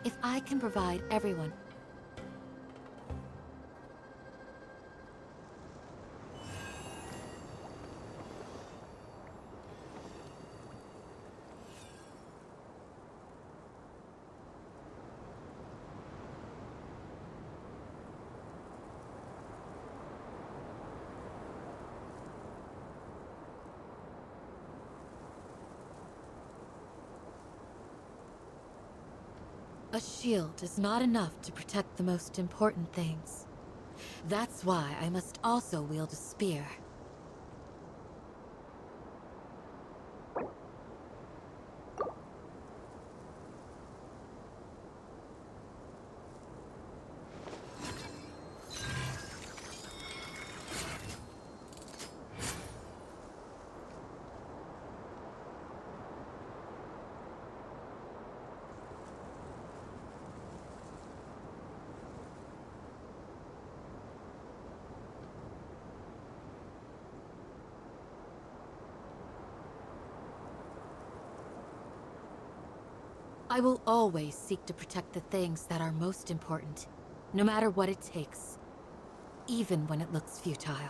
If I can provide everyone... A shield is not enough to protect the most important things. That's why I must also wield a spear. I will always seek to protect the things that are most important, no matter what it takes, even when it looks futile.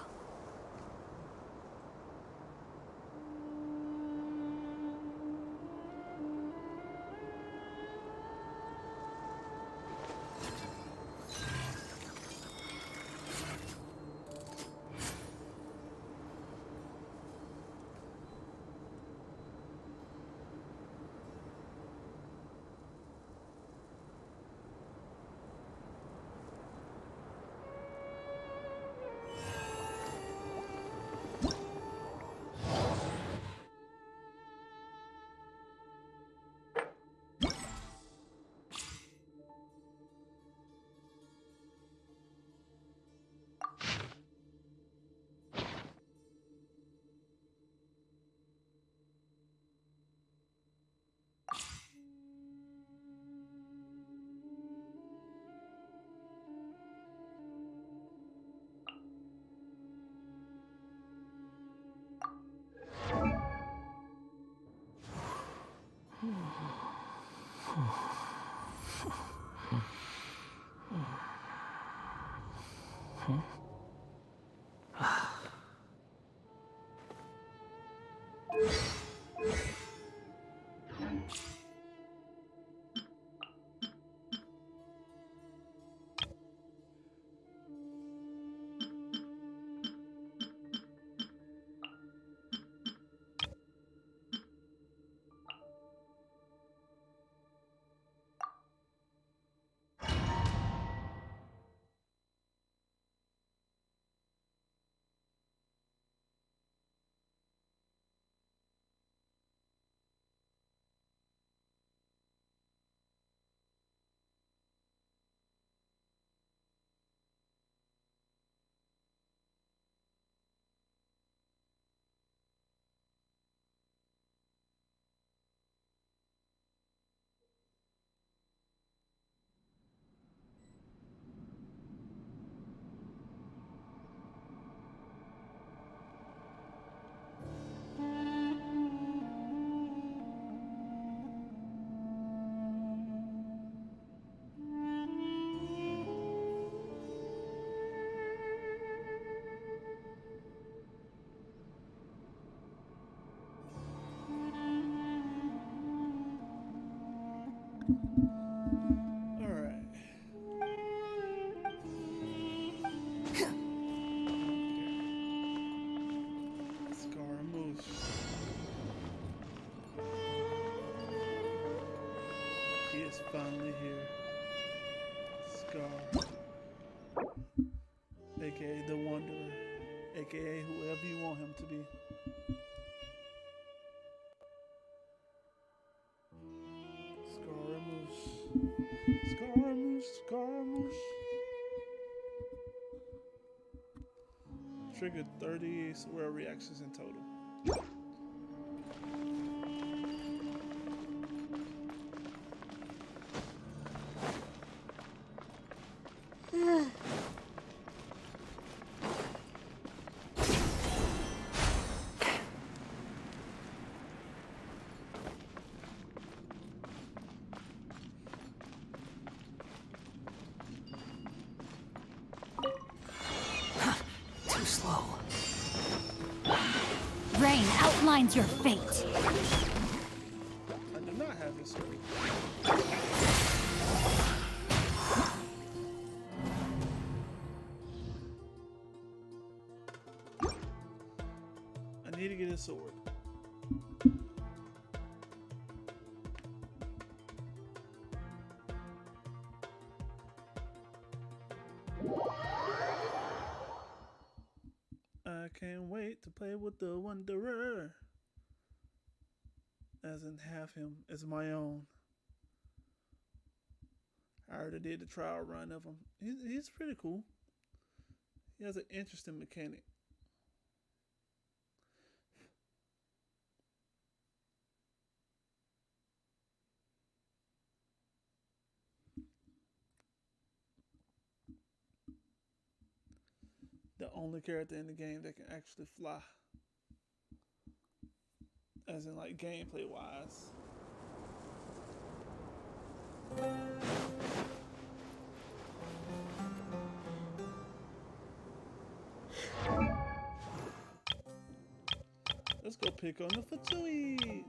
Alright. Scaramouche. He is finally here. Scar. AKA the Wanderer. AKA whoever you want him to be. Scaramouche. Scaramouche, Scaramouche. Triggered 30 rare reactions in total. defines your fate. I do not have this sword. I need to get a sword. I can't wait to play with the Wanderer. As in have him as my own. I already did the trial run of him. He's pretty cool. He has an interesting mechanic. The only character in the game that can actually fly. As in like gameplay wise. Let's go pick on the Fatui.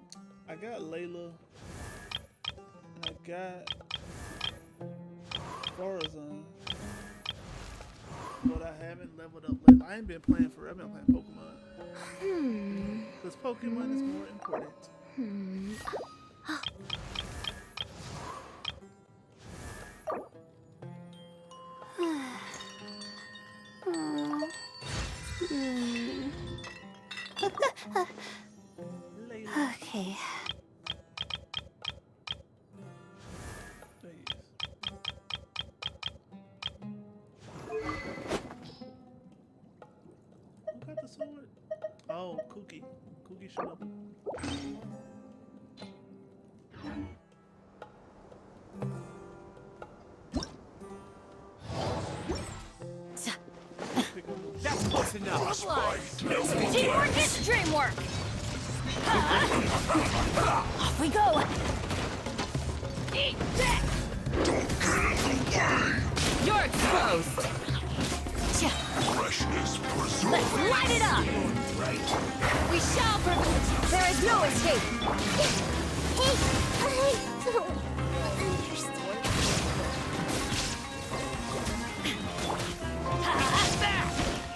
I got Layla. And I got Florazon. But I haven't leveled up. I ain't been playing forever. I've been playing Pokemon. Because Pokemon is more important. Okay. There he is. Who got the sword? Oh, Cookie. Cookie showed up. That's close enough. Teamwork is dreamwork. Off we go. Eat that. You're exposed. Freshness preserved. Let's light it up. We shall prevail. There is no escape. Hey, I don't understand.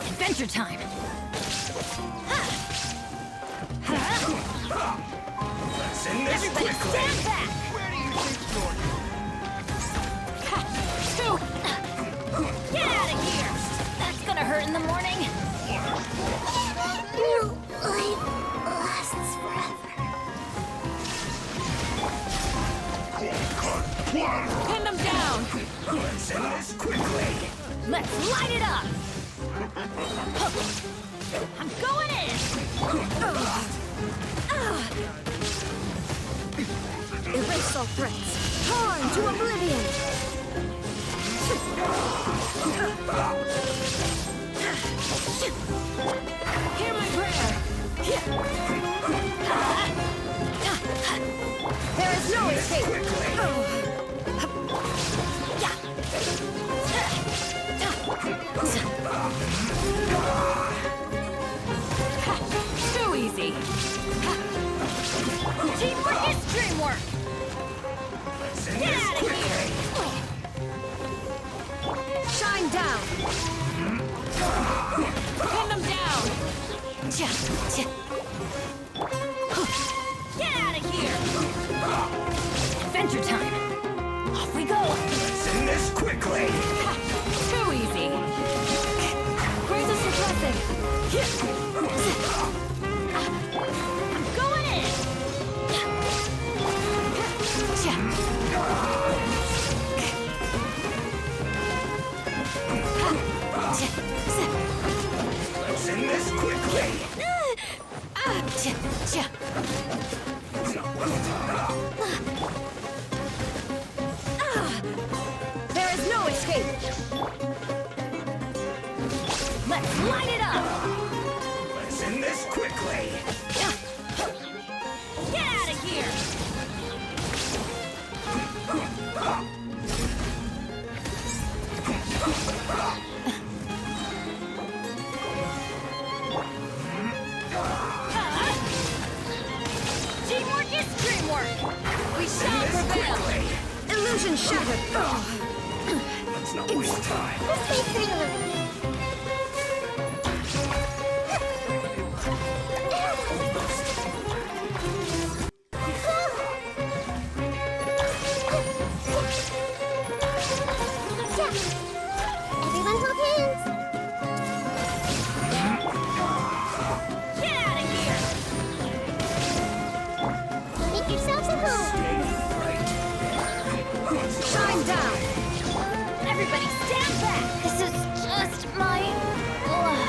Adventure time. Everybody stand back. Where do you think you're Get out of here. That's gonna hurt in the morning. No, life lasts forever. Pin them down. Let's end this quickly. Let's light it up. I'm going in. Erase all threats. Torn to oblivion. Hear my prayer. There is no escape. Too easy. Teamwork is dreamwork. Get out of here. Shine down. Pin them down. Get out of here. Adventure time. Off we go. Let's end this quickly. Too easy. Where's the suppressing? I'm going in. Let's end this quickly. There is no escape. Let's light it up. Let's end this quickly. Get out of here. Illusion shattered. Let's not waste time. Everyone hold hands. Get out of here. Make yourselves at home. Shine down. Everybody stand back. This is just my luck.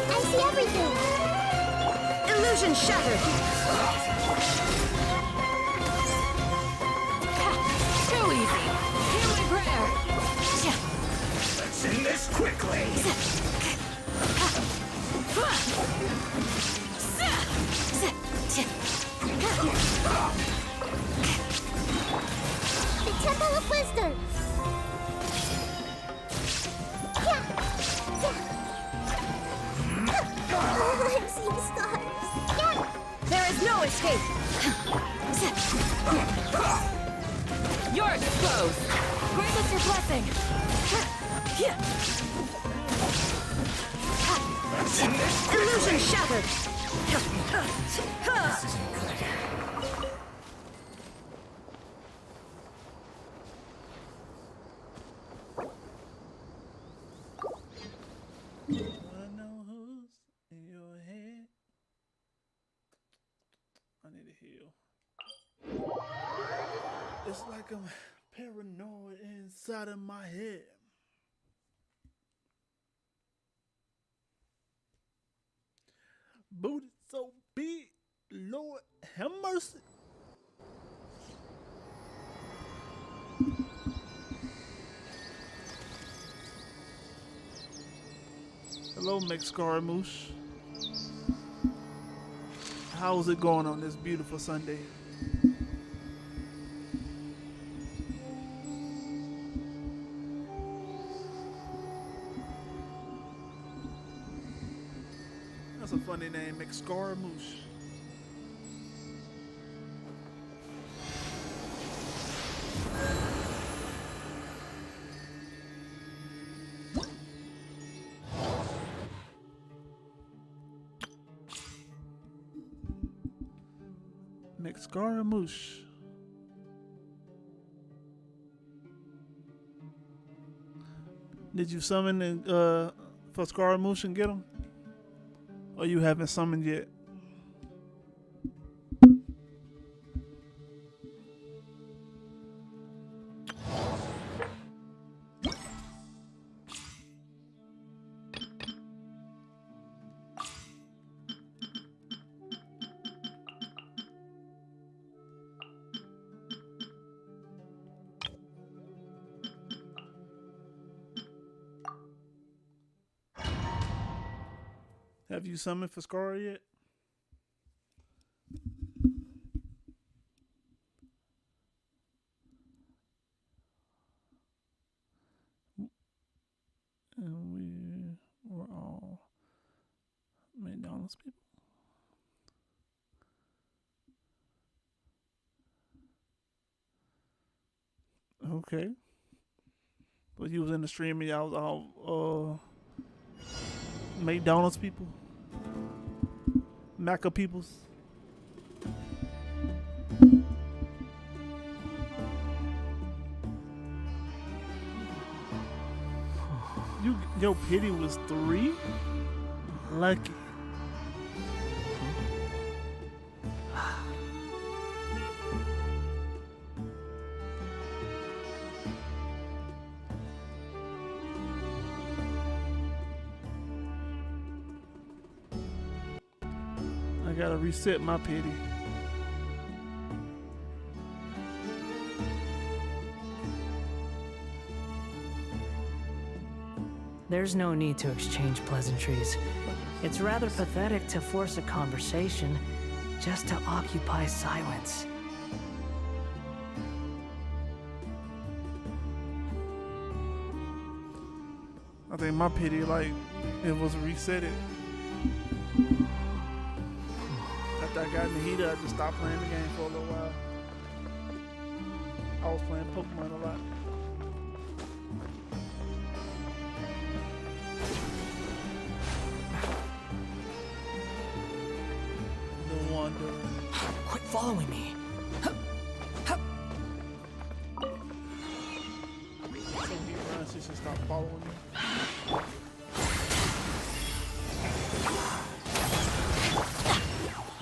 I see everything. Illusion shattered. Too easy. Hear my prayer. Let's end this quickly. The Temple of Wisdom. Oh, I'm seeing stars. There is no escape. You're exposed. Grant us your blessing. Let's end this quickly. Illusion shattered. Wanna know who's in your head? I need to heal. It's like I'm paranoid inside of my head. Booty so big, Lord have mercy. Hello, Scaramouche. How's it going on this beautiful Sunday? That's a funny name, Scaramouche. Scaramouche. Did you summon for Scaramouche and get him? Or you haven't summoned yet? Have you summoned for Scar yet? And we were all McDonald's people. Okay. But you was in the stream and y'all was all McDonald's people. Maca peoples. Your pity was 3? Lucky. I gotta reset my pity. There's no need to exchange pleasantries. It's rather pathetic to force a conversation just to occupy silence. I think my pity, like, it was reset it. After I got in the heater, I just stopped playing the game for a little while. I was playing Pokemon a lot. No wonder. Quit following me. So he runs, she should stop following me.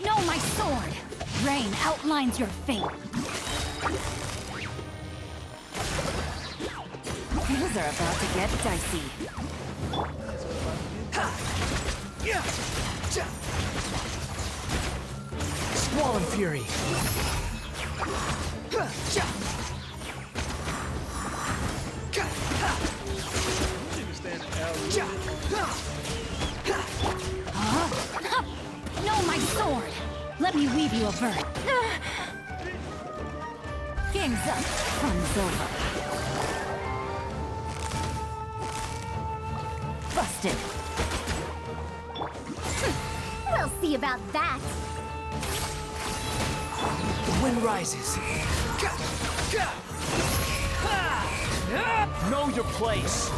No, my sword! Rain outlines your fate. Things are about to get dicey. Squall and Fury. You can stand the alley. No, my sword! Let me weave you a verse. Game's up. Fun's over. Busted. We'll see about that. The wind rises. Know your place.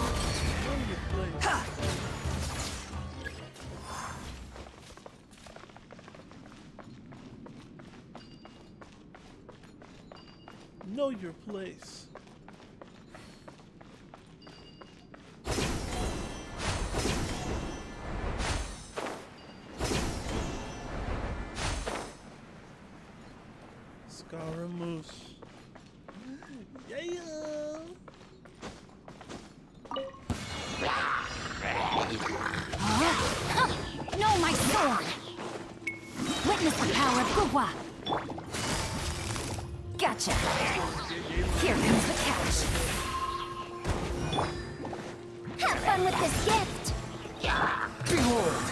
Know your place. Scaramouche. Yeah. No, my sword! Witness the power of Gugwa! Gotcha! Here comes the catch! Have fun with this gift! Behold.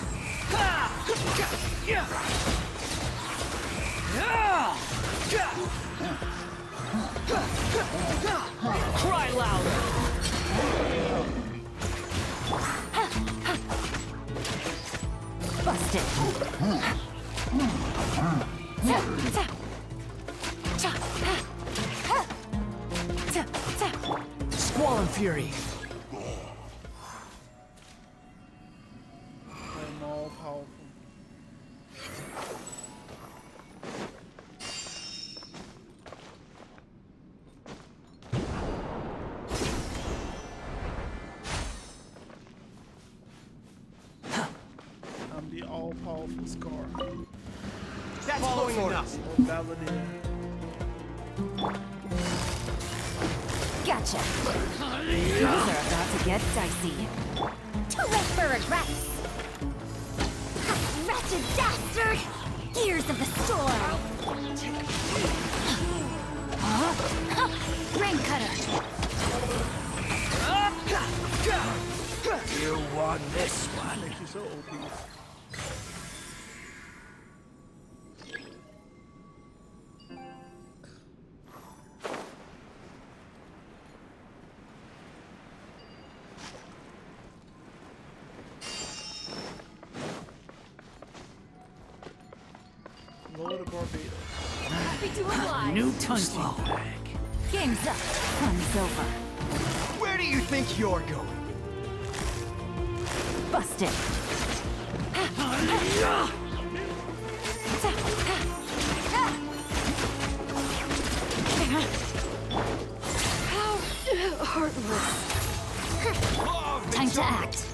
Cry louder. Busted! Squall and Fury. I'm all powerful. I'm the all-powerful Scar. That's close enough. Validated. Gotcha! Things are about to get dicey. Too late for regrets! Wretched dastard! Gears of the storm! Rain cutter! You won this one. Makes you so OP. Lord of Barbados. Happy to oblige! New punching bag. Game's up. Fun's over. Where do you think you're going? Busted. How heartless. Time to act.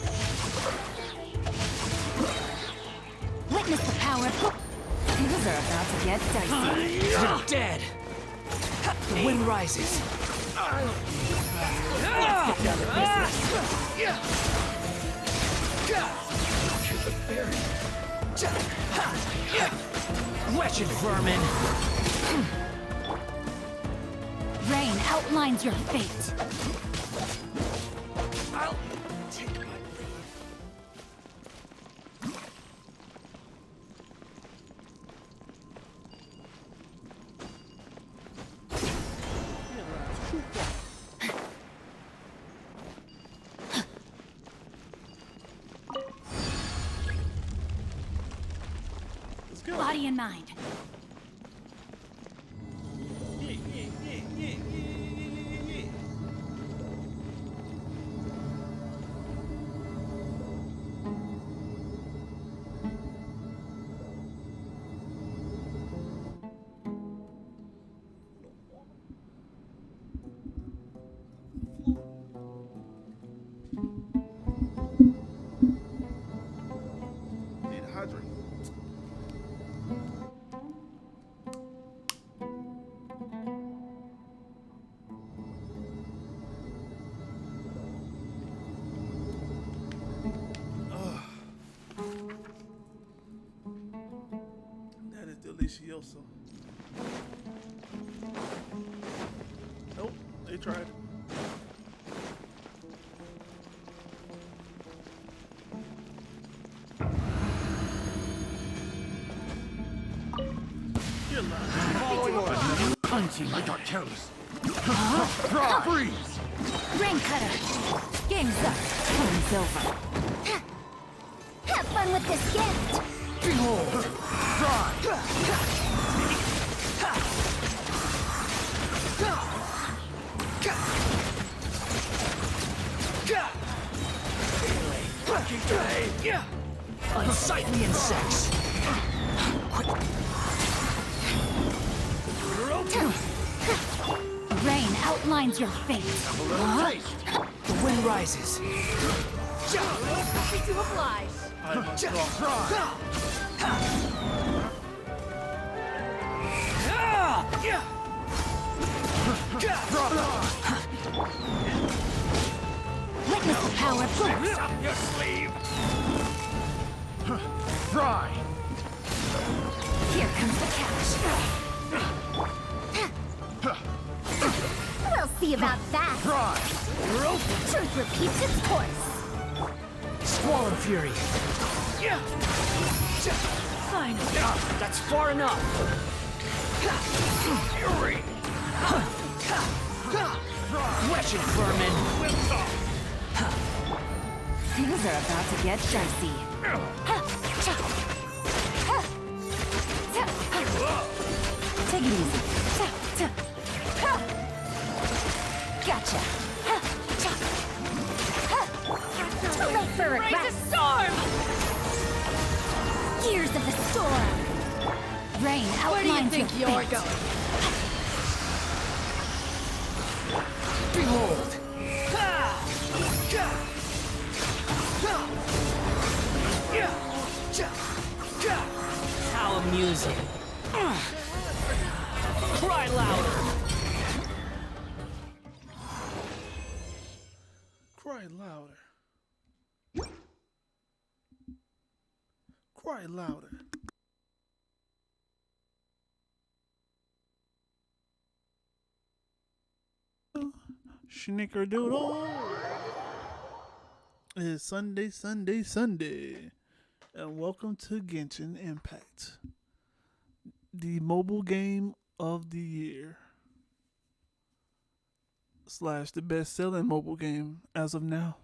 Witness the power of... Things are about to get dicey. You're dead. The wind rises. Wretched vermin. Rain outlines your fate. I'll take my leave. body and mind. Need to hydrate. That is delicioso. Nope, they tried it. You're lying. Following orders. Punching like our toes. Freeze! Rain cutter. Game's up. Time's over. Have fun with this gift. Behold! Try! Unsightly insects. Rain outlines your fate. The wind rises. Happy to oblige. I must draw. Witness the power of force. Up your sleeve. Try! Here comes the catch. We'll see about that. Try! Truth repeats its course. Squall fury. Fine. That's far enough. Fury! Wretched vermin. Things are about to get dicey. Take it easy. Gotcha. Too late for regrets. Storm! Gears of the storm. Rain Where do you outlines think your you're fate. going? Behold. How amusing. Cry louder. Cry louder. Cry louder. Snickerdoodle. It's Sunday, Sunday, Sunday. And welcome to Genshin Impact, the mobile game of the year. / the best selling mobile game as of now.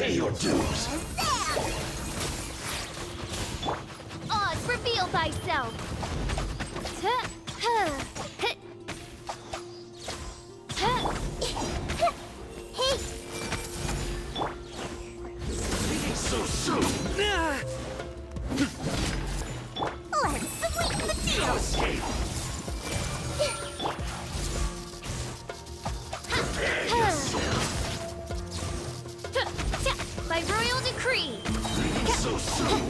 Pay your dues. Oz, reveal thyself. So soon. Let's sweeten the deal. Escape. By royal decree. So soon.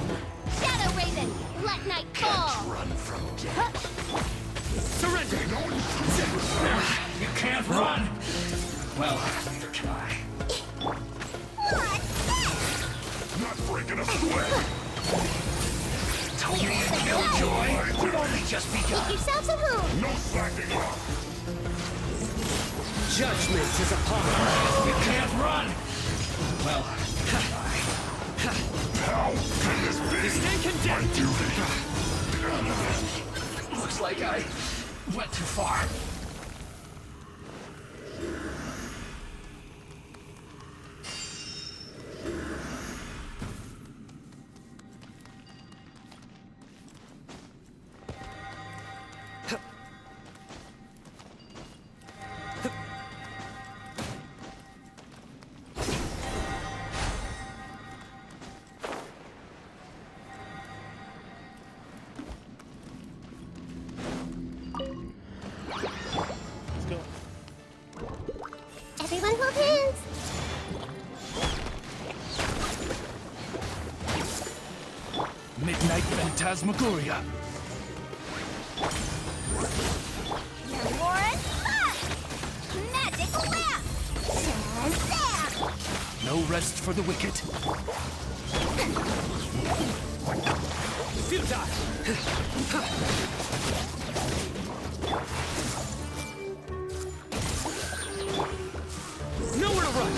Shadow Raven, let night fall. Run from death. Surrender! You can't run. Well, neither can I. What's this? Not breaking us away. Told me to kill Joy. We've only just begun. Make yourselves at home. No slacking off. Judgment is upon us. You can't run. Well, how can this be? Stand condemned! My duty. Looks like I went too far. Let's go. Everyone hold hands. Midnight Phantasmagoria. Warren, magic lamp. Shazam! No rest for the wicked. Nowhere to run!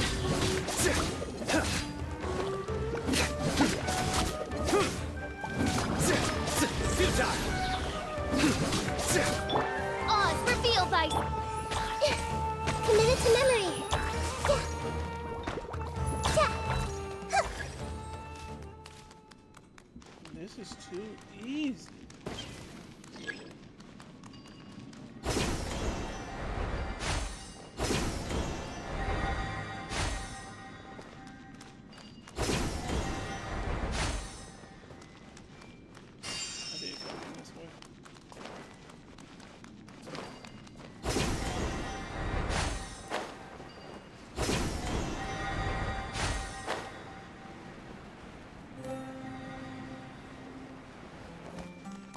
Oz, reveal thyself. Committed to memory. This is too easy. I did go this way.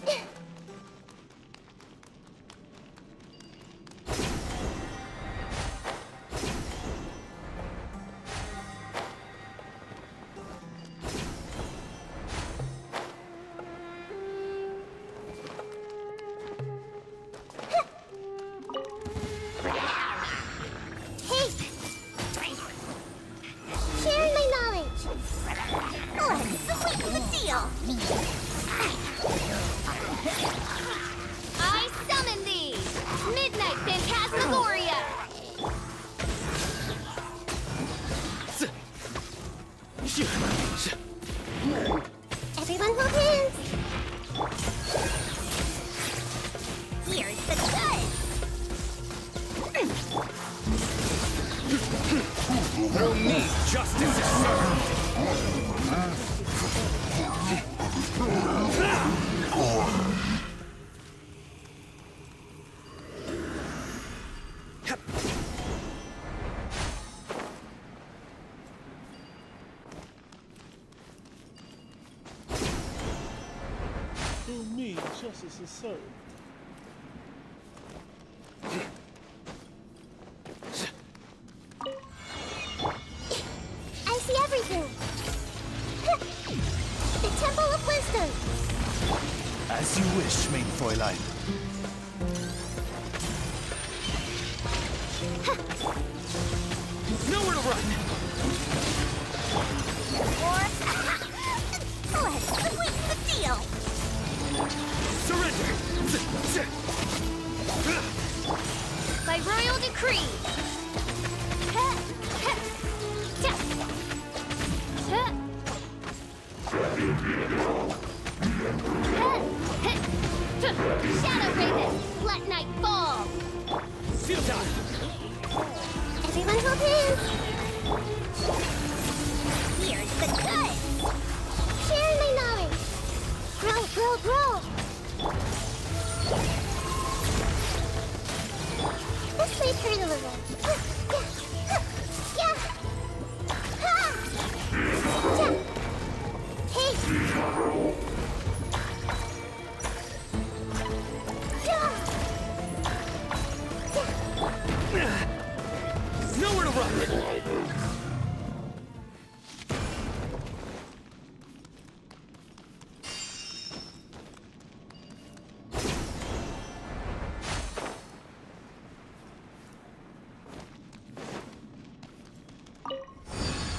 Hey! Sharing my knowledge. Let's sweeten the deal. I summon thee, Midnight Phantasmagoria. Everyone hold hands. Here's the good. No need, justice is served! To me, justice is served. I see everything. The Temple of Wisdom. As you wish, main Fräulein. Nowhere to run! Let's sweeten the deal. Surrender! By royal decree. Shadow Raven, let night fall. Futile. Everyone hold hands. Here's the good. Share my knowledge. Grow, grow, grow. This might hurt a little. Yeah. Ha! Yeah. Hey. Nowhere to run.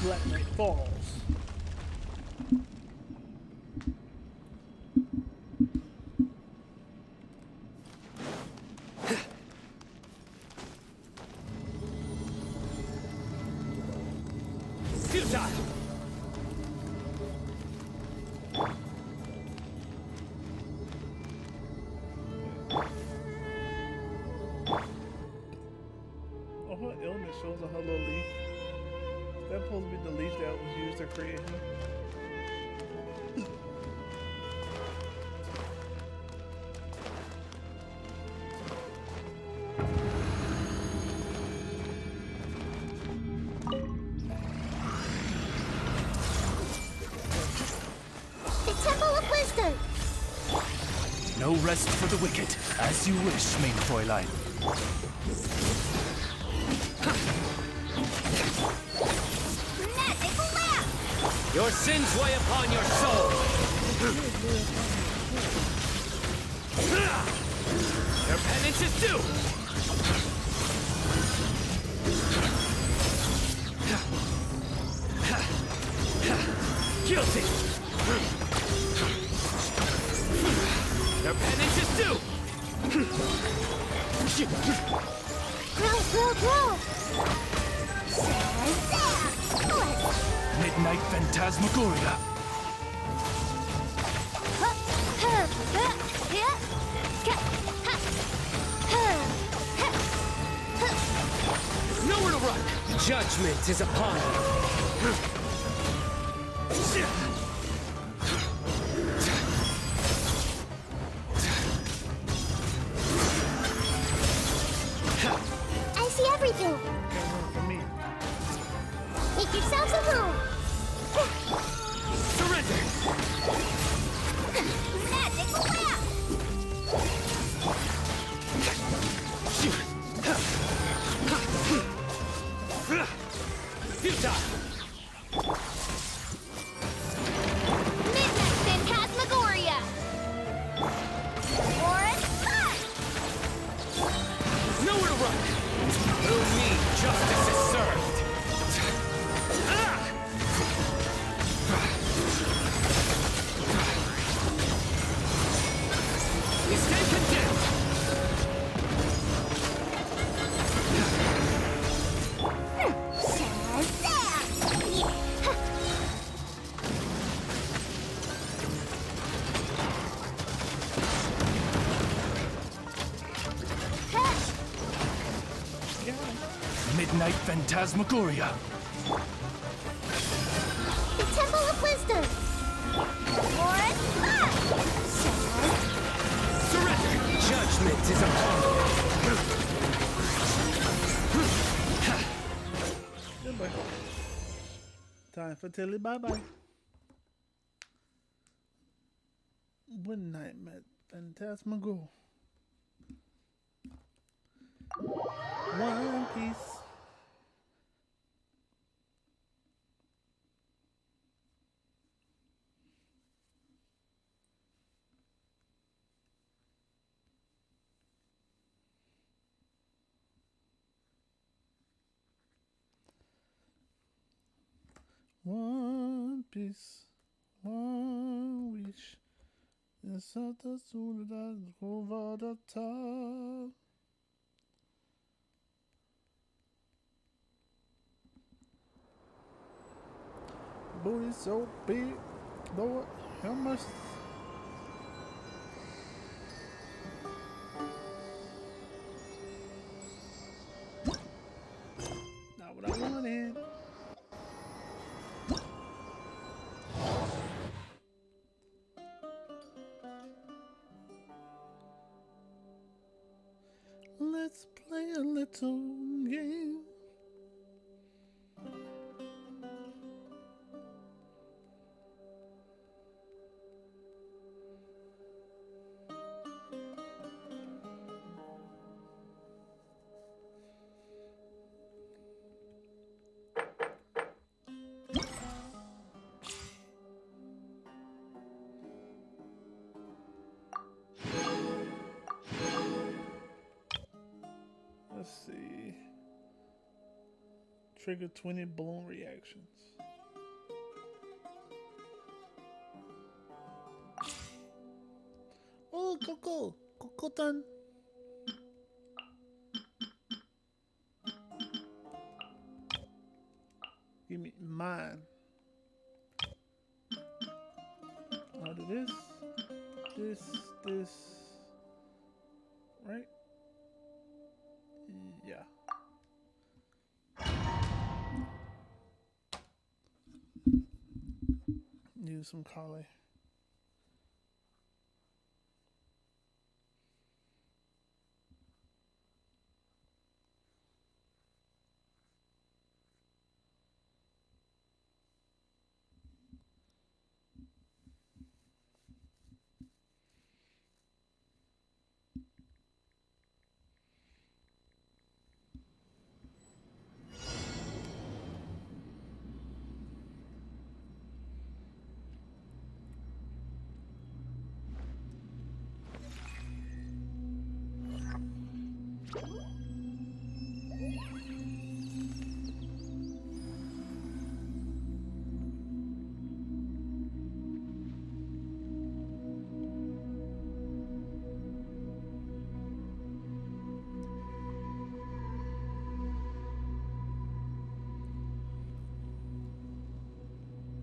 Black Knight Falls. Futile. Oh, her element shows on her little leaf. That's supposed to be the leaf that was used to create him. The Temple of Wisdom. No rest for the wicked. As you wish, main Fräulein. Magic lamp. Your sins weigh upon your soul. Your penance is due. Guilty. Your penance is due. Grow, grow, grow. Shazam! Midnight Phantasmagoria. Nowhere to run. Judgment is upon you. I see everything. Can't run from me. Make yourselves at home. Surrender. Magic lamp. Futile. Midnight Phantasmagoria. Orange punch. Nowhere to run. Through me, justice is served. Ah! We stand condemned. Midnight Phantasmagoria. The Temple of Wisdom. Orange punch. Surrender. Judgment is upon you. Goodbye. Time for Tilly. Bye bye. Midnight Phantasmagoria. One Piece. One Piece, one wish. Es hat das Soledad over the top. Booty so big, Though, how much? Not what I wanted. Let's play a little game. Let's see. Trigger 20 balloon reactions. Oh, Coco! Coco done. Give me mine. I'll do this, right? Yeah. Use some collie.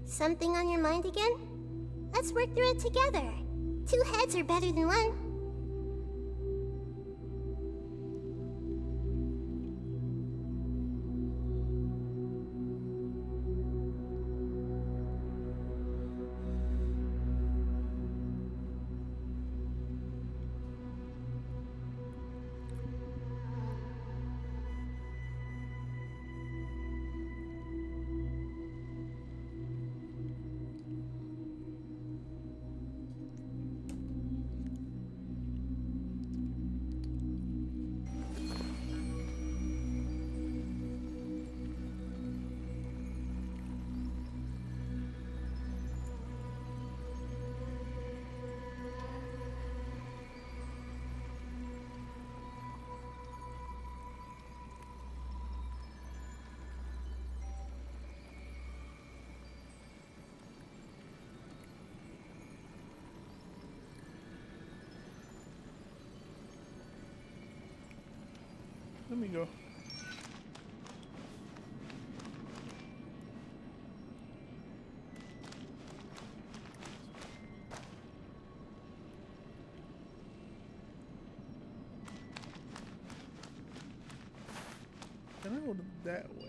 Something on your mind again? Let's work through it together. 2 heads are better than 1. Let me go. Can I go that way?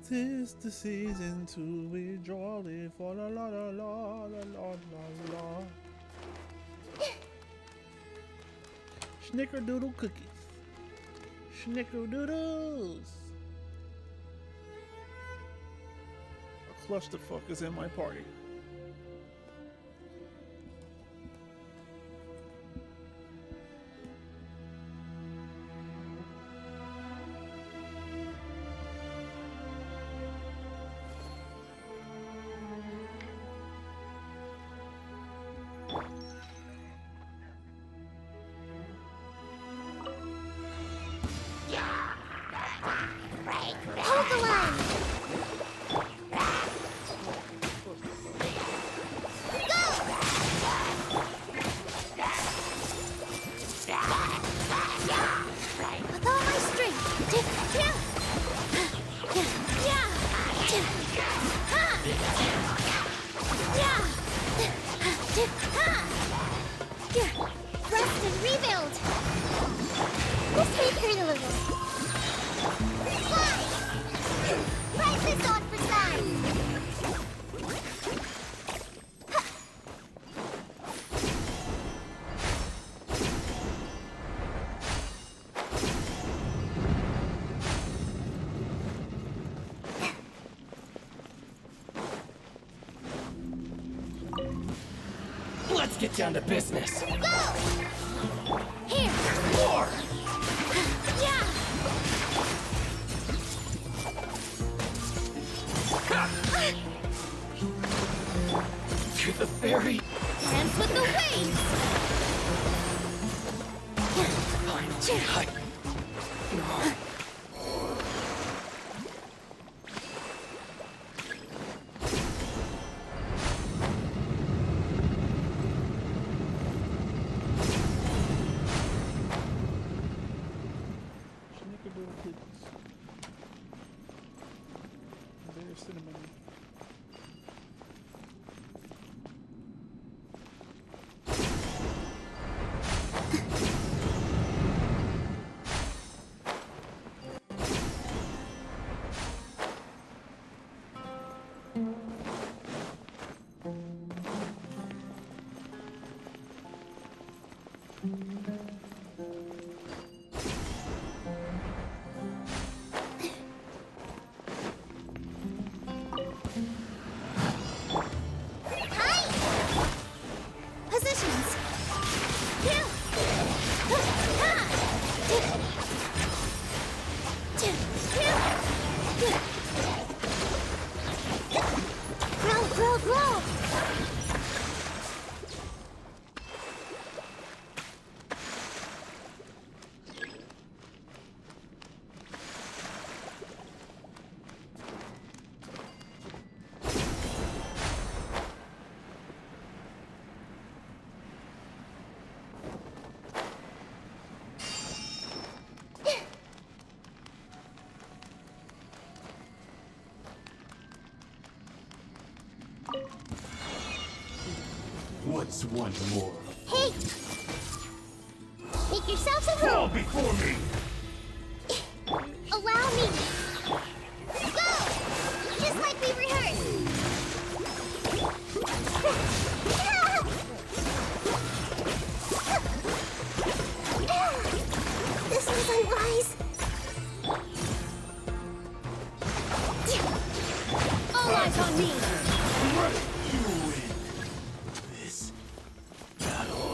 Tis the season to be jolly, for la la la la la la la la. Snickerdoodle cookies. Snickerdoodles. clusterfuck is in my party. Hold the line. With all my strength. Yeah. Yeah. Ha. Yeah. Ha. Rest and rebuild. This may hurt a little. Fly. Right this on for size. Let's get down to business. Go! Here! War! Yeah! To the very Dance with the waves! final. No. Snickerdoodle cookies. Very cinnamon. Positions! Yeah! Ha! Grow, grow, grow! What's one more? Hey! Make yourselves at Fall home! before me! Allow me! Go! Just like we rehearsed! This was unwise! All eyes on me! You win this battle.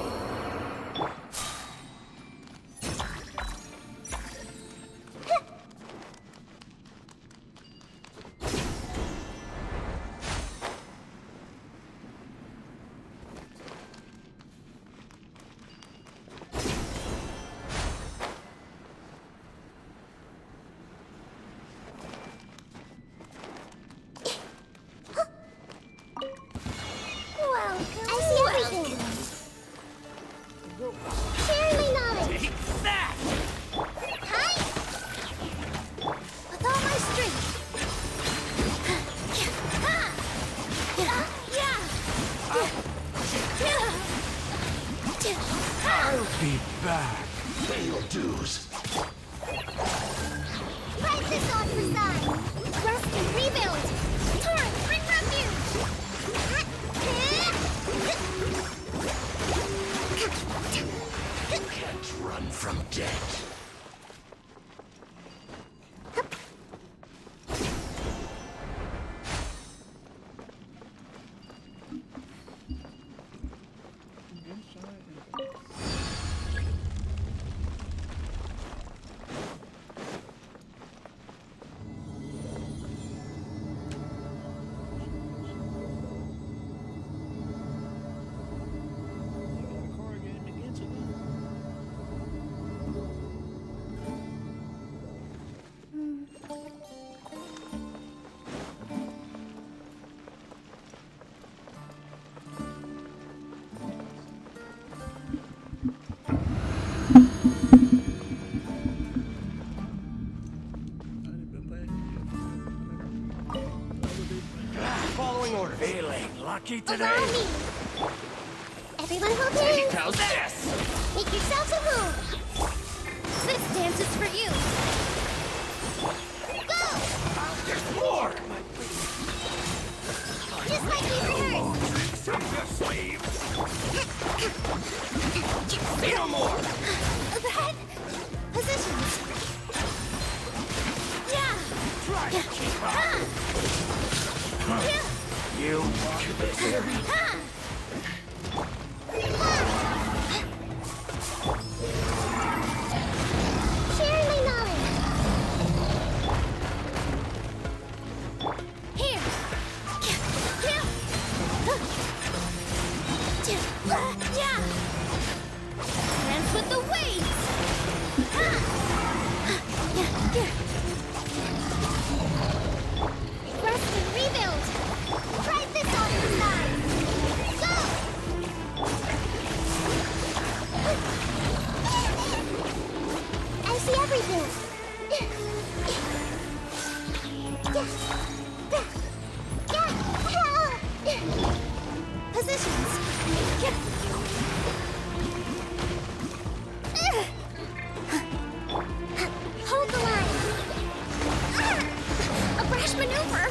Welcome! I see everything! Share my knowledge! Take that! Hi! With all my strength! I'll be back. Pay your dues. Right this on for size! Rest and rebuild! Torrent, bring refuge! Can't run from death. following orders. Feeling lucky Allow today? me. Everyone hold hands. How's this? Make yourselves at home. This dance is for you. Go! There's more! Just like we rehearsed. Save your sleeve. Say no more! That positions. Yeah. Try to keep up. Yeah. You walk this area. Sharing my knowledge. Here. Yeah. Dance with the waves. Rest and rebuild. Try this on the side. Go. I see everything. Positions. Hold the line. A brash maneuver.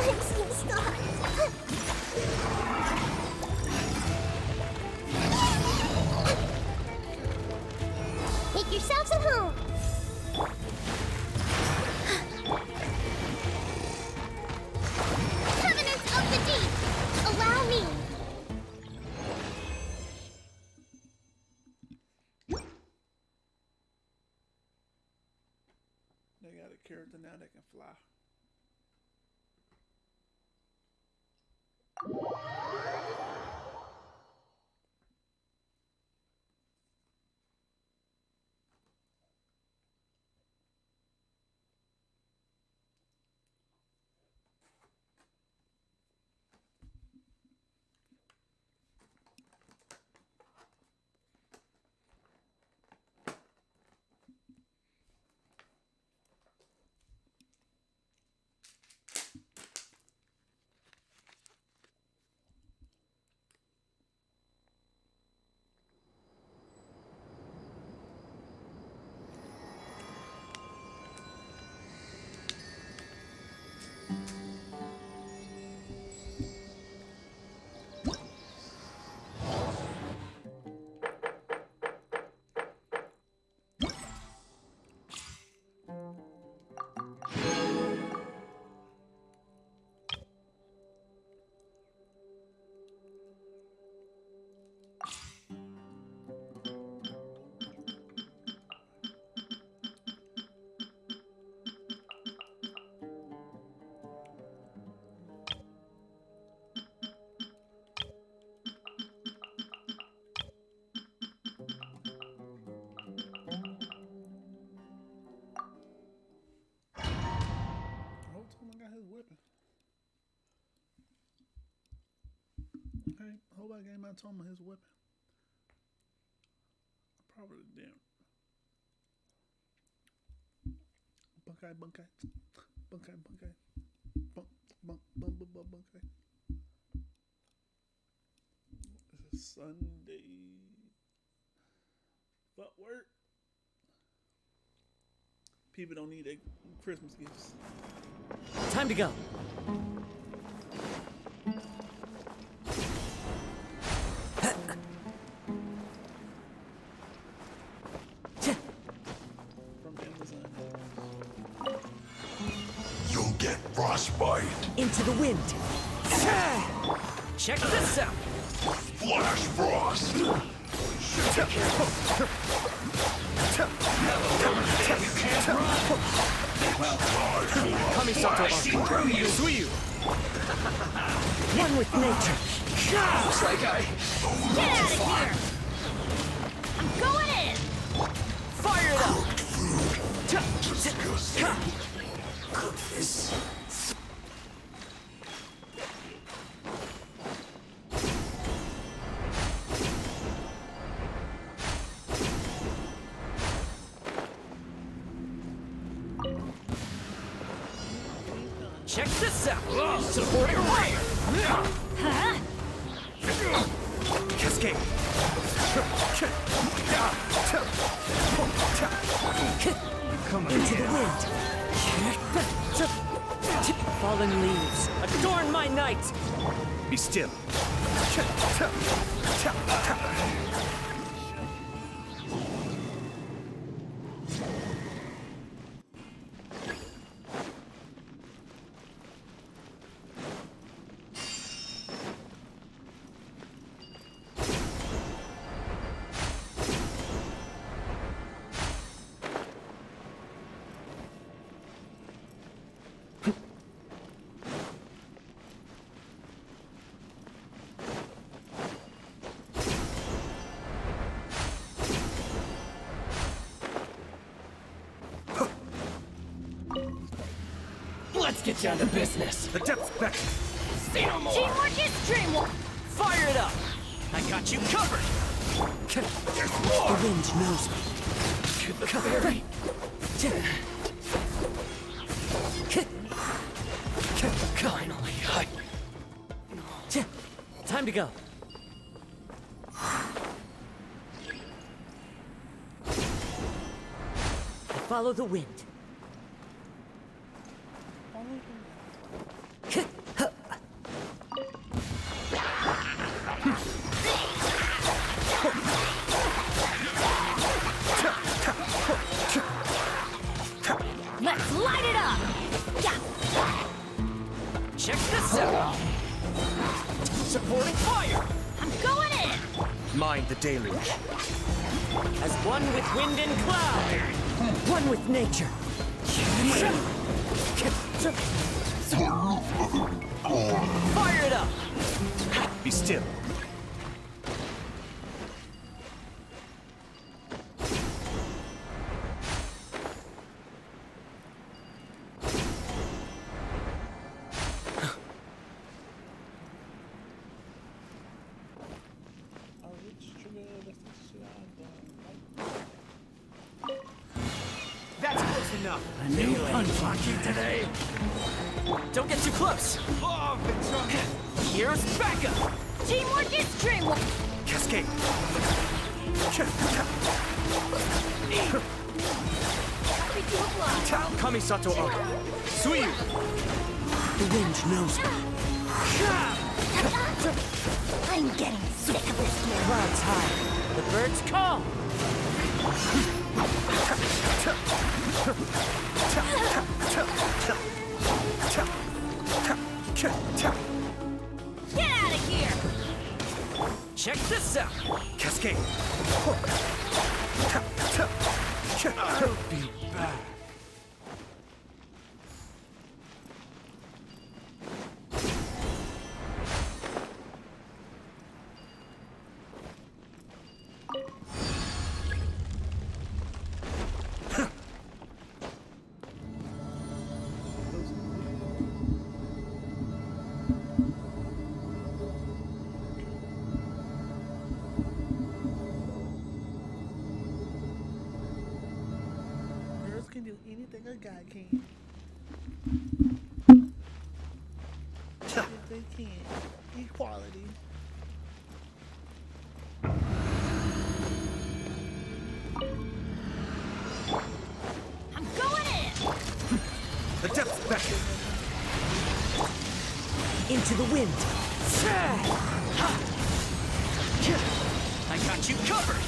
I'm so stuck. Make yourselves at home. Covenants of the Deep. Allow me. They got a character now that can fly. Whole time I got his weapon. Okay, whole other game I told him his weapon. I probably didn't. Bunkai, bunkai, bunkai, bunkai, bunk, bunk, bunk, bunk, bunk, bunkai. This is Sunday. Fuck work. People don't need their Christmas gifts. Time to go. From Amazon. You'll get frostbite. Into the wind. Check this out! Flash frost. Kamisato Suyu! One with nature. Looks like I... Get out of here. I'm going in. Fire it up! Cook this. Check this out! Supporting fire! Huh? Cascade! Come on, Into the wind. Fallen leaves, adorn my night. Be still. Let's get down to business. The depths beckon. Say no more. Teamwork is dreamwork. Fire it up! I got you covered! The wind knows me. Finally, Time to go. Follow the wind. Let's light it up. Yeah. Check this out! Supporting fire! I'm going in. Mind the deluge. As one with wind and cloud. One with nature. Fire it up! Be still. That's close enough. a new unlucky today. Don't get too close. Here's backup. Teamwork is dreamwork. Cascade. Happy to oblige. Kamisato Oka. Suiyu. The wind knows me. I'm getting sick of this game. Clouds high. The birds call. Get out of here. Check this out. Cascade. I'll be back. Girls can do anything a guy can. If they can. Equality. I'm going in. The depths beckon. Into the wind. I got you covered.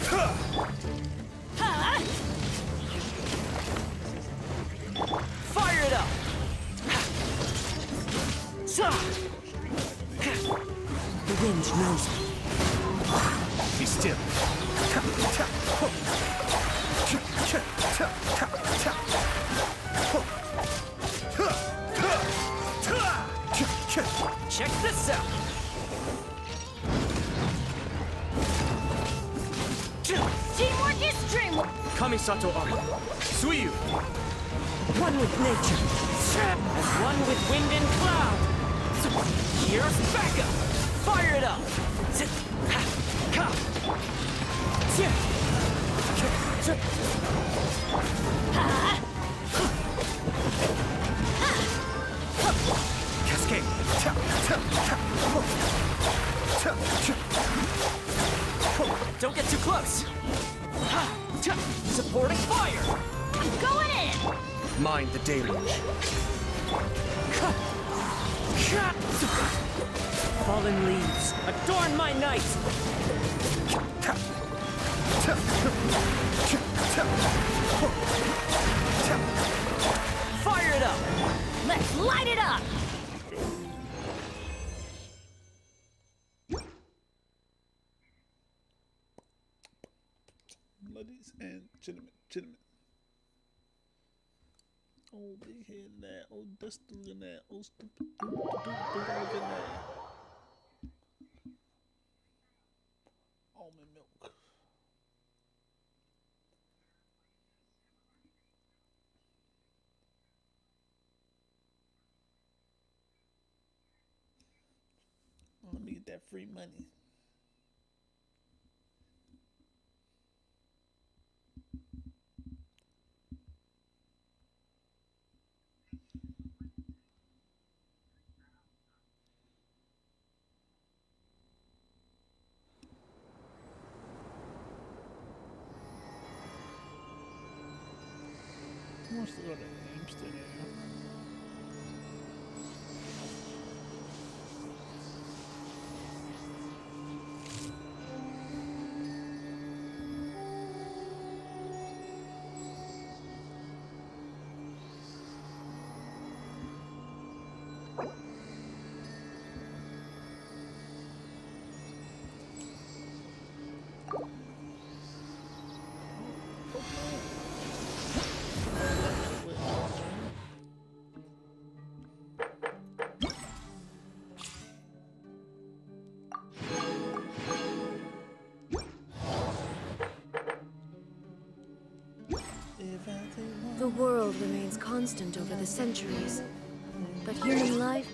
Huh? Fire it up. The wind knows me. Be still. Check this out. Teamwork is dreamwork. Kamisato Oka. Suiyu. One with nature. As one with wind and cloud. Here's backup. Fire it up! Cascade! Don't get too close! Supporting fire! I'm going in! Mind the deluge. Fallen leaves, adorn my night! Fire it up! Let's light it up! Ladies and gentlemen. Oh, big head in there. Oh, dusty in there. Oh, stupid. Do in there. Almond milk. Let me get that free money. Who wants to go to Amsterdam? The world remains constant over the centuries, but human life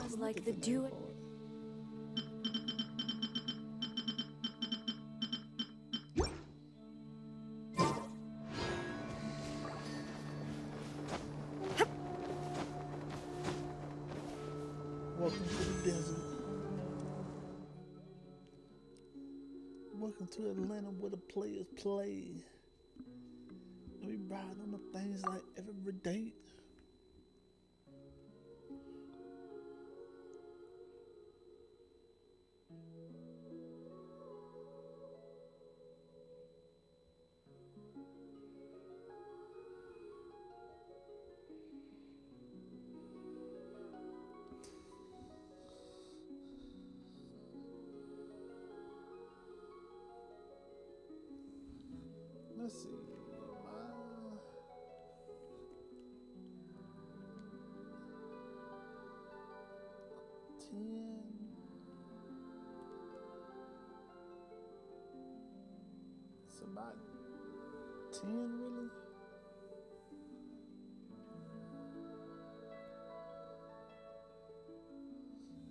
is like the dew. Welcome to the desert. Welcome to Atlanta where the players play. We ride on the things like every day. Let's see. 10. It's about 10, really.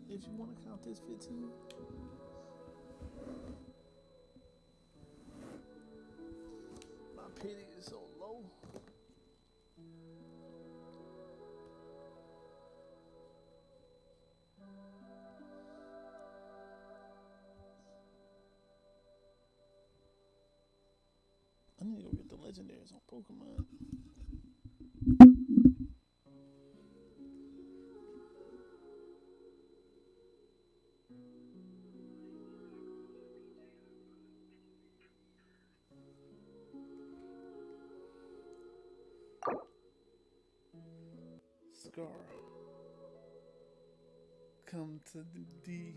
If you want to count this 15. My pity is so low. I need to go get the legendaries on Pokemon. Scar. Come to the D.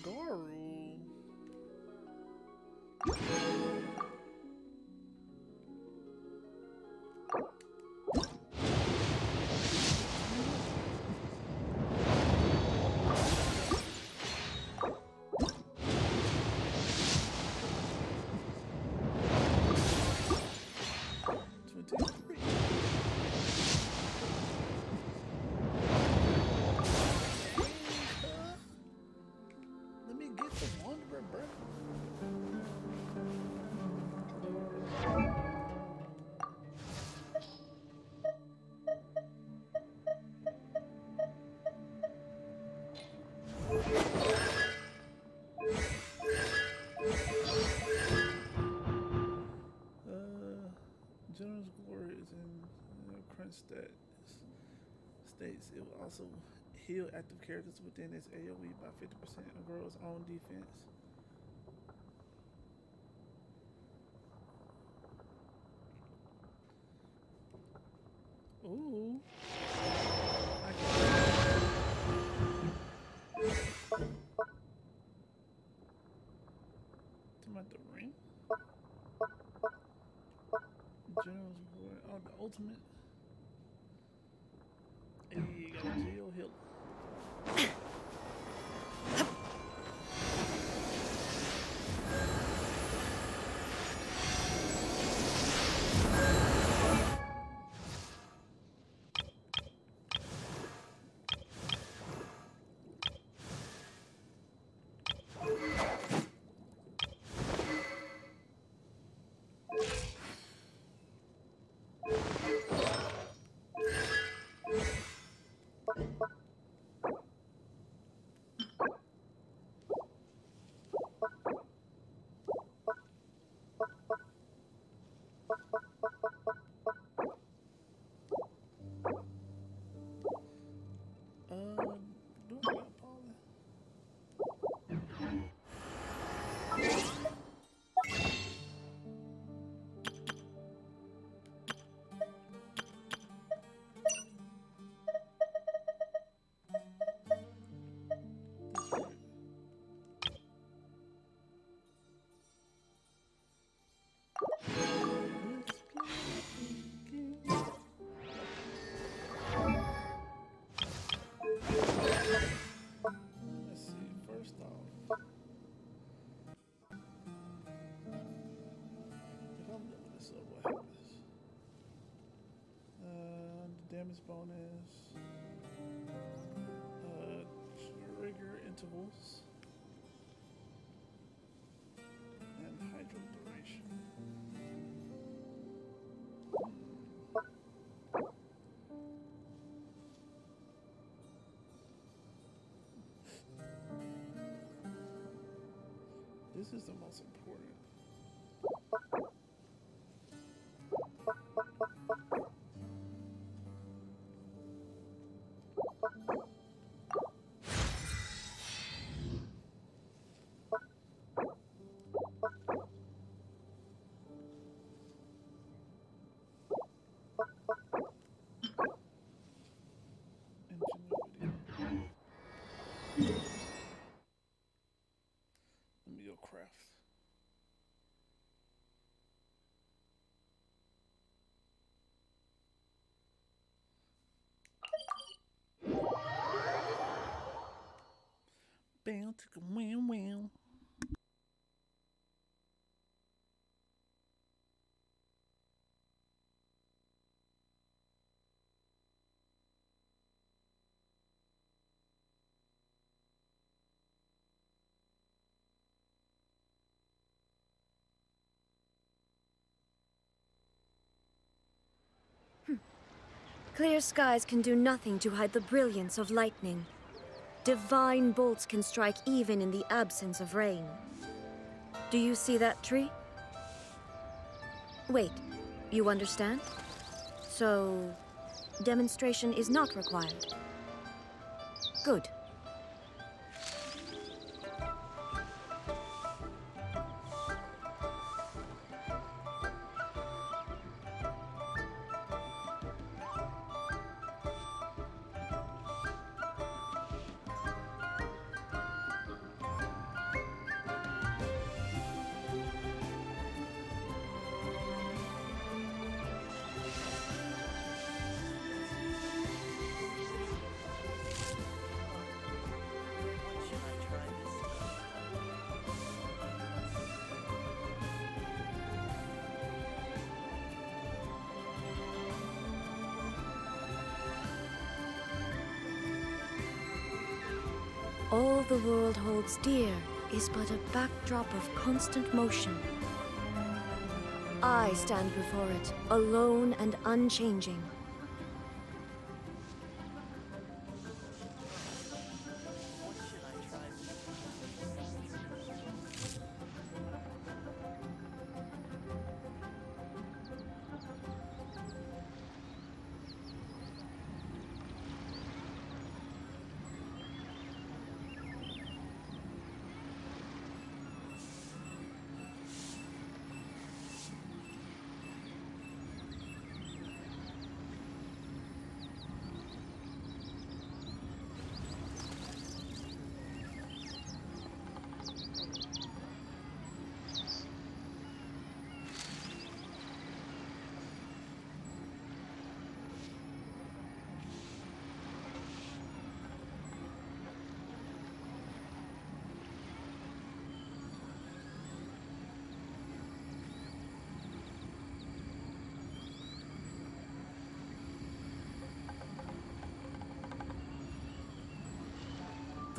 Garu. defense that states it will also heal active characters within its AoE by 50% and grow its own defense. Ooh. About the ring? General's reward. Oh, the ultimate. Hey, got a Geo Hill. Do I got Paula? Let's see, first off, if I'm doing this up, what happens? The damage bonus, trigger intervals, and hydro duration. This is the most important. Ingenuity. Let me go craft. Bam, took a wham wham. Clear skies can do nothing to hide the brilliance of lightning. Divine bolts can strike even in the absence of rain. Do you see that tree? Wait, you understand? So, demonstration is not required. Good. All the world holds dear is but a backdrop of constant motion. I stand before it, alone and unchanging.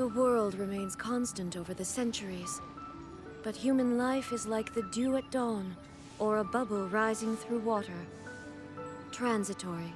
The world remains constant over the centuries, but human life is like the dew at dawn, or a bubble rising through water. Transitory.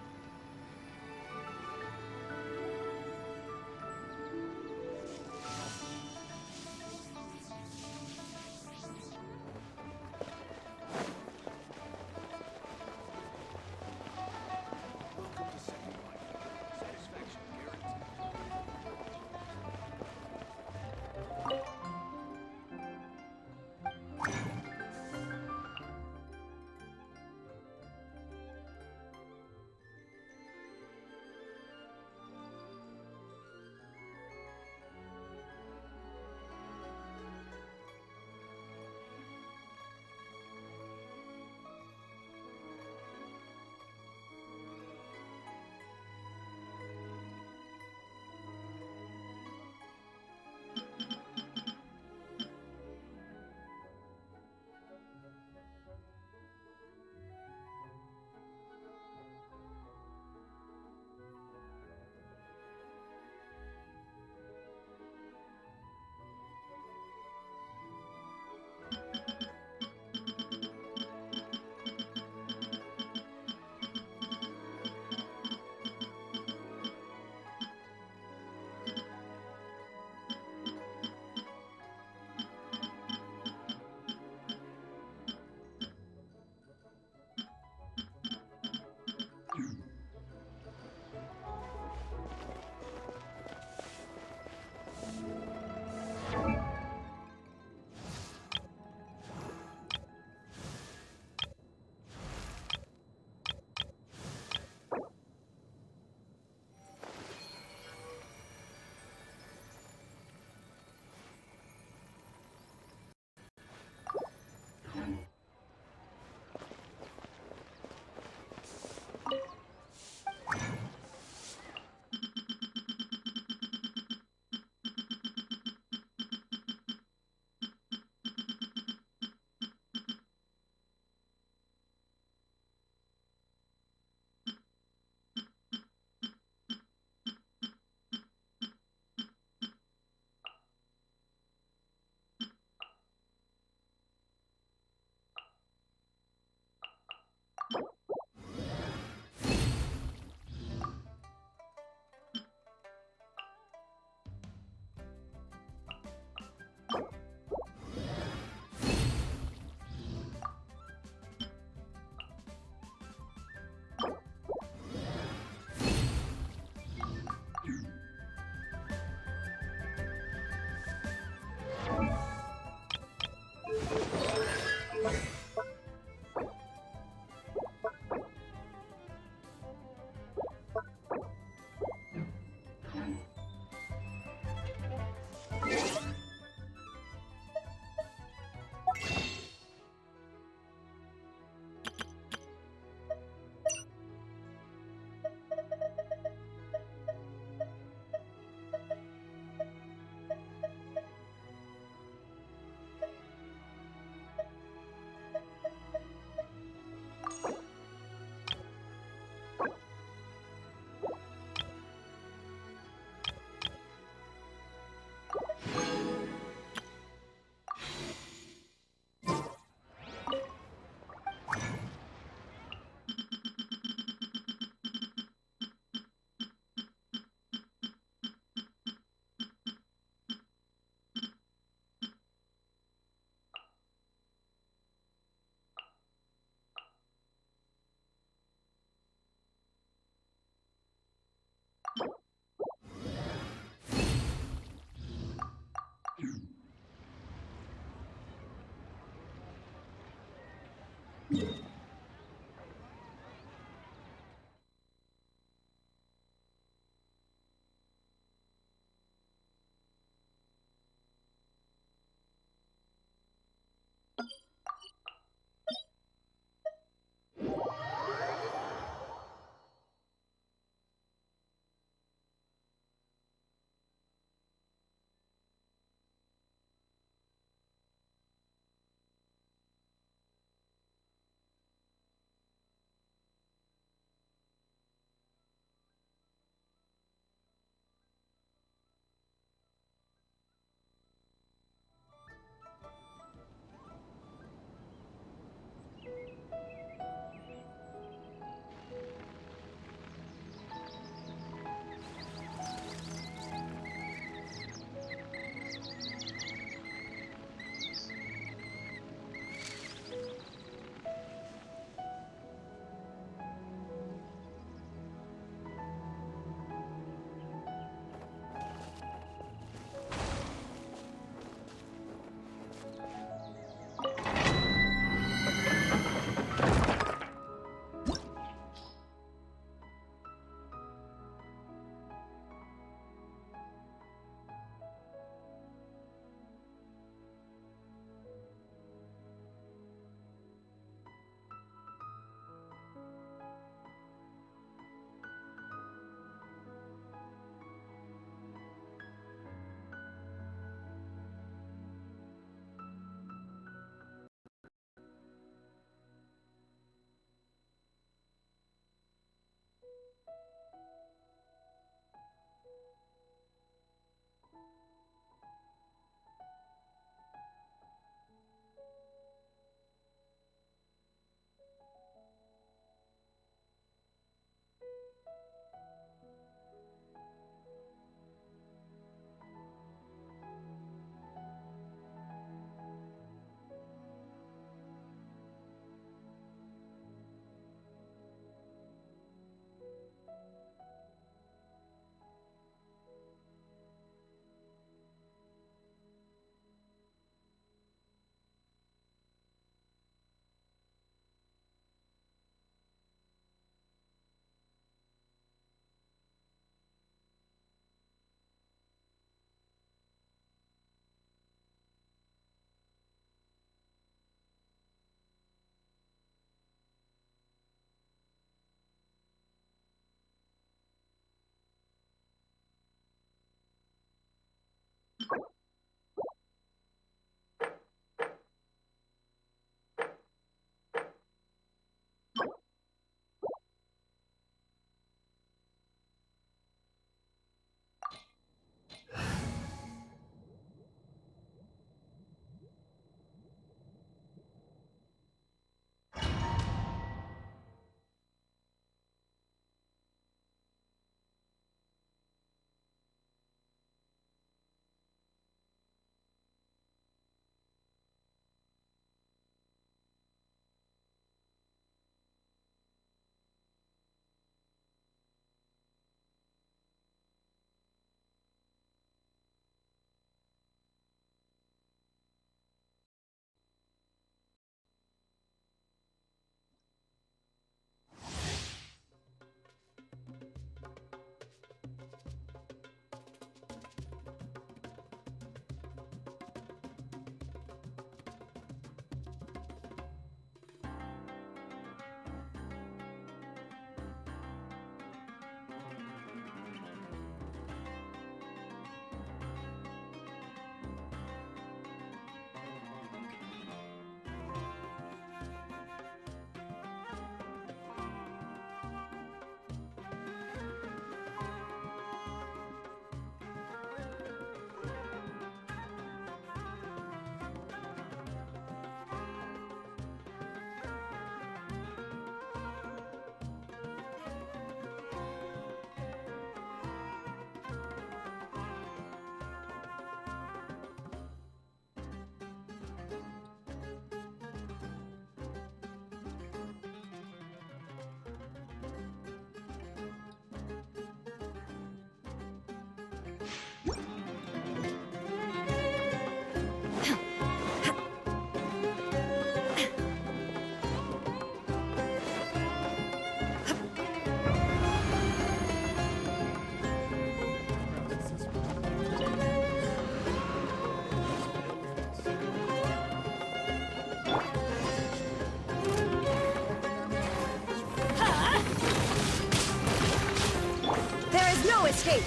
escape!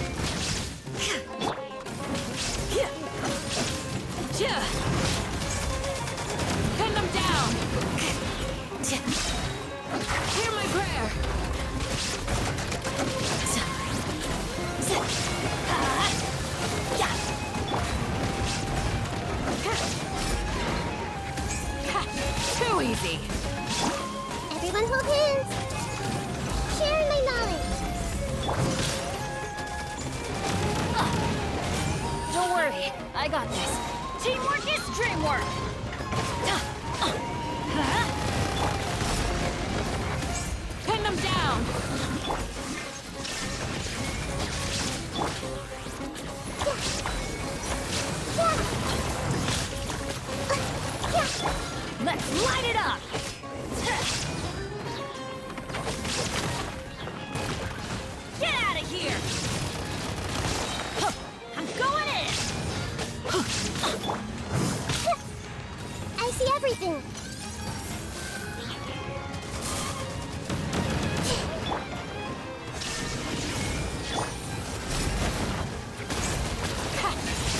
Pin them down! Hear my prayer! Too easy! Everyone hold hands! Share my knowledge! Don't worry, I got this. Teamwork is dreamwork! Pin them down! Let's light it up! Get out of here! I'm going in! I see everything!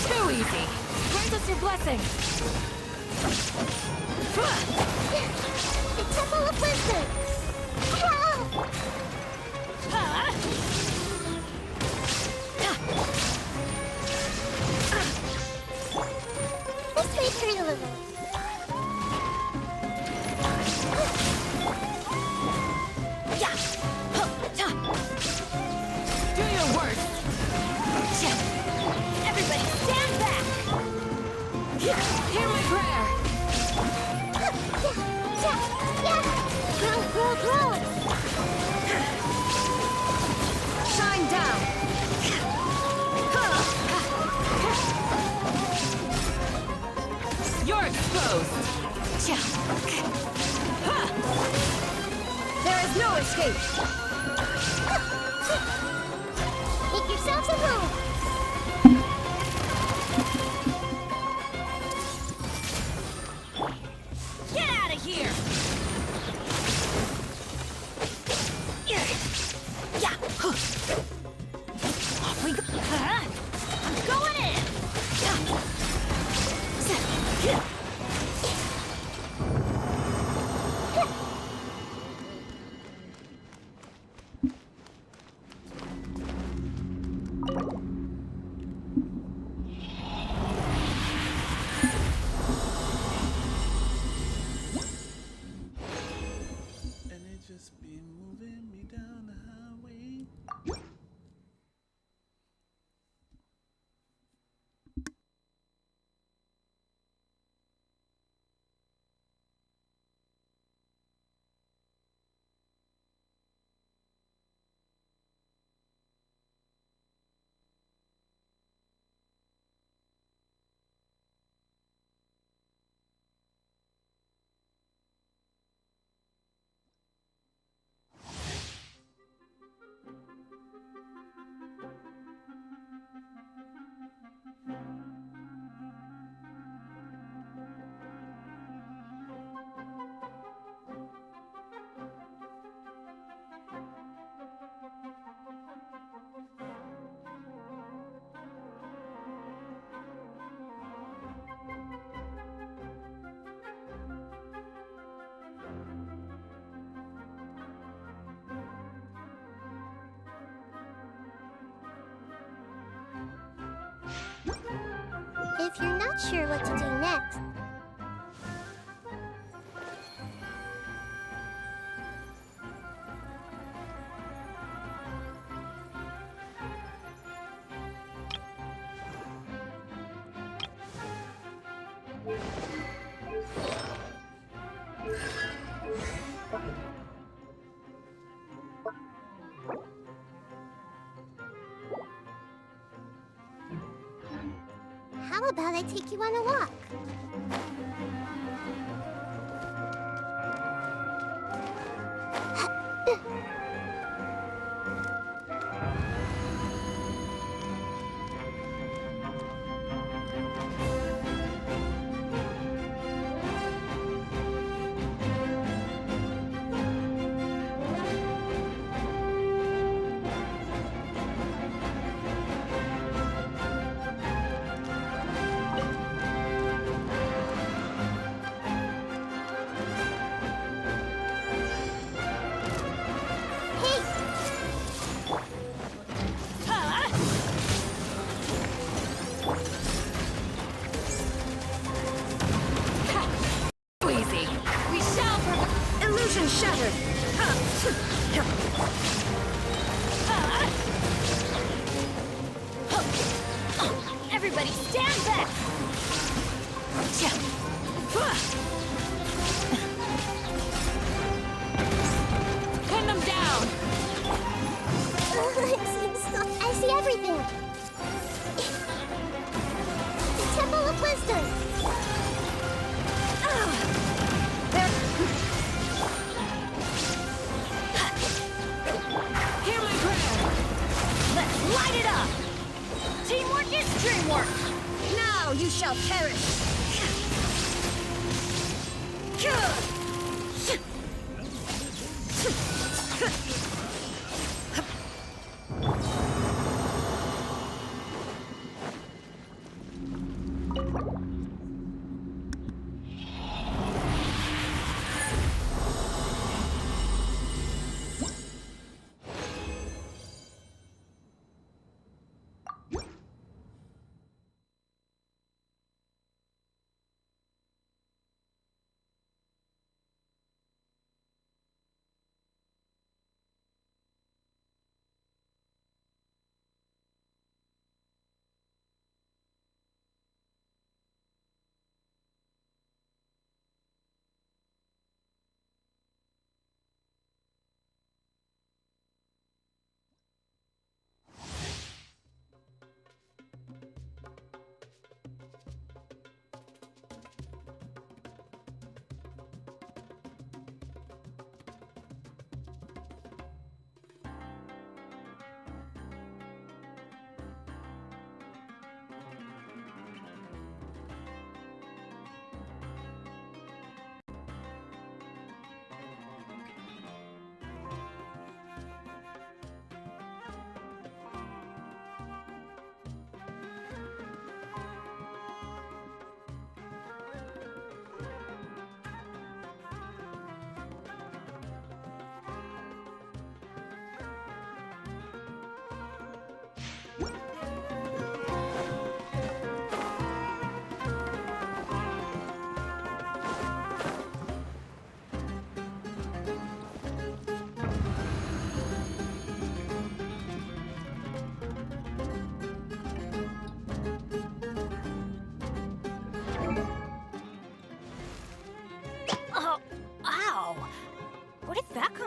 Too easy! Grant us your blessing! The Temple of Wisdom! This may hurt a little. Do your worst! Everybody stand back! Hear my prayer! Grow! Shine down! You're exposed! There is no escape! Make yourselves at home! Get out of here! Off we go! I'm going in! if you're not sure what to do next. How about I take you on a walk? Easy. We shall Illusion shattered! Everybody stand back! pin them down. I see everything! The Temple of Wisdom! Hear my prayer. Let's light it up! Teamwork is dreamwork! Now you shall perish!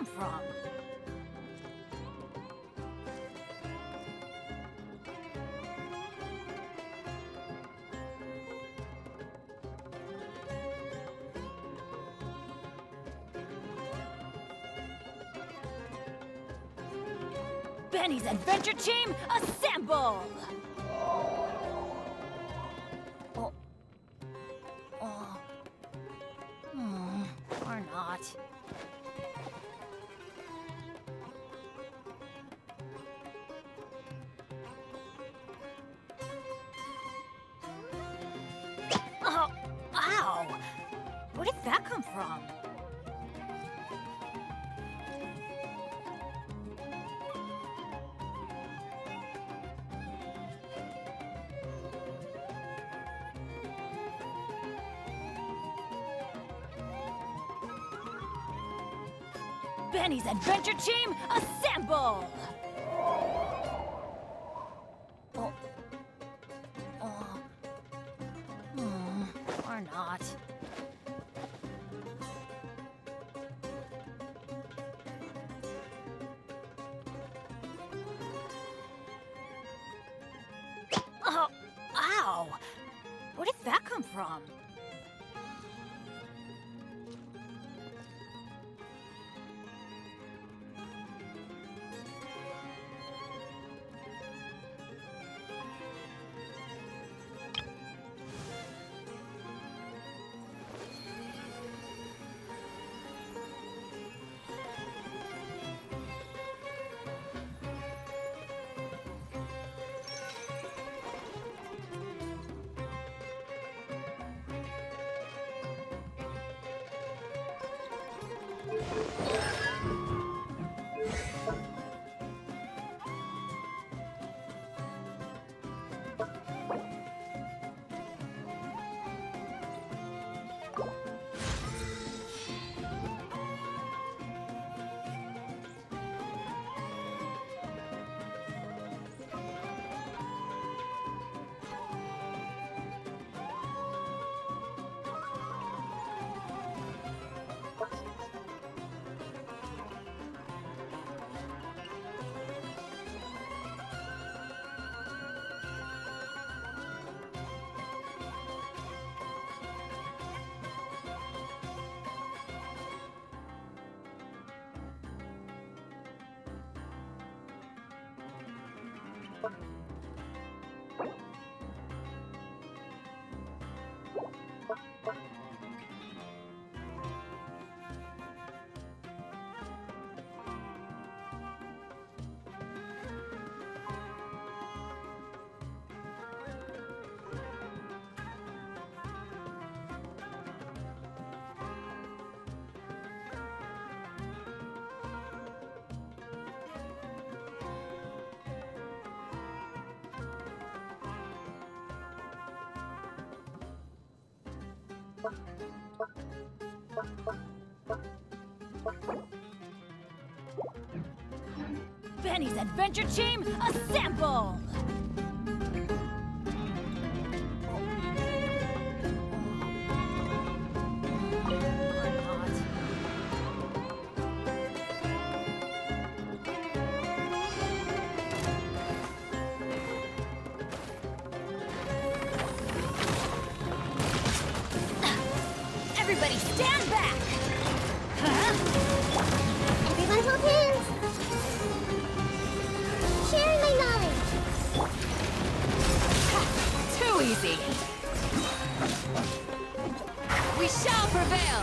from? Benny's adventure team, assemble! Or not. Oh, ow! Where did that come from? Benny's adventure team, assemble! Oh. Or not. Oh, ow! Where did that come from? Benny's adventure team, assemble! Everybody stand back! Huh? Everyone hold hands! Sharing my knowledge! Too easy. We shall prevail.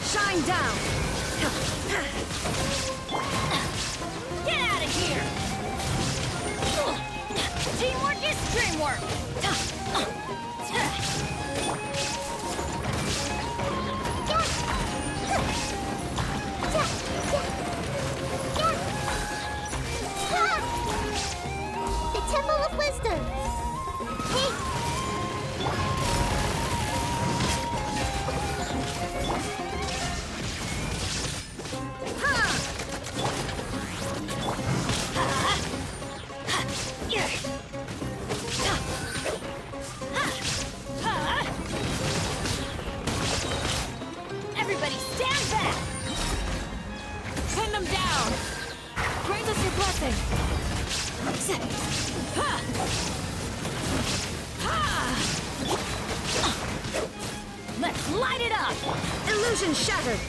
Shine down! Get out of here! Teamwork is dreamwork! The Temple of Wisdom! Hey! Everybody stand back! Pin them down. Grant us your blessing. Let's light it up! Illusion shattered!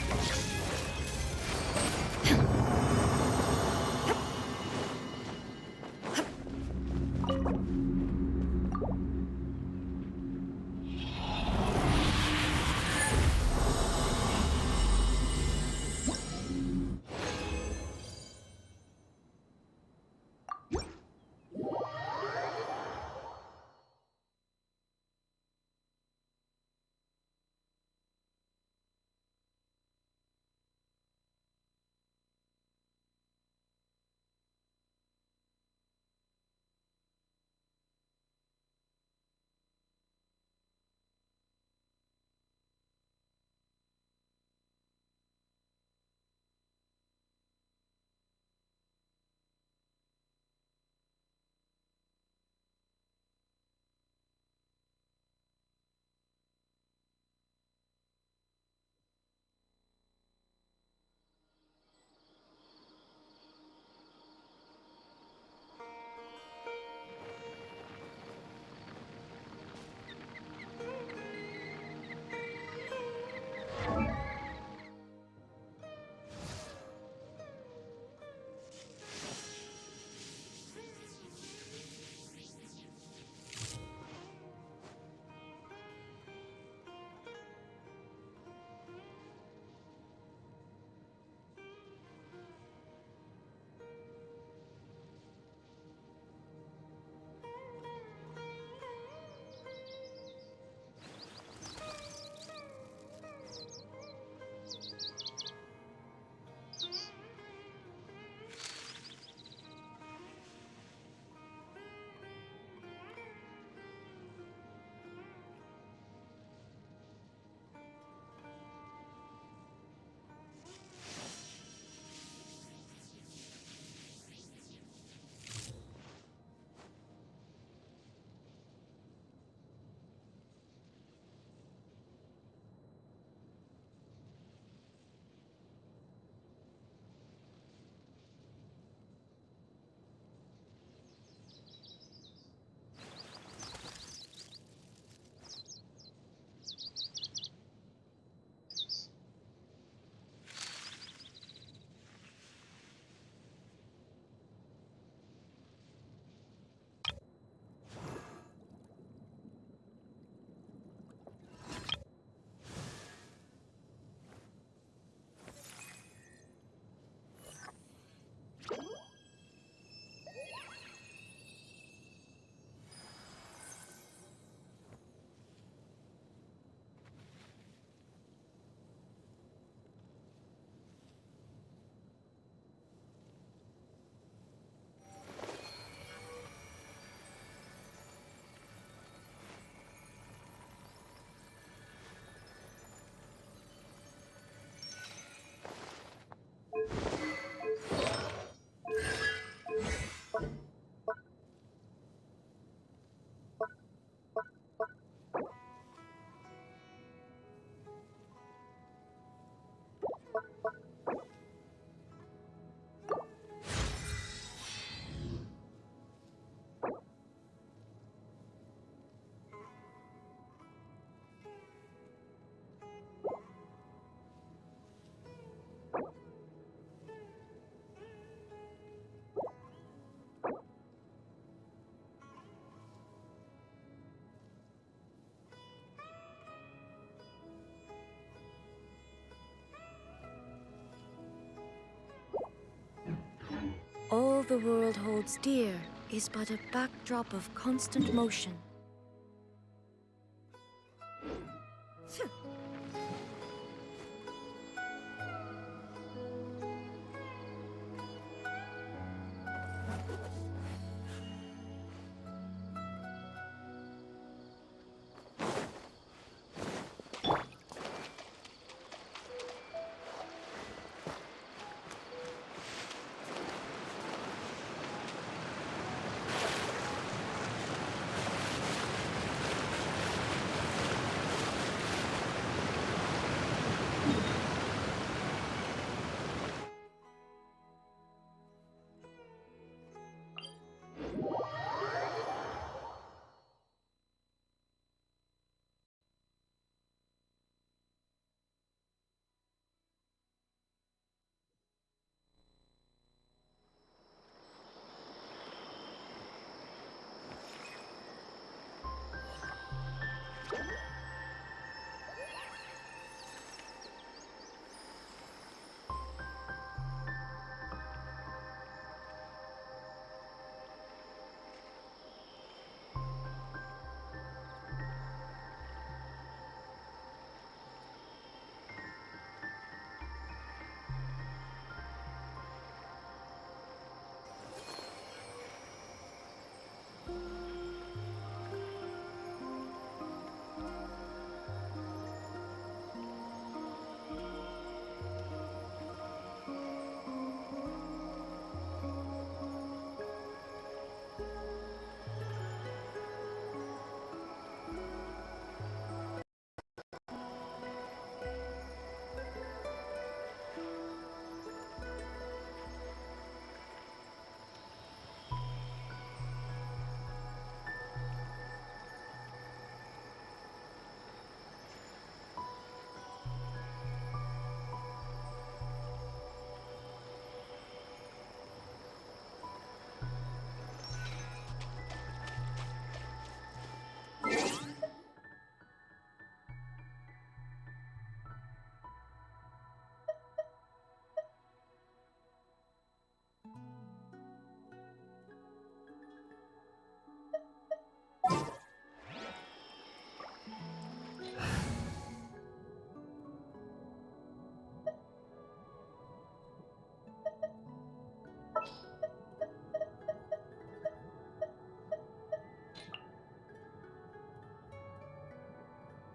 All the world holds dear is but a backdrop of constant motion.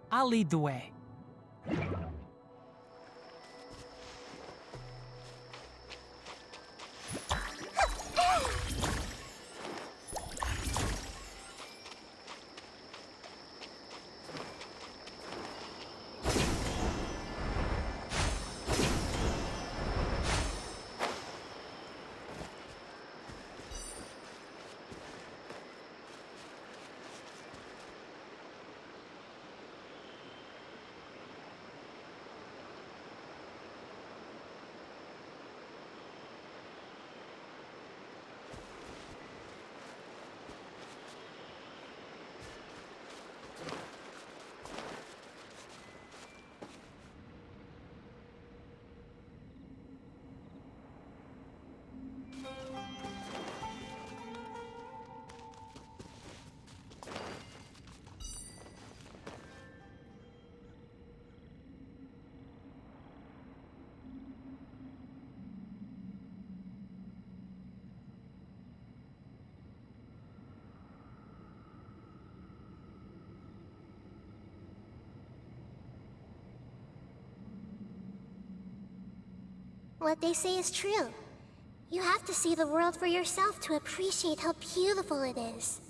I'll lead the way. What they say is true. You have to see the world for yourself to appreciate how beautiful it is.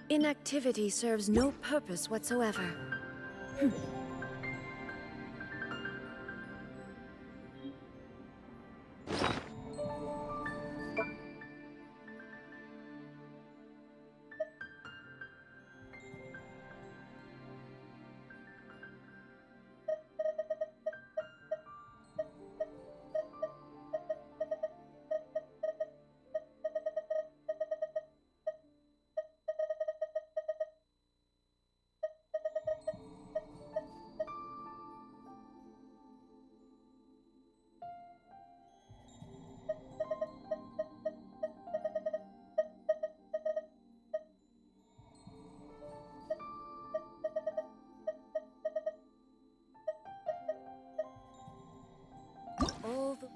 Inactivity serves no purpose whatsoever. All the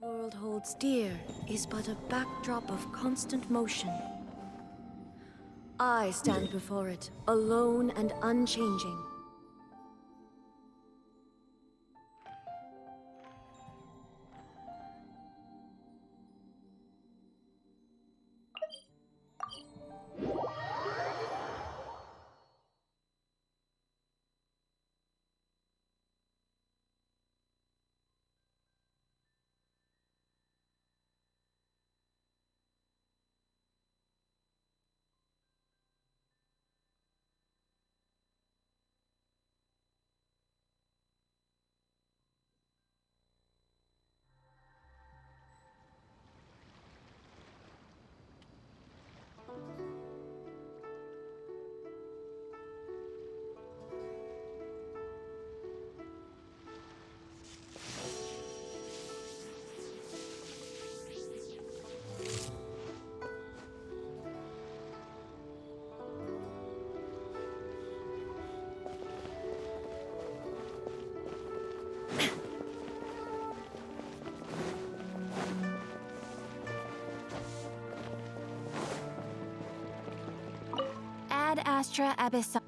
world holds dear is but a backdrop of constant motion. I stand before it, alone and unchanging. Ad Astra Abyssal.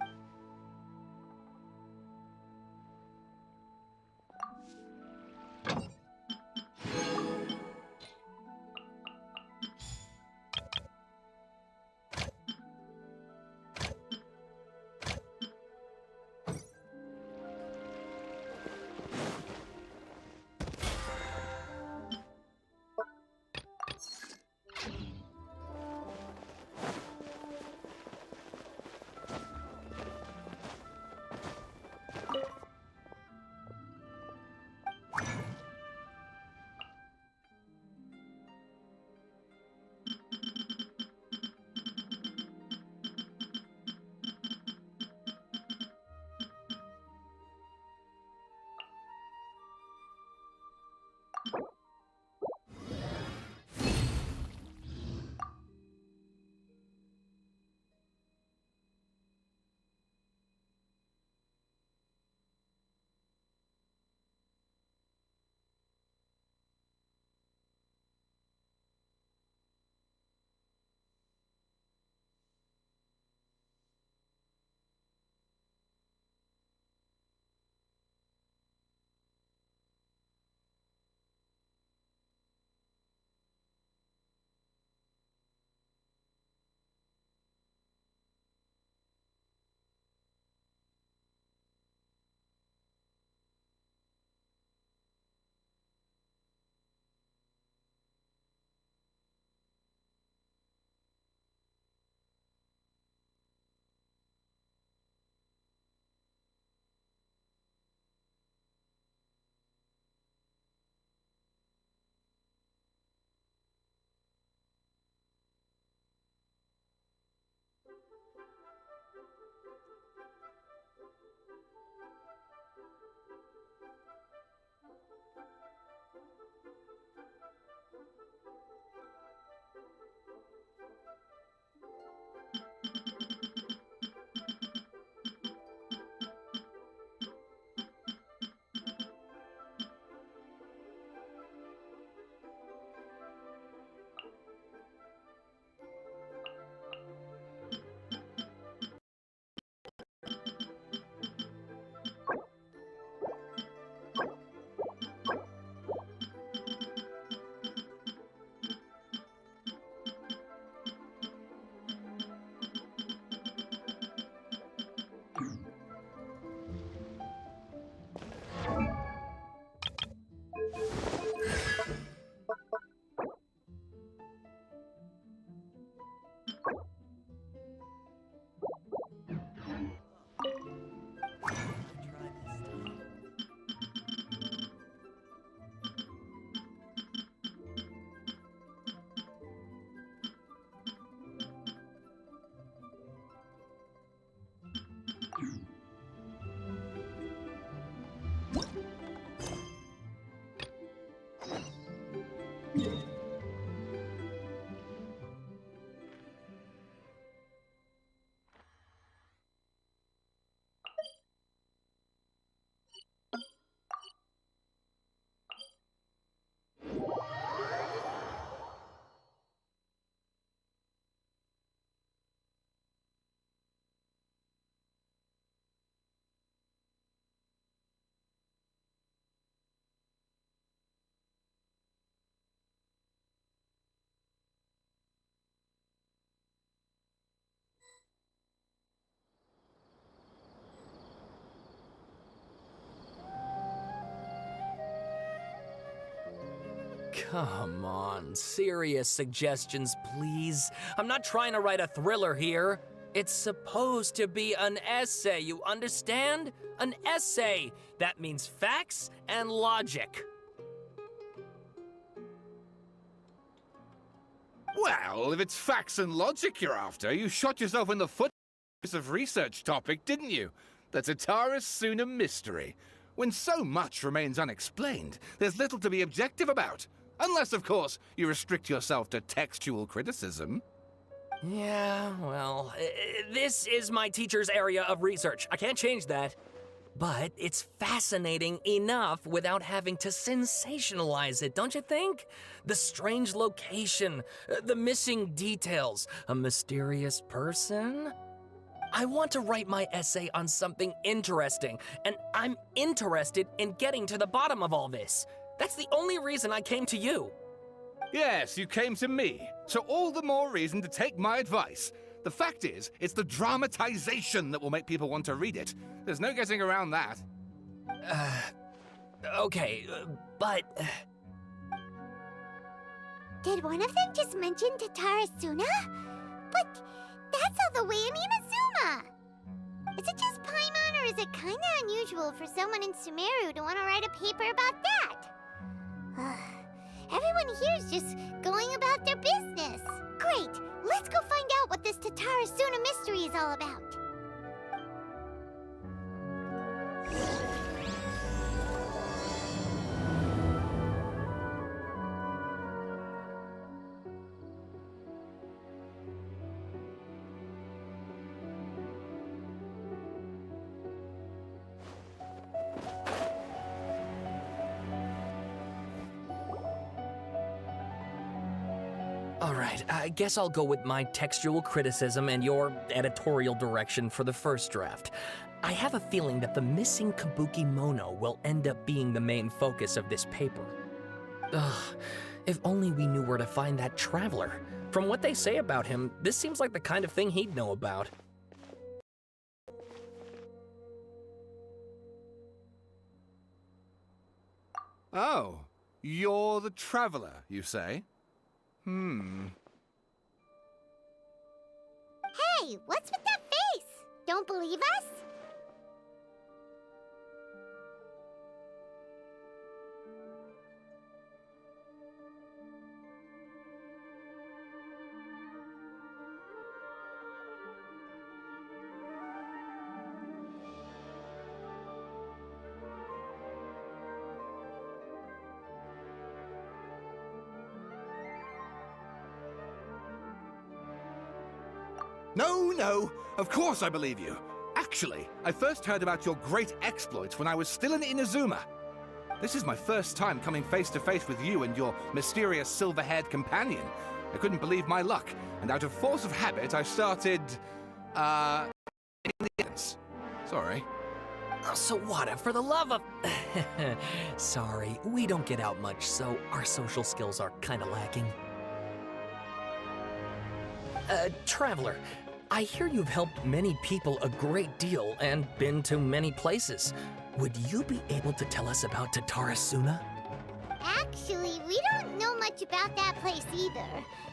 Come on, serious suggestions, please. I'm not trying to write a thriller here. It's supposed to be an essay, you understand? An essay. That means facts and logic. Well, if it's facts and logic you're after, you shot yourself in the foot of research topic, didn't you? The Tatarasuna mystery. When so much remains unexplained, there's little to be objective about. Unless, of course, you restrict yourself to textual criticism. Yeah, well, this is my teacher's area of research. I can't change that. But it's fascinating enough without having to sensationalize it, don't you think? The strange location, the missing details, a mysterious person. I want to write my essay on something interesting, and I'm interested in getting to the bottom of all this. That's the only reason I came to you. Yes, you came to me, so all the more reason to take my advice. The fact is, it's the dramatization that will make people want to read it. There's no getting around that. Okay, but... Did one of them just mention Tatarasuna? But that's all the way in Inazuma! Is it just Paimon, or is it kinda unusual for someone in Sumeru to want to write a paper about that? Everyone here's just going about their business. Great! Let's go find out what this Tatarasuna mystery is all about. All right, I guess I'll go with my textual criticism and your editorial direction for the first draft. I have a feeling that the missing Kabuki Mono will end up being the main focus of this paper. Ugh, if only we knew where to find that traveler. From what they say about him, this seems like the kind of thing he'd know about. Oh, you're the traveler, you say? Hey, what's with that face? Don't believe us? No, of course I believe you. Actually, I first heard about your great exploits when I was still in Inazuma. This is my first time coming face to face with you and your mysterious silver-haired companion. I couldn't believe my luck, and out of force of habit, I started, Sorry. Sawada, for the love of... Sorry, we don't get out much, so our social skills are kinda lacking. Traveler, I hear you've helped many people a great deal and been to many places. Would you be able to tell us about Tatarasuna? Actually, we don't know much about that place either.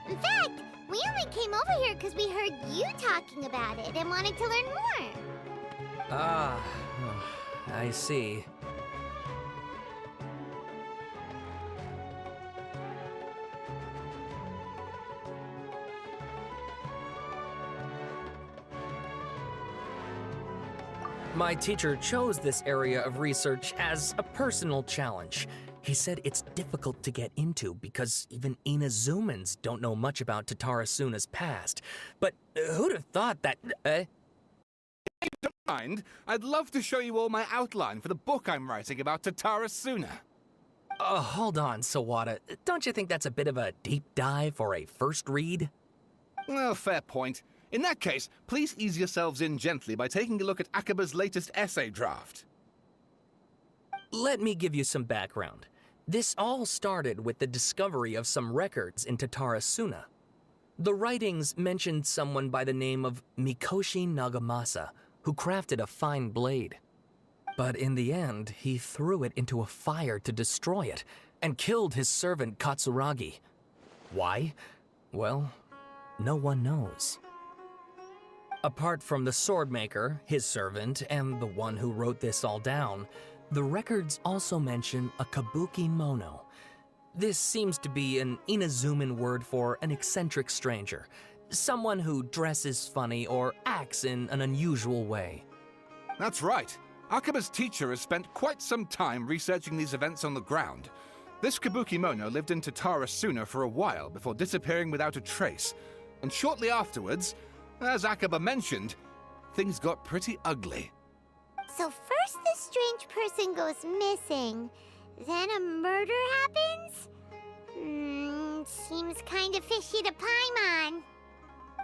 In fact, we only came over here because we heard you talking about it and wanted to learn more. Ah, I see. My teacher chose this area of research as a personal challenge. He said it's difficult to get into because even Inazumans don't know much about Tatarasuna's past. But who'd have thought that... If you don't mind, I'd love to show you all my outline for the book I'm writing about Tatarasuna. Hold on, Sawada. Don't you think that's a bit of a deep dive or a first read? Well, fair point. In that case, please ease yourselves in gently by taking a look at Akaba's latest essay draft. Let me give you some background. This all started with the discovery of some records in Tatarasuna. The writings mentioned someone by the name of Mikoshi Nagamasa, who crafted a fine blade. But in the end, he threw it into a fire to destroy it, and killed his servant Katsuragi. Why? Well, no one knows. Apart from the swordmaker, his servant, and the one who wrote this all down, the records also mention a kabuki mono. This seems to be an Inazuman word for an eccentric stranger, someone who dresses funny or acts in an unusual way. That's right. Akaba's teacher has spent quite some time researching these events on the ground. This kabuki mono lived in Tatarasuna for a while before disappearing without a trace. And shortly afterwards, as Akaba mentioned, things got pretty ugly. So first this strange person goes missing, then a murder happens? Seems kind of fishy to Paimon.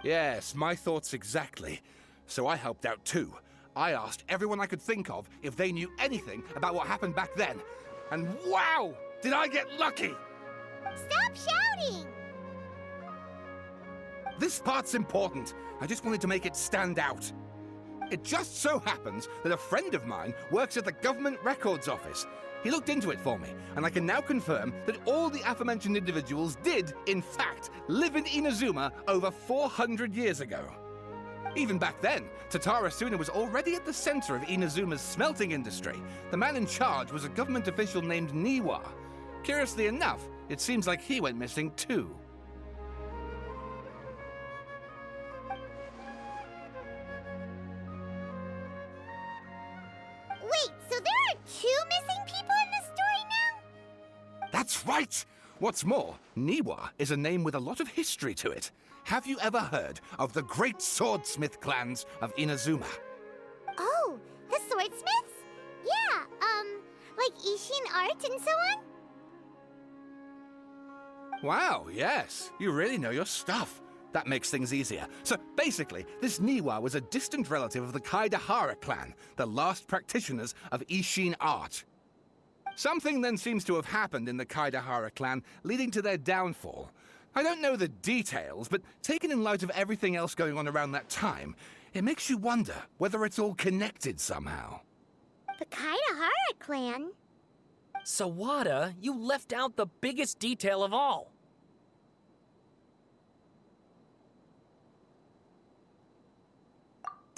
Yes, my thoughts exactly. So I helped out too. I asked everyone I could think of if they knew anything about what happened back then. And wow! Did I get lucky! Stop shouting! This part's important. I just wanted to make it stand out. It just so happens that a friend of mine works at the Government Records Office. He looked into it for me, and I can now confirm that all the aforementioned individuals did, in fact, live in Inazuma over 400 years ago. Even back then, Tatarasuna was already at the center of Inazuma's smelting industry. The man in charge was a government official named Niwa. Curiously enough, it seems like he went missing too. Wait, so there are 2 missing people in this story now? That's right! What's more, Niwa is a name with a lot of history to it. Have you ever heard of the great swordsmith clans of Inazuma? Oh, the swordsmiths? Yeah, like Ishin art and so on? Wow, yes. You really know your stuff. That makes things easier. So basically, this Niwa was a distant relative of the Kaidahara clan, the last practitioners of Ishin art. Something then seems to have happened in the Kaidahara clan, leading to their downfall. I don't know the details, but taken in light of everything else going on around that time, it makes you wonder whether it's all connected somehow. The Kaidahara clan? Sawada, you left out the biggest detail of all.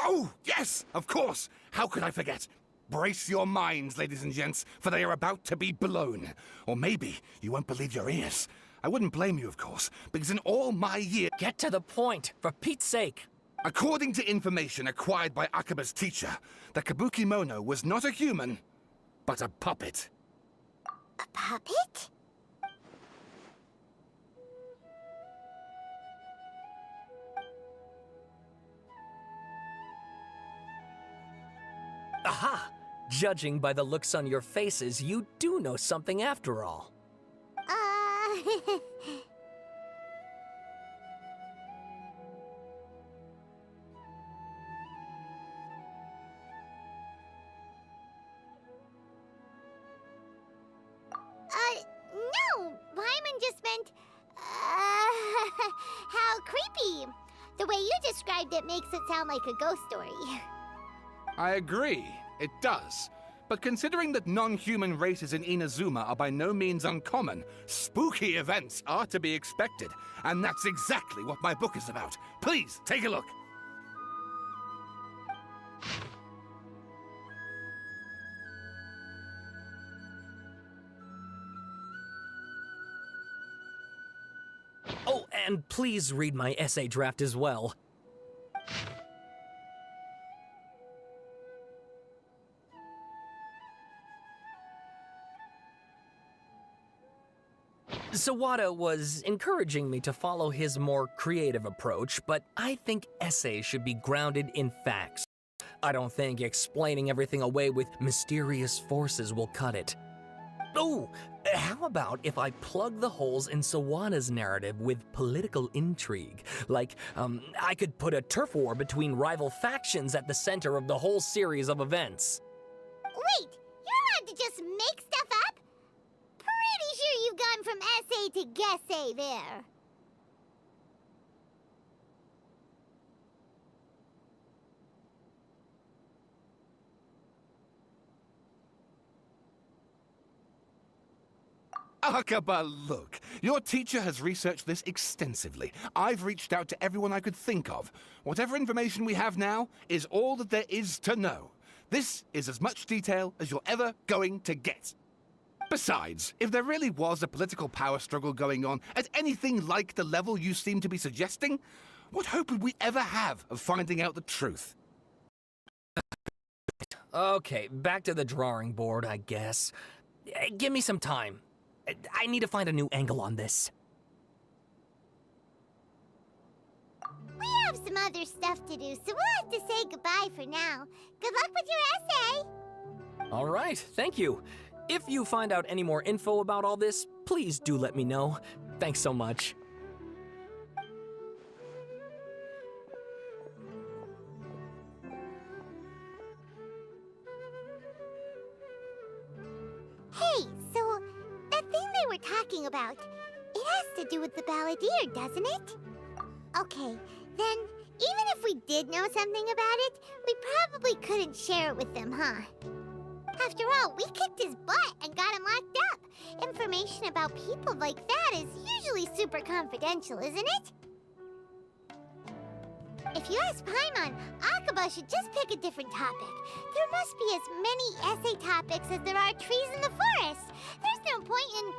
Oh, yes, of course. How could I forget? Brace your minds, ladies and gents, for they are about to be blown. Or maybe you won't believe your ears. I wouldn't blame you, of course, because in all my years... Get to the point, for Pete's sake. According to information acquired by Akaba's teacher, the kabuki mono was not a human, but a puppet. A puppet? Aha! Judging by the looks on your faces, you do know something after all. No! Paimon just meant, how creepy. The way you described it makes it sound like a ghost story. I agree, it does. But considering that non-human races in Inazuma are by no means uncommon, spooky events are to be expected. And that's exactly what my book is about. Please, take a look. Oh, and please read my essay draft as well. Sawada was encouraging me to follow his more creative approach, but I think essays should be grounded in facts. I don't think explaining everything away with mysterious forces will cut it. Oh, how about if I plug the holes in Sawada's narrative with political intrigue? Like, I could put a turf war between rival factions at the center of the whole series of events. Wait, you're allowed to just make stuff up? Pretty sure you've gone from essay to guessay there. Akaba, look. Your teacher has researched this extensively. I've reached out to everyone I could think of. Whatever information we have now is all that there is to know. This is as much detail as you're ever going to get. Besides, if there really was a political power struggle going on at anything like the level you seem to be suggesting, what hope would we ever have of finding out the truth? Okay, back to the drawing board, I guess. Give me some time. I need to find a new angle on this. We have some other stuff to do, so we'll have to say goodbye for now. Good luck with your essay! All right, thank you. If you find out any more info about all this, please do let me know. Thanks so much. Hey, so that thing they were talking about, it has to do with the balladeer, doesn't it? Okay, then even if we did know something about it, we probably couldn't share it with them, huh? After all, we kicked his butt and got him locked up. Information about people like that is usually super confidential, isn't it? If you ask Paimon, Akaba should just pick a different topic. There must be as many essay topics as there are trees in the forest. There's no point in...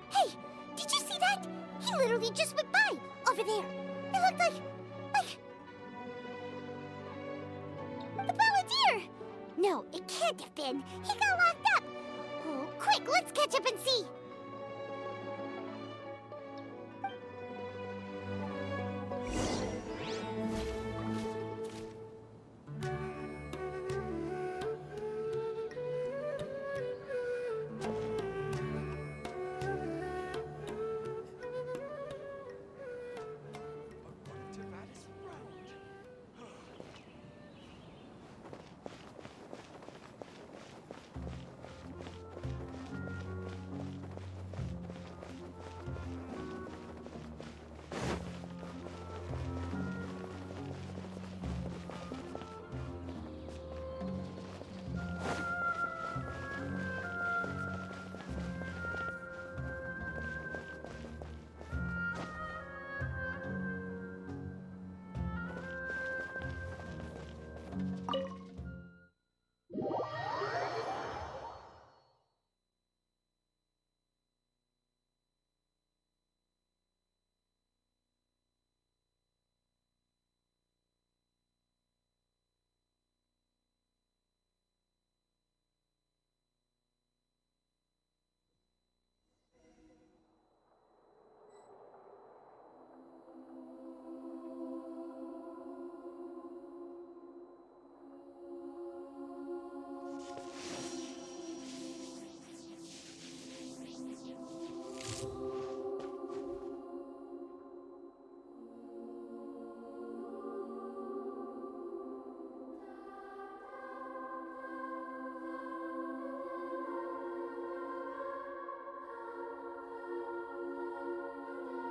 Hey, did you see that? He literally just went by, over there. It looked like... the balladeer! No, it can't have been. He got locked up. Oh, quick, let's catch up and see.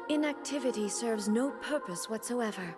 Inactivity serves no purpose whatsoever.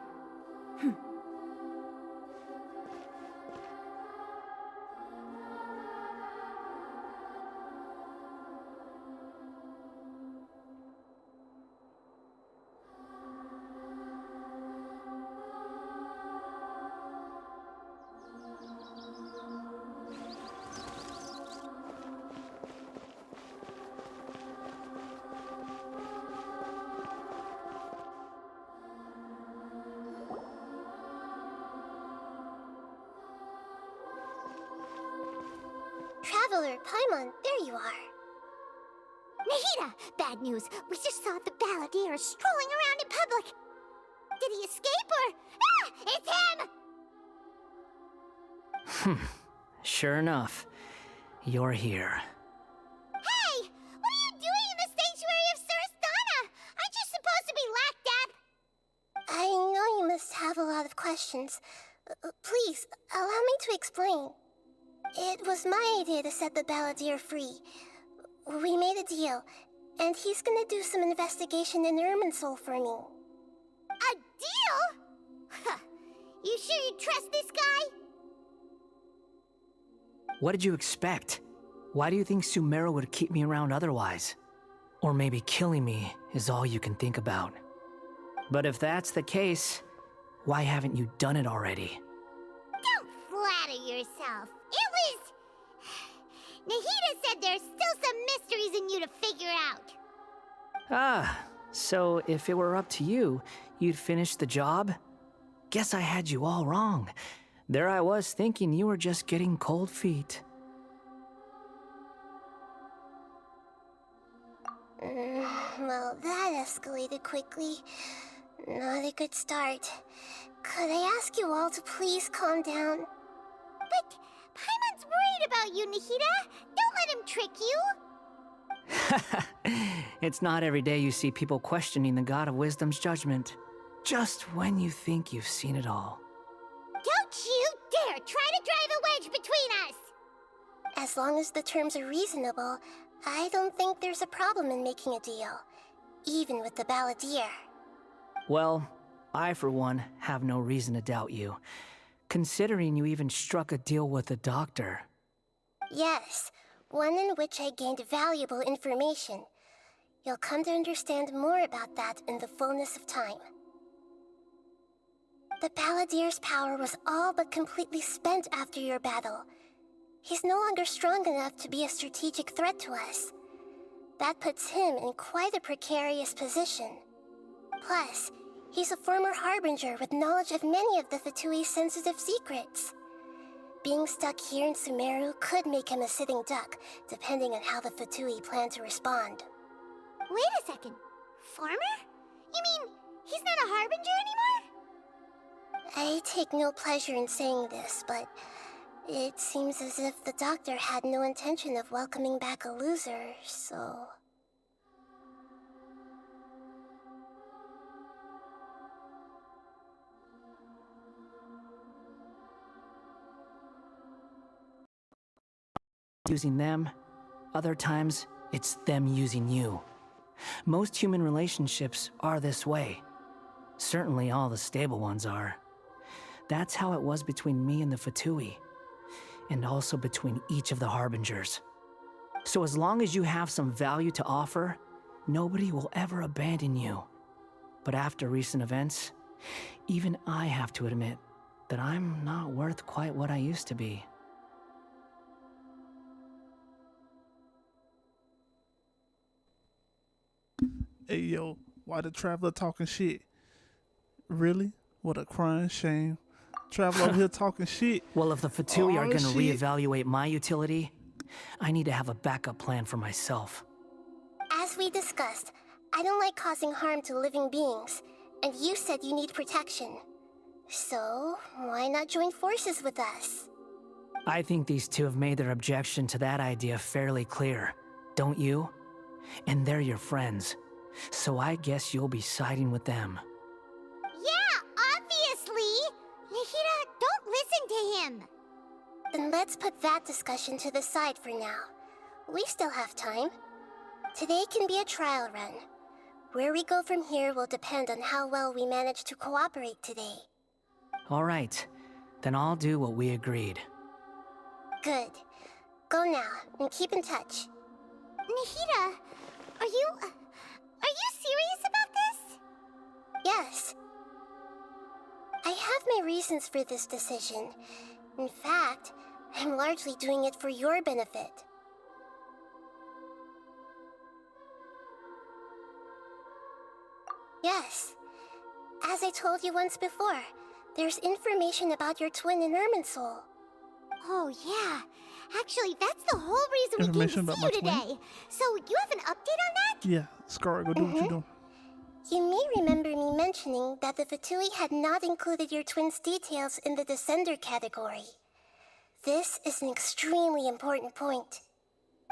Traveler, Paimon, there you are. Nahida! Bad news. We just saw the balladeer strolling around in public. Did he escape or... Ah! It's him! Sure enough, you're here. Hey! What are you doing in the sanctuary of Surastana? Aren't you supposed to be locked up? I know you must have a lot of questions. Please, allow me to explain. It was my idea to set the balladeer free. We made a deal, And he's gonna do some investigation in Irminsul for me. A deal? Huh. You sure you trust this guy? What did you expect? Why do you think Sumeru would keep me around otherwise? Or maybe killing me is all you can think about. But if that's the case, why haven't you done it already? Don't flatter yourself. It was... Nahida said there's still some mysteries in you to figure out. Ah, so if it were up to you, you'd finish the job? Guess I had you all wrong. There I was thinking you were just getting cold feet. Well, that escalated quickly. Not a good start. Could I ask you all to please calm down? But Paimon's worried about you, Nahida. Don't let him trick you. It's not every day you see people questioning the God of Wisdom's judgment. Just when you think you've seen it all. Don't you dare try to drive a wedge between us! As long as the terms are reasonable, I don't think there's a problem in making a deal. Even with the Balladeer. Well, I for one have no reason to doubt you. Considering you even struck a deal with the doctor. Yes, one in which I gained valuable information. You'll come to understand more about that in the fullness of time. The Balladeer's power was all but completely spent after your battle. He's no longer strong enough to be a strategic threat to us. That puts him in quite a precarious position. Plus, he's a former Harbinger with knowledge of many of the Fatui's sensitive secrets. Being stuck here in Sumeru could make him a sitting duck, depending on how the Fatui plan to respond. Wait a second. Farmer? You mean he's not a Harbinger anymore? I take no pleasure in saying this, but it seems as if the doctor had no intention of welcoming back a loser, so... Using them, other times, it's them using you. Most human relationships are this way. Certainly all the stable ones are. That's how it was between me and the Fatui, and also between each of the Harbingers. So as long as you have some value to offer, nobody will ever abandon you. But after recent events, even I have to admit that I'm not worth quite what I used to be. Hey yo, why the Traveler talking shit? Really? What a crying shame. Traveler over here talking shit. Well, if the Fatui are gonna shit. reevaluate my utility, I need to have a backup plan for myself. As we discussed, I don't like causing harm to living beings, and you said you need protection. So, why not join forces with us? I think these two have made their objection to that idea fairly clear, don't you? And they're your friends, so I guess you'll be siding with them. Yeah, obviously! Nahida, don't listen to him! Then let's put that discussion to the side for now. We still have time. Today can be a trial run. Where we go from here will depend on how well we manage to cooperate today. All right, then I'll do what we agreed. Good. Go now, and keep in touch. Nahida, are you serious about this? Yes. I have my reasons for this decision. In fact, I'm largely doing it for your benefit. Yes. As I told you once before, there's information about your twin in Irminsul. Oh, yeah. Actually, that's the whole reason we came to see you today. So, you have an update on that? Yeah, Scar, go do what you do. You may remember me mentioning that the Fatui had not included your twin's details in the Descender category. This is an extremely important point.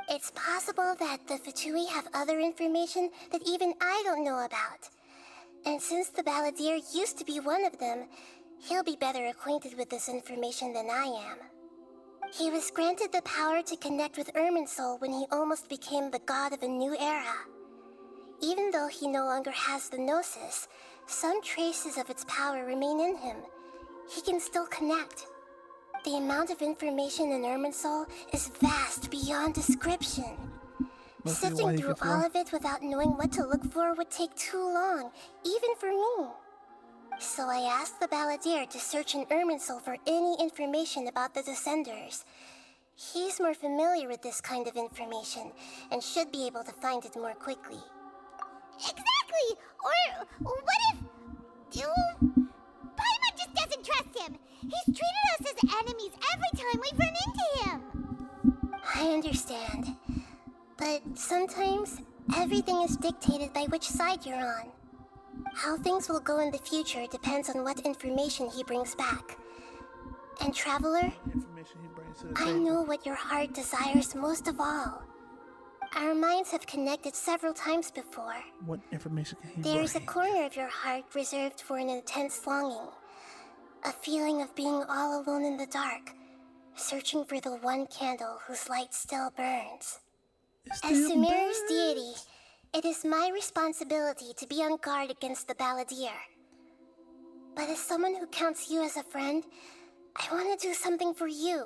It's possible that the Fatui have other information that even I don't know about. And since the Balladeer used to be one of them, he'll be better acquainted with this information than I am. He was granted the power to connect with Irminsul when he almost became the god of a new era. Even though he no longer has the Gnosis, some traces of its power remain in him. He can still connect. The amount of information in Irminsul is vast beyond description. Sifting through all of it without knowing what to look for would take too long, even for me. So I asked the Balladeer to search in Irminsul for any information about the Descenders. He's more familiar with this kind of information, and should be able to find it more quickly. Exactly! Or what if... Paimon just doesn't trust him! He's treated us as enemies every time we've run into him! I understand. But sometimes, everything is dictated by which side you're on. How things will go in the future depends on what information he brings back. And Traveler, I know what your heart desires most of all. Our minds have connected several times before. What information can he There's a bring? corner of your heart reserved for an intense longing. A feeling of being all alone in the dark, searching for the one candle whose light still burns. As Sumeru's deity, it is my responsibility to be on guard against the Balladeer. But as someone who counts you as a friend, I want to do something for you.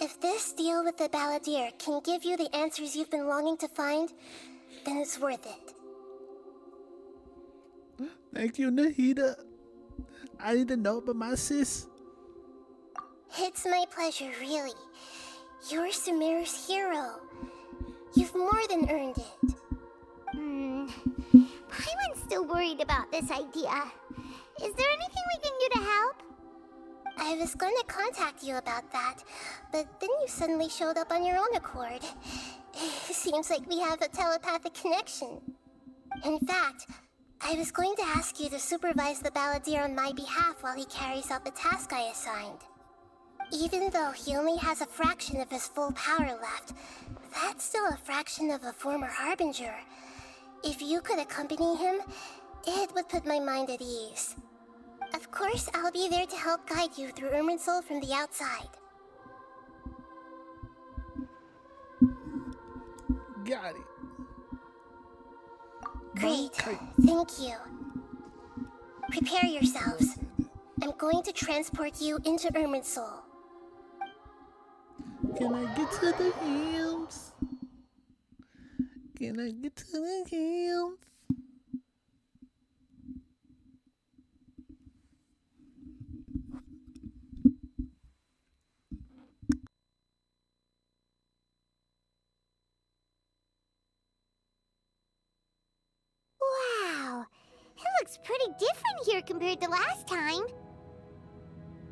If this deal with the Balladeer can give you the answers you've been longing to find, then it's worth it. Thank you, Nahida. I need to know about my sis. It's my pleasure, really. You're Sumeru's hero. You've more than earned it. Paimon's still worried about this idea. Is there anything we can do to help? I was going to contact you about that, but then you suddenly showed up on your own accord. Seems like we have a telepathic connection. In fact, I was going to ask you to supervise the Balladeer on my behalf while he carries out the task I assigned. Even though he only has a fraction of his full power left, that's still a fraction of a former Harbinger. If you could accompany him, it would put my mind at ease. Of course, I'll be there to help guide you through Irminsul from the outside. Got it. Great. Thank you. Prepare yourselves. I'm going to transport you into Irminsul. Can I get to the hills? Can I get to the hills? Wow, it looks pretty different here compared to last time.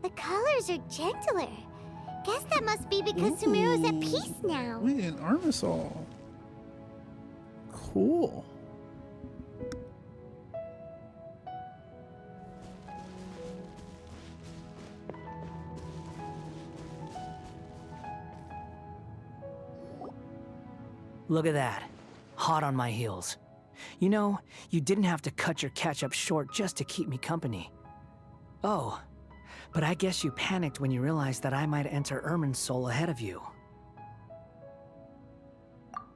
The colors are gentler. Guess that must be because Sumeru's at peace now. We in Irminsul. Cool. Look at that. Hot on my heels. You know, you didn't have to cut your catch-up short just to keep me company. Oh, but I guess you panicked when you realized that I might enter Irminsul ahead of you.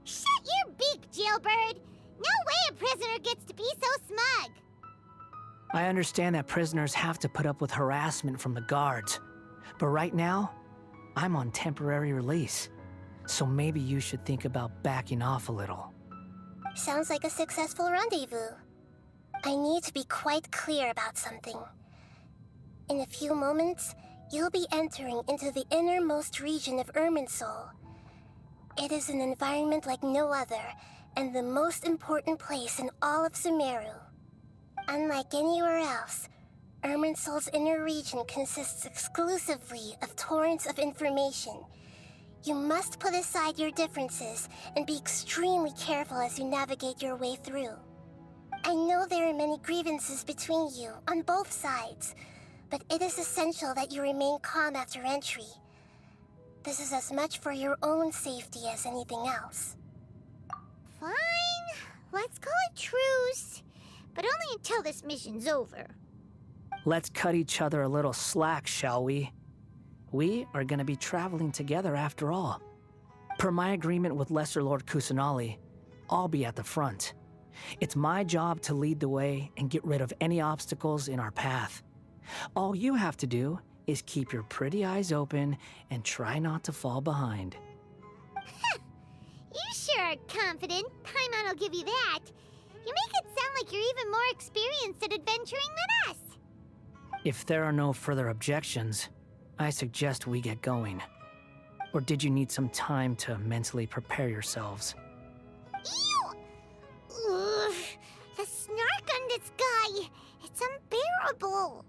Shut your beak, jailbird! No way a prisoner gets to be so smug! I understand that prisoners have to put up with harassment from the guards, but right now, I'm on temporary release. So maybe you should think about backing off a little. Sounds like a successful rendezvous. I need to be quite clear about something. In a few moments, you'll be entering into the innermost region of Irminsul. It is an environment like no other, and the most important place in all of Sumeru. Unlike anywhere else, Irminsul's inner region consists exclusively of torrents of information. You must put aside your differences and be extremely careful as you navigate your way through. I know there are many grievances between you on both sides, but it is essential that you remain calm after entry. This is as much for your own safety as anything else. Fine, let's call it truce, but only until this mission's over. Let's cut each other a little slack, shall we? We are gonna be traveling together after all. Per my agreement with Lesser Lord Kusanali, I'll be at the front. It's my job to lead the way and get rid of any obstacles in our path. All you have to do is keep your pretty eyes open and try not to fall behind. You sure are confident. Paimon will give you that. You make it sound like you're even more experienced at adventuring than us. If there are no further objections, I suggest we get going. Or did you need some time to mentally prepare yourselves? Ew! Ugh, the snark on this guy. It's unbearable.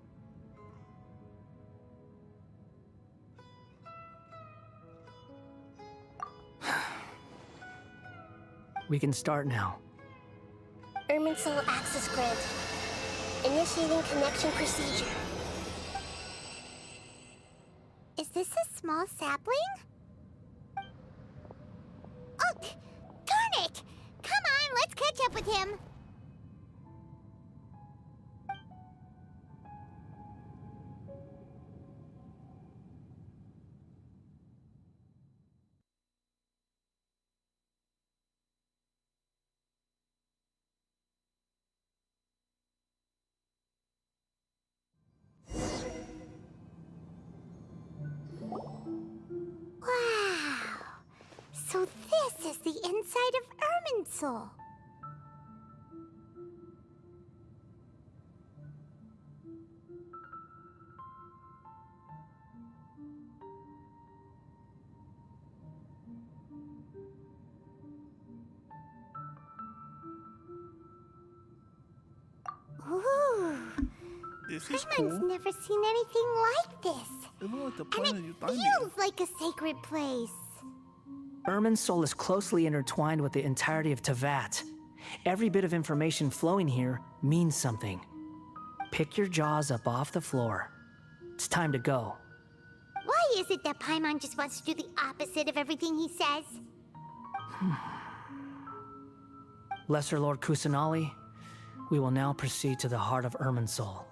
We can start now. Irminsul access granted. Initiating connection procedure. Is this a small sapling? Oh, darn it! Come on, let's catch up with him. Wow! So this is the inside of Irminsul. Ooh! This is Paimon's cool. never seen anything like this. It looks like the And planet it you thought feels like a sacred place. Irminsul is closely intertwined with the entirety of Tevat. Every bit of information flowing here means something. Pick your jaws up off the floor. It's time to go. Why is it that Paimon just wants to do the opposite of everything he says? Lesser Lord Kusanali, we will now proceed to the heart of Irminsul.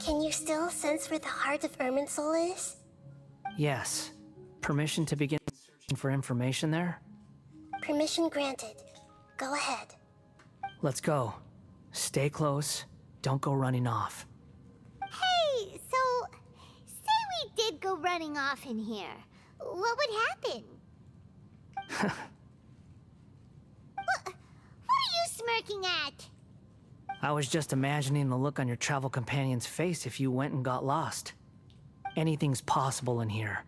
Can you still sense where the heart of Irminsul is? Yes. Permission to begin searching for information there? Permission granted. Go ahead. Let's go. Stay close. Don't go running off. Hey, so say we did go running off in here. What would happen? What are you smirking at? I was just imagining the look on your travel companion's face if you went and got lost. Anything's possible in here.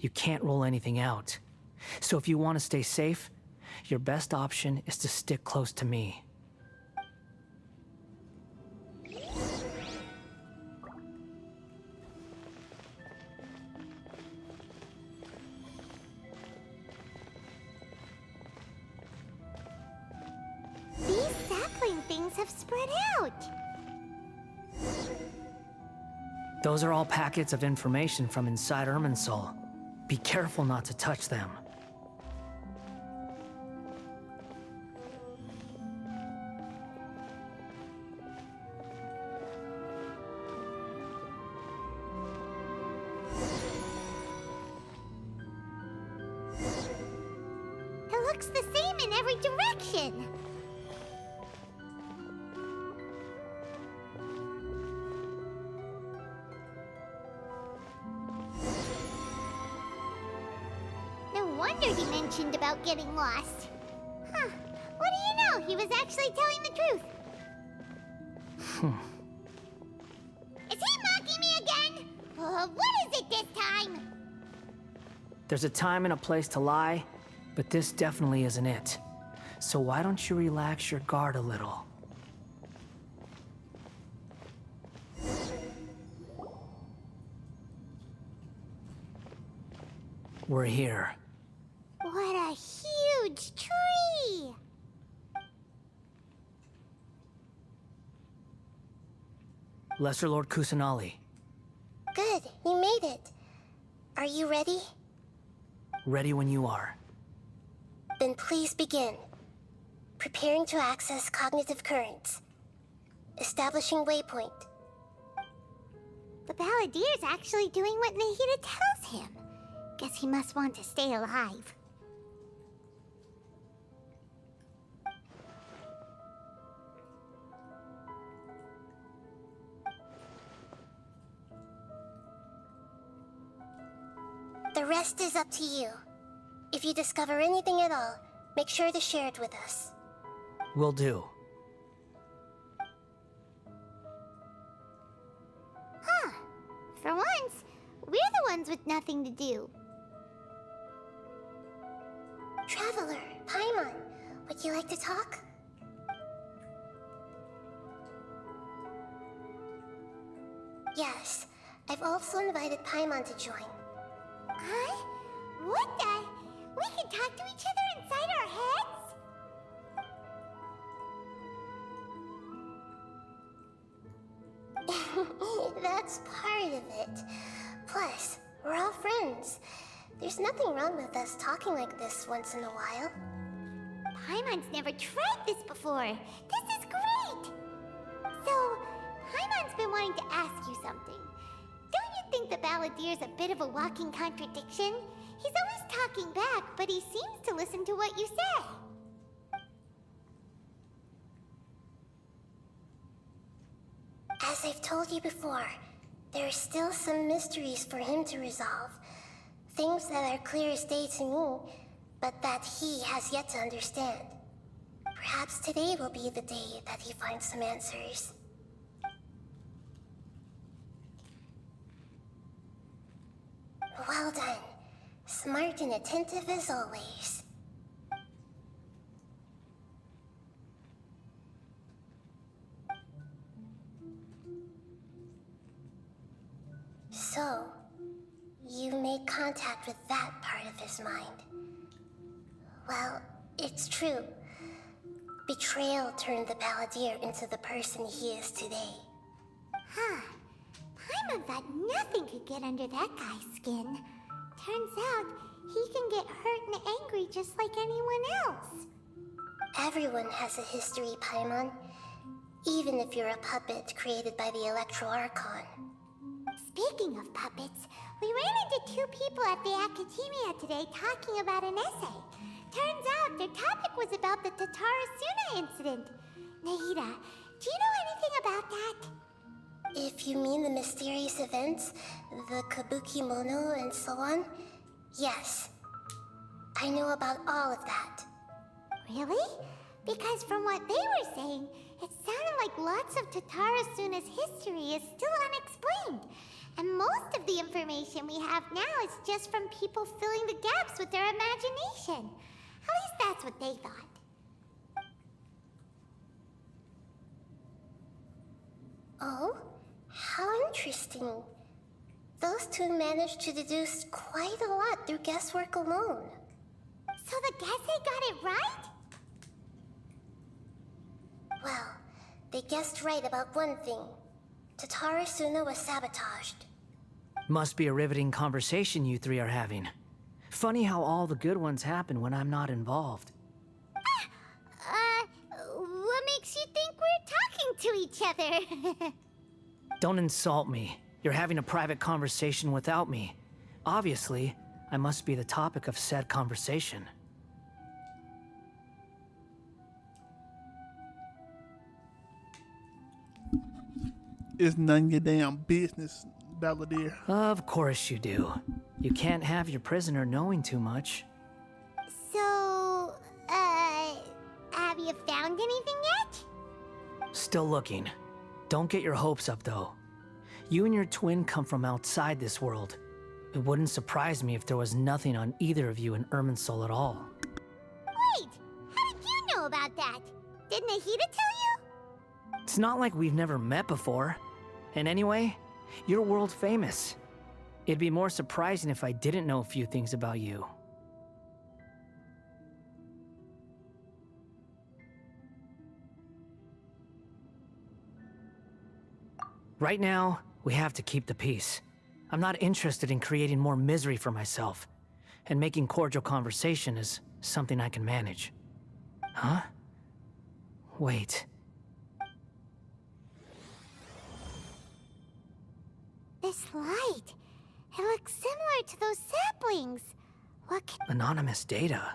You can't rule anything out. So if you want to stay safe, your best option is to stick close to me. These sapling things have spread out. Those are all packets of information from inside Irminsul. Be careful not to touch them. It looks the same in every direction. No wonder he mentioned about getting lost. Huh. What do you know? He was actually telling the truth. Is he mocking me again? What is it this time? There's a time and a place to lie, but this definitely isn't it. So why don't you relax your guard a little? We're here. What a huge tree! Lesser Lord Kusanali, Good, you made it. Are you ready? ready when you are. Then please begin. Preparing to access cognitive currents. Establishing waypoint. The Balladier's actually doing what Nahida tells him. Guess he must want to stay alive. The rest is up to you. If you discover anything at all, make sure to share it with us. Will do. Huh. For once, we're the ones with nothing to do. Traveler, Paimon, would you like to talk? Yes, I've also invited Paimon to join. Huh? What the? We can talk to each other inside our heads? That's part of it. Plus, we're all friends. There's nothing wrong with us talking like this once in a while. Paimon's never tried this before. This is great! So, Paimon's been wanting to ask you something. Don't you think the Balladier's a bit of a walking contradiction? He's always talking back, but he seems to listen to what you say. As I've told you before, there are still some mysteries for him to resolve. Things that are clear as day to me, but that he has yet to understand. Perhaps today will be the day that he finds some answers. Well done. Smart and attentive as always. So, you made contact with that part of his mind. Well, it's true. Betrayal turned the Balladeer into the person he is today. Huh. Paimon thought nothing could get under that guy's skin. Turns out, he can get hurt and angry just like anyone else. Everyone has a history, Paimon. Even if you're a puppet created by the Electro Archon. Speaking of puppets, we ran into two people at the Academia today talking about an essay. Turns out their topic was about the Tatarasuna incident. Nahida, do you know anything about that? If you mean the mysterious events, the Kabuki Mono and so on, yes. I know about all of that. Really? Because from what they were saying, it sounded like lots of Tatarasuna's history is still unexplained. And most of the information we have now is just from people filling the gaps with their imagination. At least that's what they thought. Oh? How interesting. Those two managed to deduce quite a lot through guesswork alone. So the Gesse got it right? Well, they guessed right about one thing. Tatarasuna was sabotaged. Must be a riveting conversation you three are having. Funny how all the good ones happen when I'm not involved. What makes you think we're talking to each other? Don't insult me. You're having a private conversation without me. Obviously, I must be the topic of said conversation. It's none of your damn business, Balladeer. Of course you do. You can't have your prisoner knowing too much. So, have you found anything yet? Still looking. Don't get your hopes up, though. You and your twin come from outside this world. It wouldn't surprise me if there was nothing on either of you in Irminsul at all. Wait! How did you know about that? Did Nahida tell you? It's not like we've never met before. And anyway, you're world famous. It'd be more surprising if I didn't know a few things about you. Right now, we have to keep the peace. I'm not interested in creating more misery for myself. And making cordial conversation is something I can manage. Huh? Wait. This light. It looks similar to those saplings. What can... Anonymous data.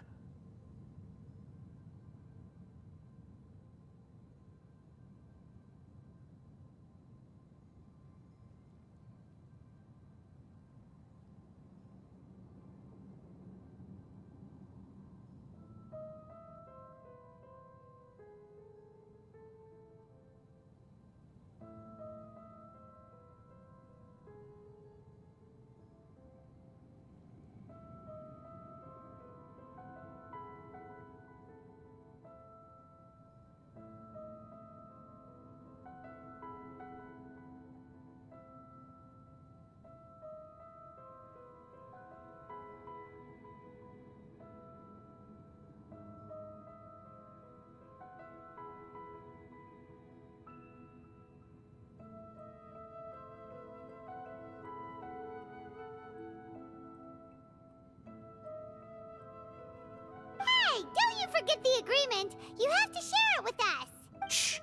get the agreement, you have to share it with us. Shh.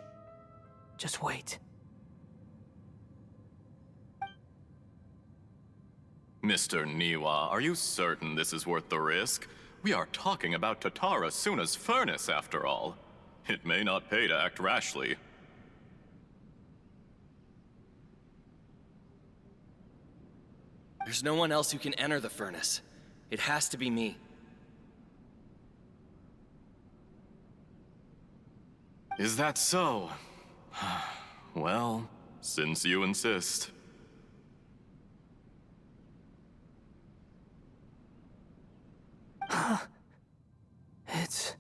Just wait. Mr. Niwa, are you certain this is worth the risk? We are talking about Tatara Suna's furnace, after all. It may not pay to act rashly. There's no one else who can enter the furnace. It has to be me. Is that so? Well, since you insist. It's...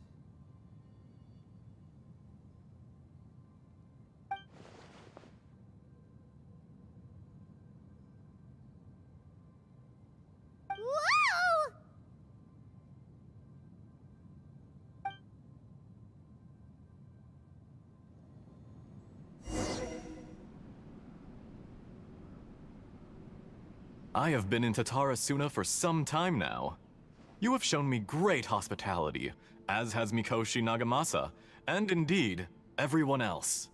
Whoa! I have been in Tatara Suna for some time now. You have shown me great hospitality, as has Mikoshi Nagamasa, and indeed, everyone else.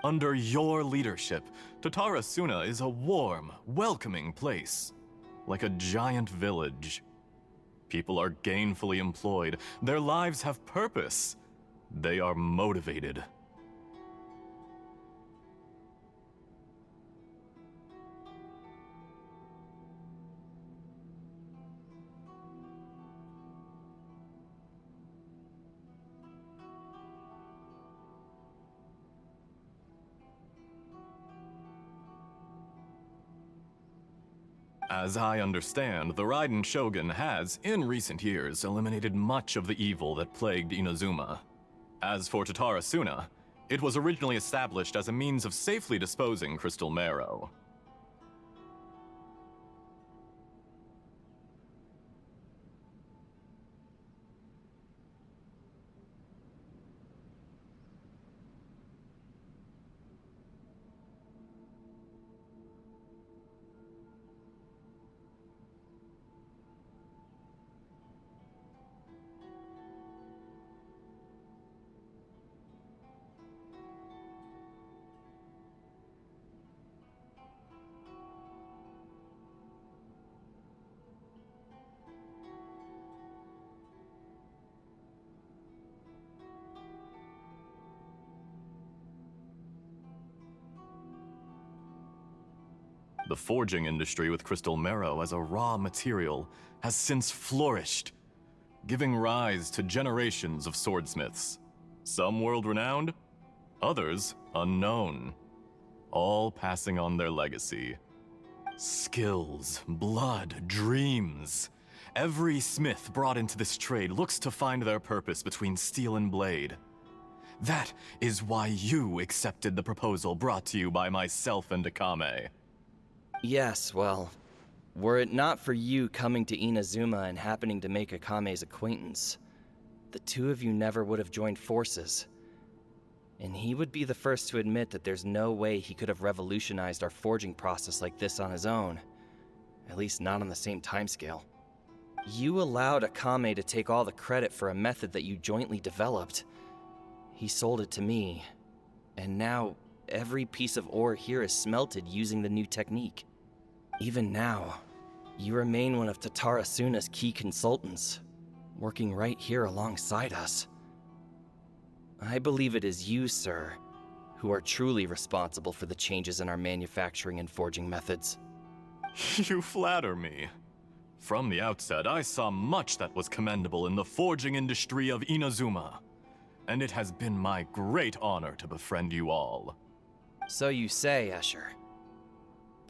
Under your leadership, Tatara Suna is a warm, welcoming place, like a giant village. People are gainfully employed, their lives have purpose, they are motivated. As I understand, the Raiden Shogun has, in recent years, eliminated much of the evil that plagued Inazuma. As for Tatara Suna, it was originally established as a means of safely disposing crystal marrow. The forging industry with crystal marrow as a raw material has since flourished, giving rise to generations of swordsmiths. Some world-renowned, others unknown, all passing on their legacy. Skills, blood, dreams. Every smith brought into this trade looks to find their purpose between steel and blade. That is why you accepted the proposal brought to you by myself and Akame. Yes, well, were it not for you coming to Inazuma and happening to make Akame's acquaintance, the two of you never would have joined forces. And he would be the first to admit that there's no way he could have revolutionized our forging process like this on his own. At least not on the same timescale. You allowed Akame to take all the credit for a method that you jointly developed. He sold it to me, and now every piece of ore here is smelted using the new technique. Even now, you remain one of Tatara Suna's key consultants, working right here alongside us. I believe it is you, sir, who are truly responsible for the changes in our manufacturing and forging methods. You flatter me. From the outset, I saw much that was commendable in the forging industry of Inazuma, and it has been my great honor to befriend you all. So you say, Escher.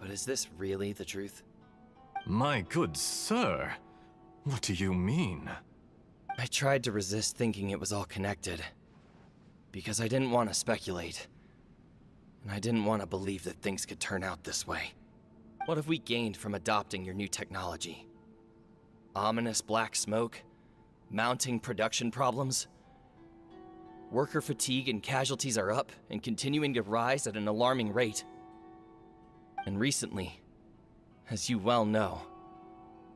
But is this really the truth? My good sir, what do you mean? I tried to resist thinking it was all connected, because I didn't want to speculate, and I didn't want to believe that things could turn out this way. What have we gained from adopting your new technology? Ominous black smoke? Mounting production problems? Worker fatigue and casualties are up and continuing to rise at an alarming rate. And recently, as you well know,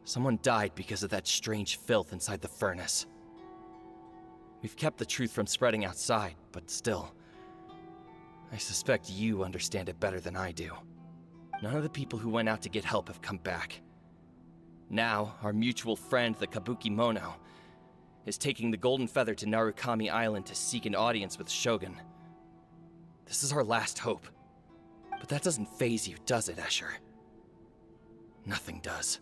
someone died because of that strange filth inside the furnace. We've kept the truth from spreading outside, but still, I suspect you understand it better than I do. None of the people who went out to get help have come back. Now, our mutual friend, the Kabuki Mono, is taking the Golden Feather to Narukami Island to seek an audience with Shogun. This is our last hope. But that doesn't faze you, does it, Escher? Nothing does.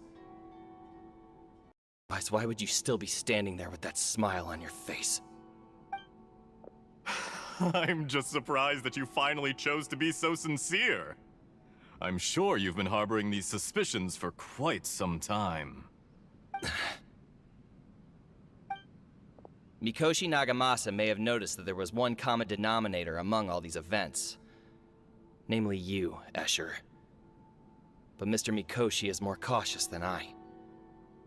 Otherwise, why would you still be standing there with that smile on your face? I'm just surprised that you finally chose to be so sincere. I'm sure you've been harboring these suspicions for quite some time. Mikoshi Nagamasa may have noticed that there was one common denominator among all these events. Namely you, Escher. But Mr. Mikoshi is more cautious than I.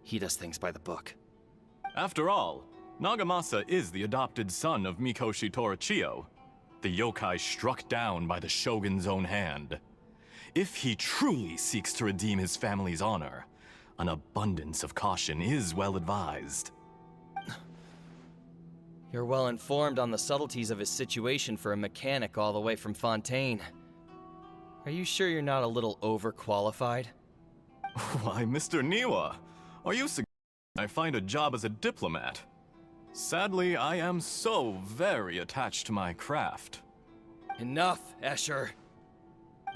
He does things by the book. After all, Nagamasa is the adopted son of Mikoshi Torichio, the yokai struck down by the Shogun's own hand. If he truly seeks to redeem his family's honor, an abundance of caution is well advised. You're well informed on the subtleties of his situation for a mechanic all the way from Fontaine. Are you sure you're not a little overqualified? Why, Mr. Niwa, are you suggesting I find a job as a diplomat? Sadly, I am so very attached to my craft. Enough, Escher.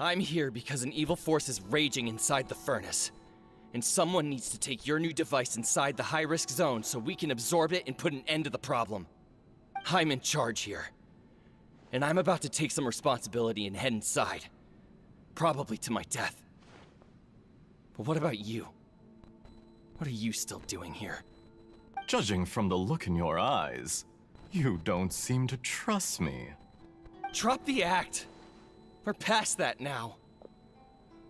I'm here because an evil force is raging inside the furnace. And someone needs to take your new device inside the high-risk zone so we can absorb it and put an end to the problem. I'm in charge here. And I'm about to take some responsibility and head inside. Probably to my death. But what about you? What are you still doing here? Judging from the look in your eyes, you don't seem to trust me. Drop the act! We're past that now.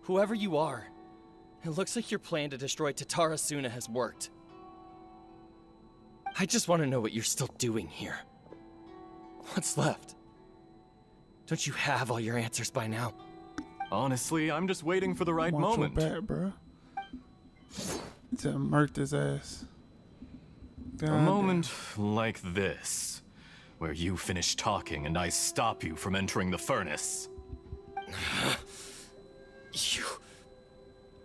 Whoever you are, it looks like your plan to destroy Tatara Suna has worked. I just want to know what you're still doing here. What's left? Don't you have all your answers by now? Honestly, I'm just waiting for the right moment. Bad, bro. To murk his ass. A moment like this, where you finish talking and I stop you from entering the furnace.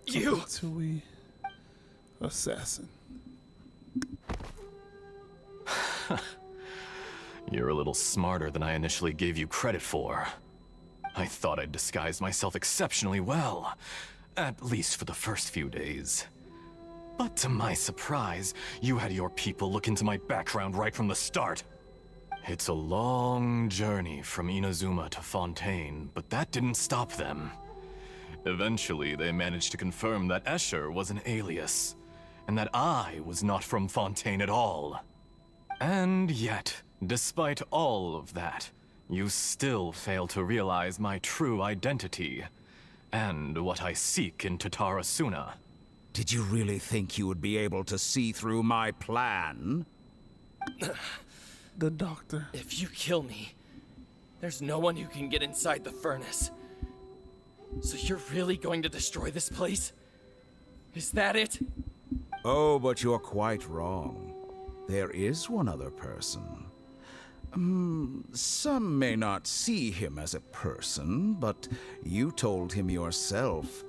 You! Tui assassin. You're a little smarter than I initially gave you credit for. I thought I'd disguised myself exceptionally well, at least for the first few days. But to my surprise, you had your people look into my background right from the start. It's a long journey from Inazuma to Fontaine, but that didn't stop them. Eventually, they managed to confirm that Escher was an alias, and that I was not from Fontaine at all. And yet, despite all of that, you still fail to realize my true identity, and what I seek in Tatara Suna. Did you really think you would be able to see through my plan? The doctor. If you kill me, there's no one who can get inside the furnace. So you're really going to destroy this place? Is that it? Oh, but you're quite wrong. There is one other person. Some may not see him as a person, but you told him yourself.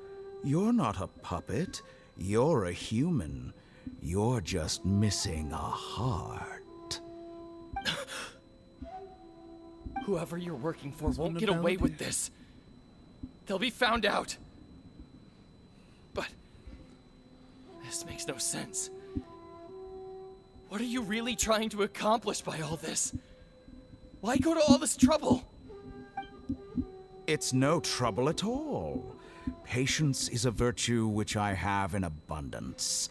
You're not a puppet. You're a human. You're just missing a heart. Whoever you're working for won't get away with this. They'll be found out. But this makes no sense. What are you really trying to accomplish by all this? Why go to all this trouble? It's no trouble at all. Patience is a virtue which I have in abundance.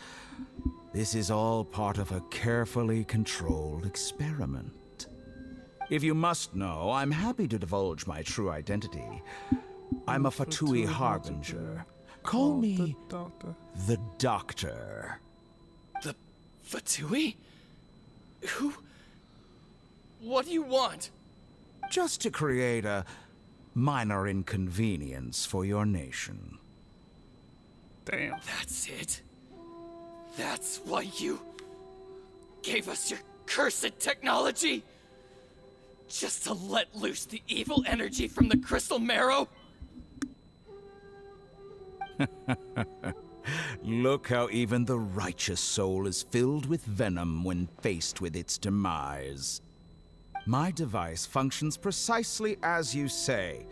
This is all part of a carefully controlled experiment. If you must know, I'm happy to divulge my true identity. I'm a Fatui Harbinger. Call me the Doctor. The Fatui? Who? What do you want? Just to create a minor inconvenience for your nation. Damn. That's it? That's why you gave us your cursed technology? Just to let loose the evil energy from the crystal marrow? Look how even the righteous soul is filled with venom when faced with its demise. My device functions precisely as you say.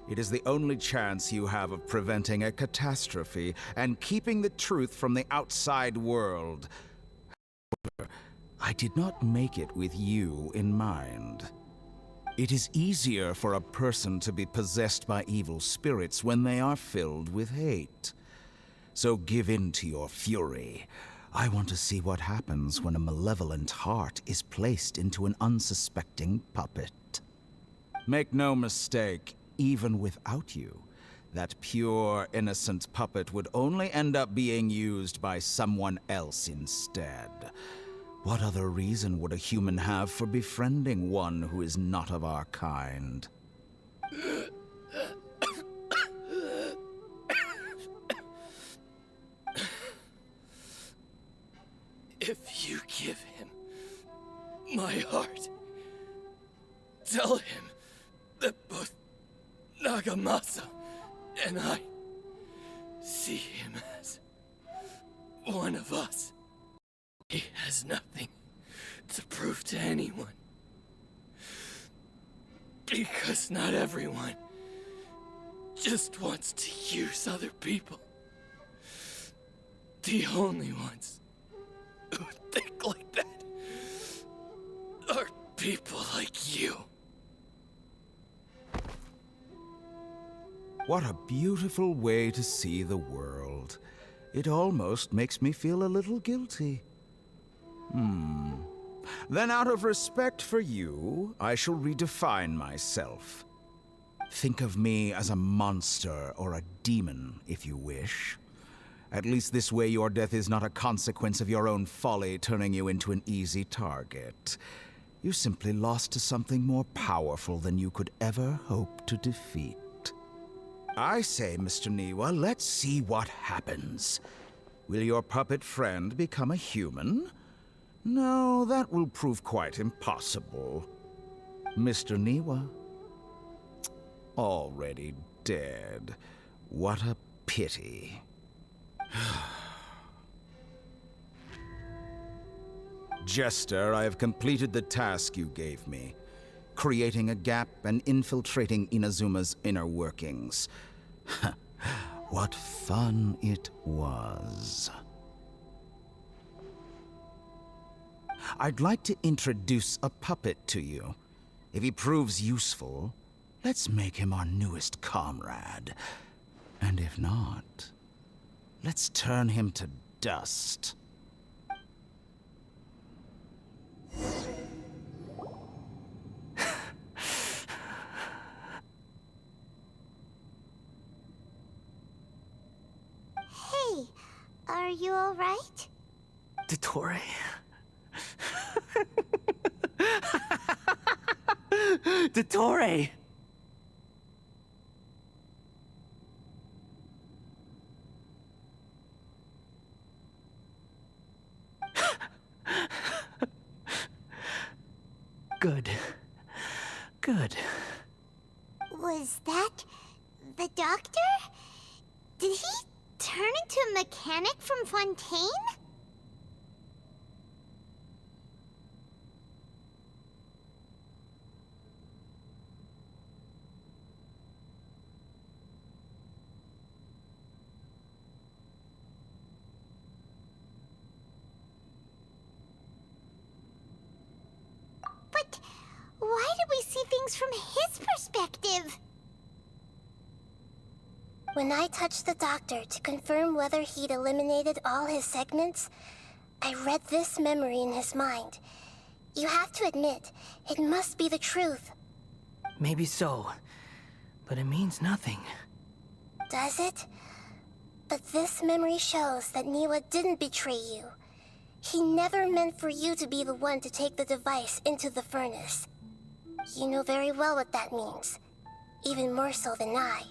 It is the only chance you have of preventing a catastrophe and keeping the truth from the outside world. However, I did not make it with you in mind. It is easier for a person to be possessed by evil spirits when they are filled with hate. So give in to your fury. I want to see what happens when a malevolent heart is placed into an unsuspecting puppet. Make no mistake, even without you, that pure, innocent puppet would only end up being used by someone else instead. What other reason would a human have for befriending one who is not of our kind? If you give him my heart, tell him that both Nagamasa and I see him as one of us. He has nothing to prove to anyone. Because not everyone just wants to use other people. The only ones who think like that are people like you. What a beautiful way to see the world. It almost makes me feel a little guilty. Then out of respect for you, I shall redefine myself. Think of me as a monster or a demon, if you wish. At least this way your death is not a consequence of your own folly turning you into an easy target. You simply lost to something more powerful than you could ever hope to defeat. I say, Mr. Niwa, let's see what happens. Will your puppet friend become a human? No, that will prove quite impossible. Mr. Niwa? Already dead. What a pity. Jester, I have completed the task you gave me. Creating a gap and infiltrating Inazuma's inner workings. What fun it was. I'd like to introduce a puppet to you. If he proves useful, let's make him our newest comrade. And if not, let's turn him to dust. Hey, are you all right? Dottore? Dottore! Good. Good. Was that the doctor? Did he turn into a mechanic from Fontaine? But why do we see things from his perspective? When I touched the doctor to confirm whether he'd eliminated all his segments, I read this memory in his mind. You have to admit, it must be the truth. Maybe so, but it means nothing. Does it? But this memory shows that Niwa didn't betray you. He never meant for you to be the one to take the device into the furnace. You know very well what that means. Even more so than I.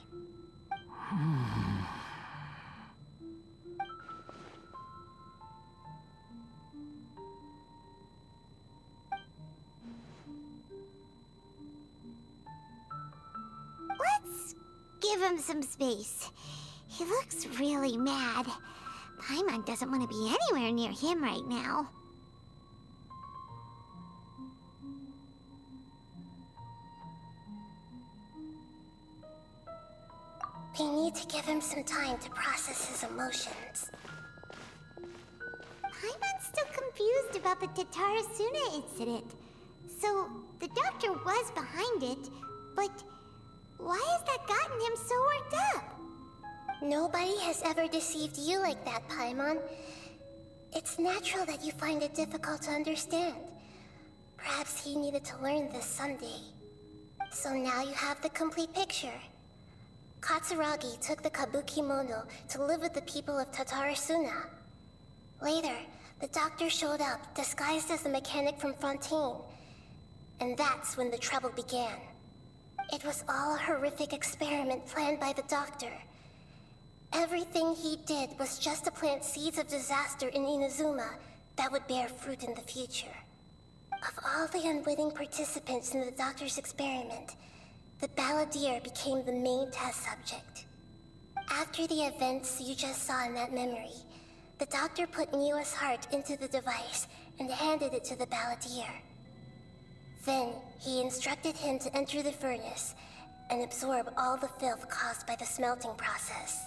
give him some space. He looks really mad. Paimon doesn't want to be anywhere near him right now. We need to give him some time to process his emotions. Paimon's still confused about the Tatarasuna incident. So, the doctor was behind it, but why has that gotten him so worked up? Nobody has ever deceived you like that, Paimon. It's natural that you find it difficult to understand. Perhaps he needed to learn this someday. So now you have the complete picture. Katsuragi took the Kabuki Mono to live with the people of Tatarasuna. Later, the doctor showed up, disguised as the mechanic from Fontaine. And that's when the trouble began. It was all a horrific experiment planned by the doctor. Everything he did was just to plant seeds of disaster in Inazuma that would bear fruit in the future. Of all the unwitting participants in the doctor's experiment, the balladeer became the main test subject. After the events you just saw in that memory, the doctor put Niwa's heart into the device and handed it to the balladeer. Then, he instructed him to enter the furnace and absorb all the filth caused by the smelting process.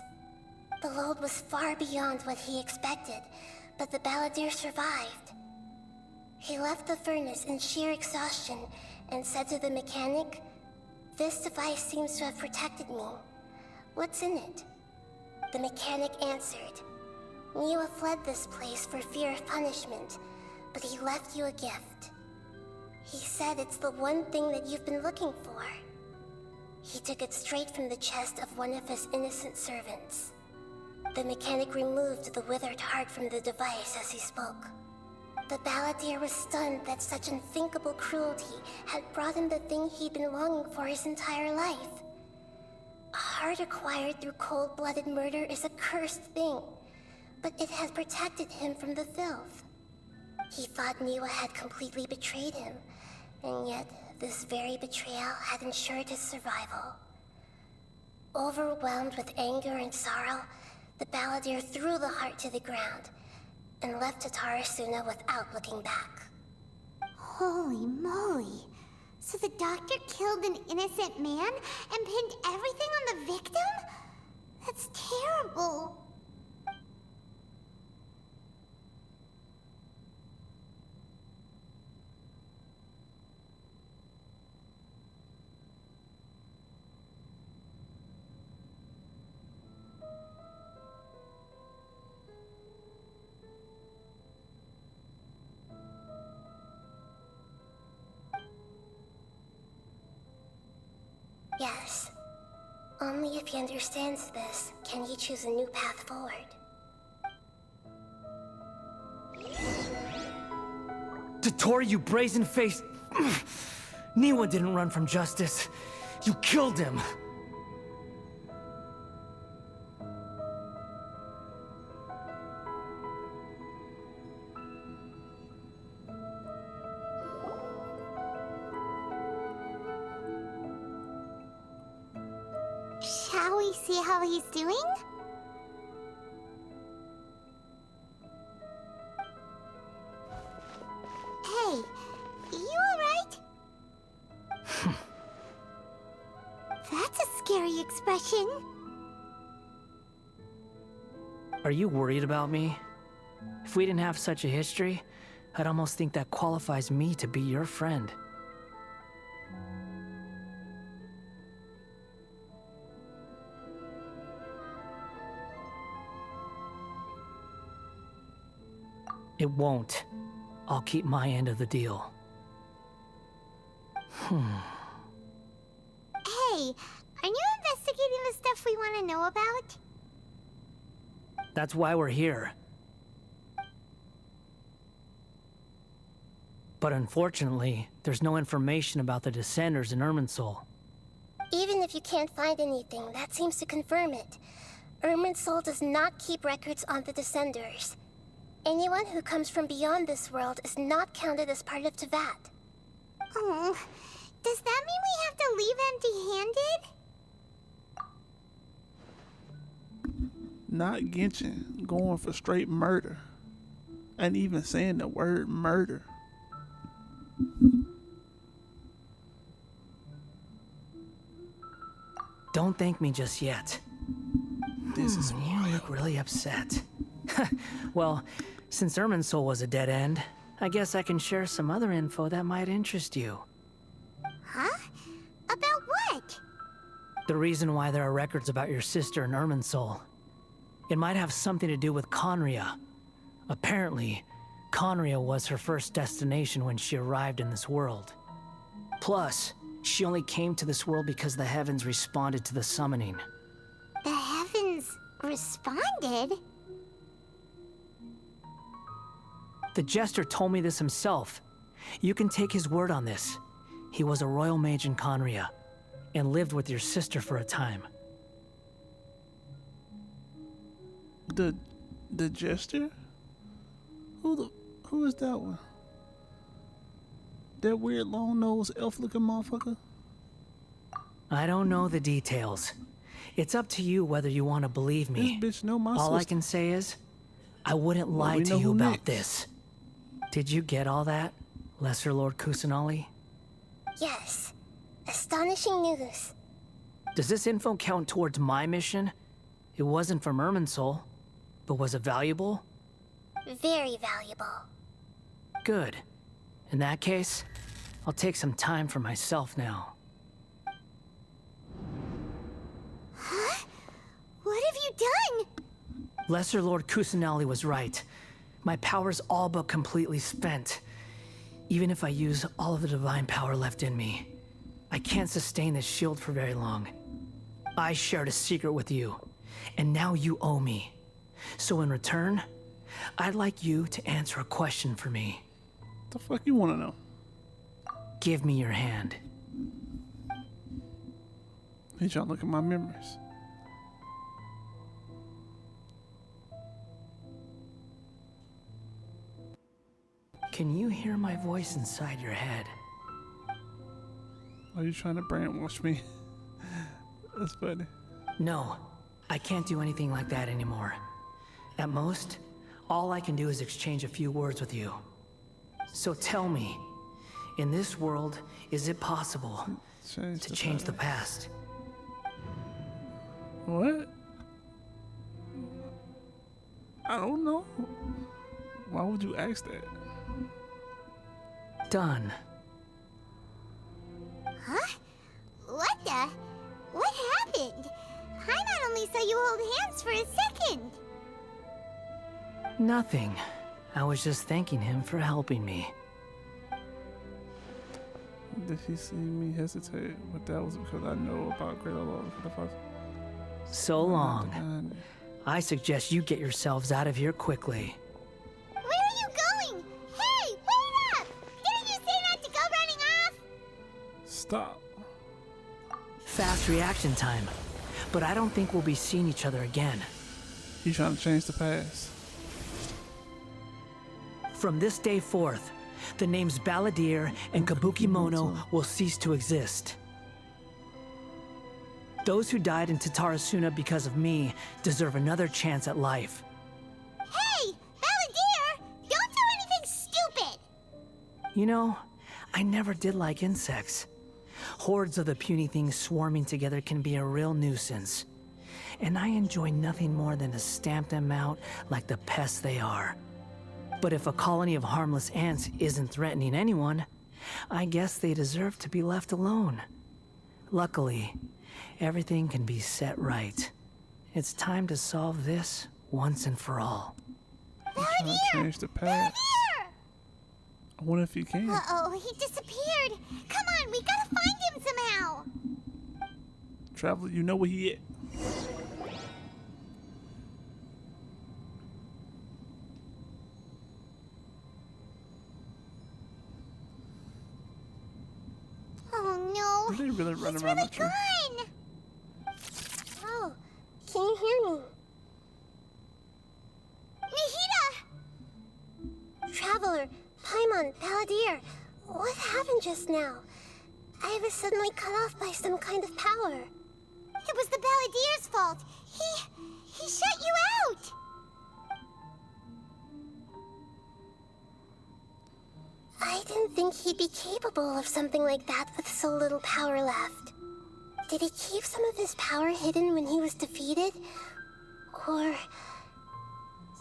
The load was far beyond what he expected, but the balladeer survived. He left the furnace in sheer exhaustion and said to the mechanic, "This device seems to have protected me. What's in it?" The mechanic answered, "Niwa fled this place for fear of punishment, but he left you a gift. He said it's the one thing that you've been looking for." He took it straight from the chest of one of his innocent servants. The mechanic removed the withered heart from the device as he spoke. The balladeer was stunned that such unthinkable cruelty had brought him the thing he'd been longing for his entire life. A heart acquired through cold-blooded murder is a cursed thing, but it has protected him from the filth. He thought Niwa had completely betrayed him, and yet this very betrayal had ensured his survival. Overwhelmed with anger and sorrow, the balladeer threw the heart to the ground and left Tatarasuna without looking back. Holy moly. So the doctor killed an innocent man and pinned everything on the victim? That's terrible. Yes. Only if he understands this can he choose a new path forward. Tottori, you brazen-faced... Niwa didn't run from justice. You killed him. Shall we see how he's doing? Hey, you alright? That's a scary expression. Are you worried about me? If we didn't have such a history, I'd almost think that qualifies me to be your friend. It won't. I'll keep my end of the deal. Hey, are you investigating the stuff we want to know about? That's why we're here. But unfortunately, there's no information about the Descenders in Irminsul. Even if you can't find anything, that seems to confirm it. Irminsul does not keep records on the Descenders. Anyone who comes from beyond this world is not counted as part of Tevat. Oh, does that mean we have to leave empty-handed? not Genshin, going for straight murder. And even saying the word murder. Don't thank me just yet. This is You look really upset. Well, since Irminsul was a dead end, I guess I can share some other info that might interest you. Huh? About what? The reason why there are records about your sister in Irminsul. It might have something to do with Conria. Apparently, Conria was her first destination when she arrived in this world. Plus, she only came to this world because the heavens responded to the summoning. The heavens responded? The Jester told me this himself. You can take his word on this. He was a royal mage in Conria, and lived with your sister for a time. The Jester? Who is that one? That weird long-nosed elf-looking motherfucker? I don't know the details. It's up to you whether you want to believe me. This bitch know my All I sister. can say is, I wouldn't lie we to know you who about next. this. Did you get all that, Lesser Lord Kusanali? Yes. Astonishing news. Does this info count towards my mission? It wasn't from Irminsul, but was it valuable? Very valuable. Good. In that case, I'll take some time for myself now. Huh? What have you done? Lesser Lord Kusanali was right. My power's all but completely spent. Even if I use all of the divine power left in me, I can't sustain this shield for very long. I shared a secret with you, and now you owe me. So in return, I'd like you to answer a question for me. The fuck you wanna know? Give me your hand. He trying to look at my memories. Can you hear my voice inside your head? Are you trying to brainwash me? That's funny. No, I can't do anything like that anymore. At most, all I can do is exchange a few words with you. So tell me, in this world, is it possible to change the past? What? I don't know. Why would you ask that? Done. Huh? What the? What happened? Paimon only saw you hold hands for a second. Nothing. I was just thanking him for helping me. Did he see me hesitate? But that was because I know about greater love for the first. So long. I suggest you get yourselves out of here quickly. Where are you going? Hey, wait up! Didn't you say not to go running off? Stop. Fast reaction time. But I don't think we'll be seeing each other again. He's trying to change the past. From this day forth, the names Balladeer and Kabukimono will cease to exist. Those who died in Tatarasuna because of me deserve another chance at life. Hey, Balladeer! Don't do anything stupid! You know, I never did like insects. Hordes of the puny things swarming together can be a real nuisance. And I enjoy nothing more than to stamp them out like the pests they are. But if a colony of harmless ants isn't threatening anyone, I guess they deserve to be left alone. Luckily, everything can be set right. It's time to solve this once and for all. He's trying to change the past. I wonder if he can. Uh-oh, he disappeared. Come on, we gotta find him somehow. Traveler, you know where he at. Oh no. Did they really run He's around really the tree? gone. Oh, can you hear me? Nahida! Traveler, Paimon, Balladeer, what happened just now? I was suddenly cut off by some kind of power. It was the Balladier's fault. He shut you out! I didn't think he'd be capable of something like that with so little power left. Did he keep some of his power hidden when he was defeated? Or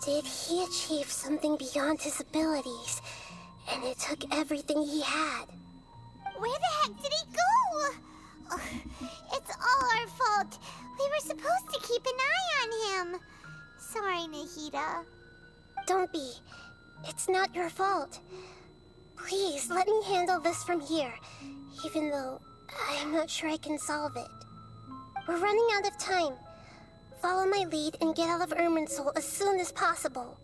did he achieve something beyond his abilities, and it took everything he had? Where the heck did he go? Ugh, it's all our fault. We were supposed to keep an eye on him. Sorry, Nahida. Don't be. It's not your fault. Please, let me handle this from here, even though I'm not sure I can solve it. We're running out of time. Follow my lead and get out of Irminsul as soon as possible.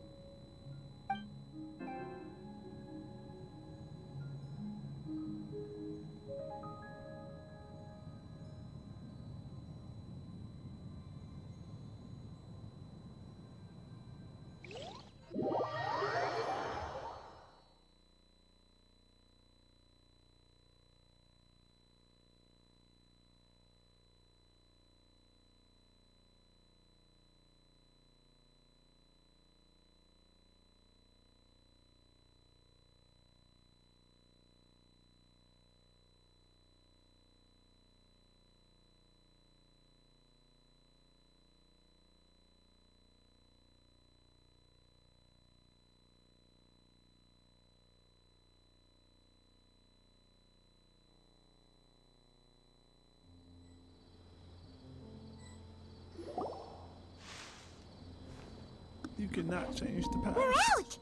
You cannot change the past. We're out!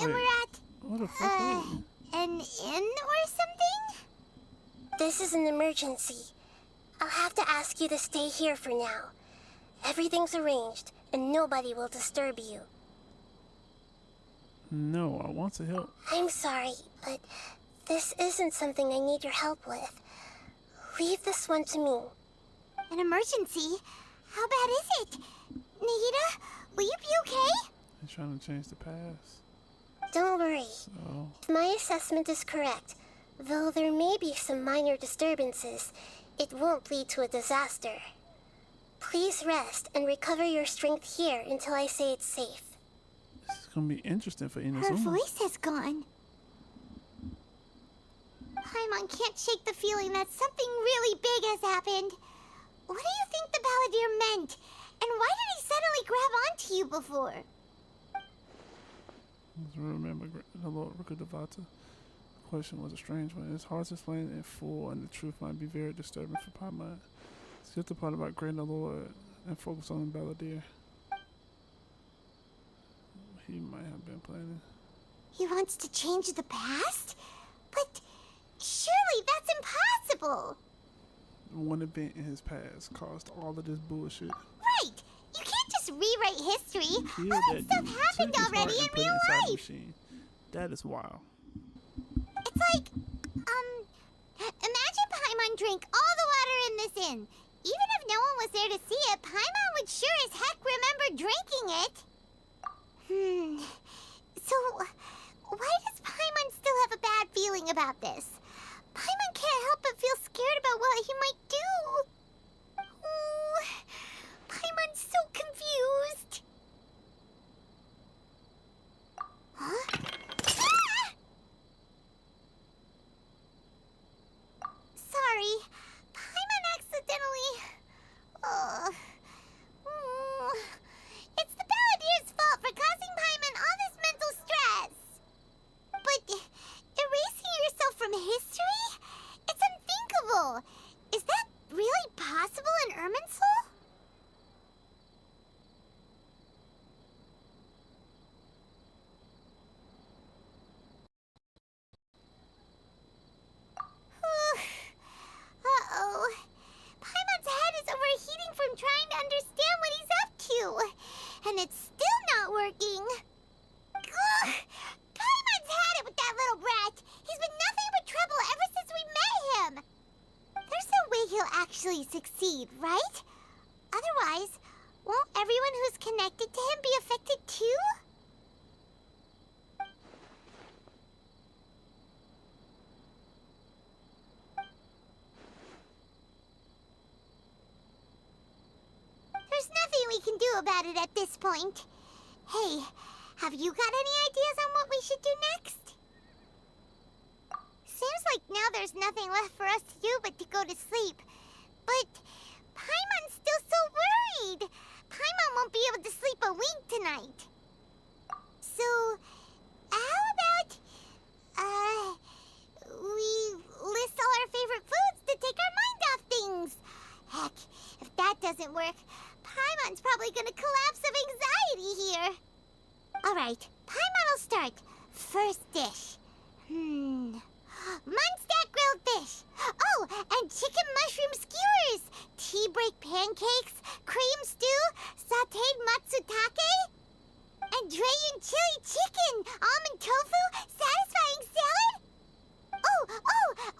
And Wait, we're at, what the fuck are we? an inn or something? This is an emergency. I'll have to ask you to stay here for now. Everything's arranged, and nobody will disturb you. No, I want to help. I'm sorry, but this isn't something I need your help with. Leave this one to me. An emergency? How bad is it? Nahida, will you be okay? I'm trying to change the past. Don't worry. So, If my assessment is correct, though there may be some minor disturbances, it won't lead to a disaster. Please rest and recover your strength here until I say it's safe. this is gonna be interesting for Her Inazuma. voice has gone. Paimon can't shake the feeling that something really big has happened. What do you think the Balladeer meant? And why did he suddenly grab onto you before? Let's remember the Lord Rukadevata. The question was a strange one. It's hard to explain in full, and the truth might be very disturbing for Paimon. Skip the part about Great Lord and focus on the Balladeer. He might have been planning. He wants to change the past? But surely that's impossible! One event in his past caused all of this bullshit. Right! You can't just rewrite history! Killed All that stuff dude, happened took his heart already and in put it real inside the life! machine. That is wild. It's like, imagine Paimon drank all the water in this inn. Even if no one was there to see it, Paimon would sure as heck remember drinking it. So, why does Paimon still have a bad feeling about this? Paimon can't help but feel scared about what he might do. Oh, Paimon's so confused. Huh? Ah! Sorry, Paimon accidentally... It's the Balladeer's fault for causing Paimon all this mental stress. But erasing yourself from history? It's unthinkable. Is that really possible in Irminsul? Uh-oh. Paimon's head is overheating from trying to understand what he's up to. And it's still not working. Ugh! Paimon's had it with that little brat. He's been nothing but trouble ever since we met him. There's no way he'll actually succeed, right? Otherwise, won't everyone who's connected to him be affected too? There's nothing we can do do about it at this point. Hey, have you got any ideas on what we should do next? Seems like now there's nothing left for us to do but to go to sleep. But Paimon's still so worried. Paimon won't be able to sleep a wink tonight. So, how about, we list all our favorite foods to take our mind off things? Heck, if that doesn't work, Paimon's probably gonna collapse of anxiety here. Alright, Paimon will start. First dish. Munstack grilled fish. Oh, and chicken mushroom skewers. Tea break pancakes. Cream stew. Sauteed matsutake. And Drayan chili chicken. Almond tofu. Satisfying salad. Oh,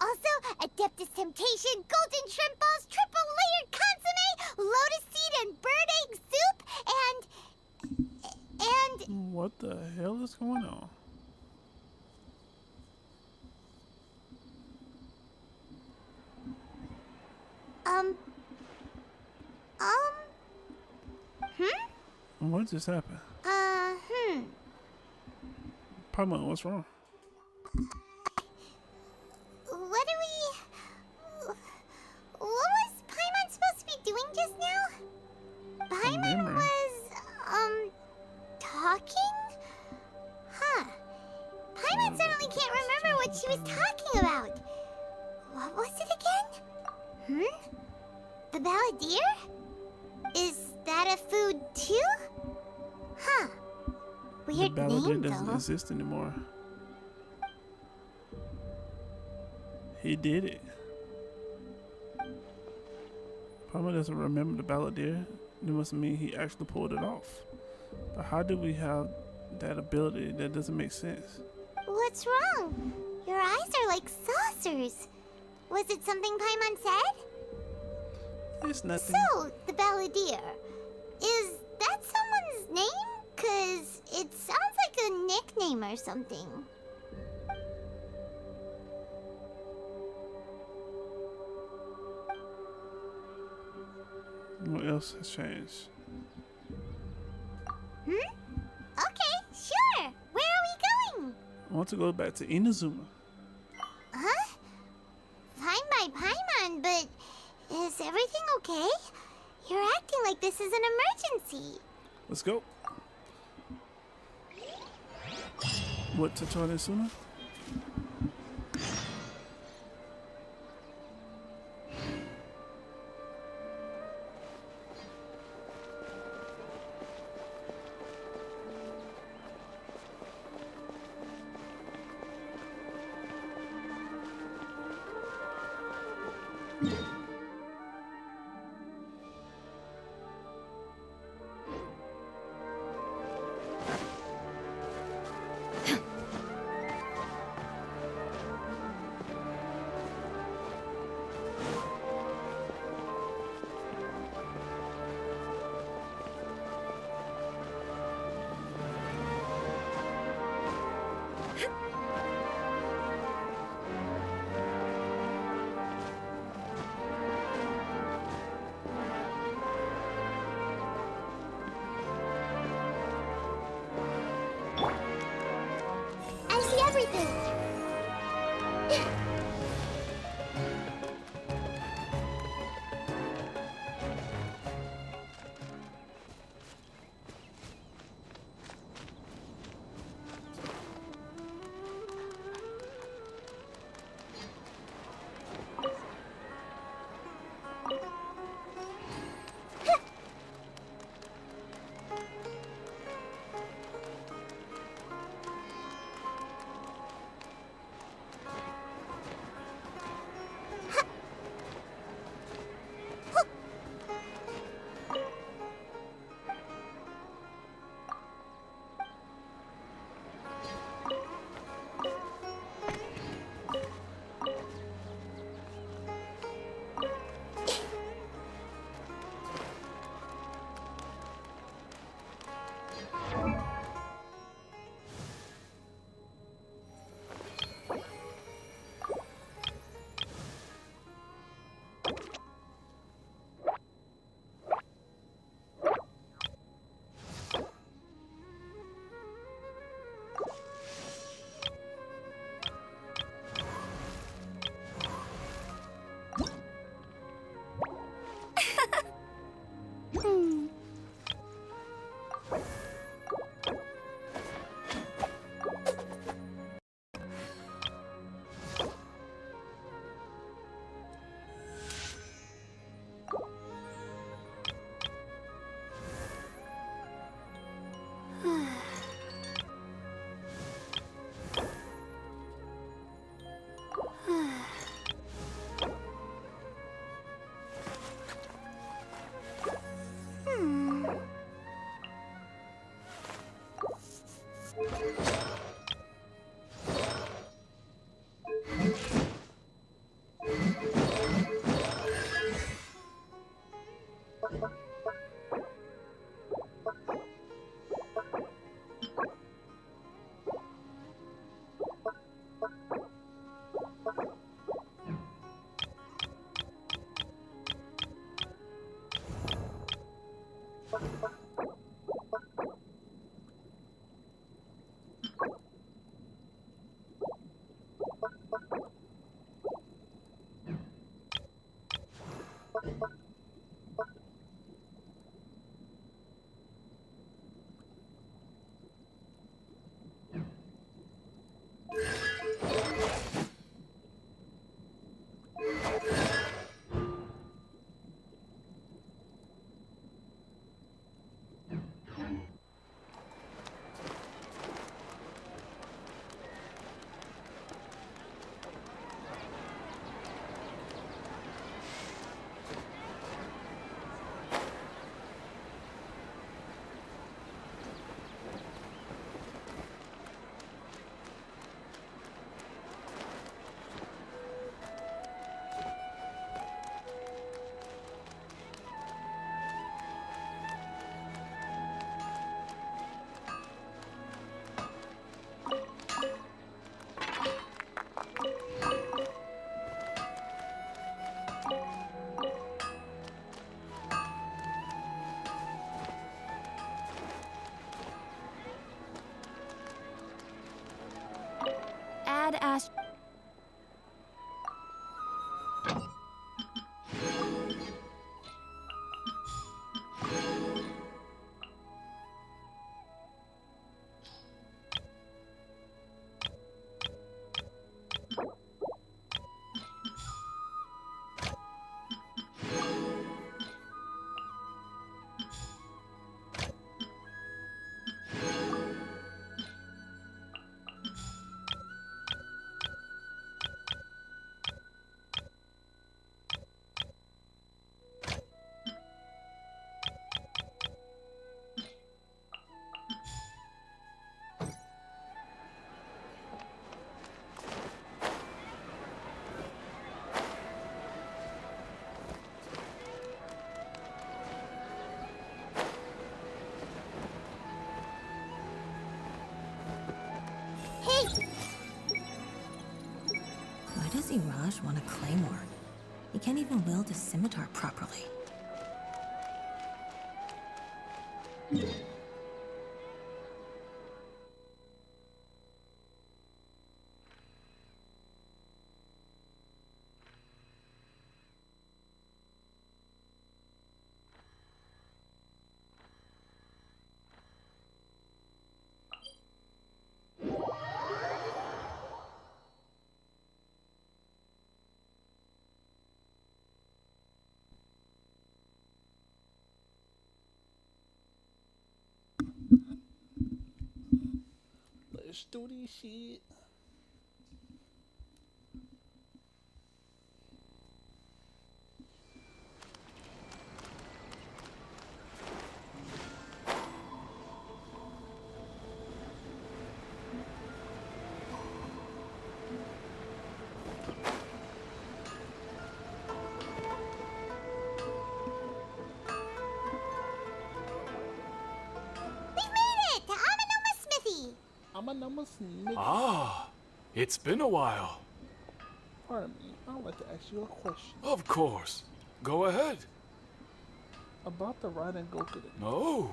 also Adeptus Temptation. Golden shrimp balls. Triple layered consomme. Lotus seed and bird egg soup. And... What the hell is going on? What just happened? Paimon, what's wrong? What was Paimon supposed to be doing just now? Paimon was, talking? Huh. Paimon suddenly can't remember what she was talking about. What was it again? The balladeer? Is that a food too? Huh. Weird the balladeer name, doesn't though. exist anymore. He did it. Paimon doesn't remember the balladeer. It must mean he actually pulled it off. But how do we have that ability? That doesn't make sense. What's wrong? Your eyes are like saucers. Was it something Paimon said? It's nothing. So, the balladeer. Is that someone's name? 'Cause it sounds like a nickname or something. What else has changed? Okay, sure. Where are we going? I want to go back to Inazuma. Huh? Fine by Paimon, but is everything okay? You're acting like this is an emergency. Let's go. What, to join Inazuma? I see everything. Add Ash. Why does Iraj want a claymore? He can't even wield a scimitar properly. Let's do this shit. I'm a number smithy. Ah, it's been a while. Pardon me, I'd like to ask you a question. Of course. Go ahead. About the ride and Goku. Oh.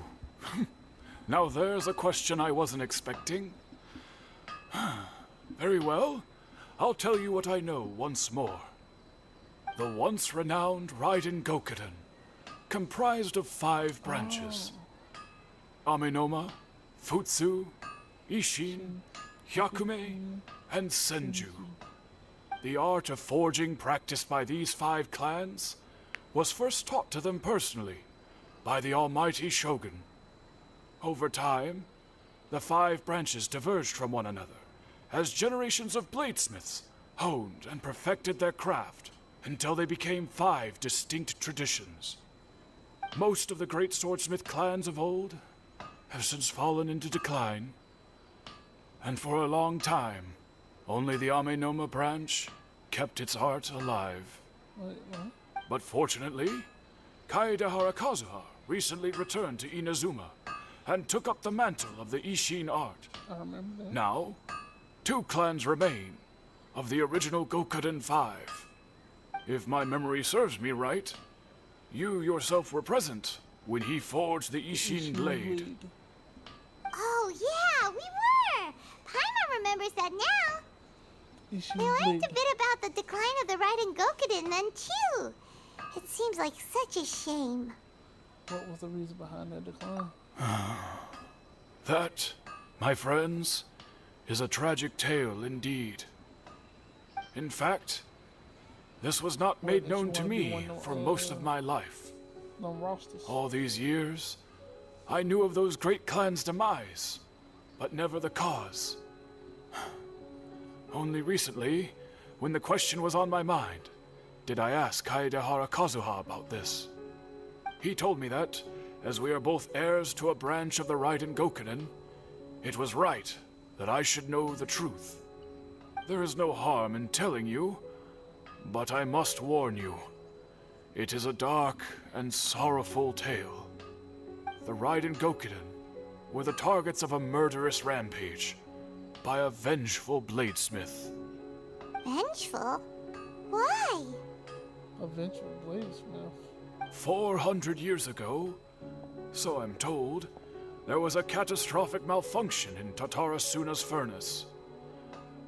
Now there's a question I wasn't expecting. Very well. I'll tell you what I know once more. The once renowned Raiden Gokuden, comprised of 5 branches. Amenoma, Futsu, Ishin, Hyakume, and Senju. The art of forging practiced by these 5 clans was first taught to them personally by the almighty Shogun. Over time, the 5 branches diverged from one another as generations of bladesmiths honed and perfected their craft until they became 5 distinct traditions. Most of the great swordsmith clans of old have since fallen into decline, and for a long time, only the Amenoma branch kept its art alive. Wait, what? But fortunately, Kaede Harakazuha recently returned to Inazuma and took up the mantle of the Ishin art. I remember that. Now, 2 clans remain of the original Gokuden 5. If my memory serves me right, you yourself were present when he forged the Ishin blade. Oh, yeah, we were! Paimon remembers that now. They learned a bit about the decline of the Raiden Gokuden then, too. It seems like such a shame. What was the reason behind that decline? That, my friends, is a tragic tale indeed. In fact, this was not made known to me for most of my life. No rosters. All these years, I knew of those great clans' demise, but never the cause. Only recently, when the question was on my mind, did I ask Kaedehara Kazuha about this. He told me that, as we are both heirs to a branch of the Raiden Gokunin, it was right that I should know the truth. There is no harm in telling you, but I must warn you. It is a dark and sorrowful tale. The Raiden Gokunin were the targets of a murderous rampage by a vengeful bladesmith. Vengeful? Why? A vengeful bladesmith. 400 years ago, so I'm told, there was a catastrophic malfunction in Tatarasuna's furnace.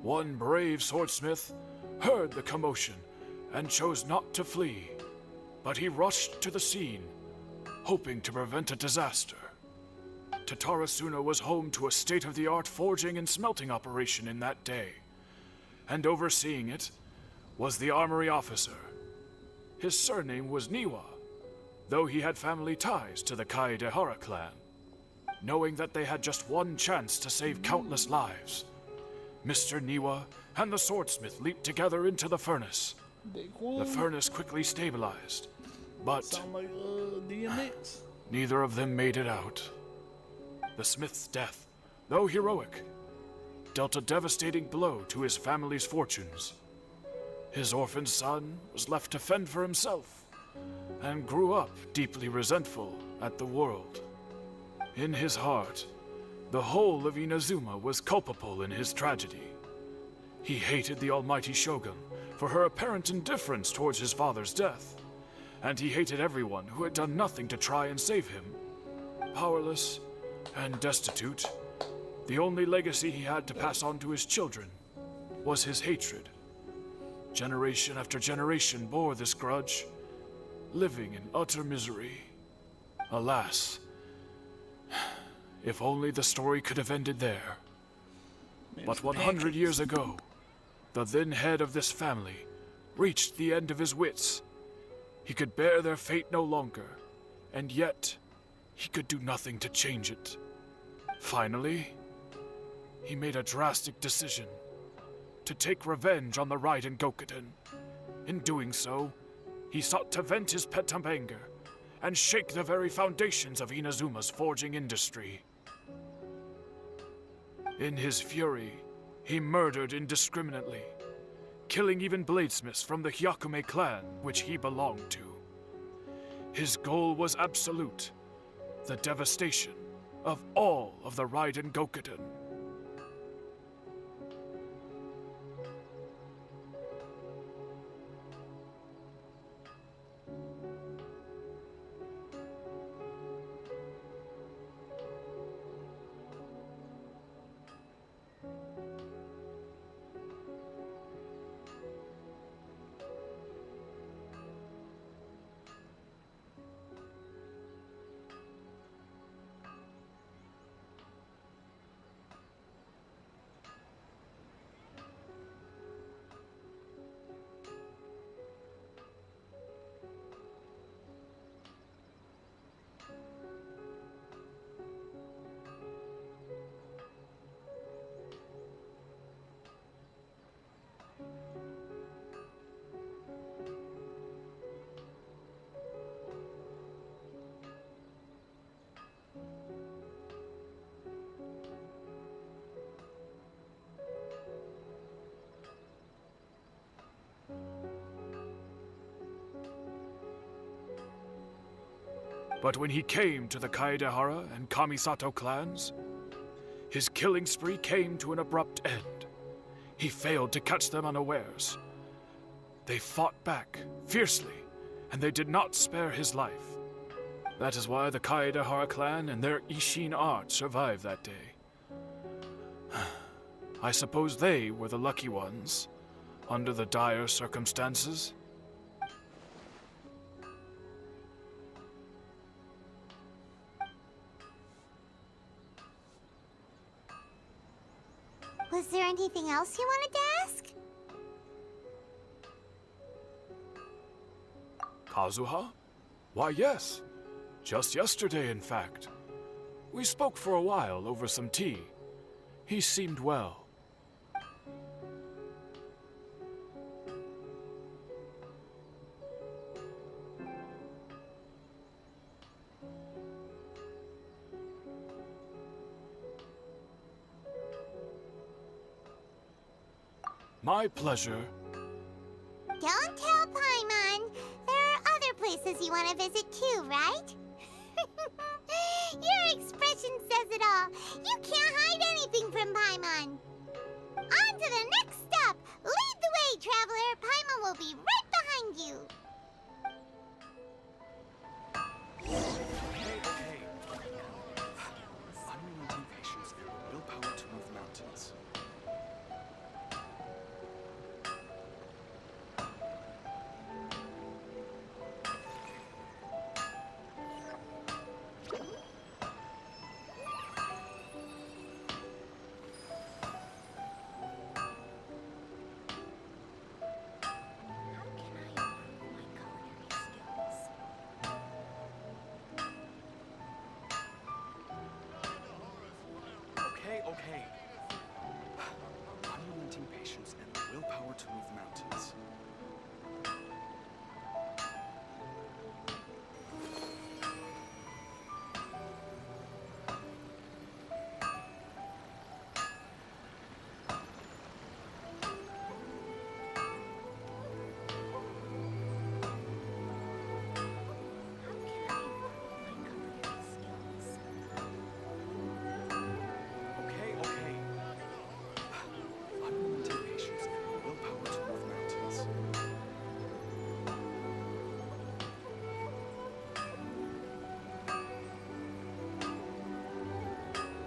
One brave swordsmith heard the commotion and chose not to flee, but he rushed to the scene, hoping to prevent a disaster. Tatarasuna was home to a state-of-the-art forging and smelting operation in that day, and overseeing it was the armory officer. His surname was Niwa, though he had family ties to the Kaedehara clan. Knowing that they had just one chance to save countless lives, Mr. Niwa and the swordsmith leaped together into the furnace. The furnace quickly stabilized, but Sound like DMX. neither of them made it out. The smith's death, though heroic, dealt a devastating blow to his family's fortunes. His orphaned son was left to fend for himself, and grew up deeply resentful at the world. In his heart, the whole of Inazuma was culpable in his tragedy. He hated the almighty Shogun for her apparent indifference towards his father's death, and he hated everyone who had done nothing to try and save him. Powerless and destitute, the only legacy he had to pass on to his children was his hatred. Generation after generation bore this grudge, living in utter misery. Alas, if only the story could have ended there. But 100 years ago, the then head of this family reached the end of his wits. He could bear their fate no longer, and yet he could do nothing to change it. Finally, he made a drastic decision to take revenge on the Raiden Gokunin. In doing so, he sought to vent his pent up anger and shake the very foundations of Inazuma's forging industry. In his fury, he murdered indiscriminately, killing even bladesmiths from the Hyakume clan which he belonged to. His goal was absolute, the devastation of all of the Raiden Gokunin. But when he came to the Kaedehara and Kamisato clans, his killing spree came to an abrupt end. He failed to catch them unawares. They fought back fiercely, and they did not spare his life. That is why the Kaedehara clan and their Ishin art survived that day. I suppose they were the lucky ones, under the dire circumstances. Was there anything else you wanted to ask? Kazuha? Why, yes. Just yesterday, in fact. We spoke for a while over some tea. He seemed well. My pleasure. Don't tell Paimon. There are other places you want to visit too, right? Your expression says it all. You can't hide anything from Paimon. On to the next stop. Lead the way, traveler. Paimon will be right behind you. Okay. Unrelenting patience and willpower to move mountains. Okay. Unrelenting patience and the willpower to move mountains. Okay. Unrelenting patience and the willpower to move mountains. Okay.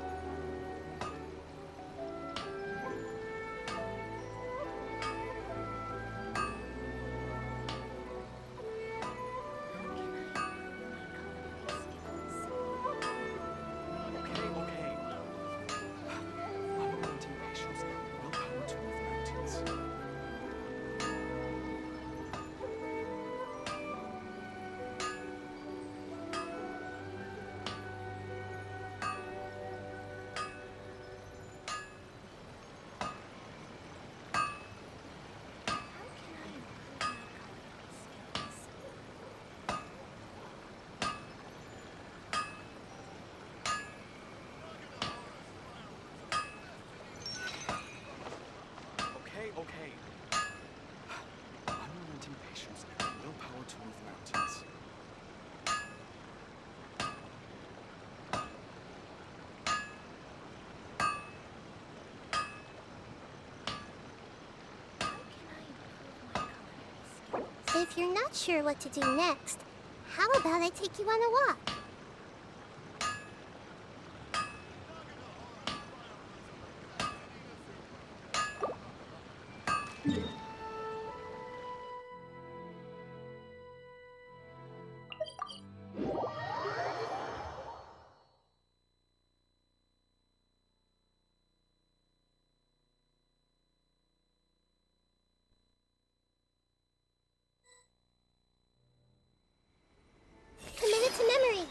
Unrelenting patience and the willpower to move mountains. Okay. Unrelenting patience and the willpower to move mountains. If you're not sure what to do next, how about I take you on a walk? Commit it to memory.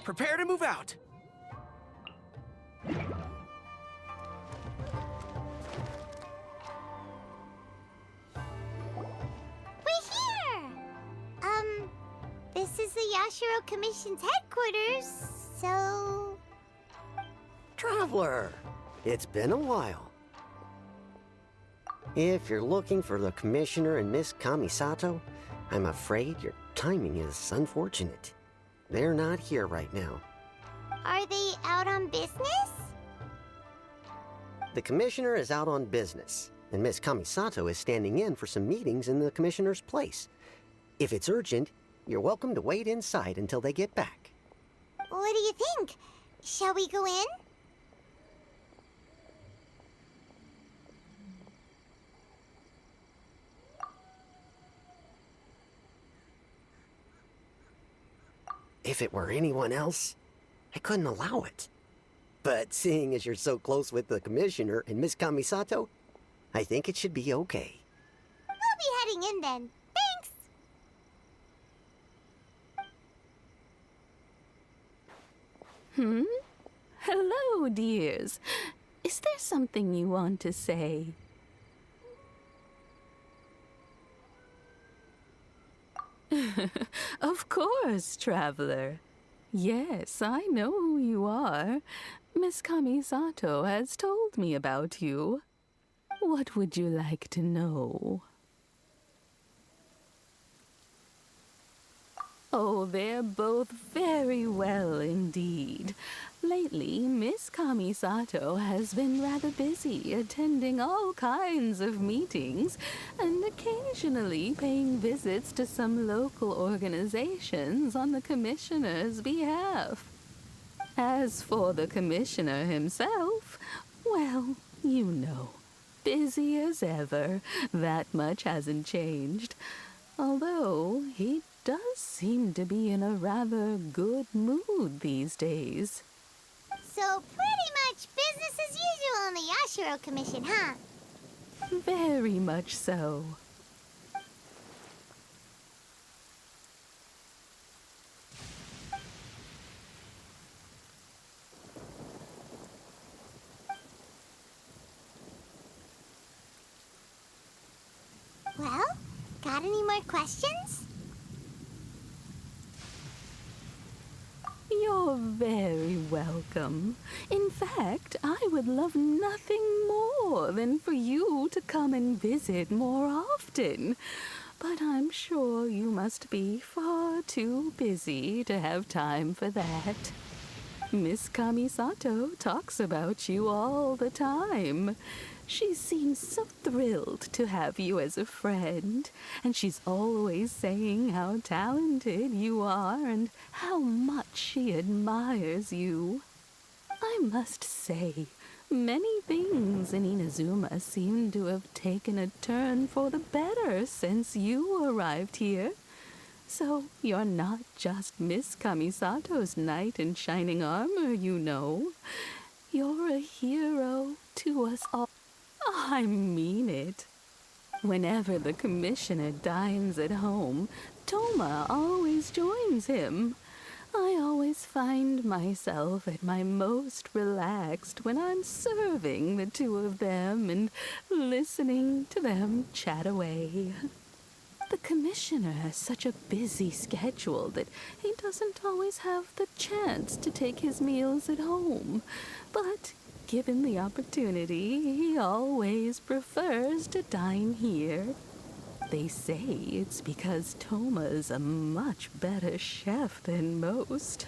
Prepare to move out. We're here! This is the Yashiro Commission's headquarters, so... Traveler, it's been a while. If you're looking for the Commissioner and Miss Kamisato, I'm afraid your timing is unfortunate. They're not here right now. Are they out on business? The commissioner is out on business, and Miss Kamisato is standing in for some meetings in the commissioner's place. If it's urgent, you're welcome to wait inside until they get back. What do you think? Shall we go in? If it were anyone else, I couldn't allow it. But seeing as you're so close with the commissioner and Miss Kamisato, I think it should be okay. We'll be heading in then. Thanks! Hello, dears. Is there something you want to say? Of course, traveler. Yes, I know who you are. Miss Kamisato has told me about you. What would you like to know? Oh, they're both very well indeed. Lately, Miss Kamisato has been rather busy attending all kinds of meetings and occasionally paying visits to some local organizations on the commissioner's behalf. As for the commissioner himself, well, you know, busy as ever. That much hasn't changed. Although he does seem to be in a rather good mood these days. So pretty much business as usual in the Yashiro Commission, huh? Very much so. Well, got any more questions? You're very welcome. In fact, I would love nothing more than for you to come and visit more often. But I'm sure you must be far too busy to have time for that. Miss Kamisato talks about you all the time. She seems so thrilled to have you as a friend, and she's always saying how talented you are and how much she admires you. I must say, many things in Inazuma seem to have taken a turn for the better since you arrived here. So you're not just Miss Kamisato's knight in shining armor, you know. You're a hero to us all. I mean it. Whenever the commissioner dines at home, Toma always joins him. I always find myself at my most relaxed when I'm serving the two of them and listening to them chat away. The commissioner has such a busy schedule that he doesn't always have the chance to take his meals at home. But given the opportunity, he always prefers to dine here. They say it's because Toma's a much better chef than most.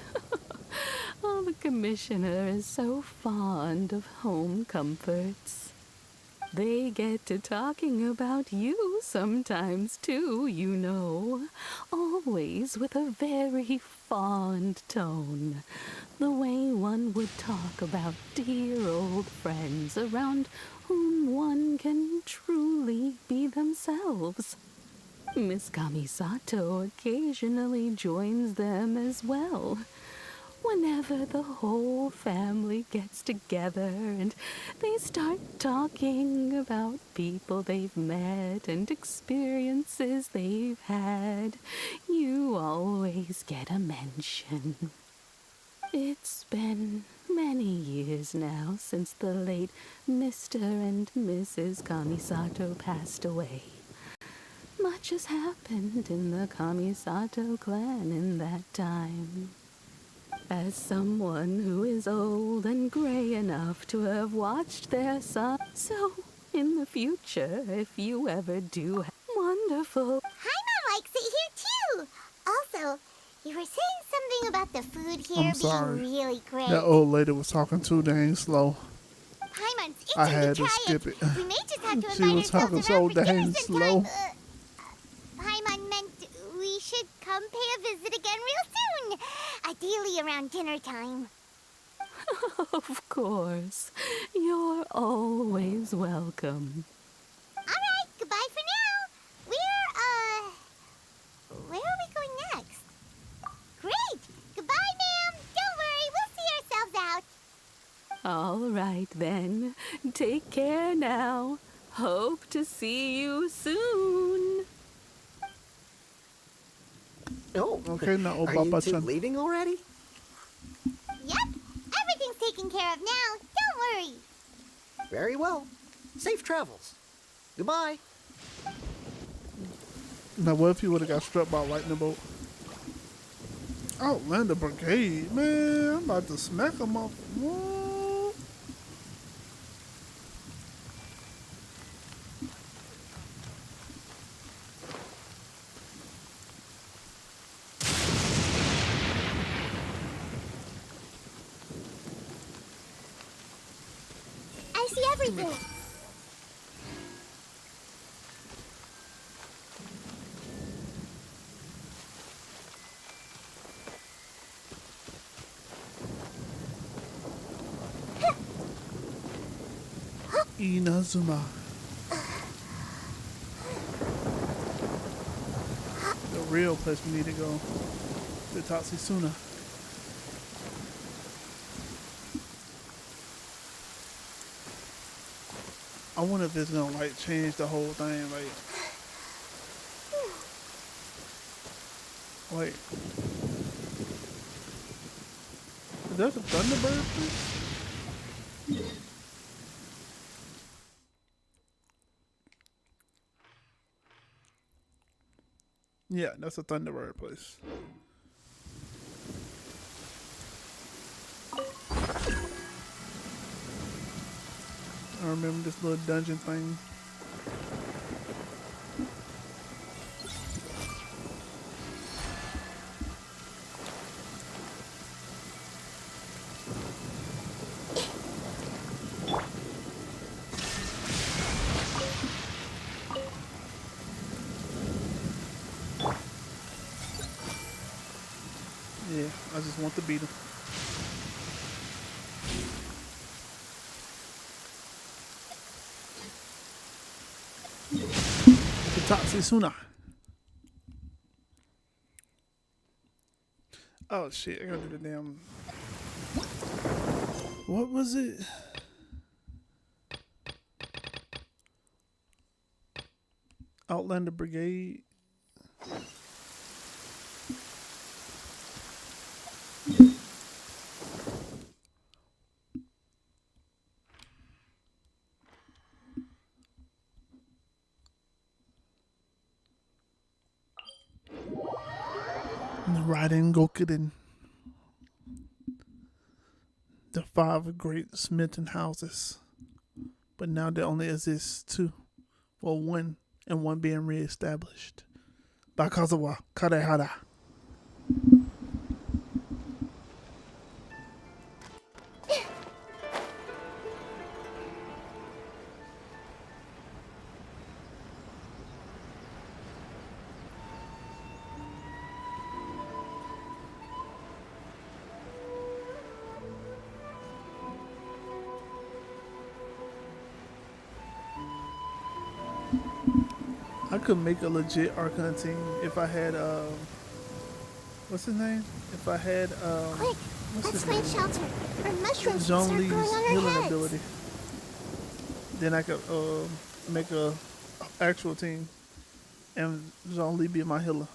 Oh, the commissioner is so fond of home comforts. They get to talking about you sometimes, too, you know. Always with a very fond tone. The way one would talk about dear old friends around whom one can truly be themselves. Miss Kamisato occasionally joins them as well. Whenever the whole family gets together and they start talking about people they've met and experiences they've had, you always get a mention. It's been many years now since the late Mr. and Mrs. Kamisato passed away. Much has happened in the Kamisato clan in that time. As someone who is old and gray enough to have watched their son, so in the future, if you ever do have wonderful... Paimon likes it here too! Also, you were saying something about the food here I'm being sorry. really great. That old lady was talking too dang slow. Paimon's itching I had to to try skip it. it. We may just have to She invite was ourselves talking around so for dinner dang sometime. slow. Paimon meant we should come pay a visit again real soon. Ideally around dinner time. Of course. You're always welcome. Alright, goodbye for now. Where are we going next? Great! Goodbye, ma'am. Don't worry, we'll see ourselves out. All right, then. Take care now. Hope to see you soon. Oh, Okay, now are you two Obaba-chan. leaving already? Yep, everything's taken care of now. Don't worry. Very well. Safe travels. Goodbye. Now, what if he would have got struck by a lightning bolt? Outlander Brigade, man, I'm about to smack him off. What? I see everything. Inazuma. The real place we need to go. The Tatsisuna. I wonder if it's gonna like change the whole thing. Wait. Is that the Thunderbird place? Yeah, that's a Thunderbird place. I remember this little dungeon thing. Yeah, I just want to beat him. Tatsisuna. Oh shit, I gotta do the damn. What was it? Outlander Brigade. Riding Gokuden. The 5 great smitten houses. But now there only exists 2. Well, 1 and 1 being reestablished. Bakazawa Karehara. I could make a legit Arcana team if I had what's his name? If I had Quick, what's let's his find name? shelter. Or mushrooms Zhong will start Li's growing on our healing heads. ability. Then I could make a actual team, and Zhong Li be my healer.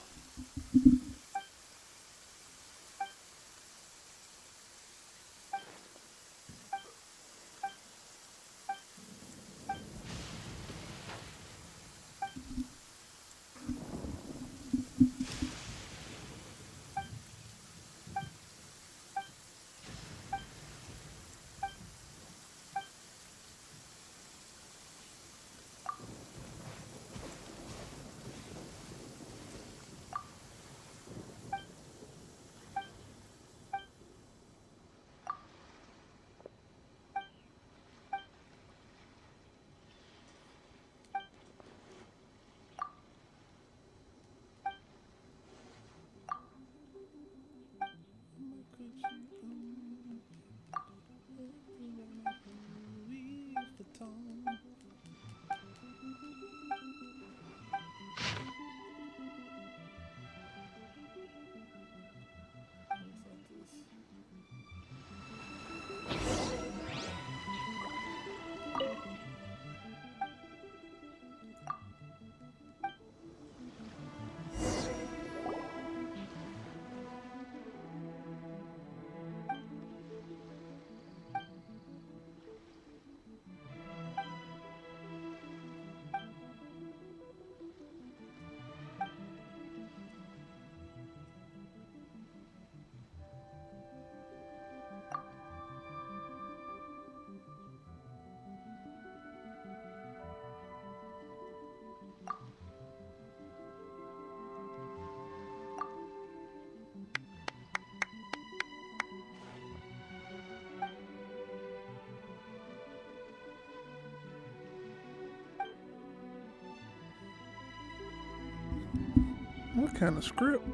What kind of script?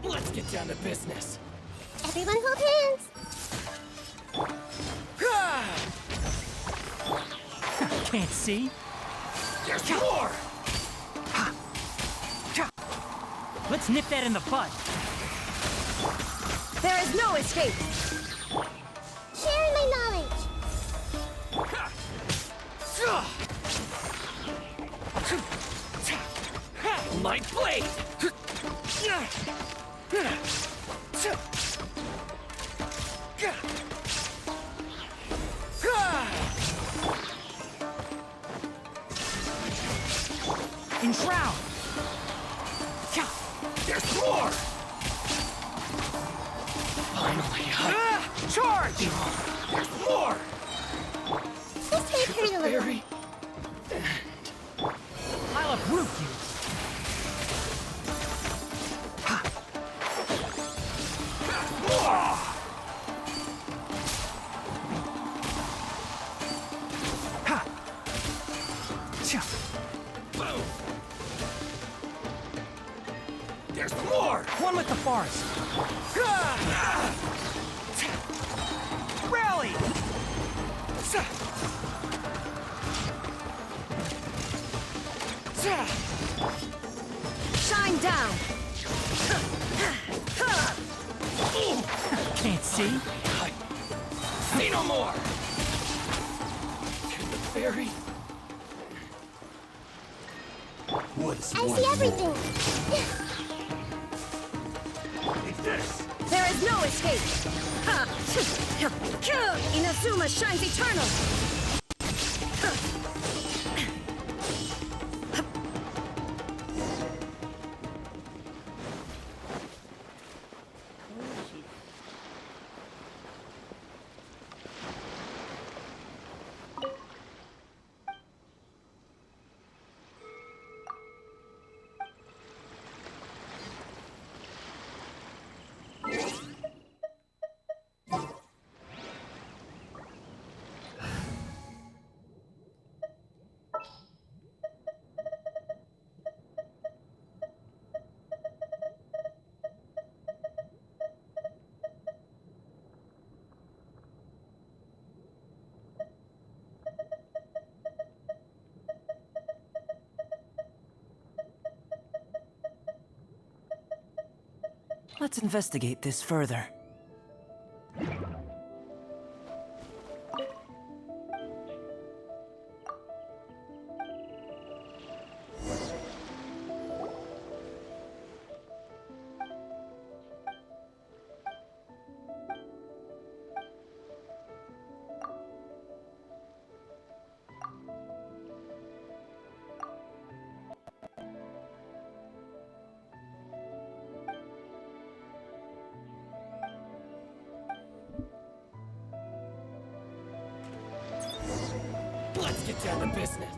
Let's get down to business. Everyone hold hands. Can't see? There's more! Let's nip that in the bud. There is no escape! Sharing my knowledge. Light blade! Enshroud! There's more! Finally, Charge! There's more! This may hurt a little. Berry. I'll uproot you. There's more! One with the forest. Rally! Shine down! Can't see? Say no more! Can the fairy? What's I see everything. There is no escape! Inazuma shines eternal! Let's investigate this further. Let's get down to business.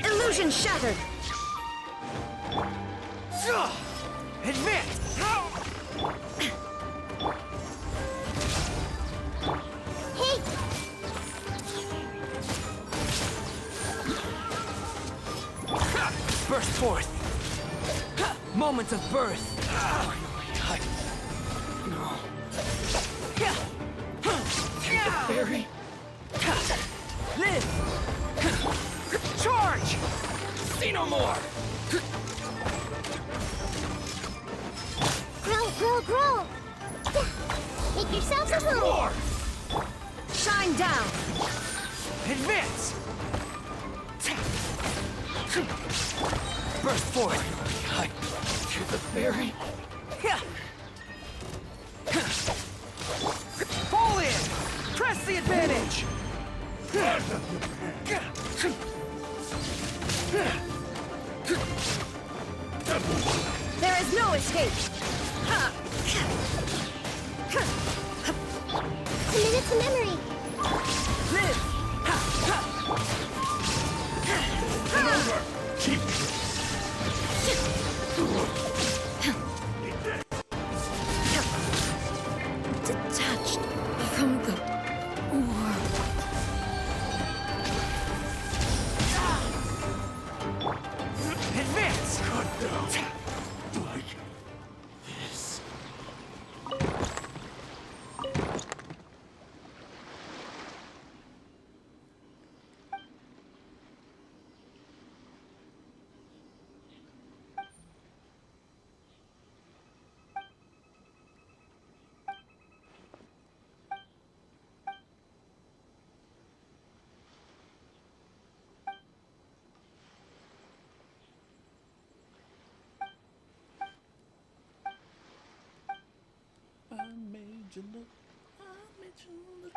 Illusion shattered! Advance! Hey! Burst forth! Moment of birth! No. Fairy! Live! Charge! See no more! Grow! Make yourselves a home! Shine down! Advance! Burst forth! To the fairy! Fall in! Press the advantage! There is no escape! Commit to memory! Live! Detached from the world. Advance! Cut down. Like this. I made you look. I made you look.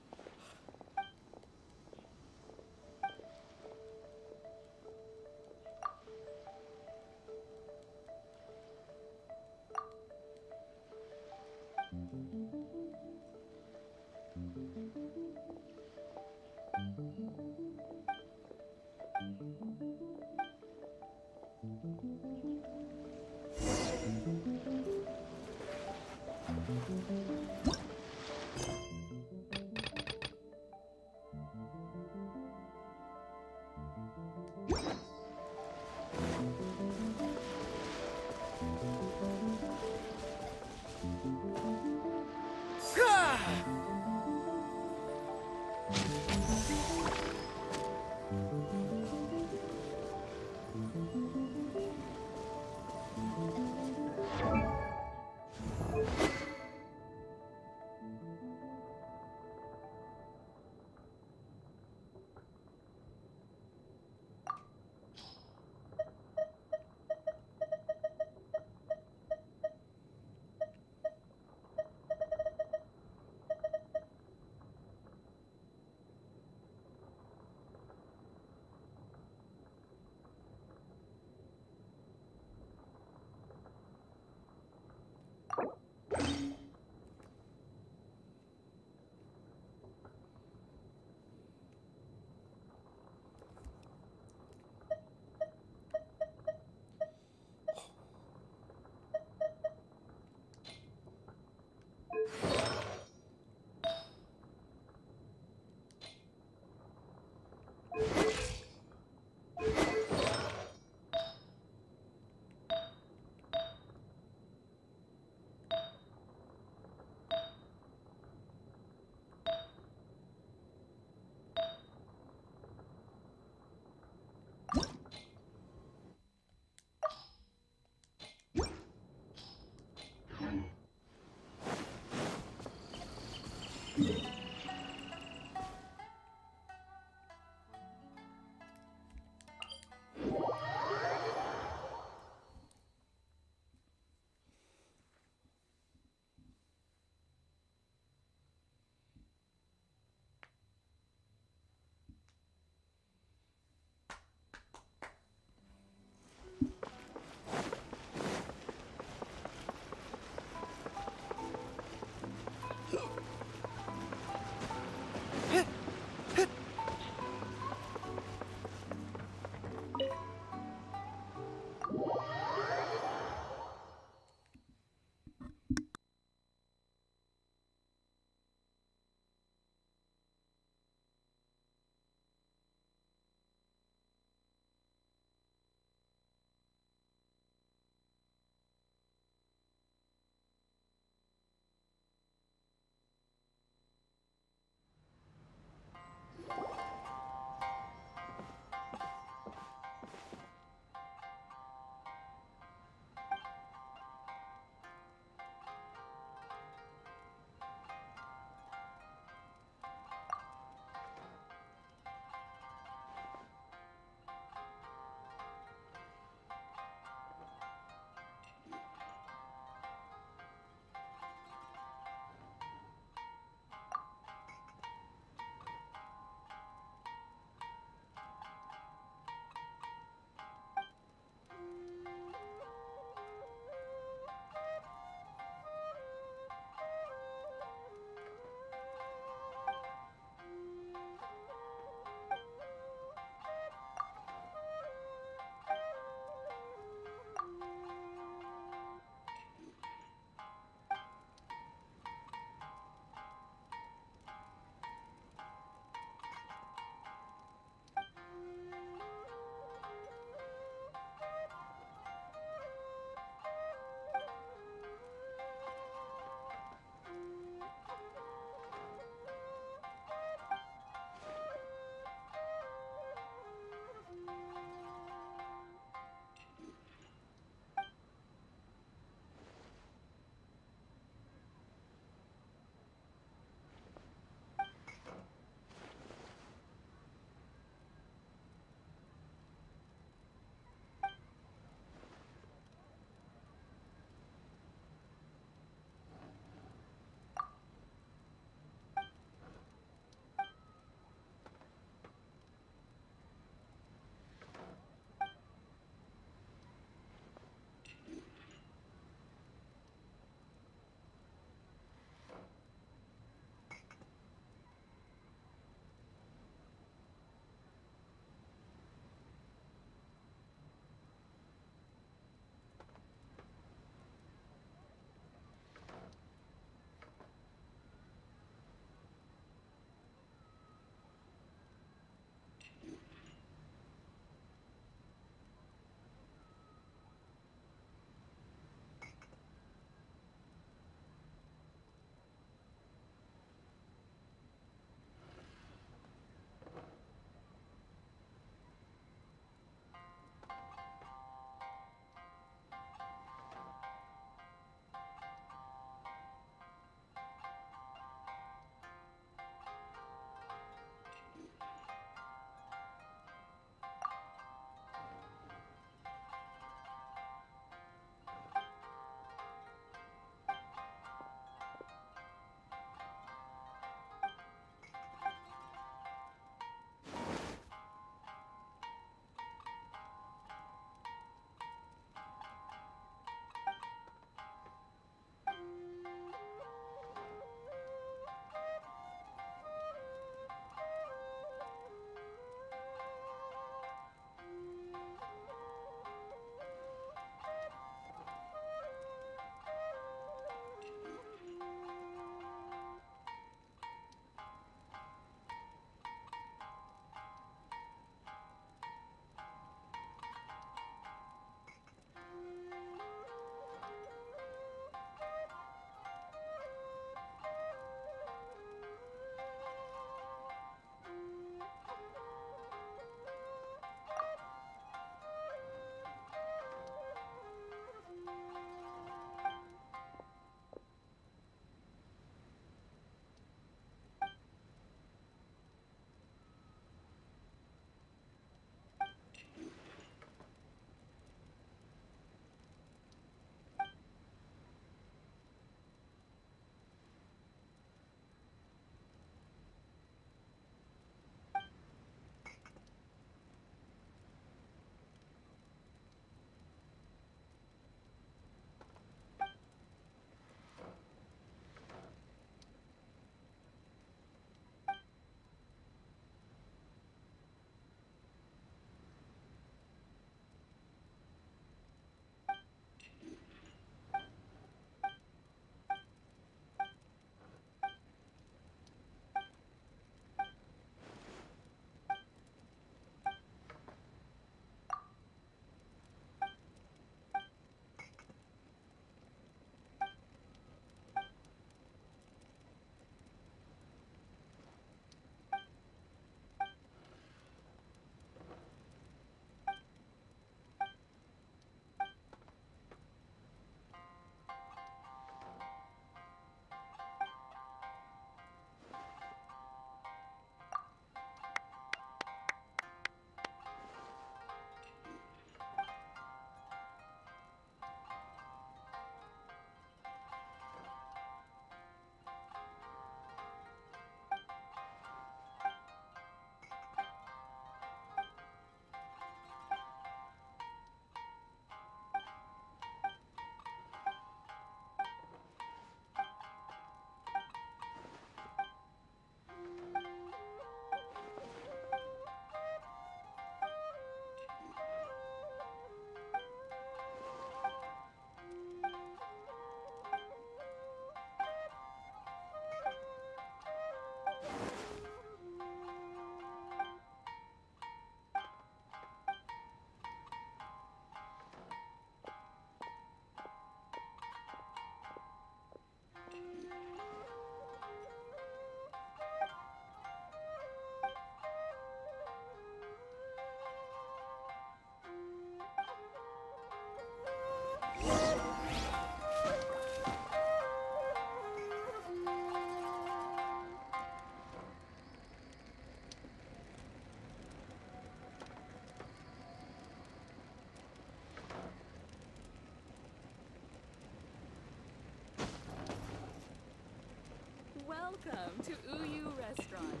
Welcome to Uyu Restaurant.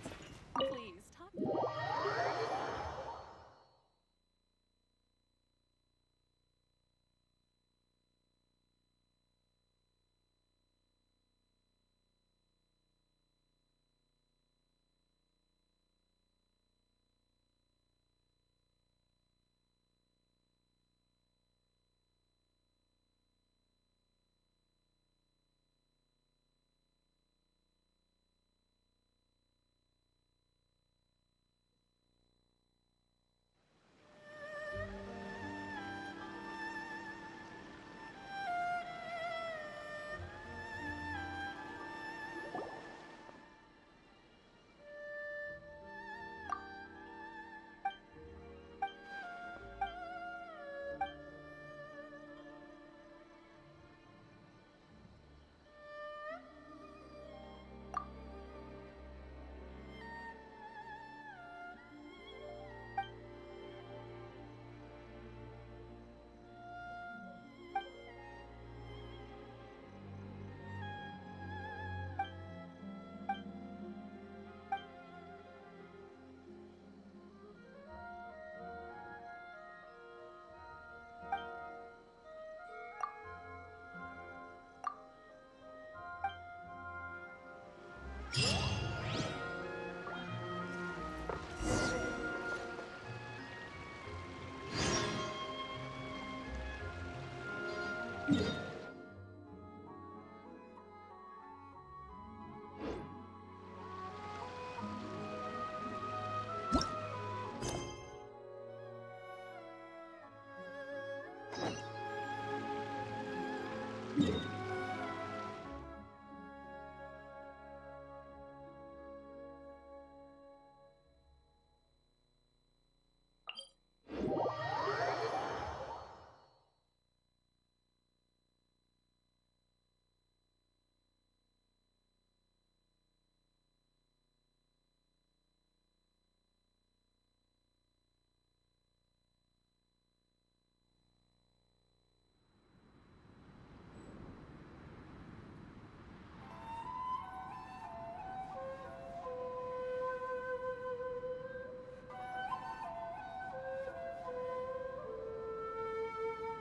Please talk.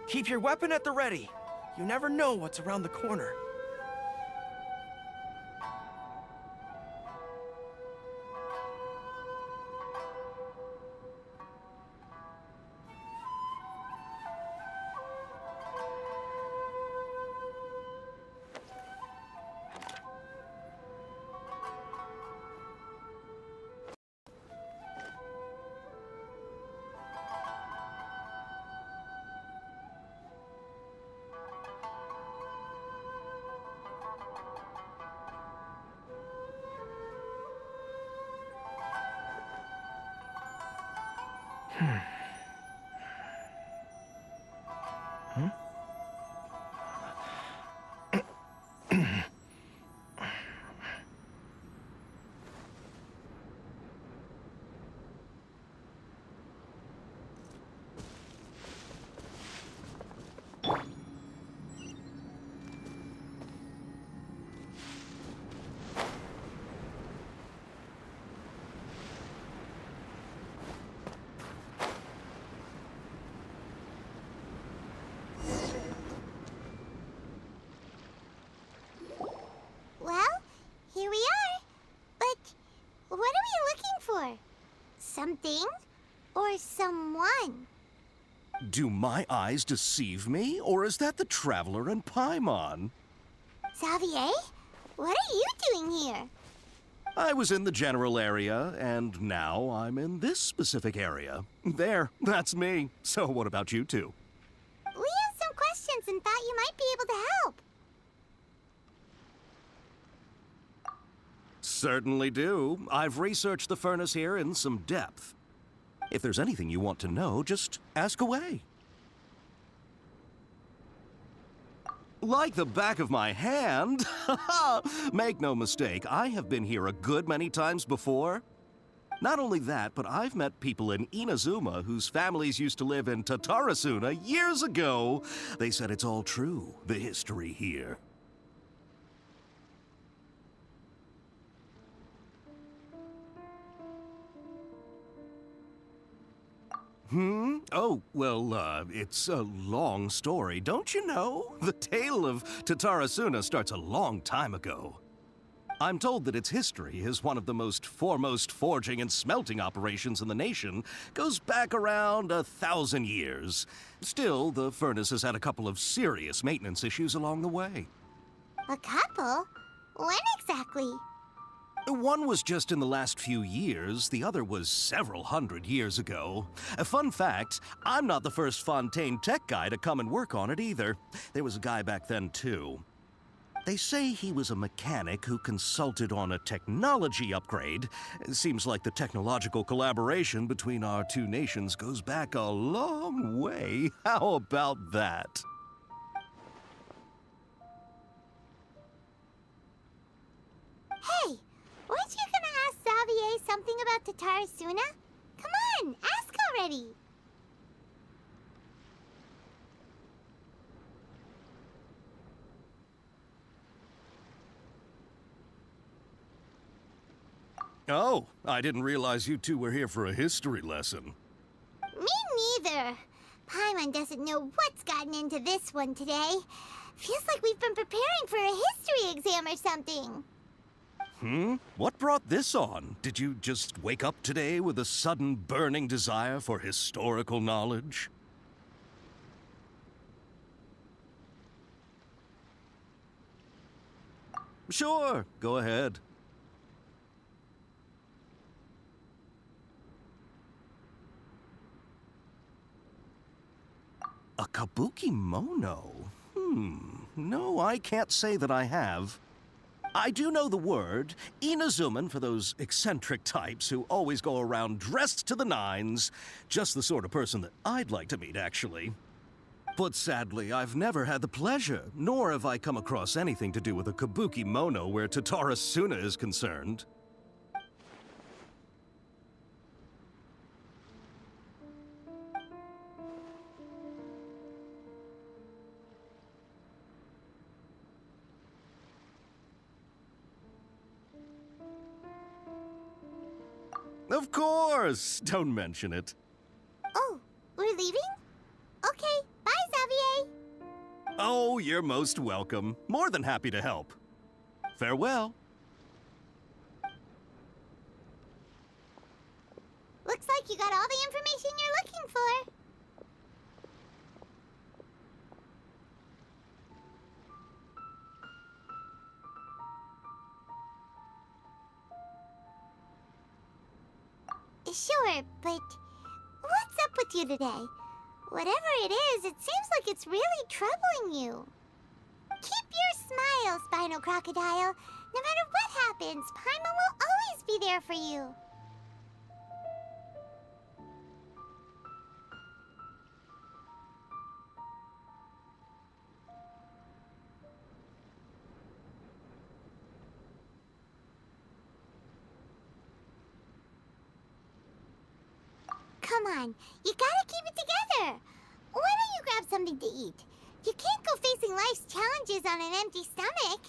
Keep your weapon at the ready. You never know what's around the corner. Well, here we are. But what are we looking for? Something or someone? Do my eyes deceive me, or is that the Traveler and Paimon? Xavier, what are you doing here? I was in the general area, and now I'm in this specific area. There, that's me. So what about you two? We have some questions and thought you might be able to help. Certainly do. I've researched the furnace here in some depth. If there's anything you want to know, just ask away. Like the back of my hand? Make no mistake, I have been here a good many times before. Not only that, but I've met people in Inazuma whose families used to live in Tatarasuna years ago. They said it's all true, the history here. Oh, well, it's a long story, don't you know? The tale of Tatarasuna starts a long time ago. I'm told that its history as one of the most foremost forging and smelting operations in the nation goes back around 1,000 years. Still, the furnace has had a couple of serious maintenance issues along the way. A couple? When exactly? One was just in the last few years, the other was several hundred years ago. A fun fact, I'm not the first Fontaine tech guy to come and work on it either. There was a guy back then too. They say he was a mechanic who consulted on a technology upgrade. It seems like the technological collaboration between our two nations goes back a long way. How about that? Hey, weren't you gonna ask Xavier something about Tatarasuna? Come on, ask already! Oh, I didn't realize you two were here for a history lesson. Me neither. Paimon doesn't know what's gotten into this one today. Feels like we've been preparing for a history exam or something. What brought this on? Did you just wake up today with a sudden burning desire for historical knowledge? Sure, go ahead. A kabuki mono? No, I can't say that I have. I do know the word, Inazuman for those eccentric types who always go around dressed to the nines. Just the sort of person that I'd like to meet, actually. But sadly, I've never had the pleasure, nor have I come across anything to do with a kabuki mono where Tatarasuna is concerned. Of course! Don't mention it. Oh, we're leaving? Okay, bye, Xavier! Oh, you're most welcome. More than happy to help. Farewell. Looks like you got all the information you're looking for. Sure, but what's up with you today? Whatever it is, it seems like it's really troubling you. Keep your smile, Spinal Crocodile. No matter what happens, Paimon will always be there for you. Come on, you gotta keep it together. Why don't you grab something to eat? You can't go facing life's challenges on an empty stomach.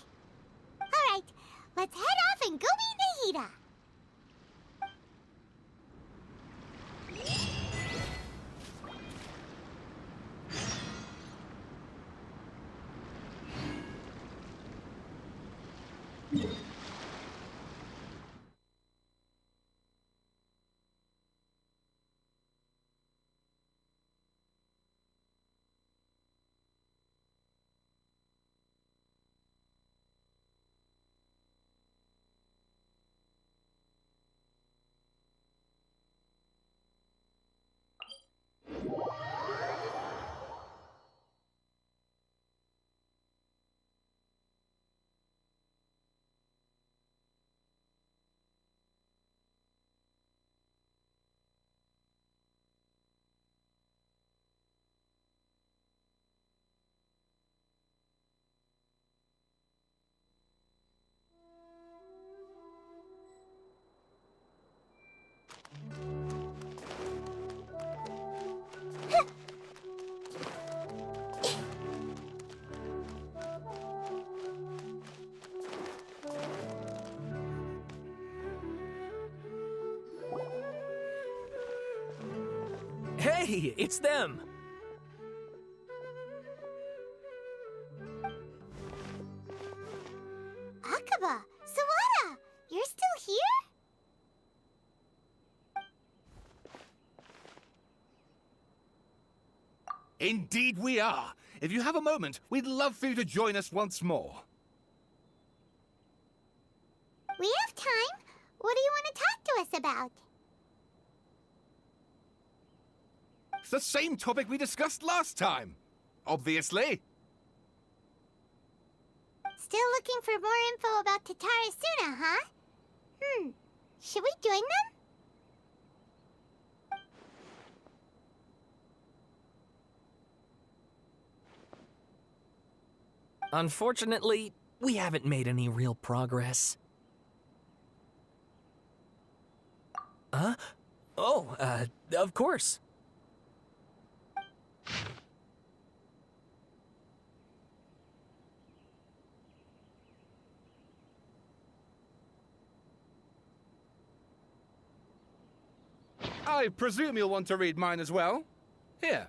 All right, let's head off and go meet Nahida. Hey, it's them! Akaba, Sawada, you're still here? Indeed we are. If you have a moment, we'd love for you to join us once more. We have time. What do you want to talk to us about? It's the same topic we discussed last time. Obviously. Still looking for more info about Tatara Suna, huh? Should we join them? Unfortunately, we haven't made any real progress. Huh? Oh, of course. I presume you'll want to read mine as well. Here.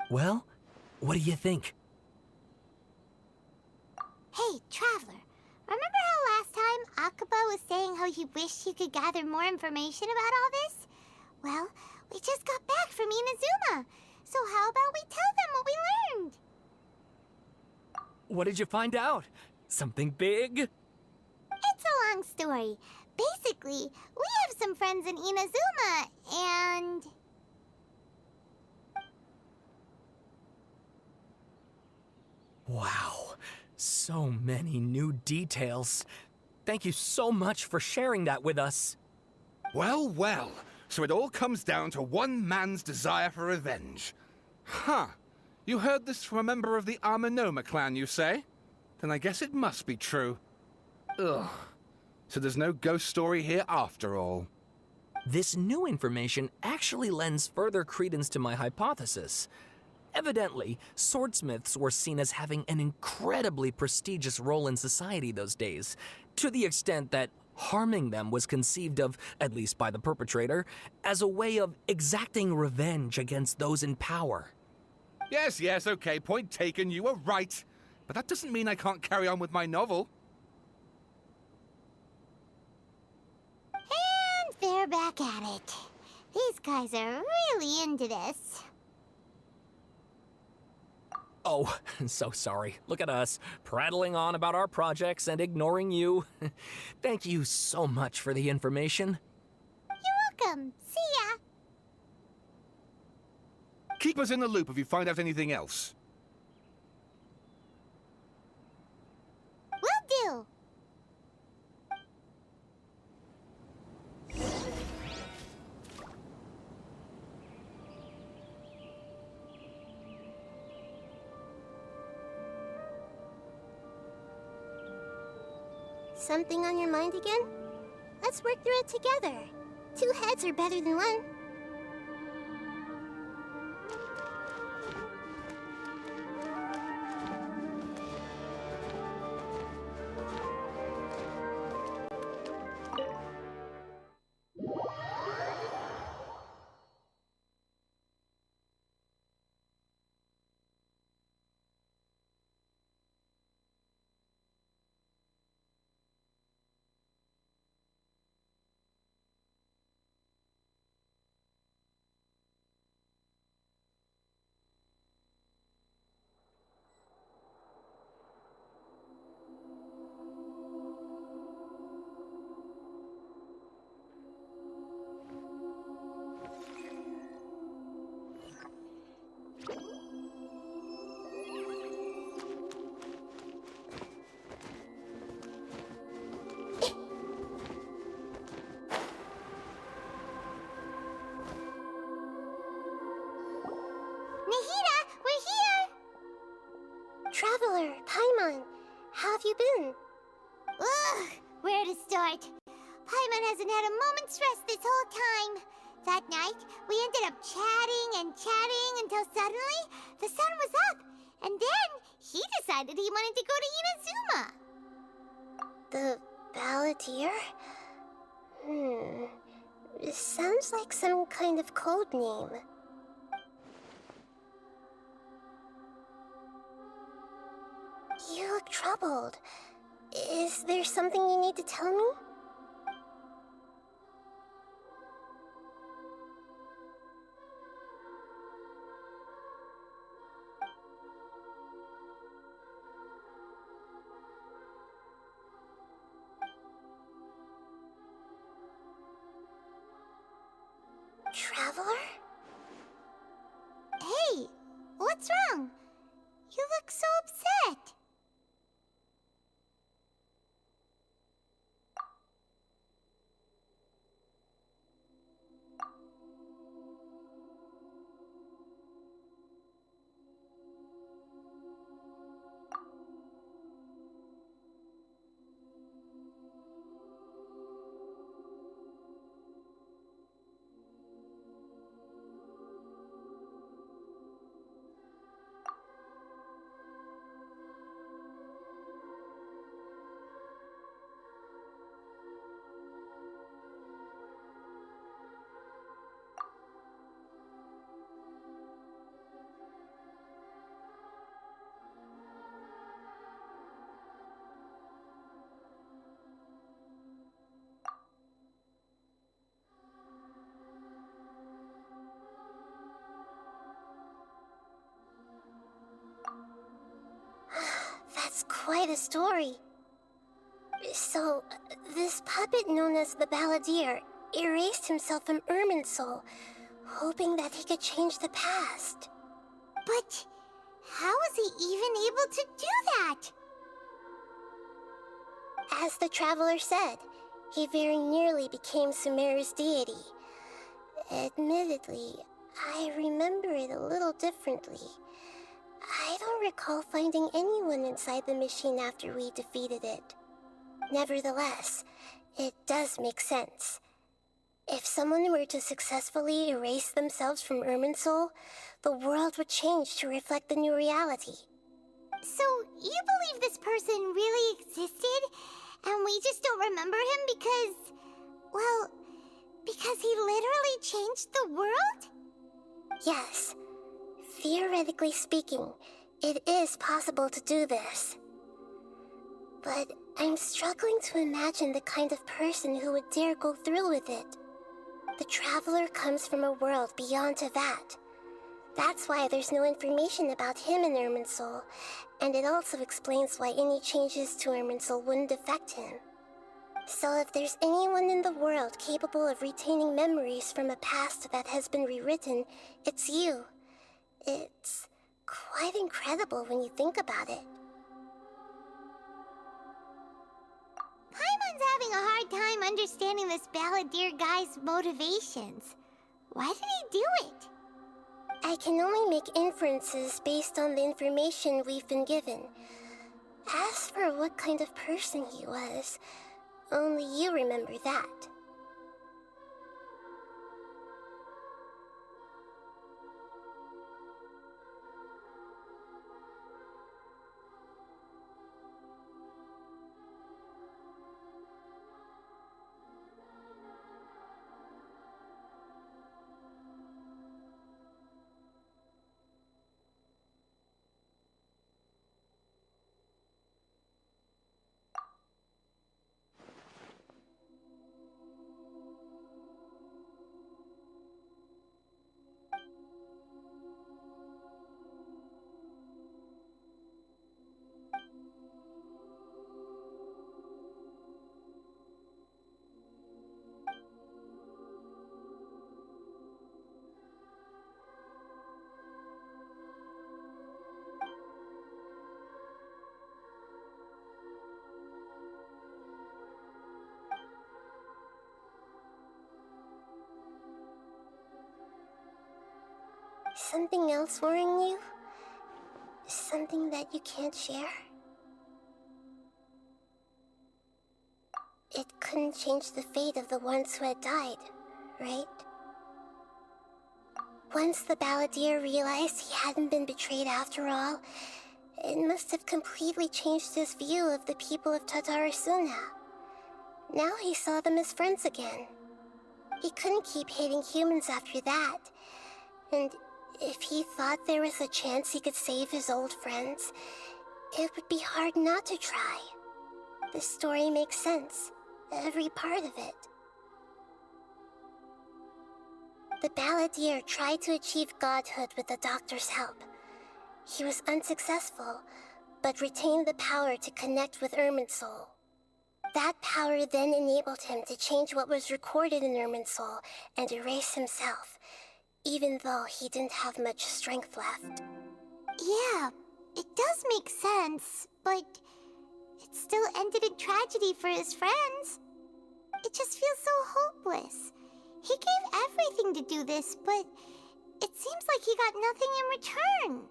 Well, what do you think? Hey, Traveler. Remember how last time Akaba was saying how he wished he could gather more information about all this? Well, we just got back from Inazuma. So how about we tell them what we learned? What did you find out? Something big? It's a long story. Basically, we have some friends in Inazuma, and... Wow, so many new details. Thank you so much for sharing that with us. Well, well. So it all comes down to one man's desire for revenge. Huh. You heard this from a member of the Amanoma clan, you say? Then I guess it must be true. Ugh. So there's no ghost story here after all. This new information actually lends further credence to my hypothesis. Evidently, swordsmiths were seen as having an incredibly prestigious role in society those days, to the extent that harming them was conceived of, at least by the perpetrator, as a way of exacting revenge against those in power. Yes, okay, point taken, you were right. But that doesn't mean I can't carry on with my novel. And they're back at it. These guys are really into this. Oh, so sorry. Look at us, prattling on about our projects and ignoring you. Thank you so much for the information. You're welcome. See ya. Keep us in the loop if you find out anything else. Will do. Something on your mind again? Let's work through it together. 2 heads are better than 1. Traveler, Paimon, how have you been? Ugh, where to start? Paimon hasn't had a moment's rest this whole time. That night, we ended up chatting and chatting until suddenly the sun was up. And then he decided he wanted to go to Inazuma. The Balladeer? It sounds like some kind of code name. You look troubled. Is there something you need to tell me? Traveler? Hey, what's wrong? You look so upset. That's quite a story. So, this puppet known as the Balladeer erased himself from Irminsul, hoping that he could change the past. But how was he even able to do that? As the Traveler said, he very nearly became Sumeru's deity. Admittedly, I remember it a little differently. I don't recall finding anyone inside the machine after we defeated it. Nevertheless, it does make sense. If someone were to successfully erase themselves from Irminsul, the world would change to reflect the new reality. So, you believe this person really existed, and we just don't remember him because, well, because he literally changed the world? Yes. Theoretically speaking, it is possible to do this. But I'm struggling to imagine the kind of person who would dare go through with it. The Traveler comes from a world beyond Tevat. That's why there's no information about him in Irminsul, and it also explains why any changes to Irminsul wouldn't affect him. So if there's anyone in the world capable of retaining memories from a past that has been rewritten, it's you. It's quite incredible when you think about it. Paimon's having a hard time understanding this Balladeer guy's motivations. Why did he do it? I can only make inferences based on the information we've been given. As for what kind of person he was, only you remember that. Something else worrying you? Something that you can't share? it couldn't change the fate of the ones who had died, right? Once the balladeer realized he hadn't been betrayed after all, it must have completely changed his view of the people of Tatarasuna. Now he saw them as friends again. He couldn't keep hating humans after that. And if he thought there was a chance he could save his old friends, it would be hard not to try. This story makes sense, every part of it. The balladeer tried to achieve godhood with the doctor's help. He was unsuccessful, but retained the power to connect with Irminsul. That power then enabled him to change what was recorded in Irminsul and erase himself, even though he didn't have much strength left. Yeah, it does make sense, but it still ended in tragedy for his friends. It just feels so hopeless. He gave everything to do this, but it seems like he got nothing in return.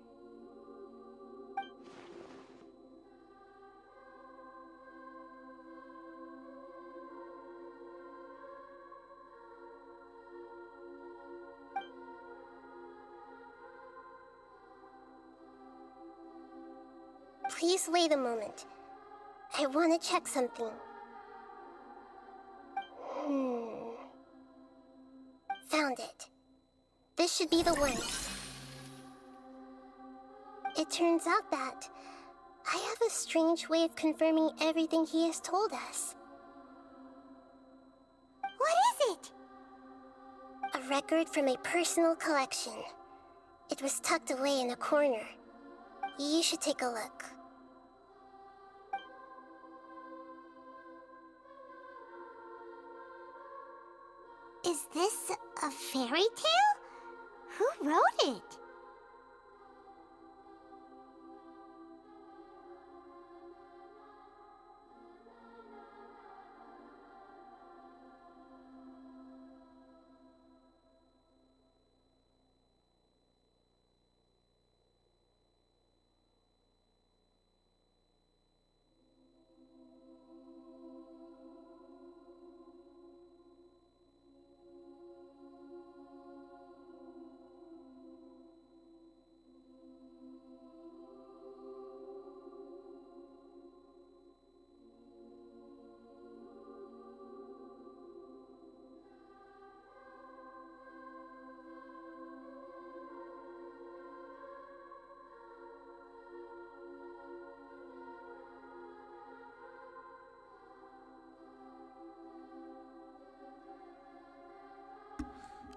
Please wait a moment. I want to check something. Found it. This should be the one. It turns out that I have a strange way of confirming everything he has told us. What is it? A record from a personal collection. It was tucked away in a corner. You should take a look. Is this a fairy tale? Who wrote it?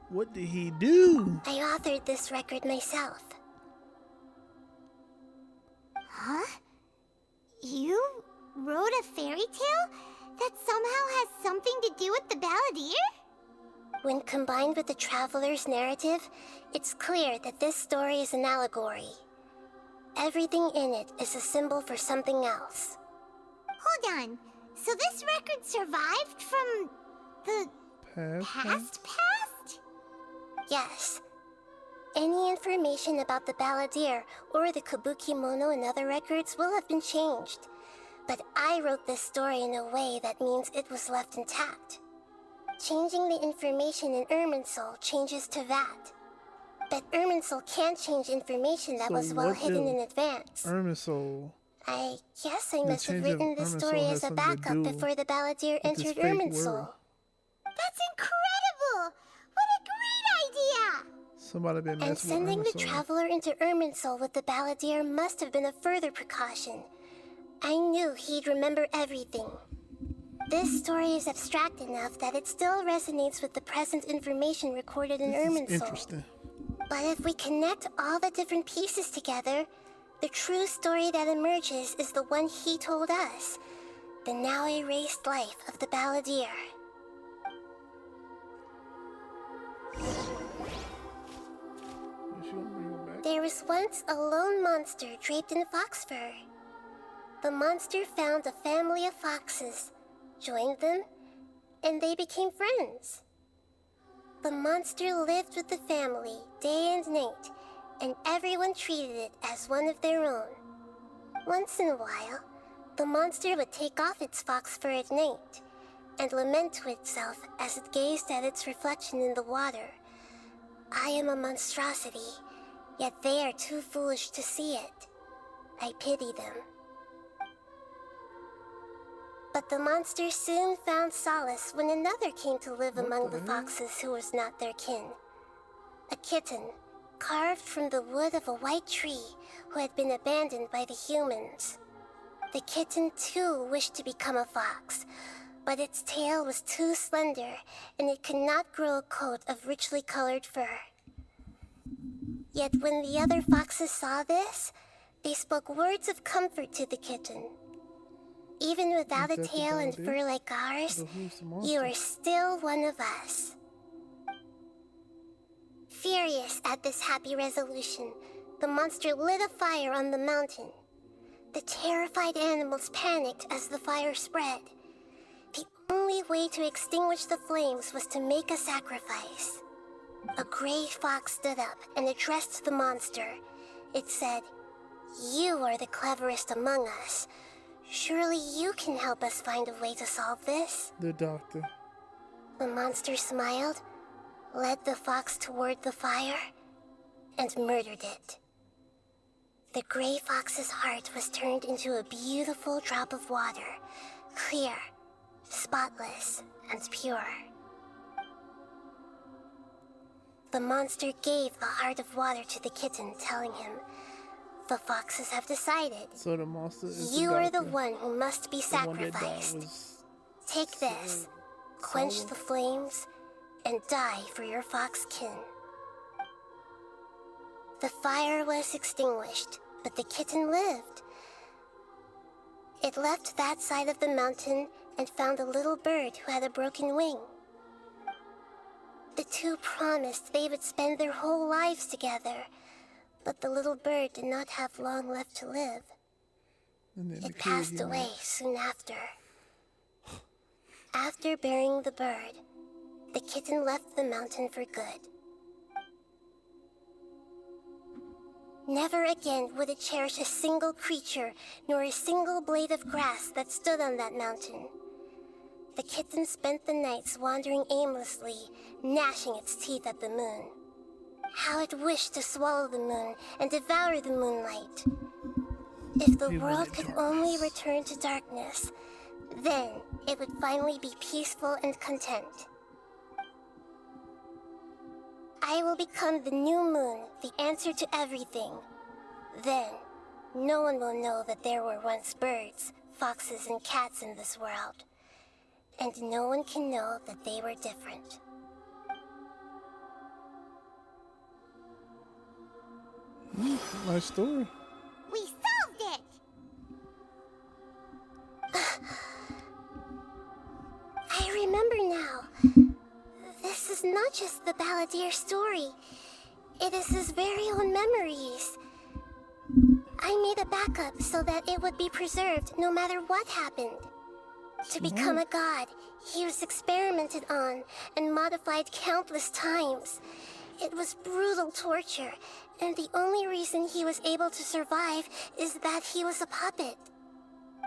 What did he do? I authored this record myself. Huh? You wrote a fairy tale that somehow has something to do with the balladeer? When combined with the traveler's narrative, it's clear that this story is an allegory. Everything in it is a symbol for something else. Hold on. So this record survived from the past? Yes. Any information about the balladeer or the kabuki-mono in other records will have been changed. But I wrote this story in a way that means it was left intact. Changing the information in Irminsul changes to that. But Irminsul can't change information that was well hidden in advance. Irminsul. I guess I must have written this story as a backup before the balladeer entered Irminsul. That's incredible! What a great idea! Somebody been messing And sending with the Irminsul. traveler into Irminsul with the balladeer must have been a further precaution. I knew he'd remember everything. This story is abstract enough that it still resonates with the present information recorded in Irminsul. Interesting. But if we connect all the different pieces together, the true story that emerges is the one he told us. The now erased life of the balladeer. There was once a lone monster draped in fox fur. The monster found a family of foxes, joined them, and they became friends. The monster lived with the family day and night, and everyone treated it as one of their own. Once in a while, the monster would take off its fox fur at night, and lament to itself as it gazed at its reflection in the water. I am a monstrosity, yet they are too foolish to see it. I pity them. But the monster soon found solace when another came to live among the foxes who was not their kin. A kitten, carved from the wood of a white tree who had been abandoned by the humans. The kitten too wished to become a fox, but its tail was too slender and it could not grow a coat of richly colored fur. Yet when the other foxes saw this, they spoke words of comfort to the kitten. Even without a tail and fur like ours, you are still one of us. Furious at this happy resolution, the monster lit a fire on the mountain. The terrified animals panicked as the fire spread. The only way to extinguish the flames was to make a sacrifice. A gray fox stood up and addressed the monster. It said, "You are the cleverest among us. Surely you can help us find a way to solve this." The doctor. The monster smiled, led the fox toward the fire, and murdered it. The gray fox's heart was turned into a beautiful drop of water, clear, spotless, and pure. The monster gave the heart of water to the kitten, telling him, "The foxes have decided. So the monster is You are the doctor. one who must be The one that died sacrificed. was Take this, quench the flames, and die for your fox kin." The fire was extinguished, but the kitten lived. It left that side of the mountain and found a little bird who had a broken wing. The two promised they would spend their whole lives together, but the little bird did not have long left to live. And then the It kid passed again. away soon after. After burying the bird, the kitten left the mountain for good. Never again would it cherish a single creature, nor a single blade of grass that stood on that mountain. The kitten spent the nights wandering aimlessly, gnashing its teeth at the moon. How it wished to swallow the moon and devour the moonlight. If the world could only return to darkness, then it would finally be peaceful and content. I will become the new moon, the answer to everything. Then, no one will know that there were once birds, foxes, and cats in this world. And no one can know that they were different. Nice story. We solved it! I remember now. This is not just the Balladeer story. It is his very own memories. I made a backup so that it would be preserved no matter what happened. To become a god, he was experimented on and modified countless times. It was brutal torture, and the only reason he was able to survive is that he was a puppet.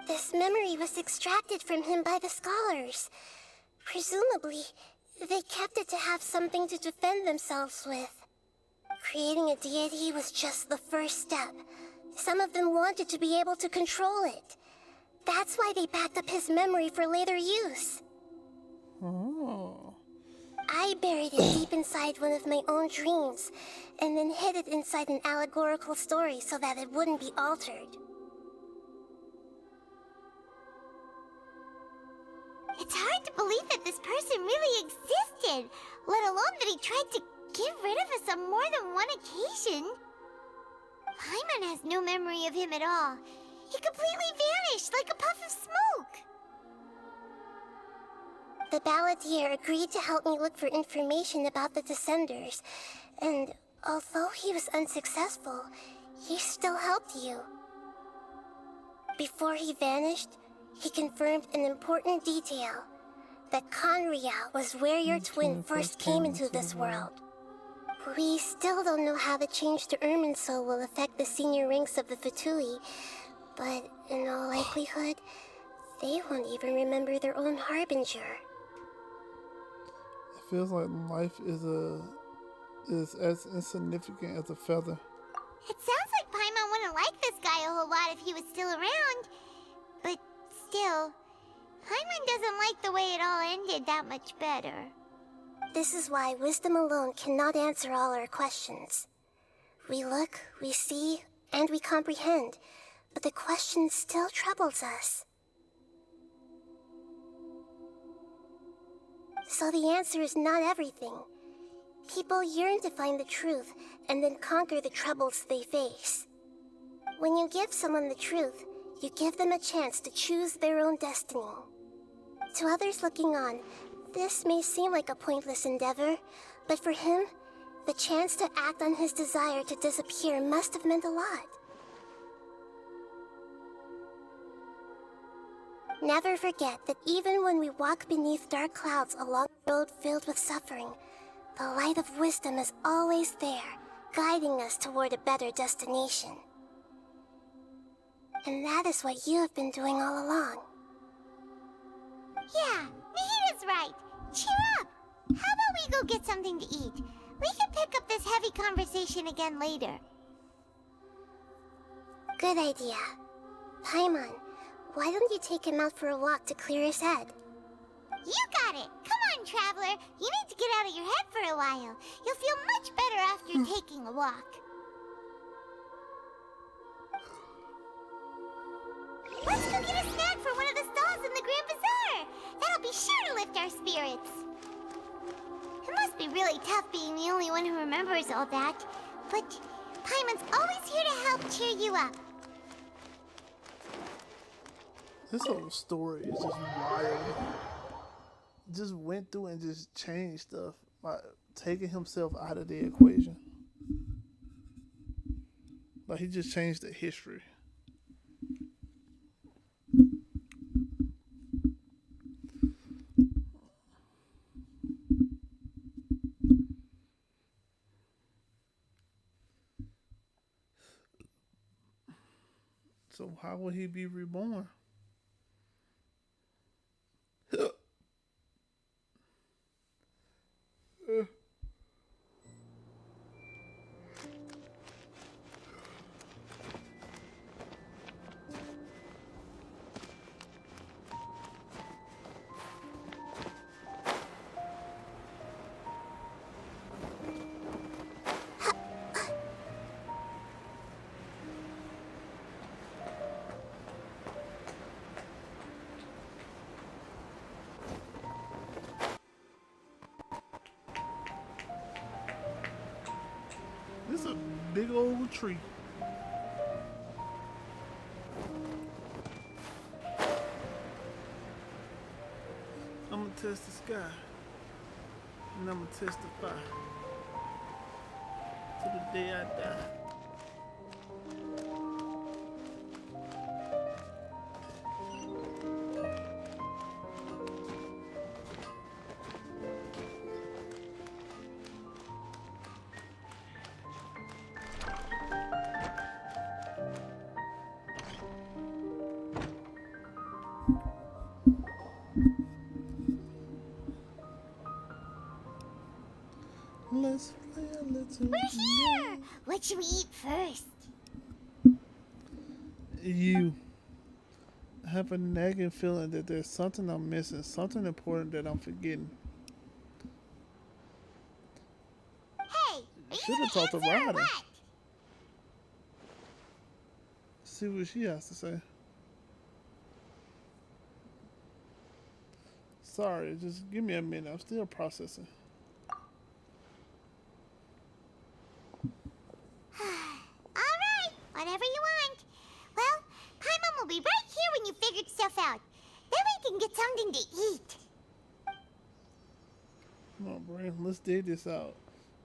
This memory was extracted from him by the scholars. Presumably, they kept it to have something to defend themselves with. Creating a deity was just the first step. Some of them wanted to be able to control it. That's why they backed up his memory for later use. Oh. I buried it deep inside one of my own dreams, and then hid it inside an allegorical story so that it wouldn't be altered. It's hard to believe that this person really existed, let alone that he tried to get rid of us on more than one occasion. Paimon has no memory of him at all. He completely vanished like a puff of smoke. The Balladeer agreed to help me look for information about the Descenders, and although he was unsuccessful, he still helped you. Before he vanished, he confirmed an important detail, that Conria was where your twin first came into this world. We still don't know how the change to Irminsul will affect the senior ranks of the Fatui, but in all likelihood, They won't even remember their own harbinger. It feels like life is as insignificant as a feather. It sounds like Paimon wouldn't like this guy a whole lot if he was still around. But still, Paimon doesn't like the way it all ended that much better. This is why wisdom alone cannot answer all our questions. We look, we see, and we comprehend, but the question still troubles us. So the answer is not everything. People yearn to find the truth and then conquer the troubles they face. When you give someone the truth, you give them a chance to choose their own destiny. To others looking on, this may seem like a pointless endeavor, but for him, the chance to act on his desire to disappear must have meant a lot. Never forget that even when we walk beneath dark clouds along a road filled with suffering, the light of wisdom is always there, guiding us toward a better destination. And that is what you have been doing all along. Yeah, Nahita's right. Cheer up! How about we go get something to eat? We can pick up this heavy conversation again later. Good idea. Paimon, why don't you take him out for a walk to clear his head? You got it! Come on, Traveler! You need to get out of your head for a while. You'll feel much better after taking a walk. Let's go get a snack from one of the stalls in the Grand Bazaar! That'll be sure to lift our spirits. It must be really tough being the only one who remembers all that. But Paimon's always here to help cheer you up. This whole story is just wild. Just went through and just changed stuff by taking himself out of the equation. Like, he just changed the history. So how will he be reborn? This is a big old tree. I'm gonna test the sky. And I'm gonna test the fire. To the day I die. Let's play a little We're here! What should we eat first? You have a nagging feeling that there's something I'm missing, something important that I'm forgetting. Hey, are you Should have talked to Ryder. See what she has to say. Sorry, just give me a minute. I'm still processing. Alright, whatever you want. Well, Paimon will be right here when you figured stuff out. Then we can get something to eat. Come on, Brain, let's dig this out.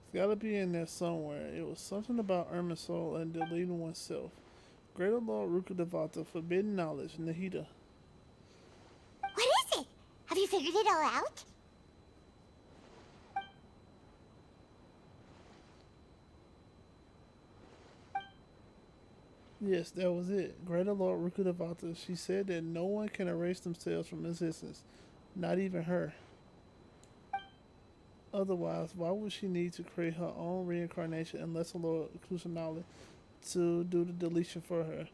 It's gotta be in there somewhere. It was something about Irma's soul and deleting oneself. Greater Lord Rukkhadevata, forbidden knowledge, Nahida. What is it? Have you figured it all out? Yes, that was it. Greater Lord Rukkhadevata. She said that no one can erase themselves from existence, not even her. Otherwise, why would she need to create her own reincarnation unless the Lord Kusanali to do the deletion for her?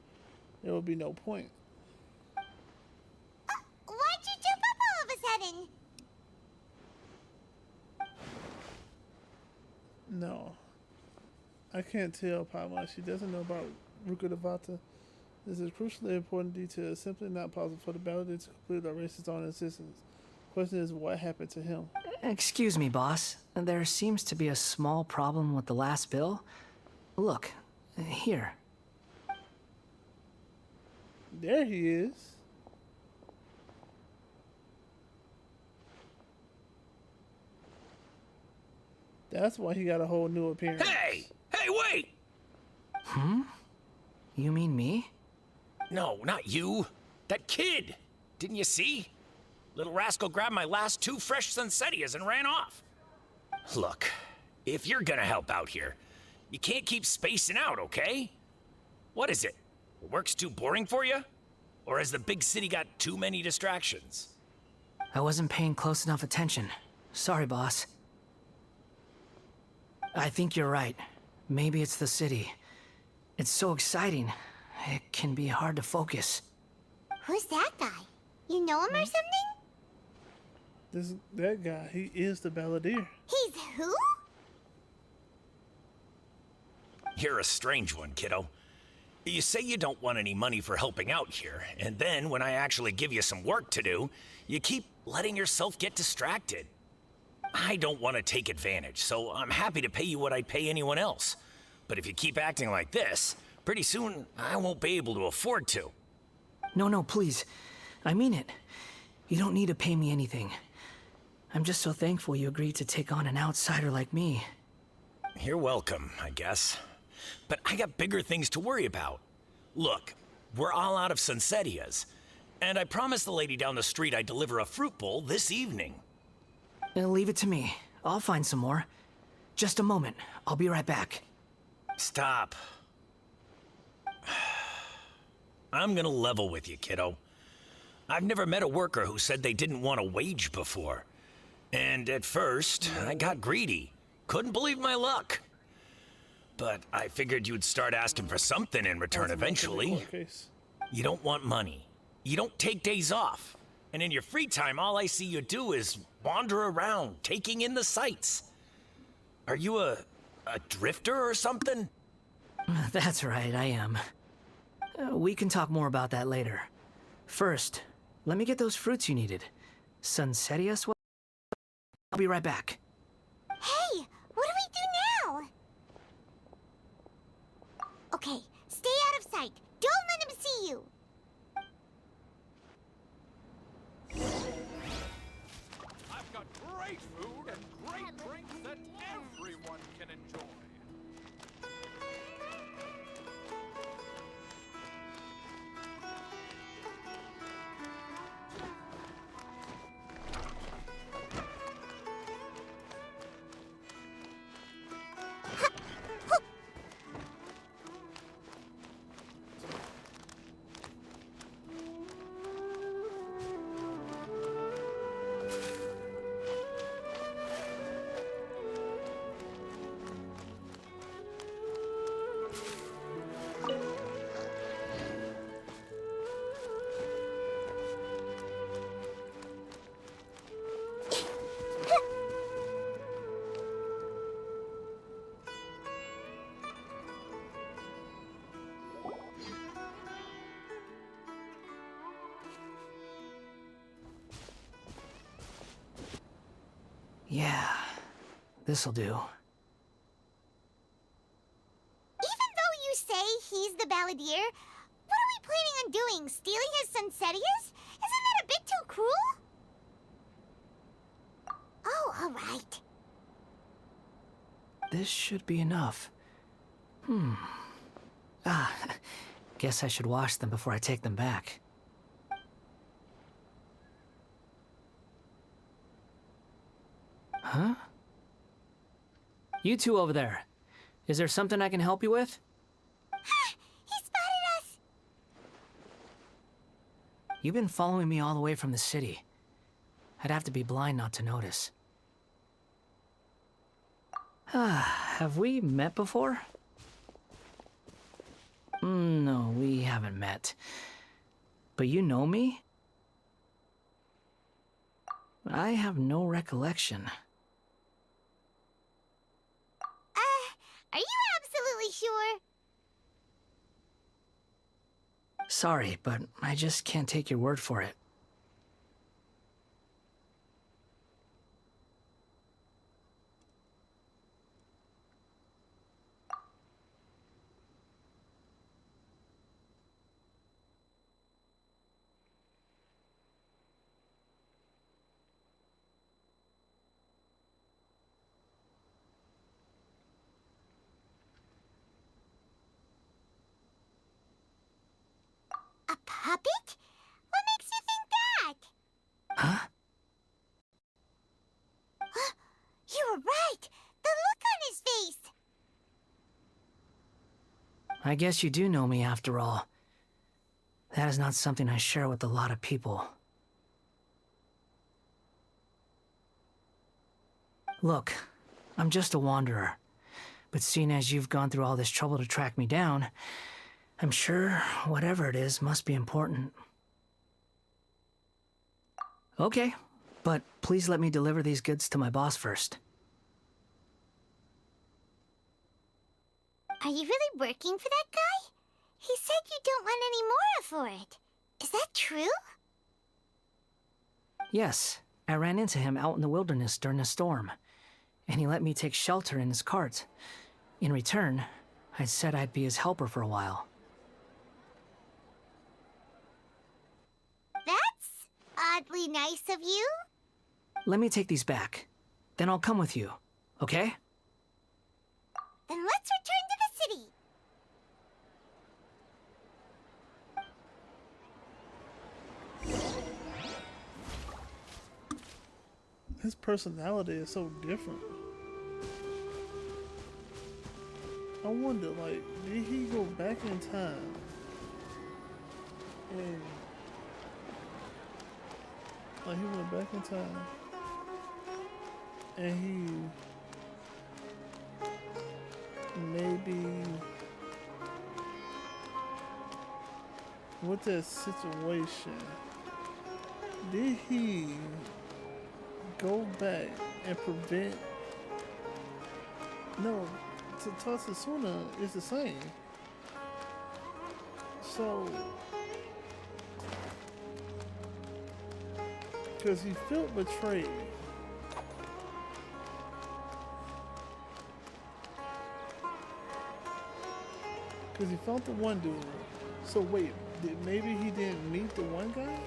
There would be no point. Why'd you jump up all of a sudden? No. I can't tell Padma. She doesn't know about Rukkhadevata. This is crucially important detail. It's simply not possible for the Balladeer to completely erase his own existence. Question is, what happened to him? Excuse me, boss. There seems to be a small problem with the last bill. Look, here. There he is. That's why he got a whole new appearance. Hey! Hey, wait! Hmm? You mean me? No, not you. That kid. Didn't you see? Little rascal grabbed my last 2 fresh Sunsettias and ran off. Look, if you're gonna help out here, you can't keep spacing out, okay? What is it? Work's too boring for you? Or has the big city got too many distractions? I wasn't paying close enough attention. Sorry, boss. I think you're right. Maybe it's the city. It's so exciting. It can be hard to focus. Who's that guy? You know him or something? That guy, he is the Balladeer. He's who? You're a strange one, kiddo. You say you don't want any money for helping out here, and then when I actually give you some work to do, you keep letting yourself get distracted. I don't want to take advantage, so I'm happy to pay you what I'd pay anyone else. But if you keep acting like this, pretty soon I won't be able to afford to. No, please. I mean it. You don't need to pay me anything. I'm just so thankful you agreed to take on an outsider like me. You're welcome, I guess. But I got bigger things to worry about. Look, we're all out of Sunsettias, and I promised the lady down the street I'd deliver a fruit bowl this evening. Leave it to me. I'll find some more. Just a moment. I'll be right back. Stop. I'm gonna level with you, kiddo. I've never met a worker who said they didn't want a wage before. And at first, I got greedy. Couldn't believe my luck. But I figured you'd start asking for something in return eventually. You don't want money. You don't take days off. And in your free time, all I see you do is wander around, taking in the sights. Are you a drifter or something? That's right, I am. We can talk more about that later. First, let me get those fruits you needed. Sunsettias? I'll be right back. Hey, what do we do now? Okay, stay out of sight. Don't let him see you. I've got great food and great drinks that everyone can enjoy. Yeah, this'll do. Even though you say he's the Balladeer, what are we planning on doing? Stealing his Sunsettias? Isn't that a bit too cruel? Oh, all right. This should be enough. Guess I should wash them before I take them back. Huh? You two over there. Is there something I can help you with? He spotted You've been following me all the way from the city. I'd have to be blind not to notice. Have we met before? No, we haven't met. But you know me? I have no recollection. Are you absolutely sure? Sorry, but I just can't take your word for it. A puppet? What makes you think that? Huh? You were right! The look on his face! I guess you do know me after all. That is not something I share with a lot of people. Look, I'm just a wanderer. But seeing as you've gone through all this trouble to track me down, I'm sure whatever it is must be important. Okay, but please let me deliver these goods to my boss first. Are you really working for that guy? He said you don't want any more for it. Is that true? Yes, I ran into him out in the wilderness during a storm, and he let me take shelter in his cart. In return, I said I'd be his helper for a while. That's oddly nice of you. Let me take these back. Then I'll come with you, okay? Then let's return to the city. His personality is so different. I wonder, like, did he go back in time? And like he went back in time and he maybe with that situation, did he go back and prevent? No, Tatsuna is the same. So, because he felt betrayed. Because he felt the one dude. So wait, maybe he didn't meet the one guy?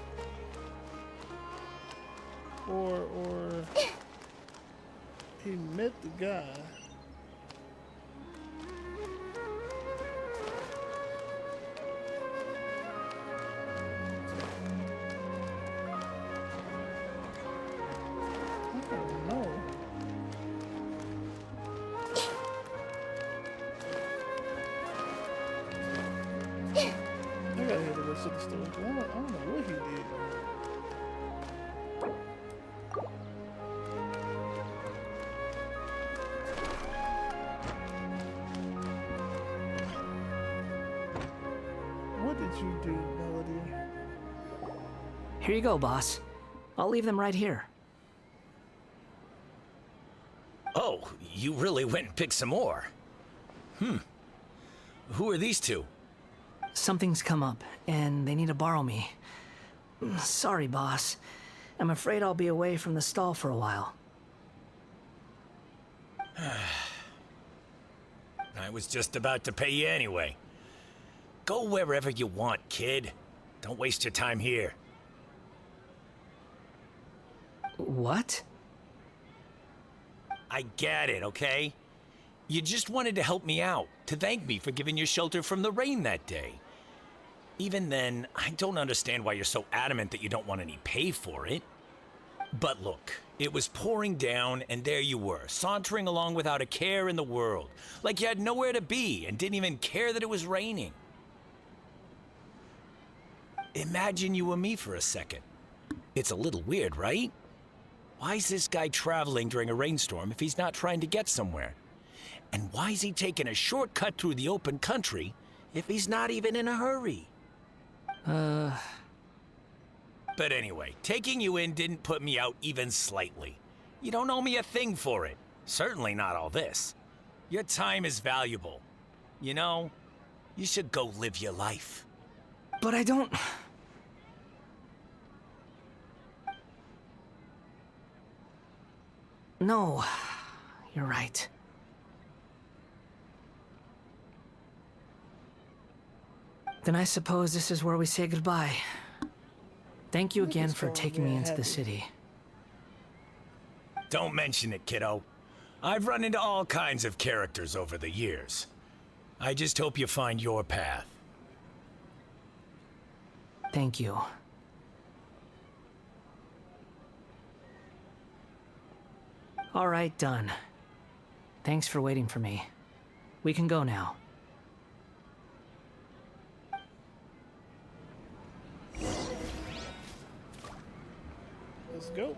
Or he met the guy. I don't know. I gotta hear the rest of the story. I don't know what he did. What did you do, Melody? Here you go, boss. I'll leave them right here. Oh, you really went and picked some more. Who are these two? Something's come up, and they need to borrow me. Sorry, boss. I'm afraid I'll be away from the stall for a while. I was just about to pay you anyway. Go wherever you want, kid. Don't waste your time here. What? I get it, okay? You just wanted to help me out, to thank me for giving you shelter from the rain that day. Even then, I don't understand why you're so adamant that you don't want any pay for it. But look, it was pouring down, and there you were, sauntering along without a care in the world, like you had nowhere to be and didn't even care that it was raining. Imagine you and me for a second. It's a little weird, right? Why is this guy traveling during a rainstorm if he's not trying to get somewhere? And why is he taking a shortcut through the open country if he's not even in a hurry? But anyway, taking you in didn't put me out even slightly. You don't owe me a thing for it. Certainly not all this. Your time is valuable. You know, you should go live your life. But I don't... No, you're right. Then I suppose this is where we say goodbye. Thank you again for taking me into the city. Don't mention it, kiddo. I've run into all kinds of characters over the years. I just hope you find your path. Thank you. All right, done. Thanks for waiting for me. We can go now. Let's go.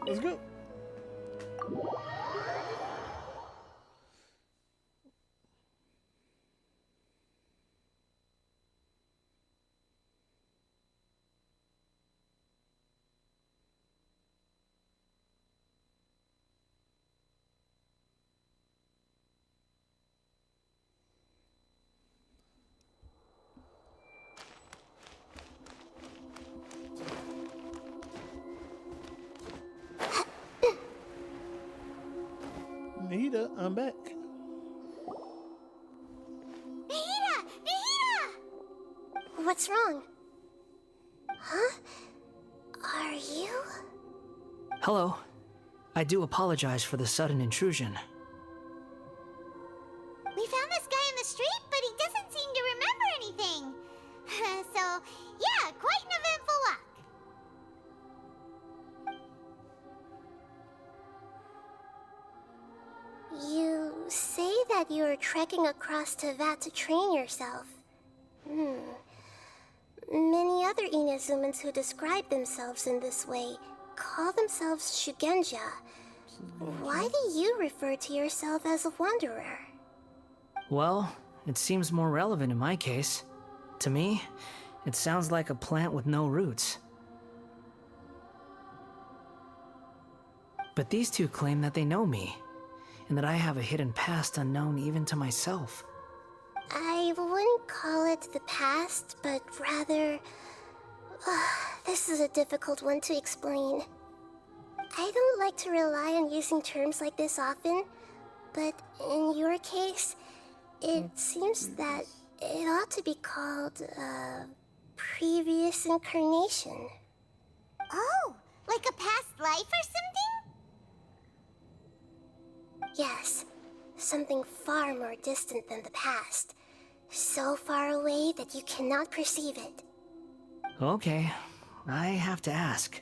Let's go. Nahida, I'm back. Nahida! Nahida! What's wrong? Huh? Are you? Hello. I do apologize for the sudden intrusion. We found this guy in the street, but he doesn't seem to remember anything. So, yeah, quite an eventful walk. You say that you were trekking across Teyvat to train yourself. Many other Inazumans who describe themselves in this way call themselves Shugenja. Why do you refer to yourself as a wanderer? Well, it seems more relevant in my case. To me, it sounds like a plant with no roots. But these two claim that they know me, and that I have a hidden past unknown even to myself. I wouldn't call it the past, but rather... this is a difficult one to explain. I don't like to rely on using terms like this often, but in your case, it seems that it ought to be called, previous incarnation. Oh, like a past life or something? Yes, something far more distant than the past. So far away that you cannot perceive it. Okay, I have to ask.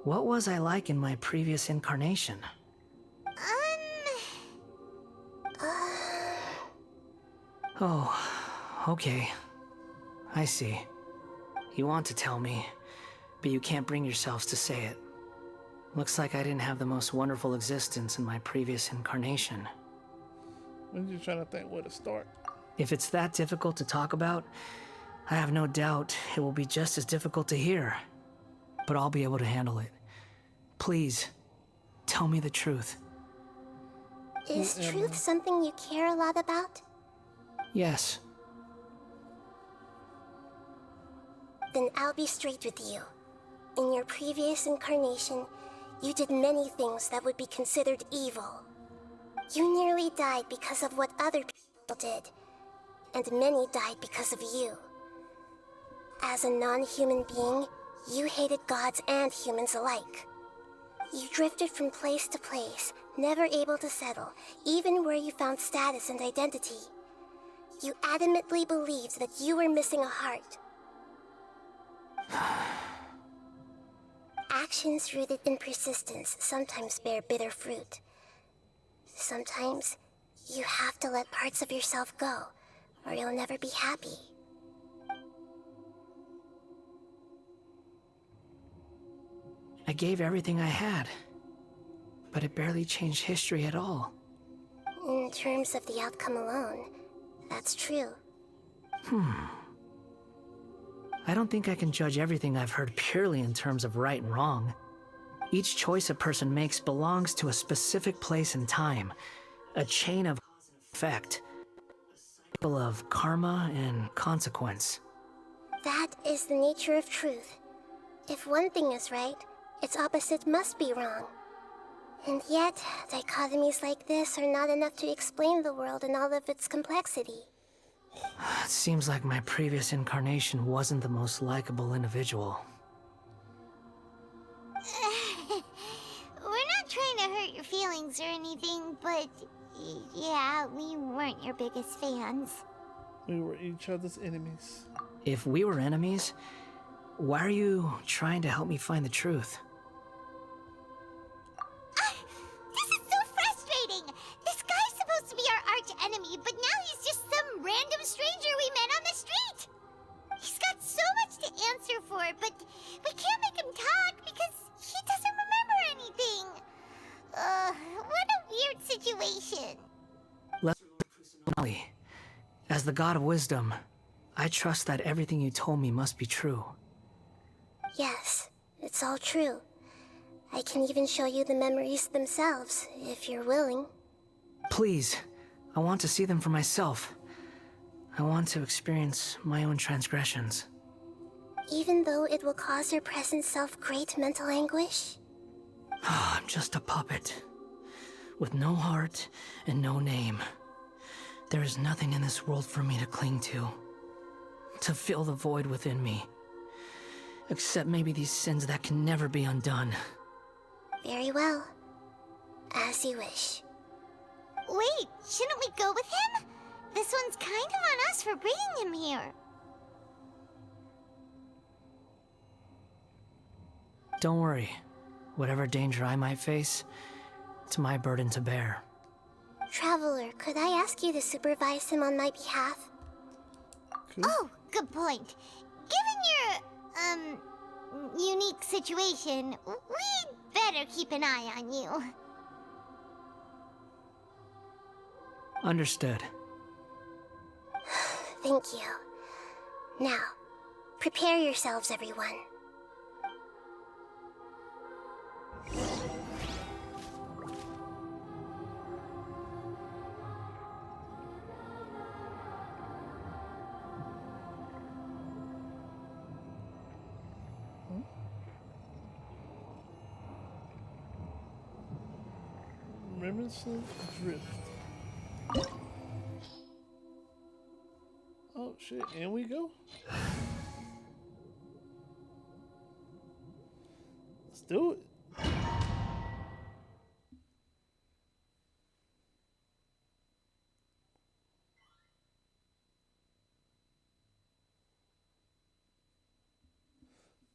What was I like in my previous incarnation? Oh, okay. I see. You want to tell me, but you can't bring yourselves to say it. Looks like I didn't have the most wonderful existence in my previous incarnation. I'm just trying to think where to start. If it's that difficult to talk about, I have no doubt it will be just as difficult to hear. But I'll be able to handle it. Please, tell me the truth. Is truth something you care a lot about? Yes. Then I'll be straight with you. In your previous incarnation, You did many things that would be considered evil. You nearly died because of what other people did, and many died because of you. As a non-human being, you hated gods and humans alike. You drifted from place to place, never able to settle, even where you found status and identity. You adamantly believed that you were missing a heart. Actions rooted in persistence sometimes bear bitter fruit. Sometimes, you have to let parts of yourself go, or you'll never be happy. I gave everything I had, but it barely changed history at all. In terms of the outcome alone, that's true. I don't think I can judge everything I've heard purely in terms of right and wrong. Each choice a person makes belongs to a specific place and time, a chain of effect, a cycle of karma and consequence. That is the nature of truth. If one thing is right, its opposite must be wrong. And yet, dichotomies like this are not enough to explain the world in all of its complexity. It seems like my previous incarnation wasn't the most likable individual. We're not trying to hurt your feelings or anything, but yeah, we weren't your biggest fans. We were each other's enemies. If we were enemies, why are you trying to help me find the truth? This is so frustrating! This guy's supposed to be our arch enemy, but now he's just some random stranger we met on the street! He's got so much to answer for, but we can't make him talk because he doesn't remember anything. What a weird situation. As the god of wisdom, I trust that everything you told me must be true. Yes, it's all true. I can even show you the memories themselves, if you're willing. Please, I want to see them for myself. I want to experience my own transgressions. Even though it will cause your present self great mental anguish? I'm just a puppet, with no heart and no name. There is nothing in this world for me to cling to fill the void within me. Except maybe these sins that can never be undone. Very well. As you wish. Wait, shouldn't we go with him? This one's kind of on us for bringing him here. Don't worry. Whatever danger I might face, it's my burden to bear. Traveler, could I ask you to supervise him on my behalf? Oh, good point. Given your, unique situation, we'd better keep an eye on you. Understood. Thank you. Now, prepare yourselves, everyone. Reminiscent Drift. Oh shit, and we go. Let's do it.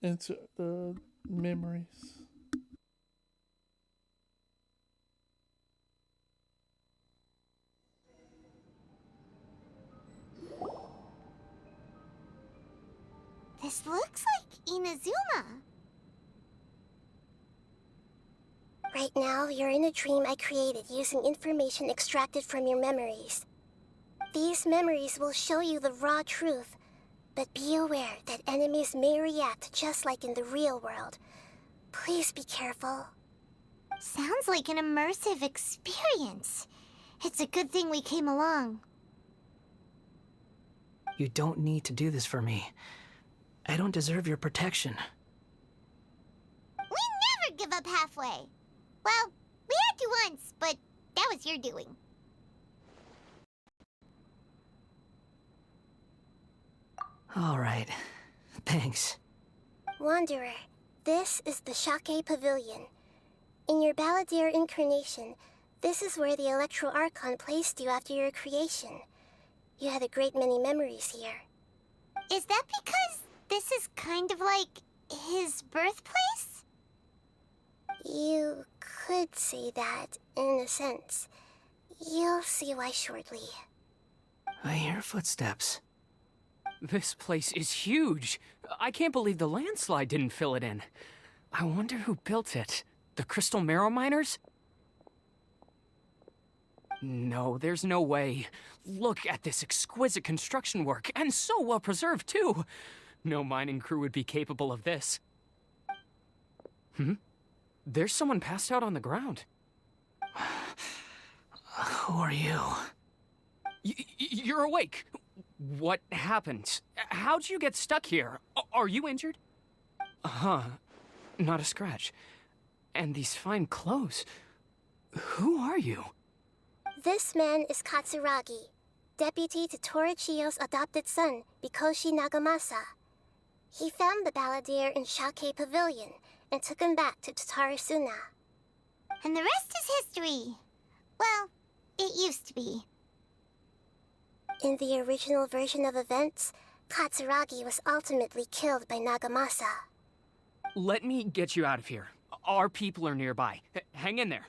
Into the memories. This looks like Inazuma. Right now, you're in a dream I created using information extracted from your memories. These memories will show you the raw truth, but be aware that enemies may react just like in the real world. Please be careful. Sounds like an immersive experience. It's a good thing we came along. You don't need to do this for me. I don't deserve your protection. We never give up halfway. Well, we had to once, but that was your doing. All right. Thanks. Wanderer, this is the Shake Pavilion. In your Balladeer incarnation, this is where the Electro Archon placed you after your creation. You had a great many memories here. Is that because this is kind of like his birthplace? You could say that, in a sense. You'll see why shortly. I hear footsteps. This place is huge. I can't believe the landslide didn't fill it in. I wonder who built it. The Crystal Marrow miners? No, there's no way. Look at this exquisite construction work, and so well preserved, too. No mining crew would be capable of this. There's someone passed out on the ground. Who are you? You're awake. What happened? How'd you get stuck here? Are you injured? Not a scratch. And these fine clothes. Who are you? This man is Katsuragi, deputy to Torichio's adopted son, Mikoshi Nagamasa. He found the Balladeer in Shake Pavilion and took him back to Tatarasuna. And the rest is history. Well, it used to be. In the original version of events, Katsuragi was ultimately killed by Nagamasa. Let me get you out of here. Our people are nearby. Hang in there.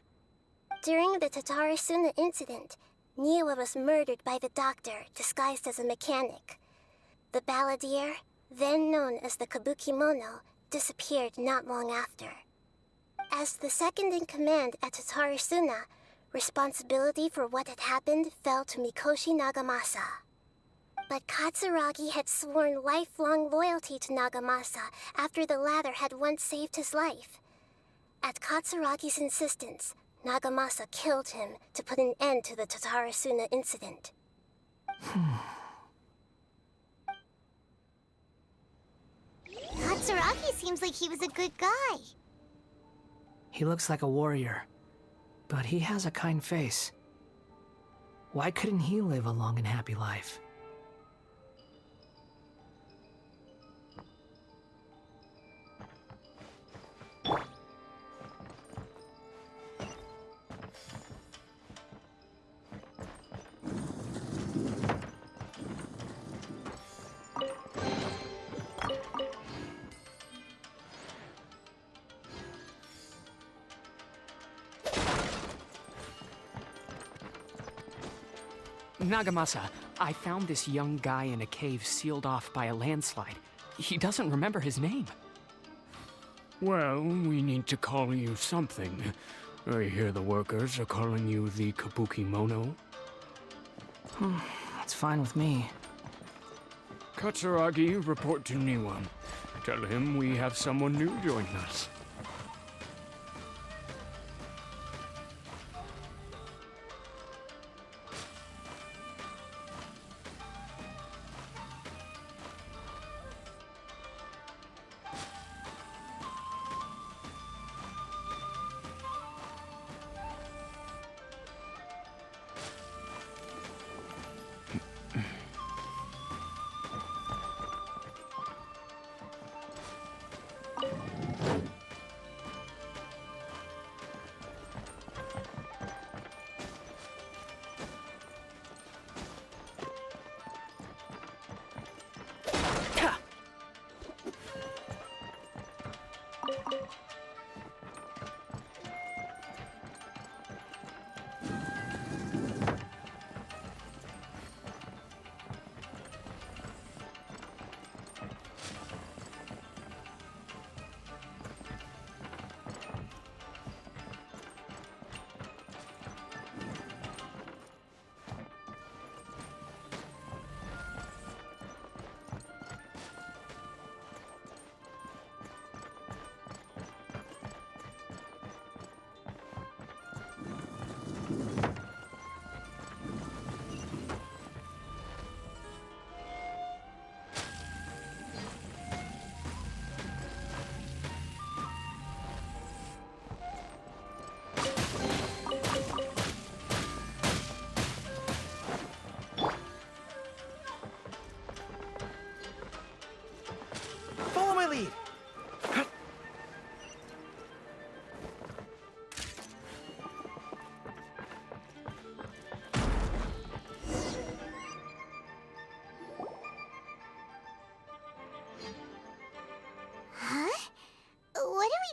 During the Tatarasuna incident, Niwa was murdered by the doctor disguised as a mechanic. The Balladeer, then known as the Kabukimono, disappeared not long after. As the second in command at Tatarasuna, responsibility for what had happened fell to Mikoshi Nagamasa. But Katsuragi had sworn lifelong loyalty to Nagamasa after the latter had once saved his life. At Katsuragi's insistence, Nagamasa killed him to put an end to the Tatarasuna incident. Katsuragi seems like he was a good guy. He looks like a warrior, but he has a kind face. Why couldn't he live a long and happy life? Nagamasa, I found this young guy in a cave sealed off by a landslide. He doesn't remember his name. Well, we need to call you something. I hear the workers are calling you the Kabukimono. That's fine with me. Katsuragi, report to Niwa. Tell him we have someone new joining us.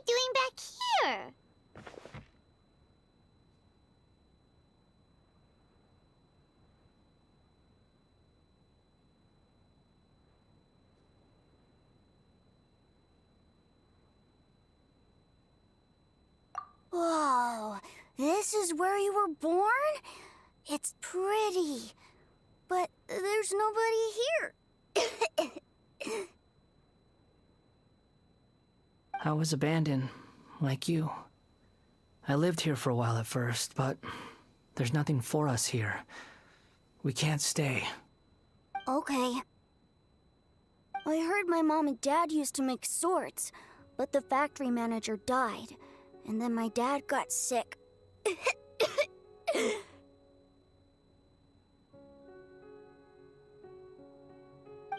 he doing back here? Whoa, this is where you were born? It's pretty, but there's nobody here. I was abandoned, like you. I lived here for a while at first, but there's nothing for us here. We can't stay. Okay. I heard my mom and dad used to make swords, but the factory manager died, and then my dad got sick.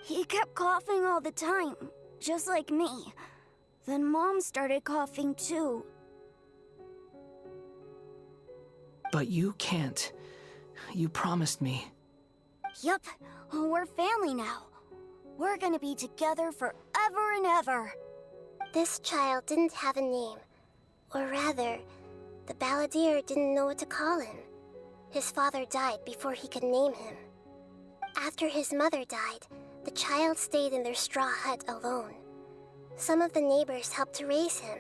He kept coughing all the time, just like me. Then Mom started coughing too. But you can't. You promised me. Yup, we're family now. We're gonna be together forever and ever. This child didn't have a name. Or rather, the balladeer didn't know what to call him. His father died before he could name him. After his mother died, the child stayed in their straw hut alone. Some of the neighbors helped to raise him.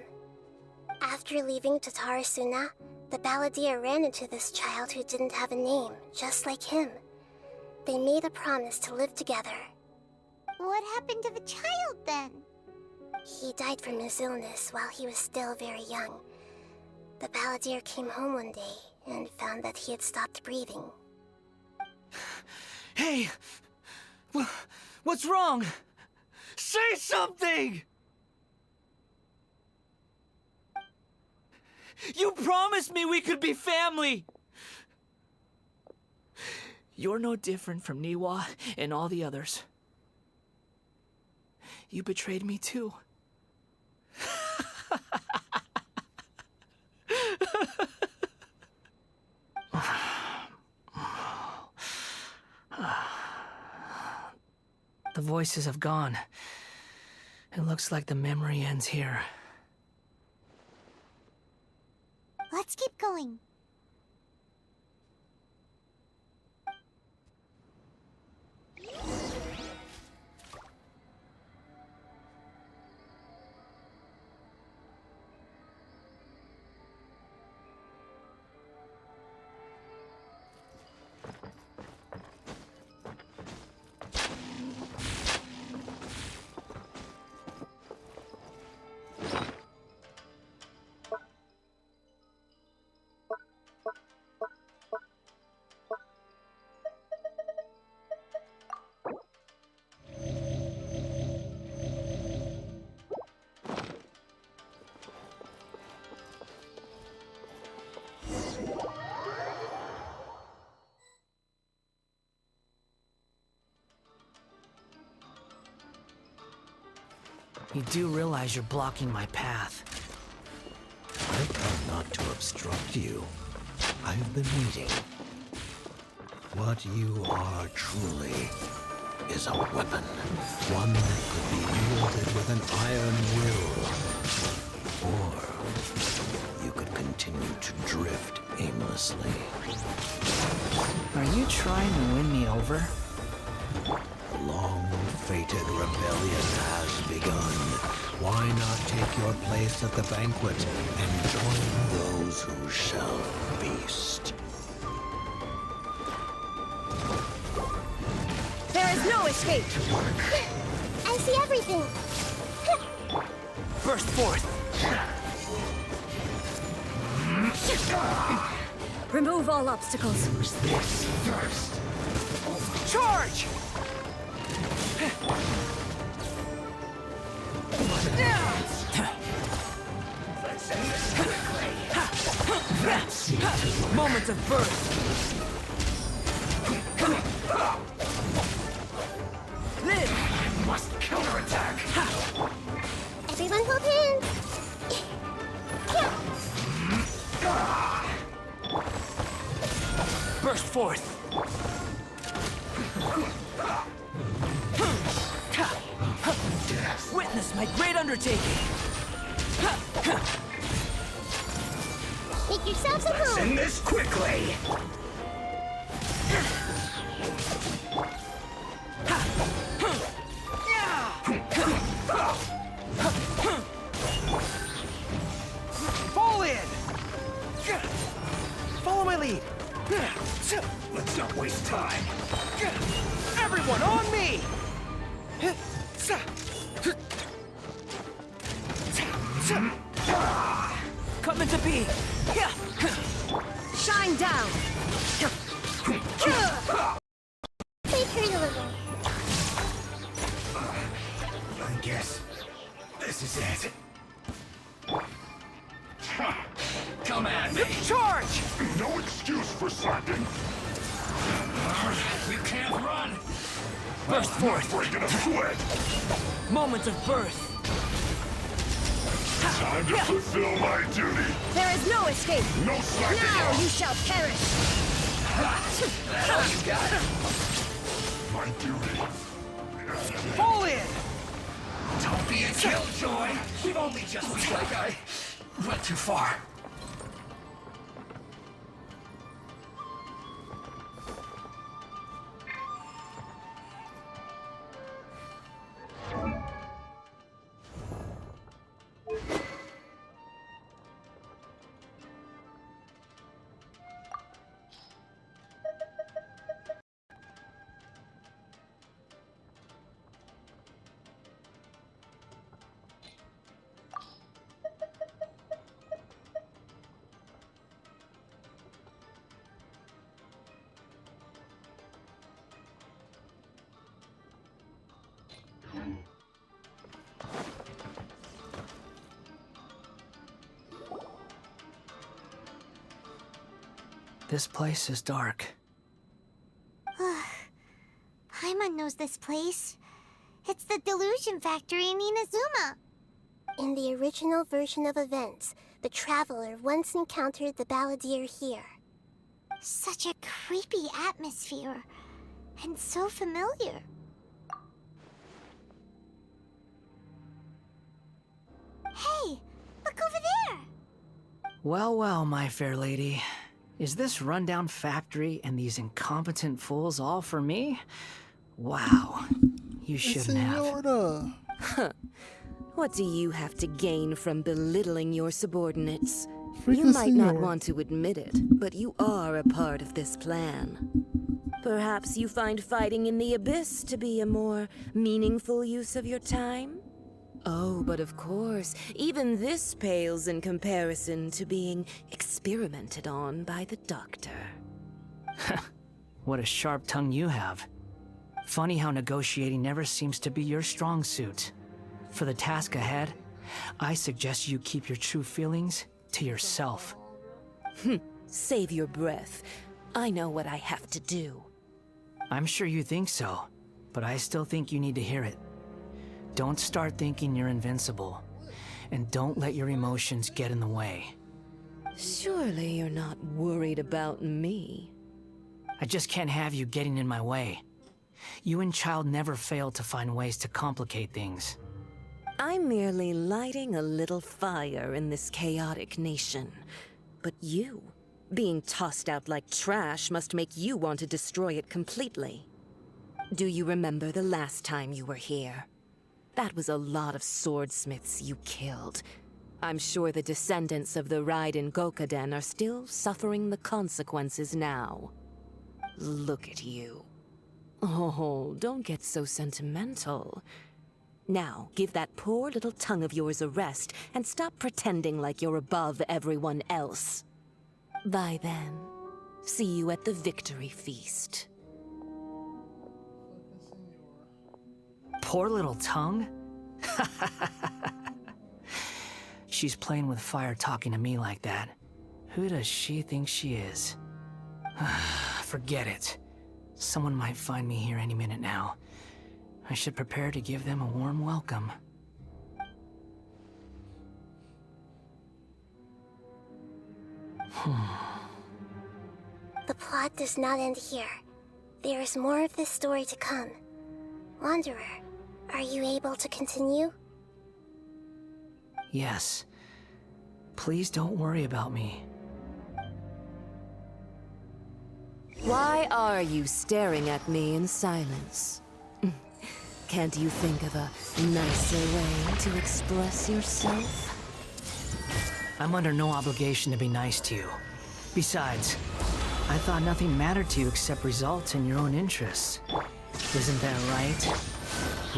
After leaving Tatarasuna, the balladeer ran into this child who didn't have a name, just like him. They made a promise to live together. What happened to the child then? He died from his illness while he was still very young. The balladeer came home one day and found that he had stopped breathing. Hey! What's wrong? Say something! You promised me we could be family! You're no different from Niwa and all the others. You betrayed me too. The voices have gone. It looks like the memory ends here. Let's keep going. You do realize you're blocking my path. I've come not to obstruct you. I've been waiting. What you are truly is a weapon. One that could be wielded with an iron will. Or you could continue to drift aimlessly. Are you trying to win me over? The long-fated rebellion has begun. Why not take your place at the banquet and join those who shall feast? There is no escape! I see everything! Burst forth! Remove all obstacles. This first. Charge! Moments of birth. Live! Must counterattack. Everyone hold hands! Burst forth! Witness my great undertaking! Make yourselves at Let's home. end this quickly. Fall in! Follow my lead. Let's not waste time. Everyone on me! Coming to be. Shine down. They turn a little. I guess this is it. Come at me. Charge! No excuse for slacking. You can't run. Burst forth. Breaking a sweat. Moment of birth. Time to fulfill my duty. There is no escape. No slacking Now off. you shall perish. Now you got it. My duty. Fall in! Don't be a killjoy. You've only just looked like I went too far. This place is dark. Paimon knows this place. It's the Delusion Factory in Inazuma. In the original version of events, the Traveler once encountered the Balladeer here. Such a creepy atmosphere. And so familiar. Hey, look over there! Well, well, my fair lady. Is this rundown factory and these incompetent fools all for me? Wow. You shouldn't have. What do you have to gain from belittling your subordinates? Freaking You might not senor. want to admit it, but you are a part of this plan. Perhaps you find fighting in the Abyss to be a more meaningful use of your time? Oh, but of course, even this pales in comparison to being experimented on by the Doctor. What a sharp tongue you have. Funny how negotiating never seems to be your strong suit. For the task ahead, I suggest you keep your true feelings to yourself. Save your breath. I know what I have to do. I'm sure you think so, but I still think you need to hear it. Don't start thinking you're invincible, and don't let your emotions get in the way. Surely you're not worried about me. I just can't have you getting in my way. You and Child never fail to find ways to complicate things. I'm merely lighting a little fire in this chaotic nation. But you, being tossed out like trash, must make you want to destroy it completely. Do you remember the last time you were here? That was a lot of swordsmiths you killed. I'm sure the descendants of the Raiden Gokaden are still suffering the consequences now. Look at you. Oh, don't get so sentimental. Now, give that poor little tongue of yours a rest and stop pretending like you're above everyone else. Bye then. See you at the victory feast. Poor little tongue? She's playing with fire talking to me like that. Who does she think she is? Forget it. Someone might find me here any minute now. I should prepare to give them a warm welcome. The plot does not end here. There is more of this story to come. Wanderer, are you able to continue? Yes, Please don't worry about me. Why are you staring at me in silence? Can't you think of a nicer way to express yourself? I'm under no obligation to be nice to you. Besides, I thought nothing mattered to you except results and your own interests. Isn't that right,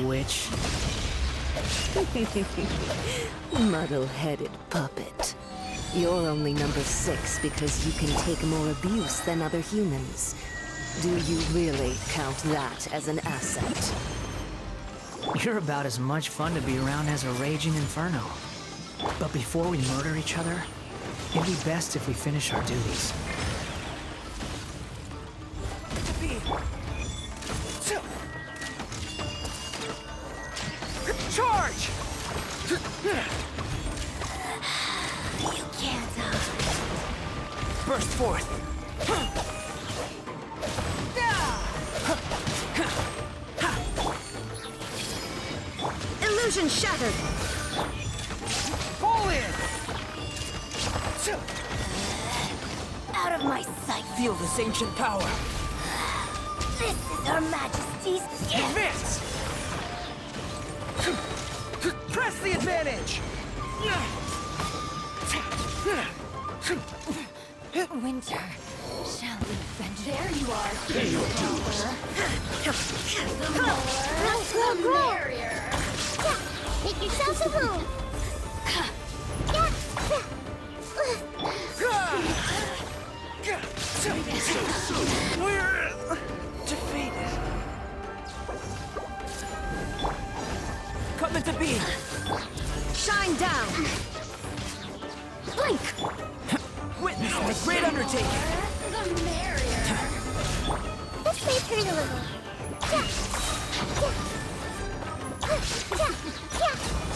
witch? Muddle-headed puppet. You're only number 6 because you can take more abuse than other humans. Do you really count that as an asset? You're about as much fun to be around as a raging inferno. But before we murder each other, it'd be best if we finish our duties. Charge! You can't, Burst forth! Illusion shattered! Fall in! Out of my sight! Feel this ancient power! This is Her Majesty's gift! Advance! Press the advantage! Winter, shall we venture? There you are! Pay your dues. The merrier! Make yourself at home! We're defeated. Coming to be. Shine down! Blink! Witness the great undertaking. The merrier! Let's play turn a little.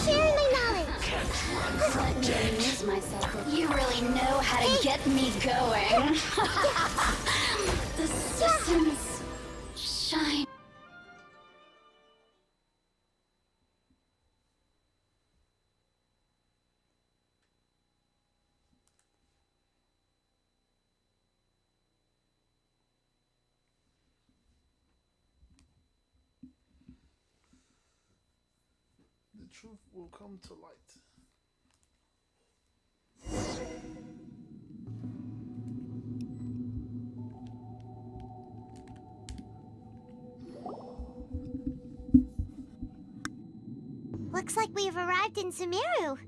Sharing my knowledge. Let me amuse myself. You really know how to get me going. The systems shine. The truth will come to light. Looks like we've arrived in Sumeru.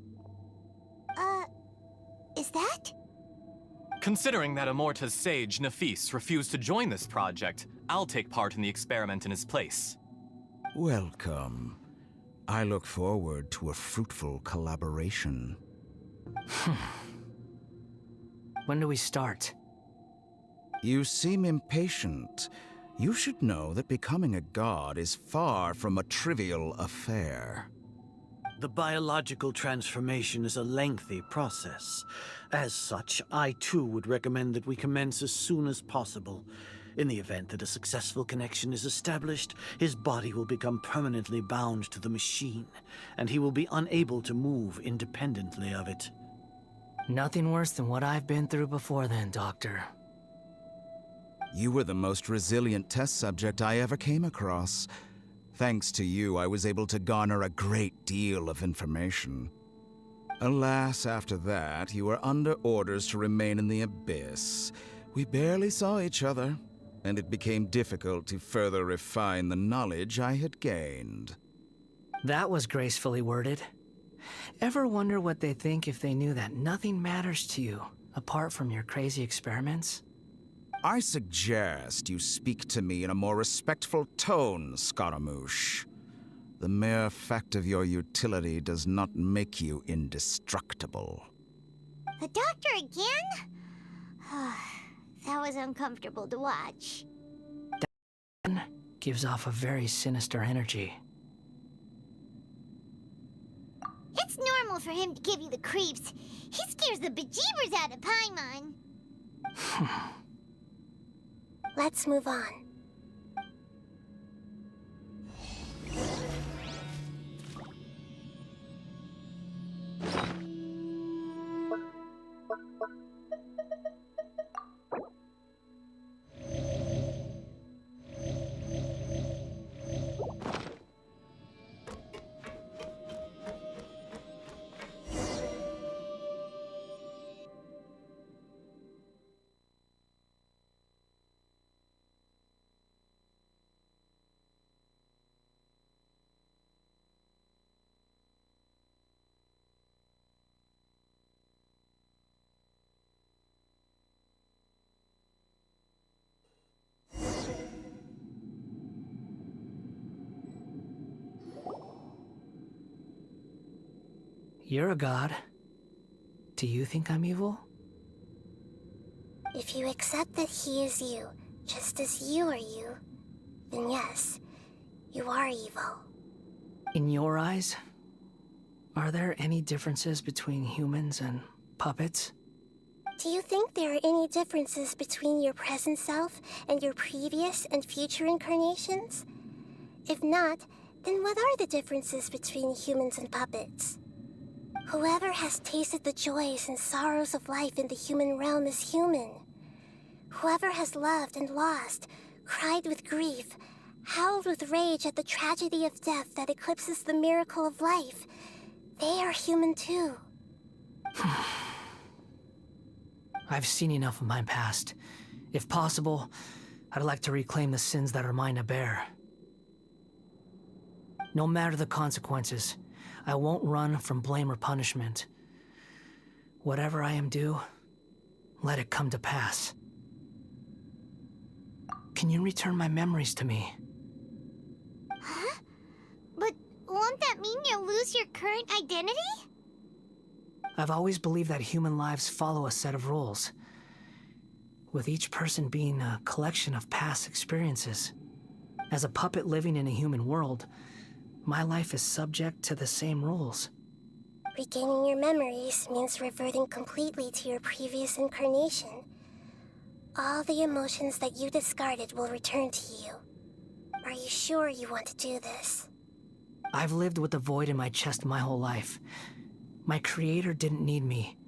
Is that? Considering that Amorta's sage, Nafis, refused to join this project, I'll take part in the experiment in his place. Welcome. I look forward to a fruitful collaboration. When do we start? You seem impatient. You should know that becoming a god is far from a trivial affair. The biological transformation is a lengthy process. As such, I too would recommend that we commence as soon as possible. In the event that a successful connection is established, his body will become permanently bound to the machine, and he will be unable to move independently of it. Nothing worse than what I've been through before then, Doctor. You were the most resilient test subject I ever came across. Thanks to you, I was able to garner a great deal of information. Alas, after that, you were under orders to remain in the Abyss. We barely saw each other, and it became difficult to further refine the knowledge I had gained. That was gracefully worded. Ever wonder what they think if they knew that nothing matters to you, apart from your crazy experiments? I suggest you speak to me in a more respectful tone, Scaramouche. The mere fact of your utility does not make you indestructible. The doctor again? That was uncomfortable to watch. That gives off a very sinister energy. It's normal for him to give you the creeps. He scares the bejeebers out of Paimon. Let's move on. You're a god. Do you think I'm evil? If you accept that he is you, just as you are you, then yes, you are evil. In your eyes, are there any differences between humans and puppets? Do you think there are any differences between your present self and your previous and future incarnations? If not, then what are the differences between humans and puppets? Whoever has tasted the joys and sorrows of life in the human realm is human. Whoever has loved and lost, cried with grief, howled with rage at the tragedy of death that eclipses the miracle of life, they are human too. I've seen enough of my past. If possible, I'd like to reclaim the sins that are mine to bear. No matter the consequences, I won't run from blame or punishment. Whatever I am due, let it come to pass. Can you return my memories to me? Huh? But won't that mean you'll lose your current identity? I've always believed that human lives follow a set of rules, with each person being a collection of past experiences. As a puppet living in a human world, my life is subject to the same rules. Regaining your memories means reverting completely to your previous incarnation. All the emotions that you discarded will return to you. Are you sure you want to do this? I've lived with a void in my chest my whole life. My creator didn't need me.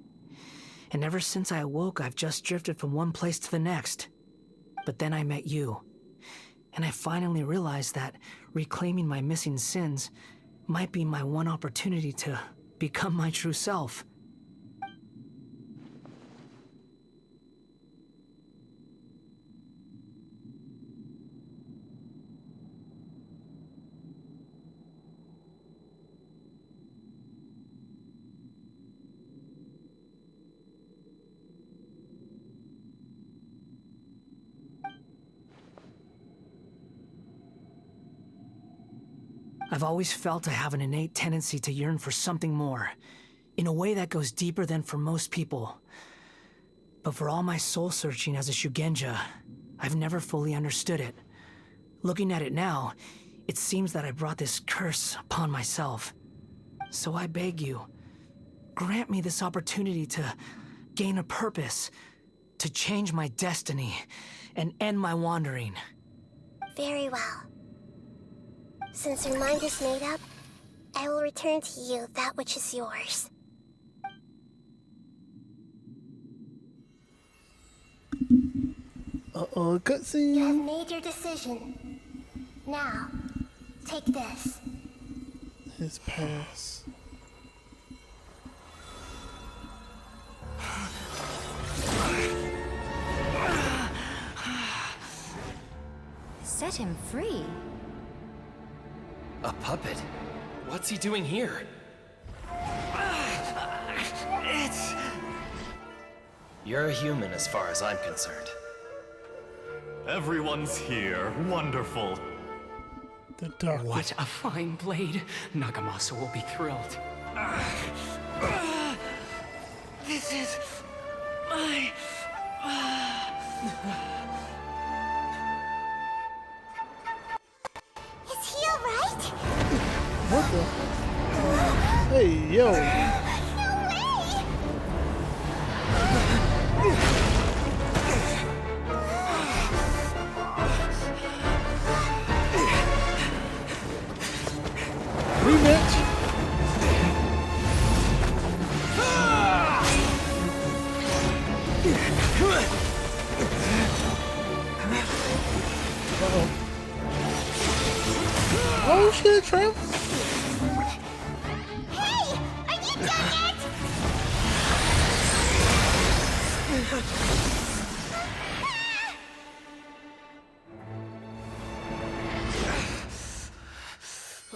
And ever since I awoke, I've just drifted from one place to the next. But then I met you. And I finally realized that reclaiming my missing sins might be my one opportunity to become my true self. I've always felt I have an innate tendency to yearn for something more, in a way that goes deeper than for most people. But for all my soul-searching as a Shugenja, I've never fully understood it. Looking at it now, it seems that I brought this curse upon myself. So I beg you, grant me this opportunity to gain a purpose, to change my destiny, and end my wandering. Very well. Since your mind is made up, I will return to you that which is yours. Uh-oh, cutscene. You have made your decision. Now, take this. His pass. Set him free. A puppet? What's he doing here? You're a human as far as I'm concerned. Everyone's here. Wonderful. The dark. What a fine blade. Nagamasa will be thrilled. This is my... Is he alright? What the? Hey, yo. No way! Rematch. Uh-oh. Oh shit, Trev. Hey! Are you done yet?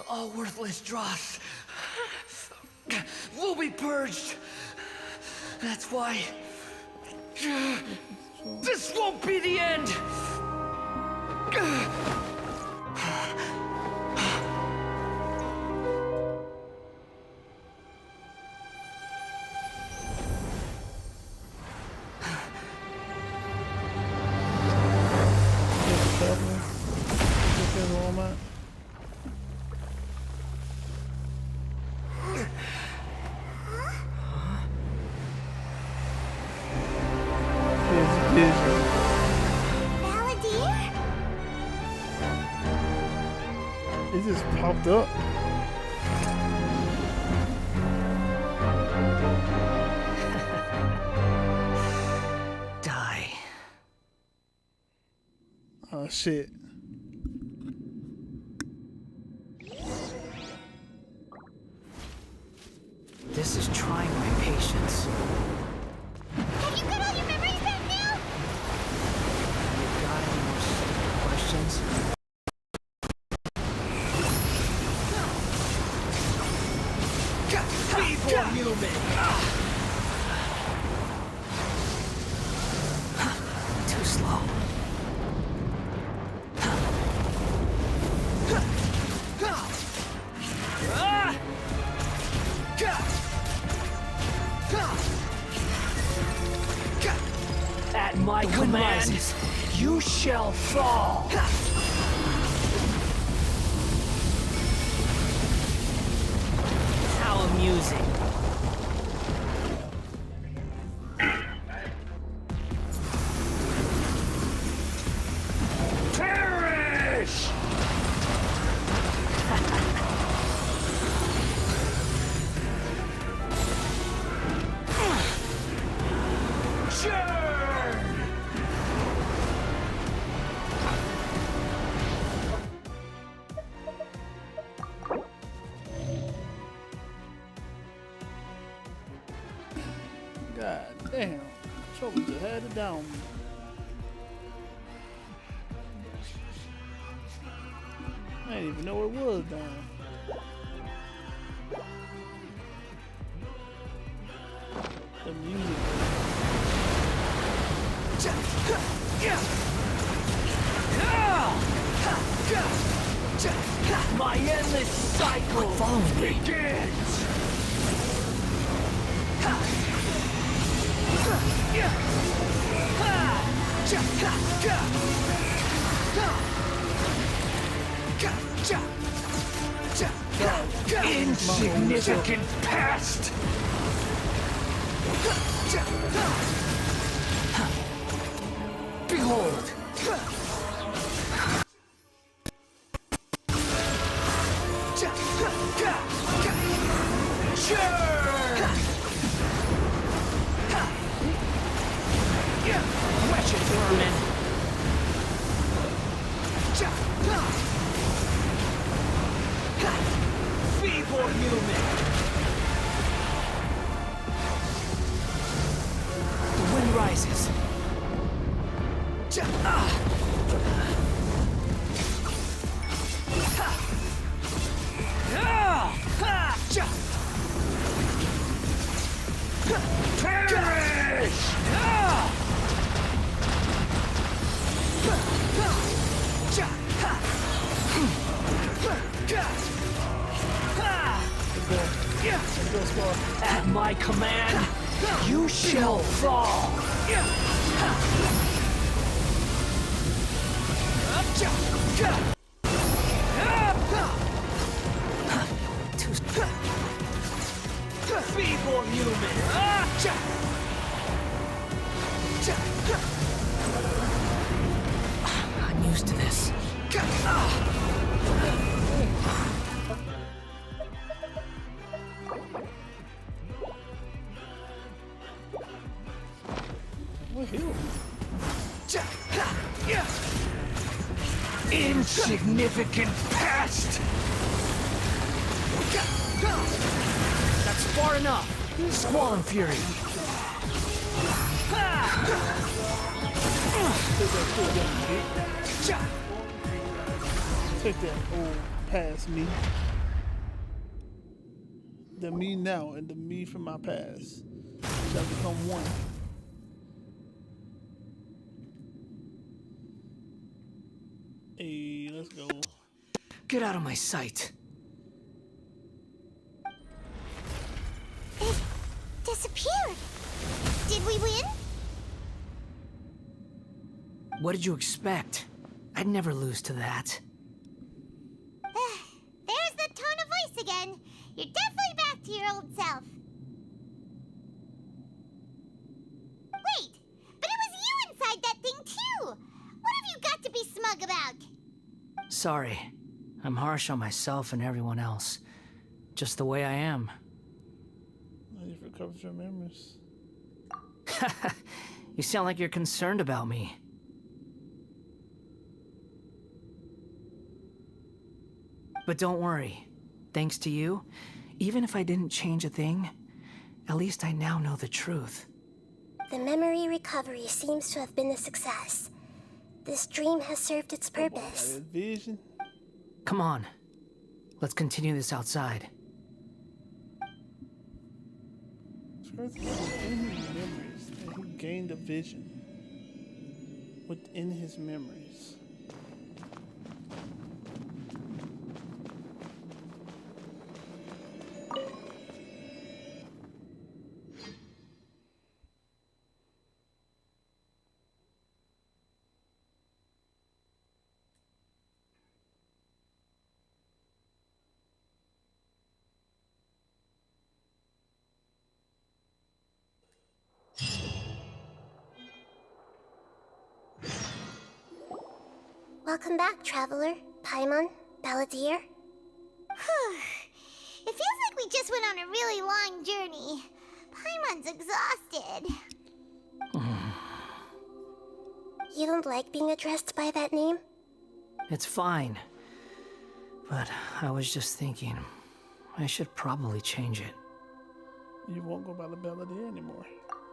All worthless dross will be purged. That's why this won't be the end. fucked up. Die. Oh shit. This is trying my patience. Have you got all your memories back now? You got any more questions? Feeble human! Too slow. At my command, you shall fall! How amusing. Perish! God damn. Trouble just had it down. I didn't even know where it was down. The music. My endless cycle begins! Insignificant pest! Behold! Wretched vermin! Feeble human! The wind rises. Perish! At my command, you shall fall! Feeble human! I'm used to this. What hill? Insignificant pest! That's far enough. Squall and fury. Take that old past me. The me now and the me from my past shall become one. Hey, let's go. Get out of my sight. It disappeared. Did we win? What did you expect? I'd never lose to that. There's the tone of voice again. You're definitely back to your old self. Wait, but it was you inside that thing too. What have you got to be smug about? Sorry. I'm harsh on myself and everyone else. Just the way I am. You've recovered your memories. You sound like you're concerned about me. But don't worry. Thanks to you, even if I didn't change a thing, at least I now know the truth. The memory recovery seems to have been a success. This dream has served its purpose. Vision. Come on. Let's continue this outside. In his memories, he gained a vision within his memories. Welcome back, Traveler, Paimon, Balladeer. It feels like we just went on a really long journey. Paimon's exhausted. You don't like being addressed by that name? It's fine. But I was just thinking, I should probably change it. You won't go by the Belladere anymore.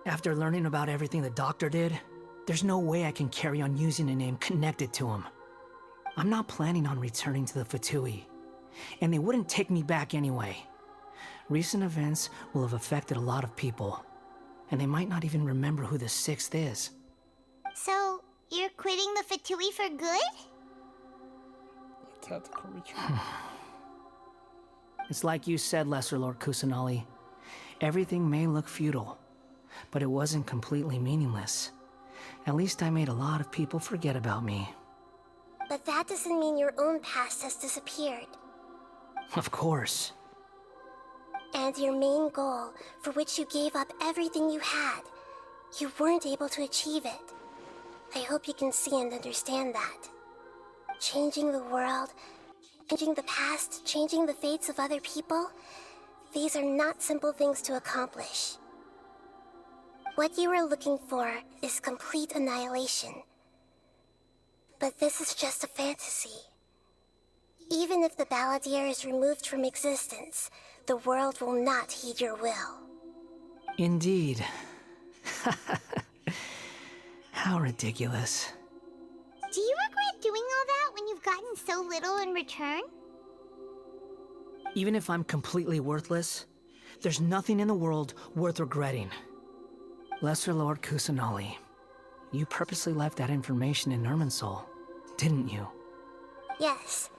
After learning about everything the doctor did, there's no way I can carry on using a name connected to him. I'm not planning on returning to the Fatui, and they wouldn't take me back anyway. Recent events will have affected a lot of people, and they might not even remember who the Sixth is. So, you're quitting the Fatui for good? Tactical retreat. It's like you said, Lesser Lord Kusanali. Everything may look futile, but it wasn't completely meaningless. At least I made a lot of people forget about me. But that doesn't mean your own past has disappeared. Of course. And your main goal, for which you gave up everything you had, you weren't able to achieve it. I hope you can see and understand that. Changing the world, changing the past, changing the fates of other people, these are not simple things to accomplish. What you are looking for is complete annihilation. But this is just a fantasy. Even if the Balladeer is removed from existence, the world will not heed your will. Indeed. How ridiculous. Do you regret doing all that when you've gotten so little in return? Even if I'm completely worthless, there's nothing in the world worth regretting. Lesser Lord Kusanali, you purposely left that information in Irminsul, didn't you? Yes,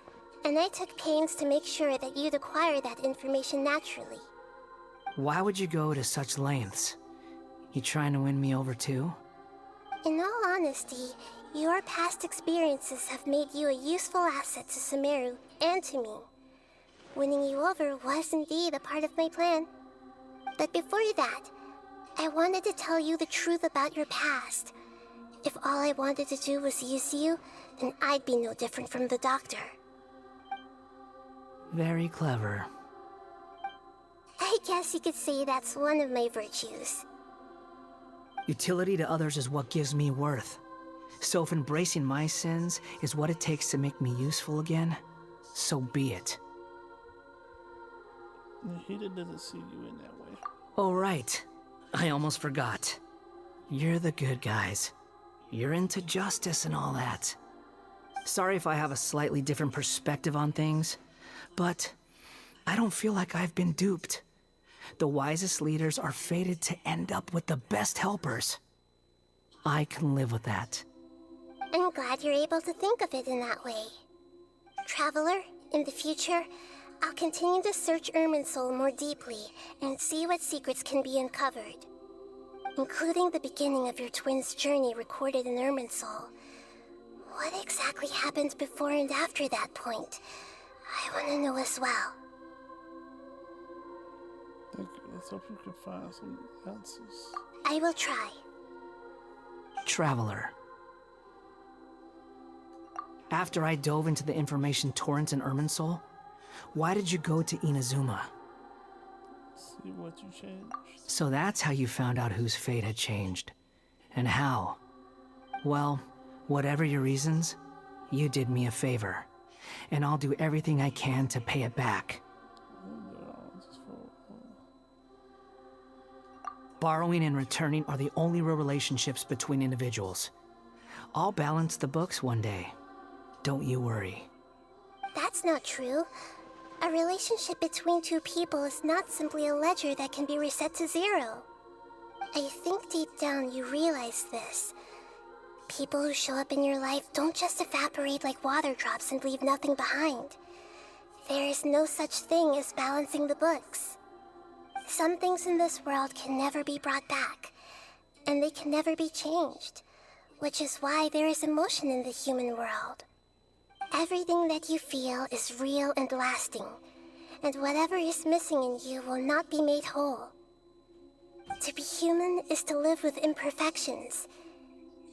and I took pains to make sure that you'd acquire that information naturally. Why would you go to such lengths? You trying to win me over too? In all honesty, your past experiences have made you a useful asset to Sumeru and to me. Winning you over was indeed a part of my plan. But before that, I wanted to tell you the truth about your past. If all I wanted to do was use you, then I'd be no different from the doctor. Very clever. I guess you could say that's one of my virtues. Utility to others is what gives me worth. So if embracing my sins is what it takes to make me useful again, so be it. He doesn't see you in that way. Oh, right. I almost forgot. You're the good guys. You're into justice and all that. Sorry if I have a slightly different perspective on things, but I don't feel like I've been duped. The wisest leaders are fated to end up with the best helpers. I can live with that. I'm glad you're able to think of it in that way. Traveler, in the future, I'll continue to search Irminsul more deeply and see what secrets can be uncovered. Including the beginning of your twins' journey recorded in Irminsul. What exactly happened before and after that point? I want to know as well. Let's hope you can find some answers. I will try. Traveler. After I dove into the information torrents in Irminsul, why did you go to Inazuma? See what you changed. So that's how you found out whose fate had changed. And how. Well, whatever your reasons, you did me a favor. And I'll do everything I can to pay it back. Borrowing and returning are the only real relationships between individuals. I'll balance the books one day. Don't you worry. That's not true. A relationship between two people is not simply a ledger that can be reset to zero. I think deep down you realize this. People who show up in your life don't just evaporate like water drops and leave nothing behind. There is no such thing as balancing the books. Some things in this world can never be brought back, and they can never be changed, which is why there is emotion in the human world. Everything that you feel is real and lasting, and whatever is missing in you will not be made whole. To be human is to live with imperfections.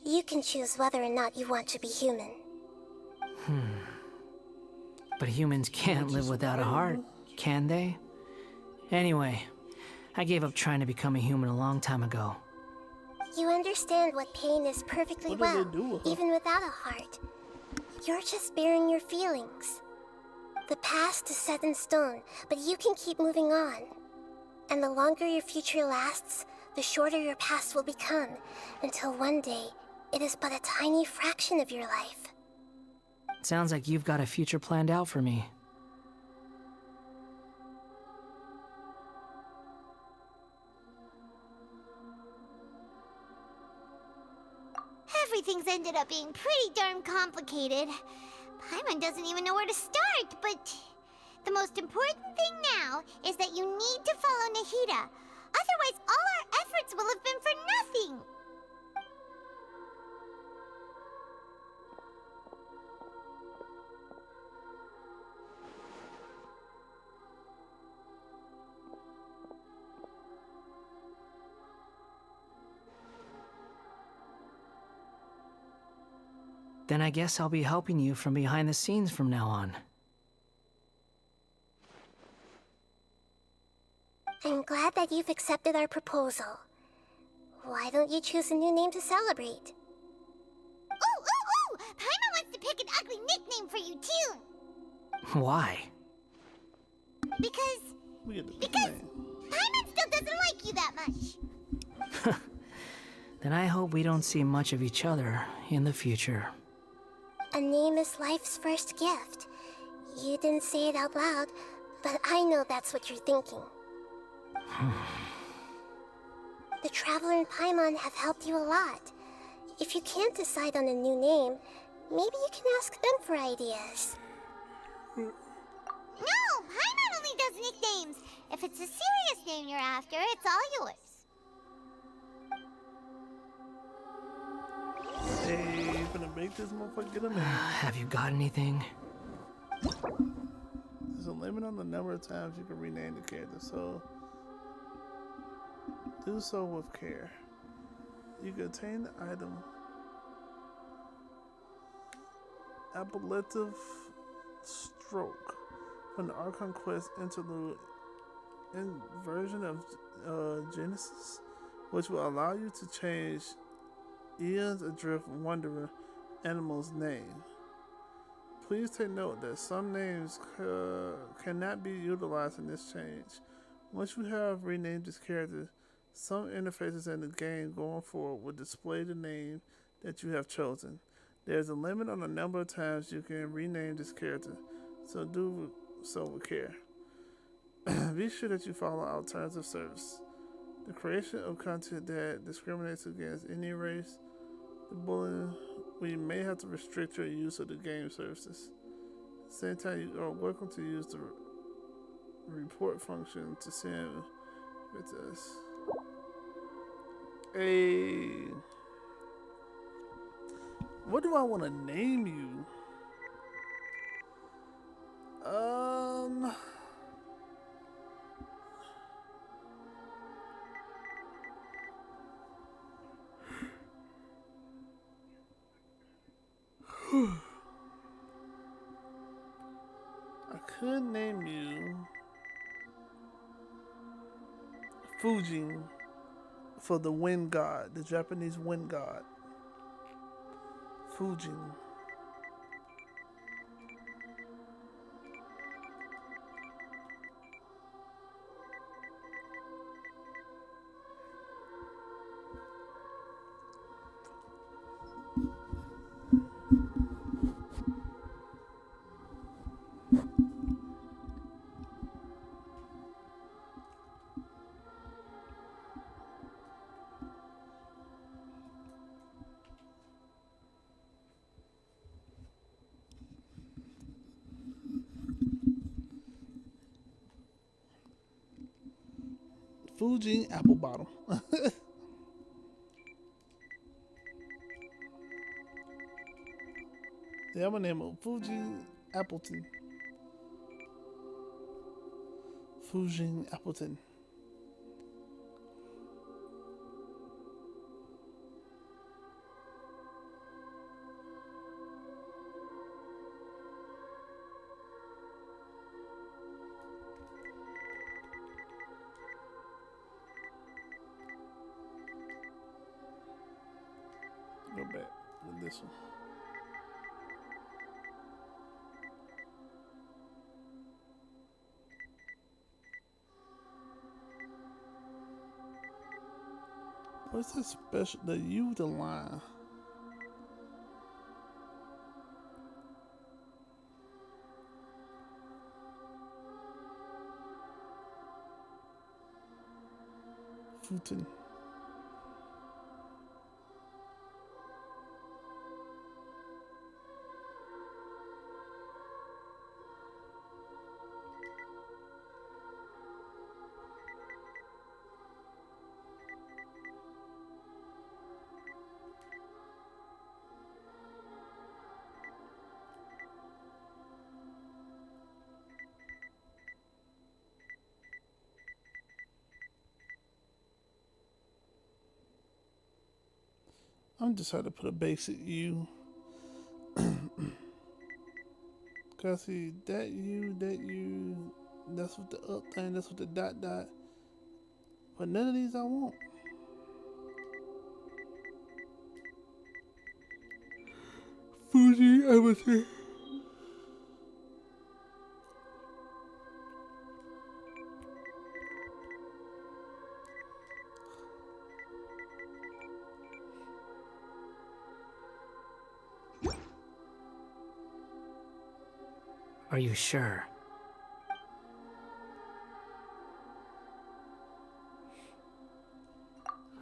You can choose whether or not you want to be human. But humans can't live without a heart, can they? Anyway, I gave up trying to become a human a long time ago. You understand what pain is perfectly well, even without a heart. You're just bearing your feelings. The past is set in stone, but you can keep moving on. And the longer your future lasts, the shorter your past will become, until one day, it is but a tiny fraction of your life. Sounds like you've got a future planned out for me. Everything's ended up being pretty darn complicated. Paimon doesn't even know where to start, but the most important thing now is that you need to follow Nahida. Otherwise, all our efforts will have been for nothing. Then I guess I'll be helping you from behind the scenes from now on. I'm glad that you've accepted our proposal. Why don't you choose a new name to celebrate? Ooh! Paimon wants to pick an ugly nickname for you, too. Why? Because Paimon still doesn't like you that much. Then I hope we don't see much of each other in the future. A name is life's first gift. You didn't say it out loud, but I know that's what you're thinking. The Traveler and Paimon have helped you a lot. If you can't decide on a new name, maybe you can ask them for ideas. No! Paimon only does nicknames. If it's a serious name you're after, it's all yours. Hey, gonna make this motherfucker get a name. Have you got anything? There's a limit on the number of times you can rename the character, so do so with care. You can obtain the item Appellative Stroke from the Archon Quest interlude in version of Genesis, which will allow you to change Eons Adrift Wanderer animal's name. Please take note that some names cannot be utilized in this change. Once you have renamed this character, some interfaces in the game going forward will display the name that you have chosen. There's a limit on the number of times you can rename this character, so do so with care. Be sure that you follow our terms of service. The creation of content that discriminates against any race, the bullying, we may have to restrict your use of the game services. At the same time, you are welcome to use the report function to send with us. What do I want to name you? Fujin for the wind god, the Japanese wind god. Fujin. Fujin apple bottom. Yeah, I'm gonna name it Fujin Appleton. Fujin Appleton. Go back with this one. What's this special? The U, the line. Futon. I'm just trying to put a basic U. Cause see that U, that's with the up thing, that's with the dot dot. But none of these I want. Fuji everything. Are you sure?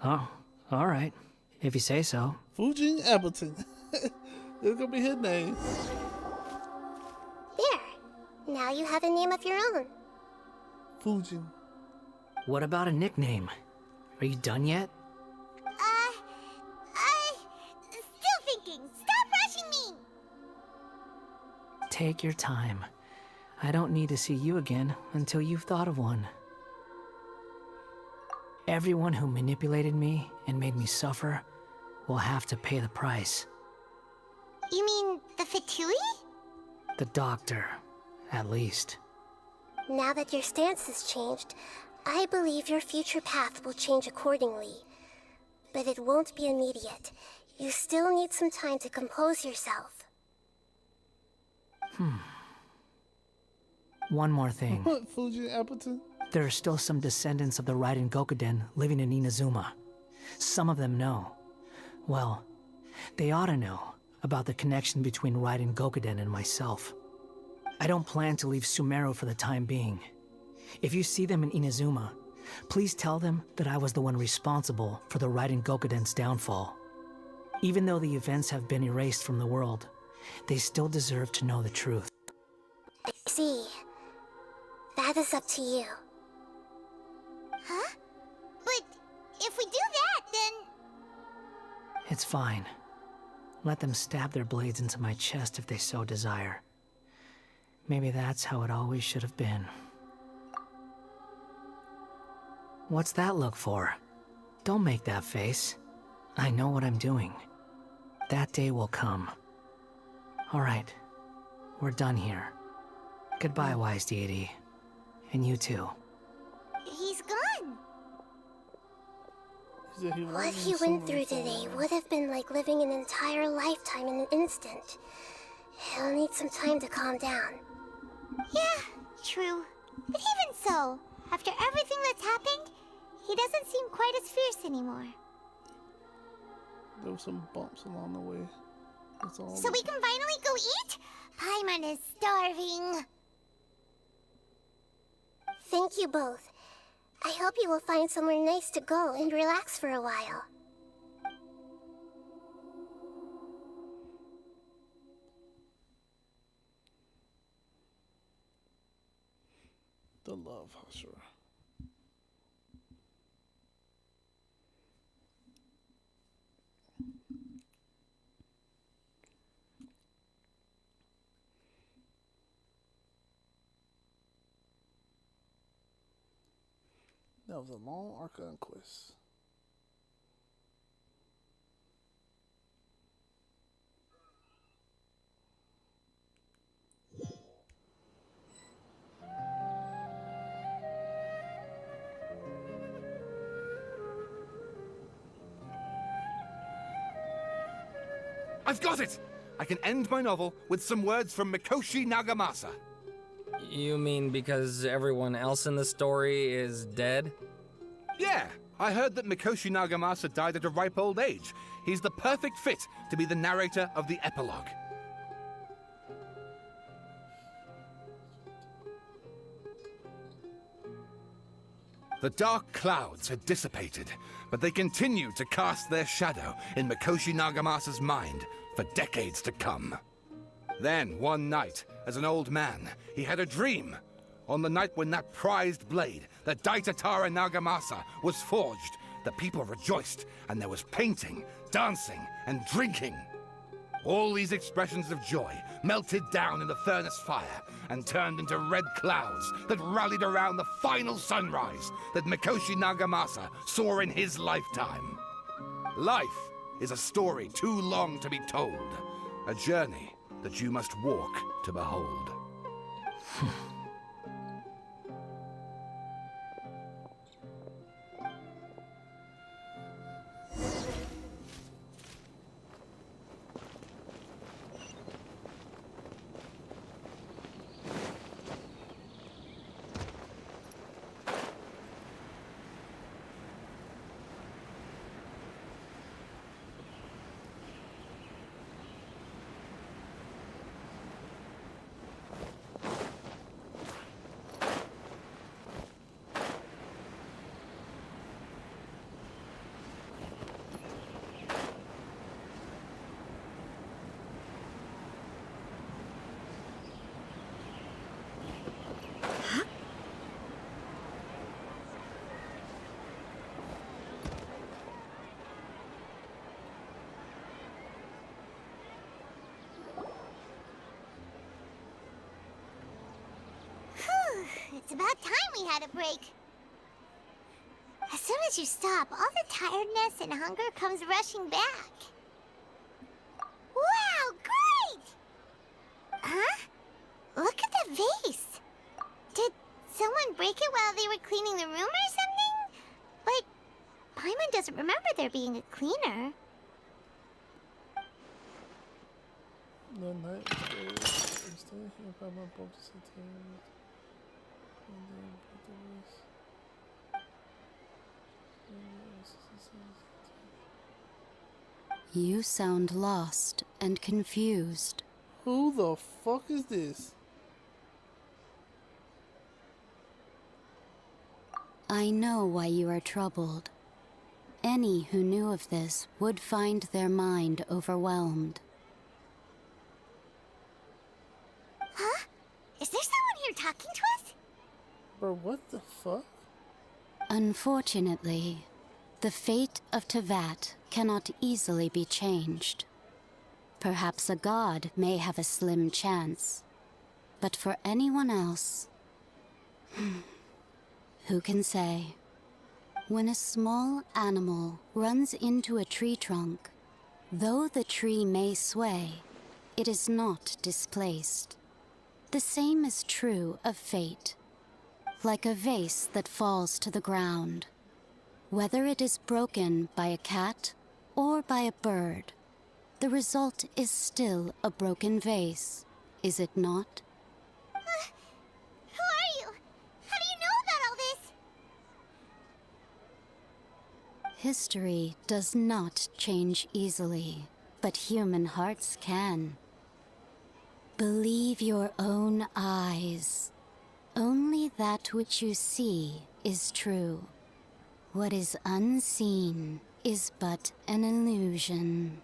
Oh, all right. If you say so. Fujin Appleton. It's gonna be his name. There. Now you have a name of your own. Fujin. What about a nickname? Are you done yet? Still thinking. Stop rushing me. Take your time. I don't need to see you again until you've thought of one. Everyone who manipulated me and made me suffer will have to pay the price. You mean the Fatui? The doctor, at least. Now that your stance has changed, I believe your future path will change accordingly. But it won't be immediate. You still need some time to compose yourself. One more thing. What, Fujin Appleton? There are still some descendants of the Raiden Gokuden living in Inazuma. Some of them know. Well, they ought to know about the connection between Raiden Gokuden and myself. I don't plan to leave Sumeru for the time being. If you see them in Inazuma, please tell them that I was the one responsible for the Raiden Gokuden's downfall. Even though the events have been erased from the world, they still deserve to know the truth. I see. That is up to you. Huh? But if we do that, then... It's fine. Let them stab their blades into my chest if they so desire. Maybe that's how it always should have been. What's that look for? Don't make that face. I know what I'm doing. That day will come. All right. We're done here. Goodbye, wise deity. And you too. He's gone. Yeah, he What wanted he me went sooner through before today now. would have been like living an entire lifetime in an instant. He'll need some time to calm down. Yeah, true. But even so, after everything that's happened, he doesn't seem quite as fierce anymore. There were some bumps along the way. That's all. So we can finally go eat? Paimon is starving. Thank you both. I hope you will find somewhere nice to go and relax for a while. The love husher. That was a long Archon quest. I've got it! I can end my novel with some words from Mikoshi Nagamasa. You mean because everyone else in the story is dead? Yeah, I heard that Mikoshi Nagamasa died at a ripe old age. He's the perfect fit to be the narrator of the epilogue. The dark clouds had dissipated, but they continued to cast their shadow in Mikoshi Nagamasa's mind for decades to come. Then, one night, as an old man, he had a dream. On the night when that prized blade, the Daitatara Nagamasa, was forged, the people rejoiced, and there was painting, dancing, and drinking. All these expressions of joy melted down in the furnace fire and turned into red clouds that rallied around the final sunrise that Mikoshi Nagamasa saw in his lifetime. Life is a story too long to be told, a journey that you must walk to behold. It's about time we had a break. As soon as you stop, all the tiredness and hunger comes rushing back. Wow, great! Huh? Look at the vase. Did someone break it while they were cleaning the room or something? But Paimon doesn't remember there being a cleaner. The night stay here by my boat to sit here. And then put the rest. You sound lost and confused. Who the fuck is this? I know why you are troubled. Any who knew of this would find their mind overwhelmed. Huh? Is there someone here talking to us? Bro, what the fuck? Unfortunately, the fate of Tevat cannot easily be changed. Perhaps a god may have a slim chance, but for anyone else, who can say? When a small animal runs into a tree trunk, though the tree may sway, it is not displaced. The same is true of fate. Like a vase that falls to the ground. Whether it is broken by a cat or by a bird, the result is still a broken vase, is it not? Who are you? How do you know about all this? History does not change easily, but human hearts can. Believe your own eyes. Only that which you see is true. What is unseen is but an illusion.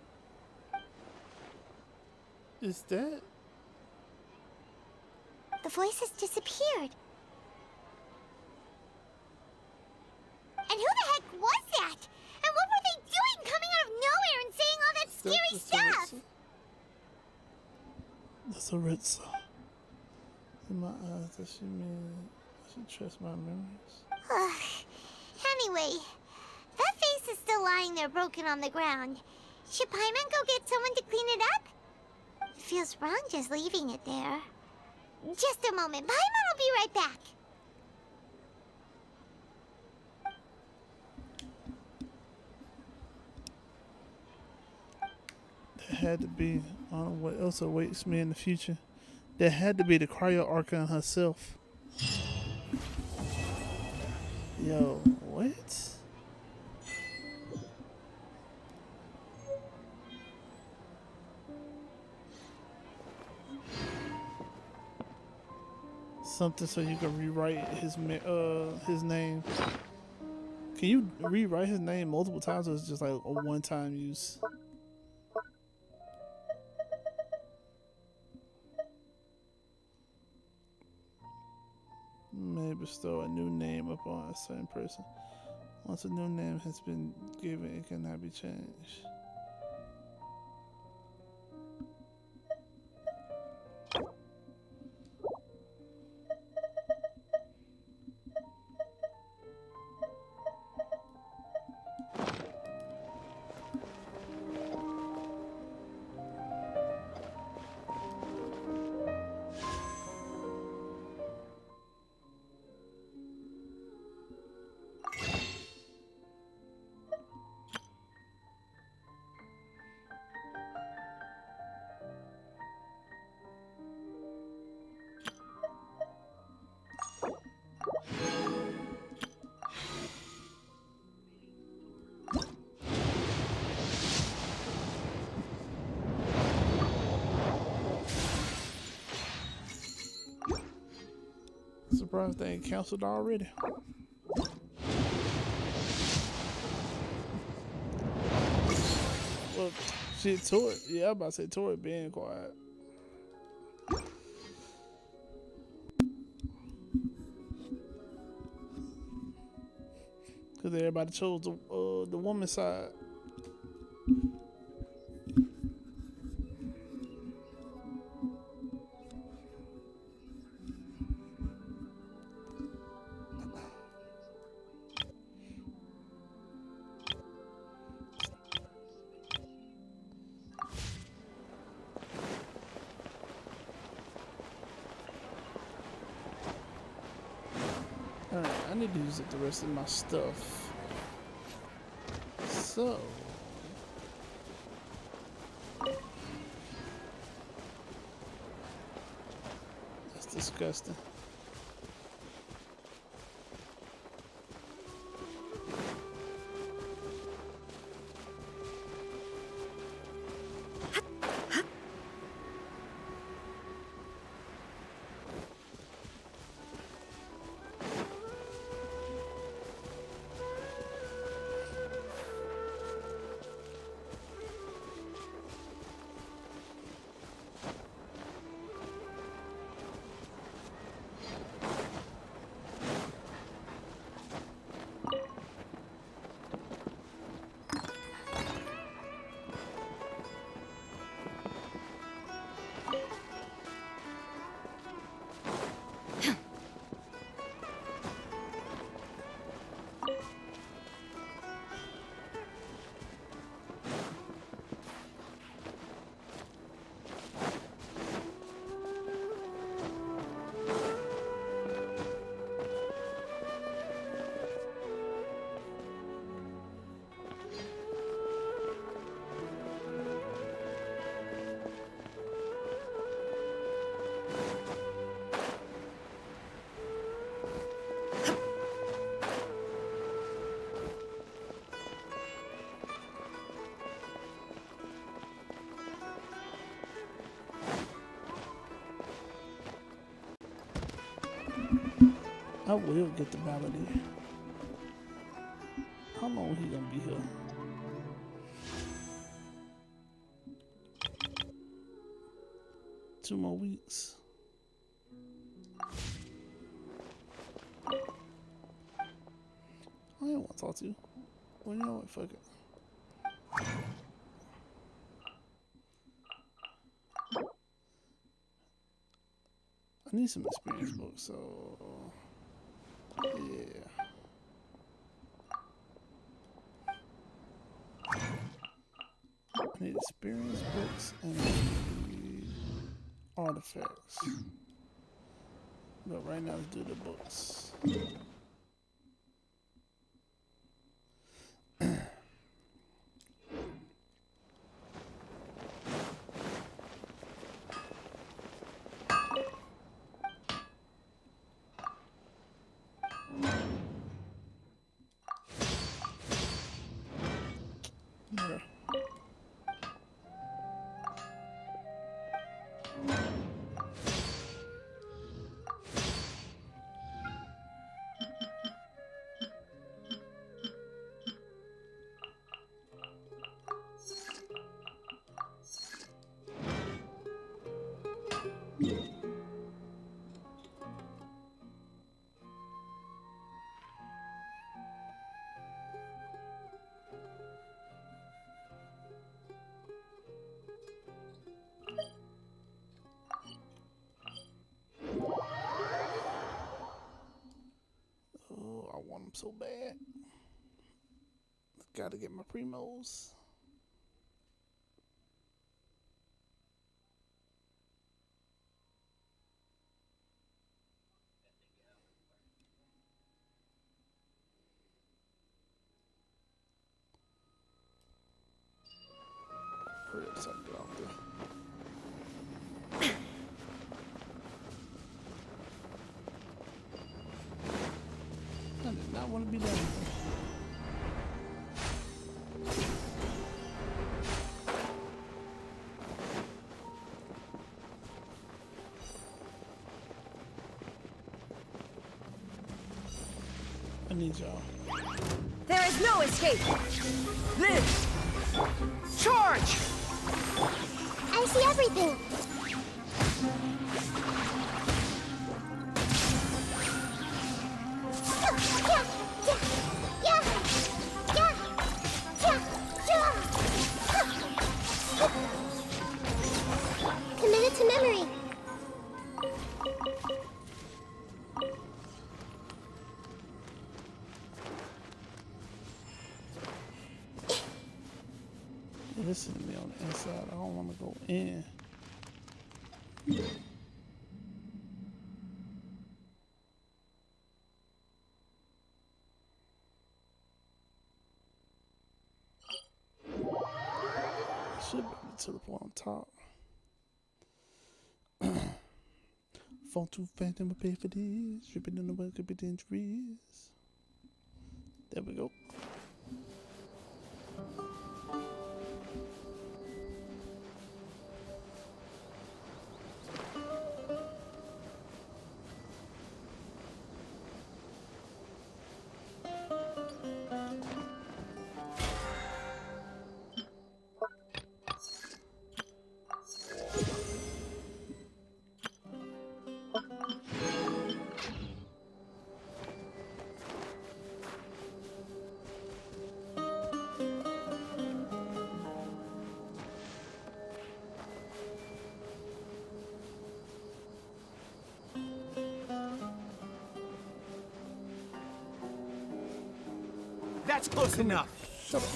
Is that? The voice has disappeared. And who the heck was that? And what were they doing coming out of nowhere and saying all that scary stuff? That's a red song. In my eyes, does she mean I should trust my memories? Anyway, that face is still lying there broken on the ground. Should Paimon go get someone to clean it up? It feels wrong just leaving it there. Just a moment. Paimon will be right back. There had to be, I don't know what else awaits me in the future. There had to be the Cryo Archon herself. Yo, what? Something so you can rewrite his name. Can you rewrite his name multiple times, or is it just like a one-time use? May bestow a new name upon a certain person. Once a new name has been given, it cannot be changed. Surprised they ain't canceled already. Well, shit, Tori. Yeah, I'm about to say Tori being quiet. Cause everybody chose the woman's side. Alright, I need to use up the rest of my stuff. So that's disgusting. will get the balladine. How long he gonna be here? Two more weeks. I don't want to talk to you. Well, you know what? Fuck it. I need some experience books, so yeah. I need experience books and I need artifacts. But right now, let's do the books. Yeah. Oh, I want them so bad. Gotta get my primos. Hurry up so I can get off there. I did not want to be done. I need y'all. There is no escape! Live! Charge! I see everything. Committed to memory. Listen to me on the inside. I don't want to go in. Should be to the point on top. Fall too fast and we pay for this. Tripping in the well could be dangerous. There we go. That's close enough. Shut up.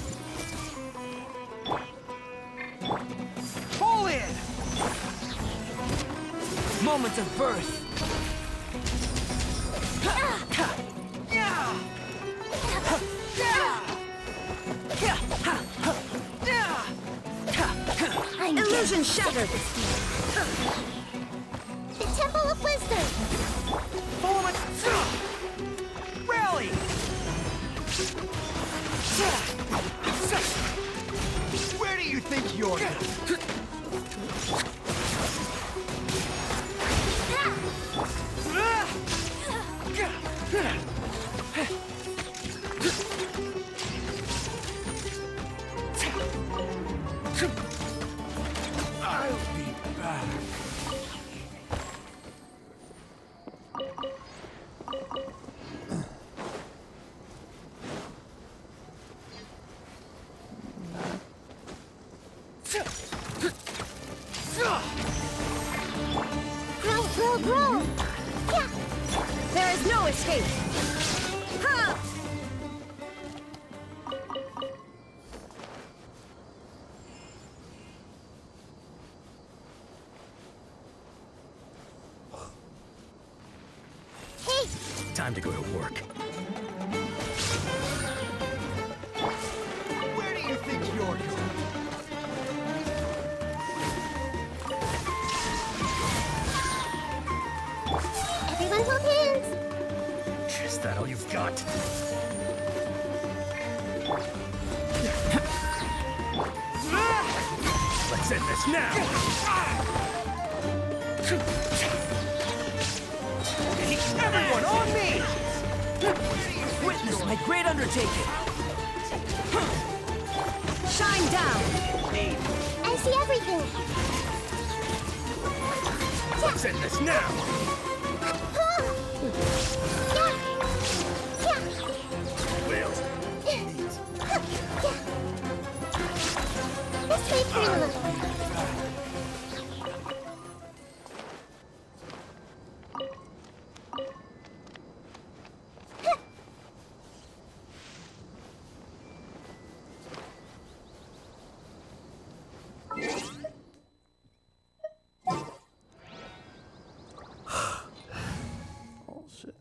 Pull in! Moment of birth. Illusion shattered. The Temple of Wisdom. Moment. Rally! Where do you think you're going? time to go to work. Where do you think you're going? Everyone hold hands. Is that all you've got? Let's end this now! Everyone on me! Witness my great undertaking! Shine down. I see everything. Let's end this now! Will. Let's wait for a little. Oh shit.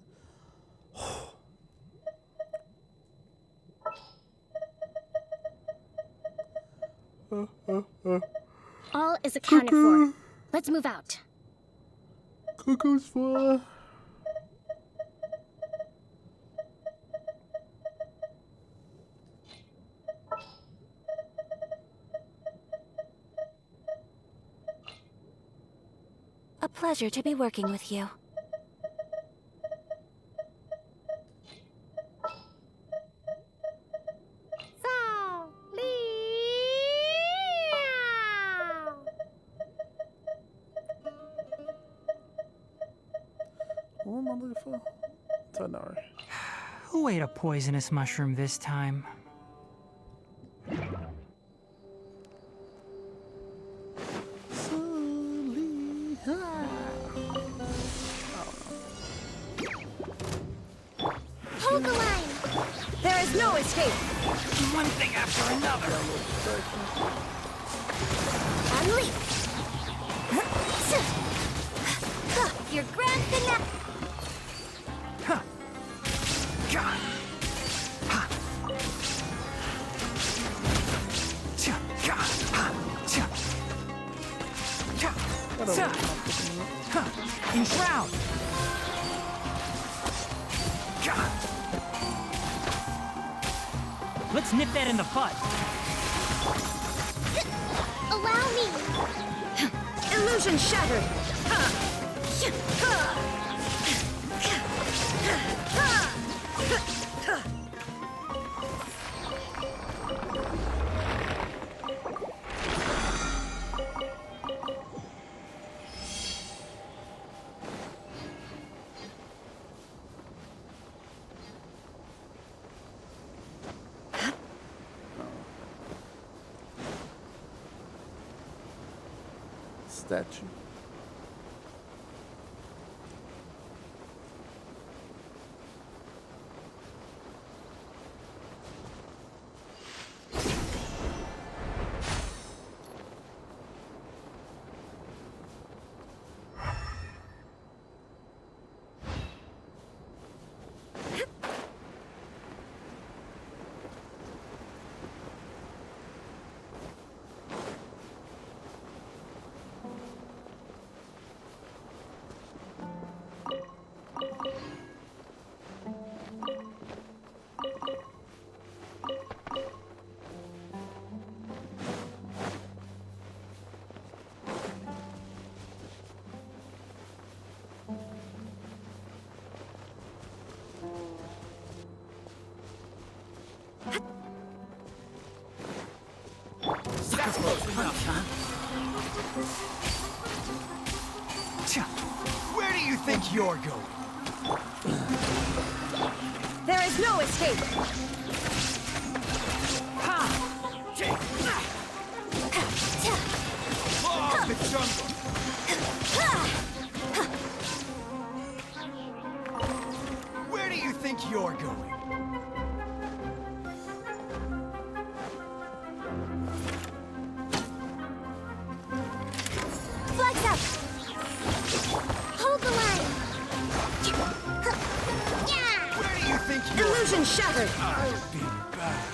All is accounted for. Let's move out. Cuckoo's fly. A pleasure to be working with you. What am I looking for? Tanari. Who ate a poisonous mushroom this time? Hold the line. There is no escape. One thing after another. Unleash. Your grand finale. Enshroud. Let's nip that in the bud. Allow me. Illusion shattered. Statue. Where do you think you're going? There is no escape. Law of the jungle. Where do you think you're going? Flex up. Hold the line. Yeah. Illusion shattered! I'll be back.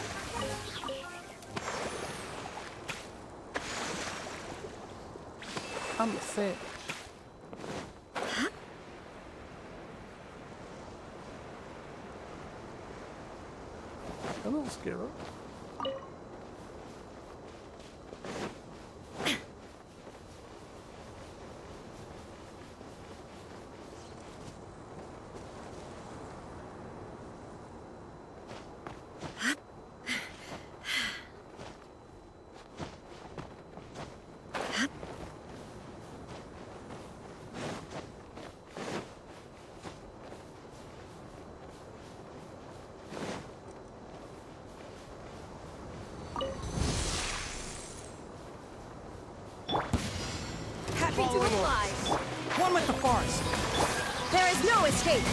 I'm a savage. Hello, Scarecrow. Happy to oblige. One with the forest. There is no escape.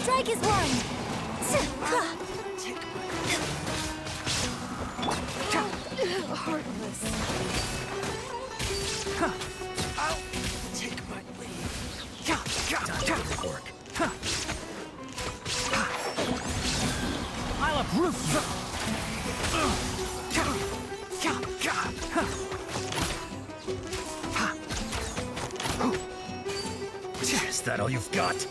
Strike is one. Heartless. I'll take my leave. Time to work. Pile up roof. Is that all you've got?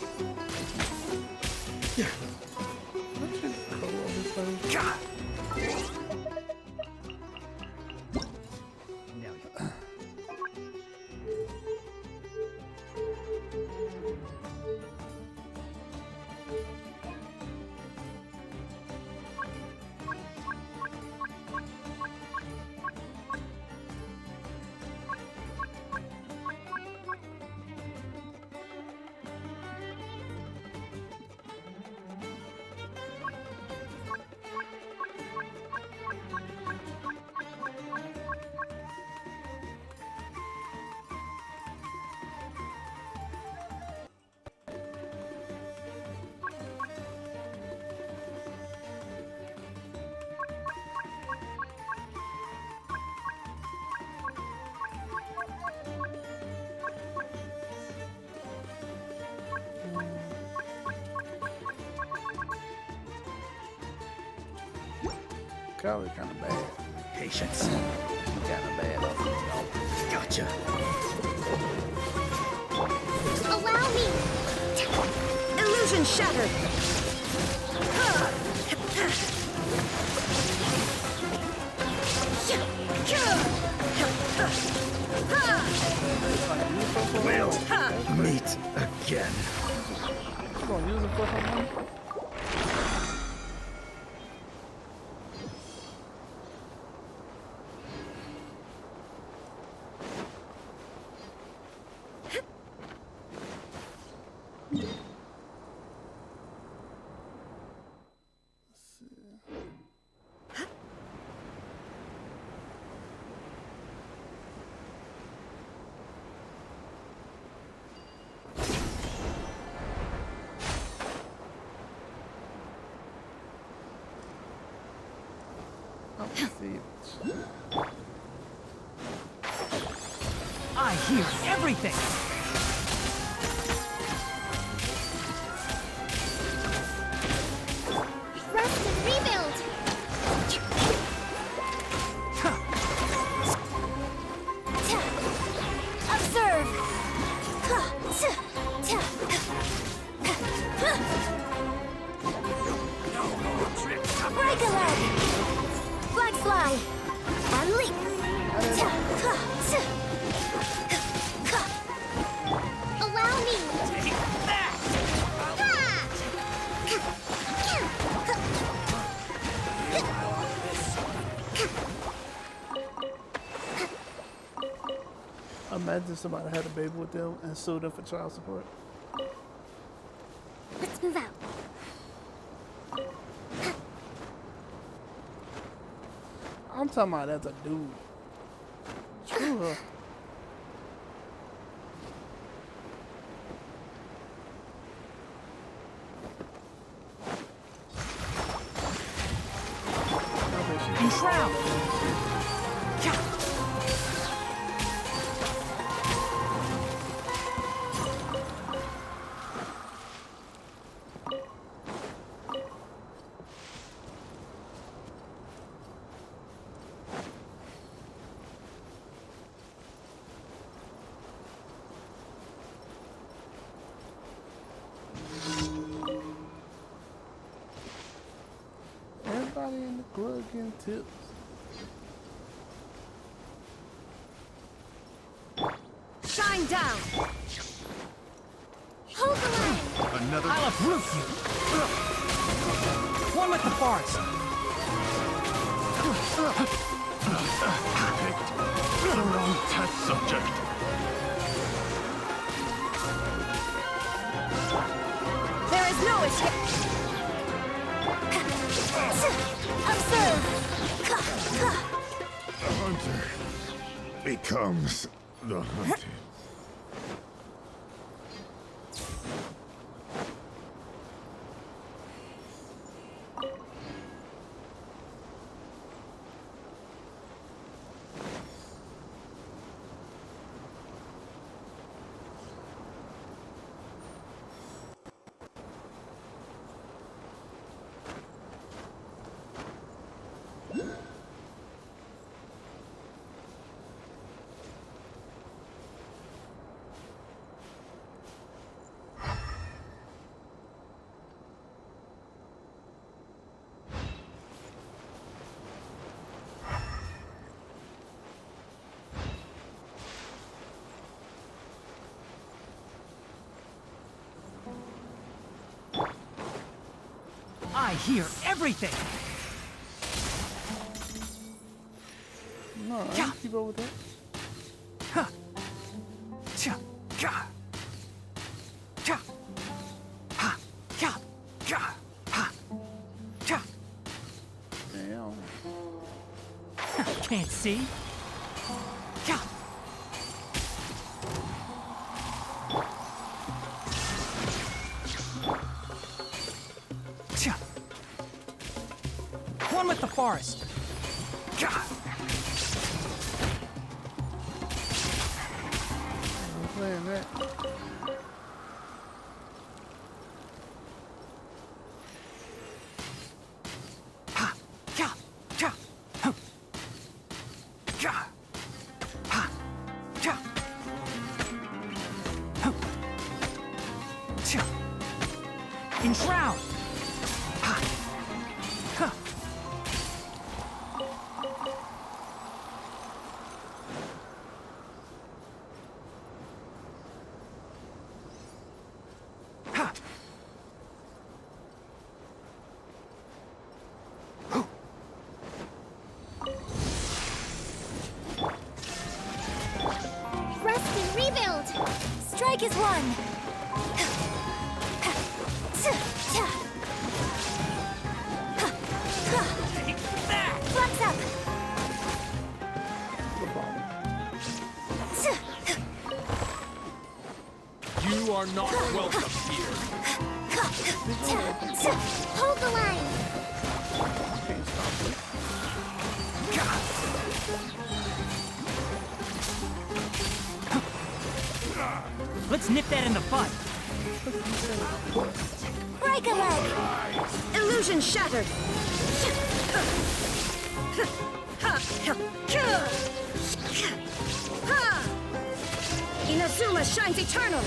Golly, kind of bad. Patience. Kind of bad. Gotcha. Allow me. Illusion shattered. We'll meet again. You gonna use it for someone? I hear everything. Rest and rebuild. Observe. Break a leg. Flag fly. And leap. Allow me. Take that. Imagine somebody had a baby with them and sued them for child support. Let's move out. I'm talking about as a dude. Screw her. Enshroud. Everybody in the club getting tips. Shine down! Hold the line! Another. I'll uproot you! One with the forest! Picked the wrong test subject. There is no escape! Observe! The hunter becomes the hunted. I hear everything! No, I can keep up with that. Damn. Can't see? One with the forest. I'm playing that. Enshroud! Rest and rebuild! Strike is one! Flux up! You are not welcome here. Hold the line! Let's nip that in the bud. Break a leg! Illusion shattered! Inazuma shines eternal!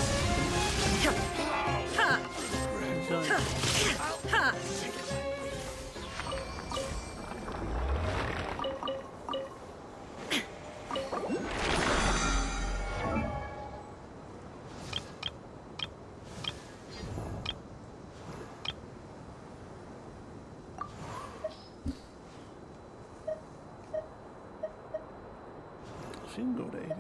She can go to 80.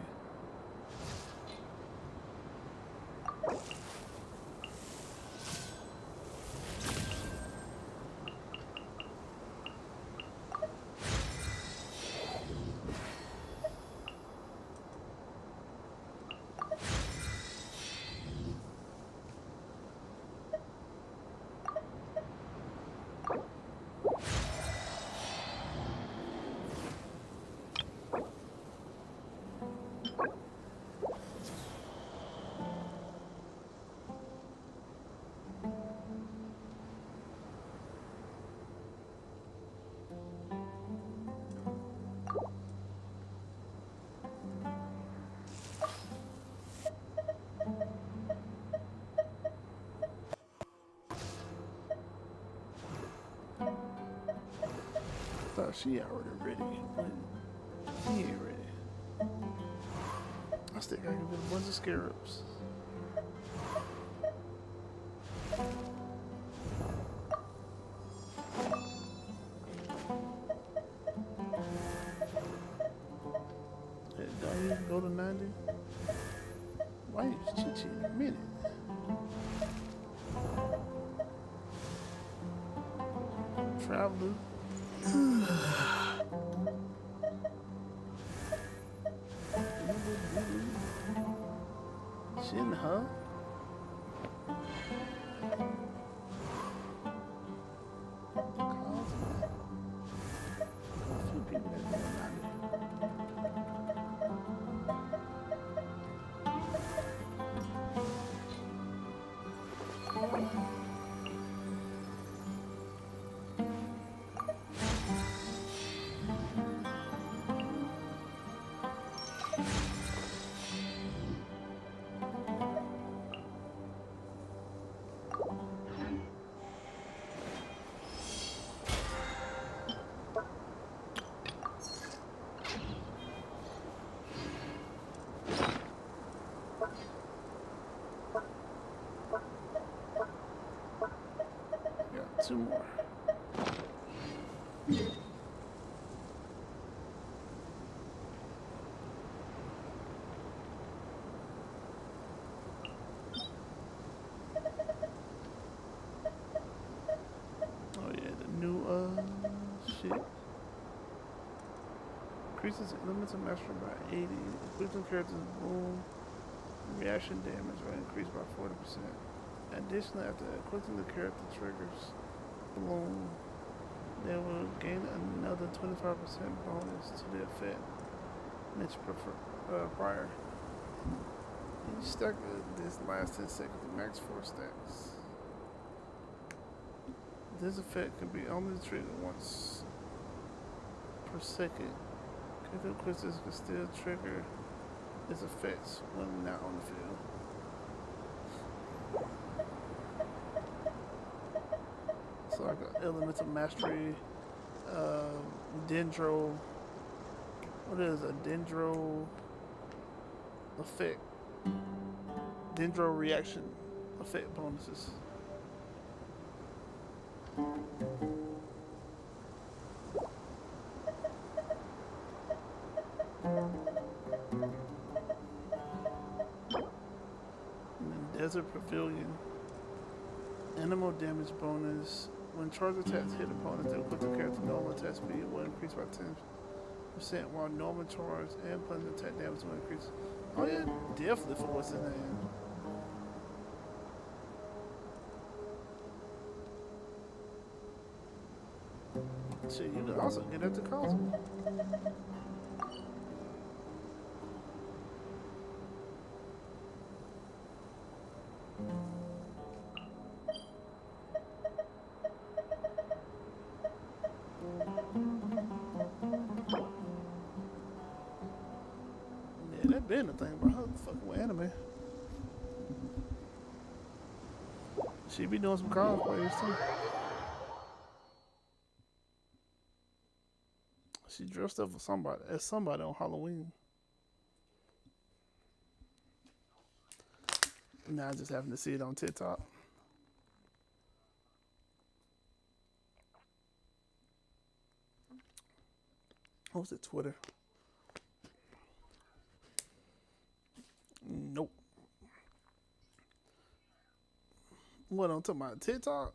thought she already ready, but she ain't ready. I still gotta get a bunch of scarabs. Hey, don't you go to 90? Why you cheat in a minute? Traveler. Shin, huh? A few people that do not. Got two more. Oh yeah, the new shit. Increases elemental mastery by 80. Equipping characters boom. Reaction damage will increase by 40%. Additionally, after equipping the character triggers bloom, they will gain another 25% bonus to the effect mentioned prior. Each stack of this lasts 10 seconds to max 4 stacks. This effect can be only triggered once per second. Critical quizzes can still trigger its effects when not on the field. So I got elemental mastery, dendro. What is a dendro effect? Dendro reaction effect bonuses. And then Desert Pavilion. Animal damage bonus. When charge attacks hit opponents, they'll put the character normal attack speed will increase by 10%, while normal charge and pleasant attack damage will increase. Oh yeah, definitely for what's in the hand. Shit, you can also get at the console. Yeah, that been the thing about her fucking with anime. She be doing some cosplays too. She dressed up for somebody as somebody on Halloween. Now I just happen to see it on TikTok. What was it, Twitter? Nope. What, I'm talking about TikTok?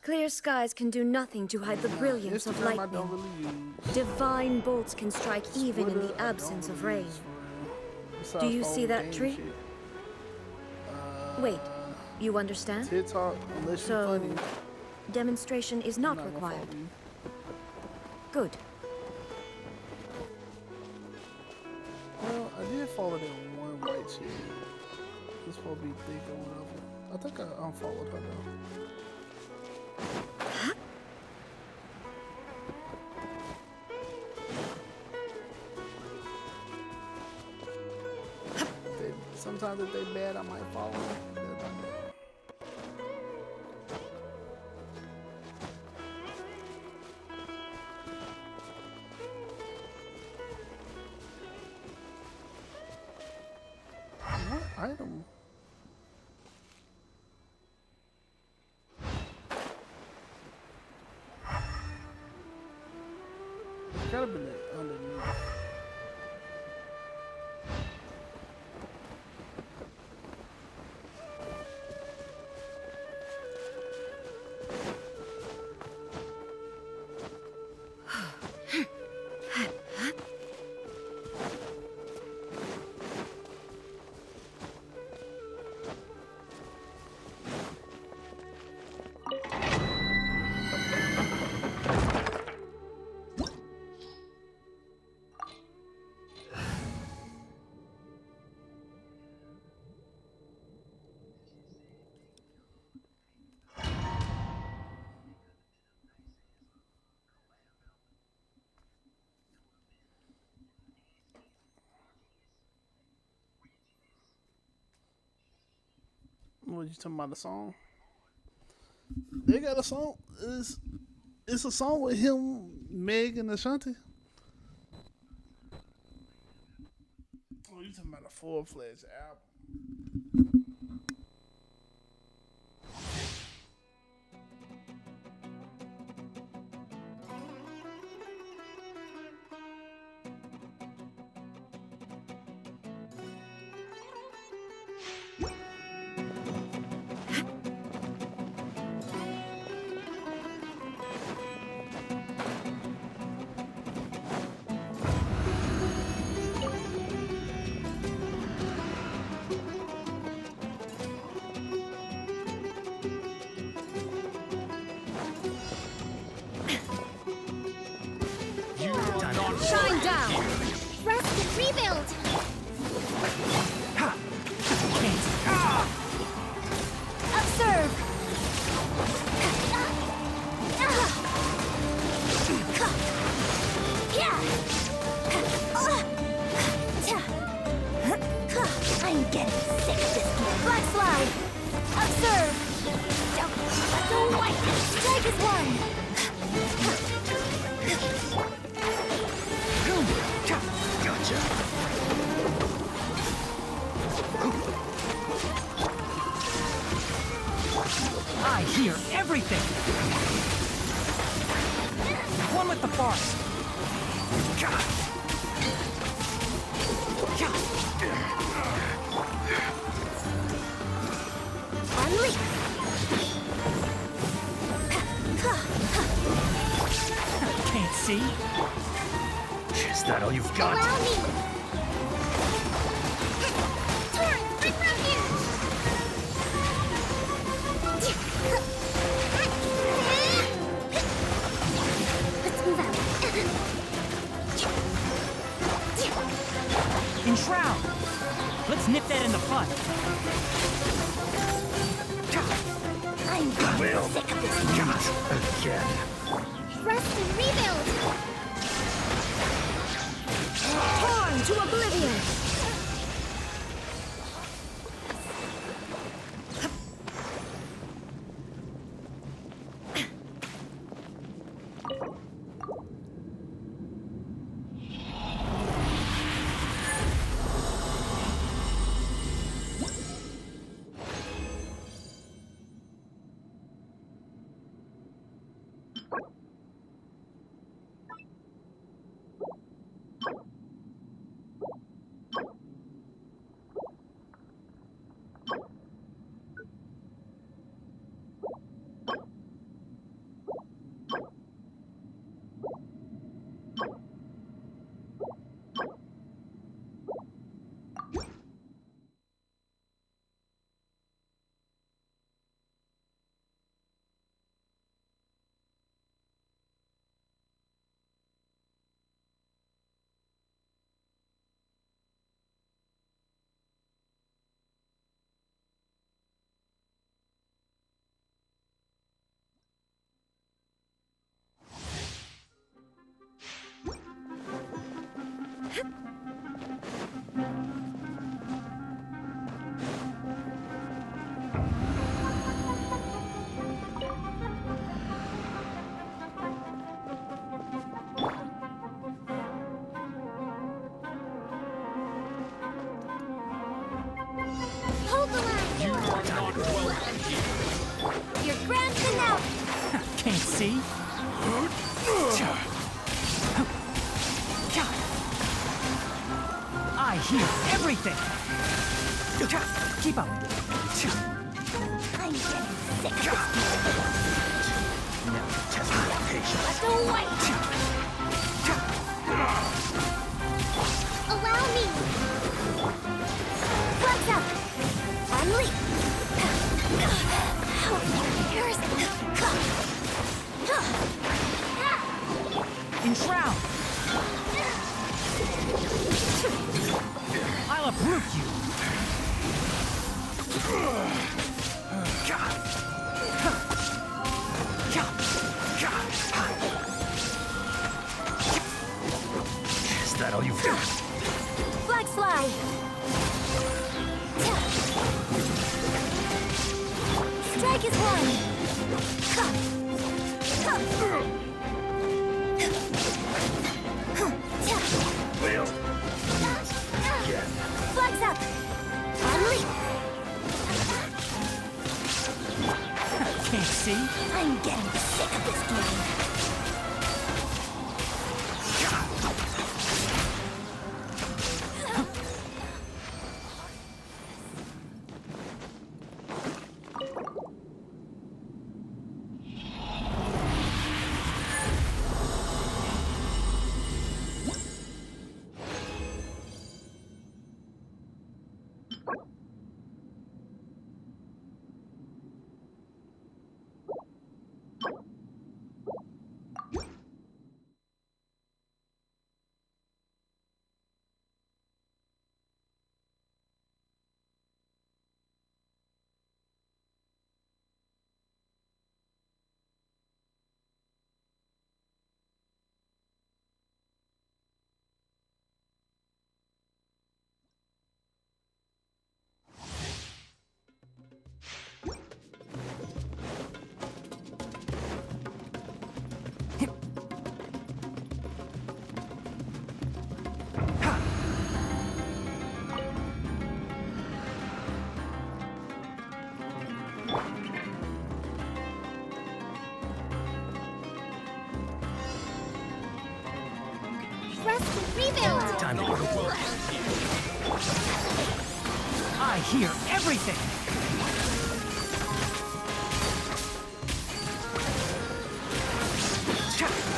Clear skies can do nothing to hide the brilliance of Instagram I lightning. don't really use. Divine bolts can strike even in Twitter, the I absence don't of really rain. use for real. Do Besides you for see old that game tree? shit. Wait, you understand? TikTok, unless So, you're funny. demonstration is not I'm gonna required. follow you. Good. Well, I did follow that one white chick. It's supposed to be thick or whatever. I think I unfollowed her though. Sometimes if they bad, I might follow them. Item. It's gotta be like underneath. What you talking about? The song? They got a song. It's a song with him, Meg, and Ashanti. Oh, you talking about a full-fledged album? Shine down! Rest and rebuild! Observe! I'm getting sick of this. Black slide! Observe! Don't white! Strike is one! I hear everything! One with the force! Unleash! Can't see? Is that all you've got? Allow me! Torrent, bring round here! Let's move out. Enshroud! Let's nip that in the bud. I'm getting sick of this. Again. Rest and rebuild! Torn to oblivion! see? I hear everything! Keep up! I'm getting sick of this. Now test my patience. Let go away! Allow me! Flex up! Unleash! Here's... Enshroud! I'll uproot you! Is that all you've got? Flex fly! Strike is one! Well, Flex up! Unleash! Can't see? I'm getting sick of this game. Rebuild! time to go to work. I hear everything!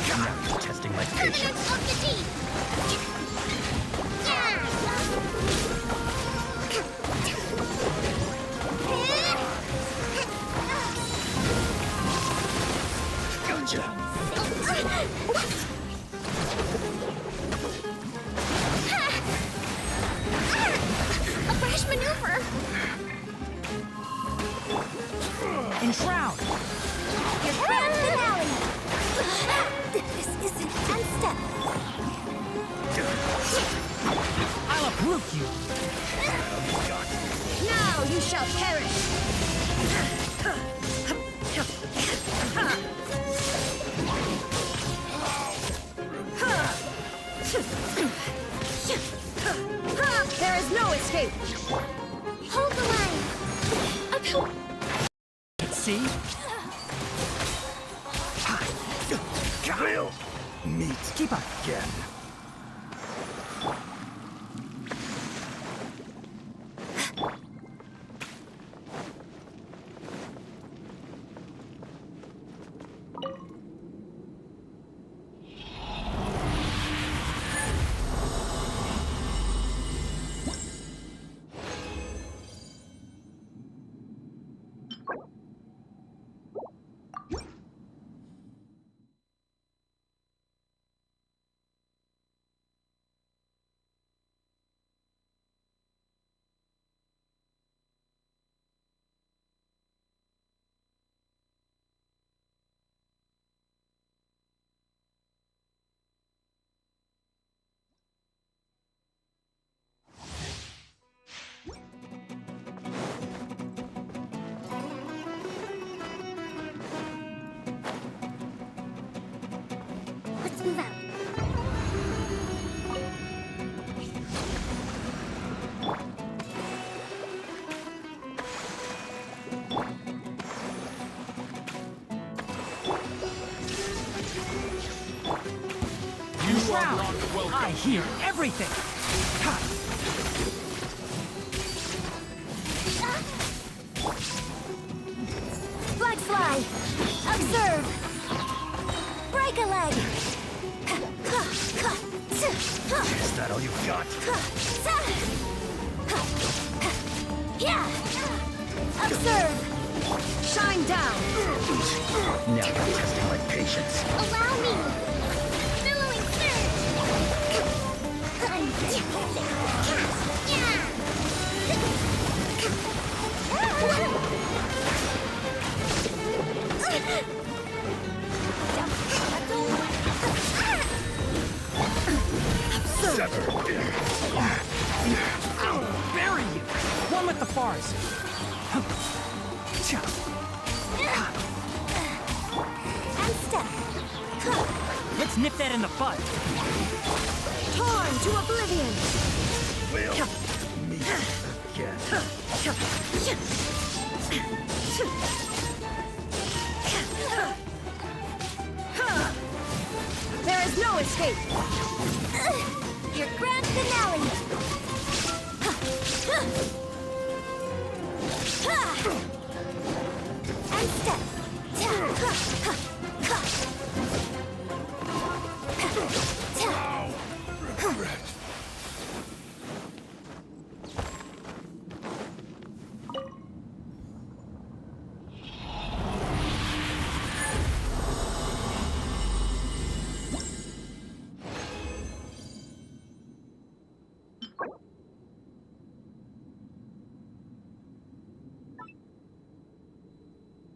Now you're testing my patience. Permanence of the deep! Gotcha. A fresh maneuver! Enshroud! Your grand finale! This is an intense step. I'll uproot you! Now you shall perish! There is no escape! Hold the line! See? We'll meet Keep up. again. Let's move out. ground! I hear everything! Flag fly! Observe! Break a leg! Is that all you've got? Yeah! Observe! Shine down! Now you're testing my patience. Allow me! Billowing surge! I'll bury you! One with the forest! And step! Let's nip that in the bud! Torn to oblivion! There is no escape! Your grand finale! And step!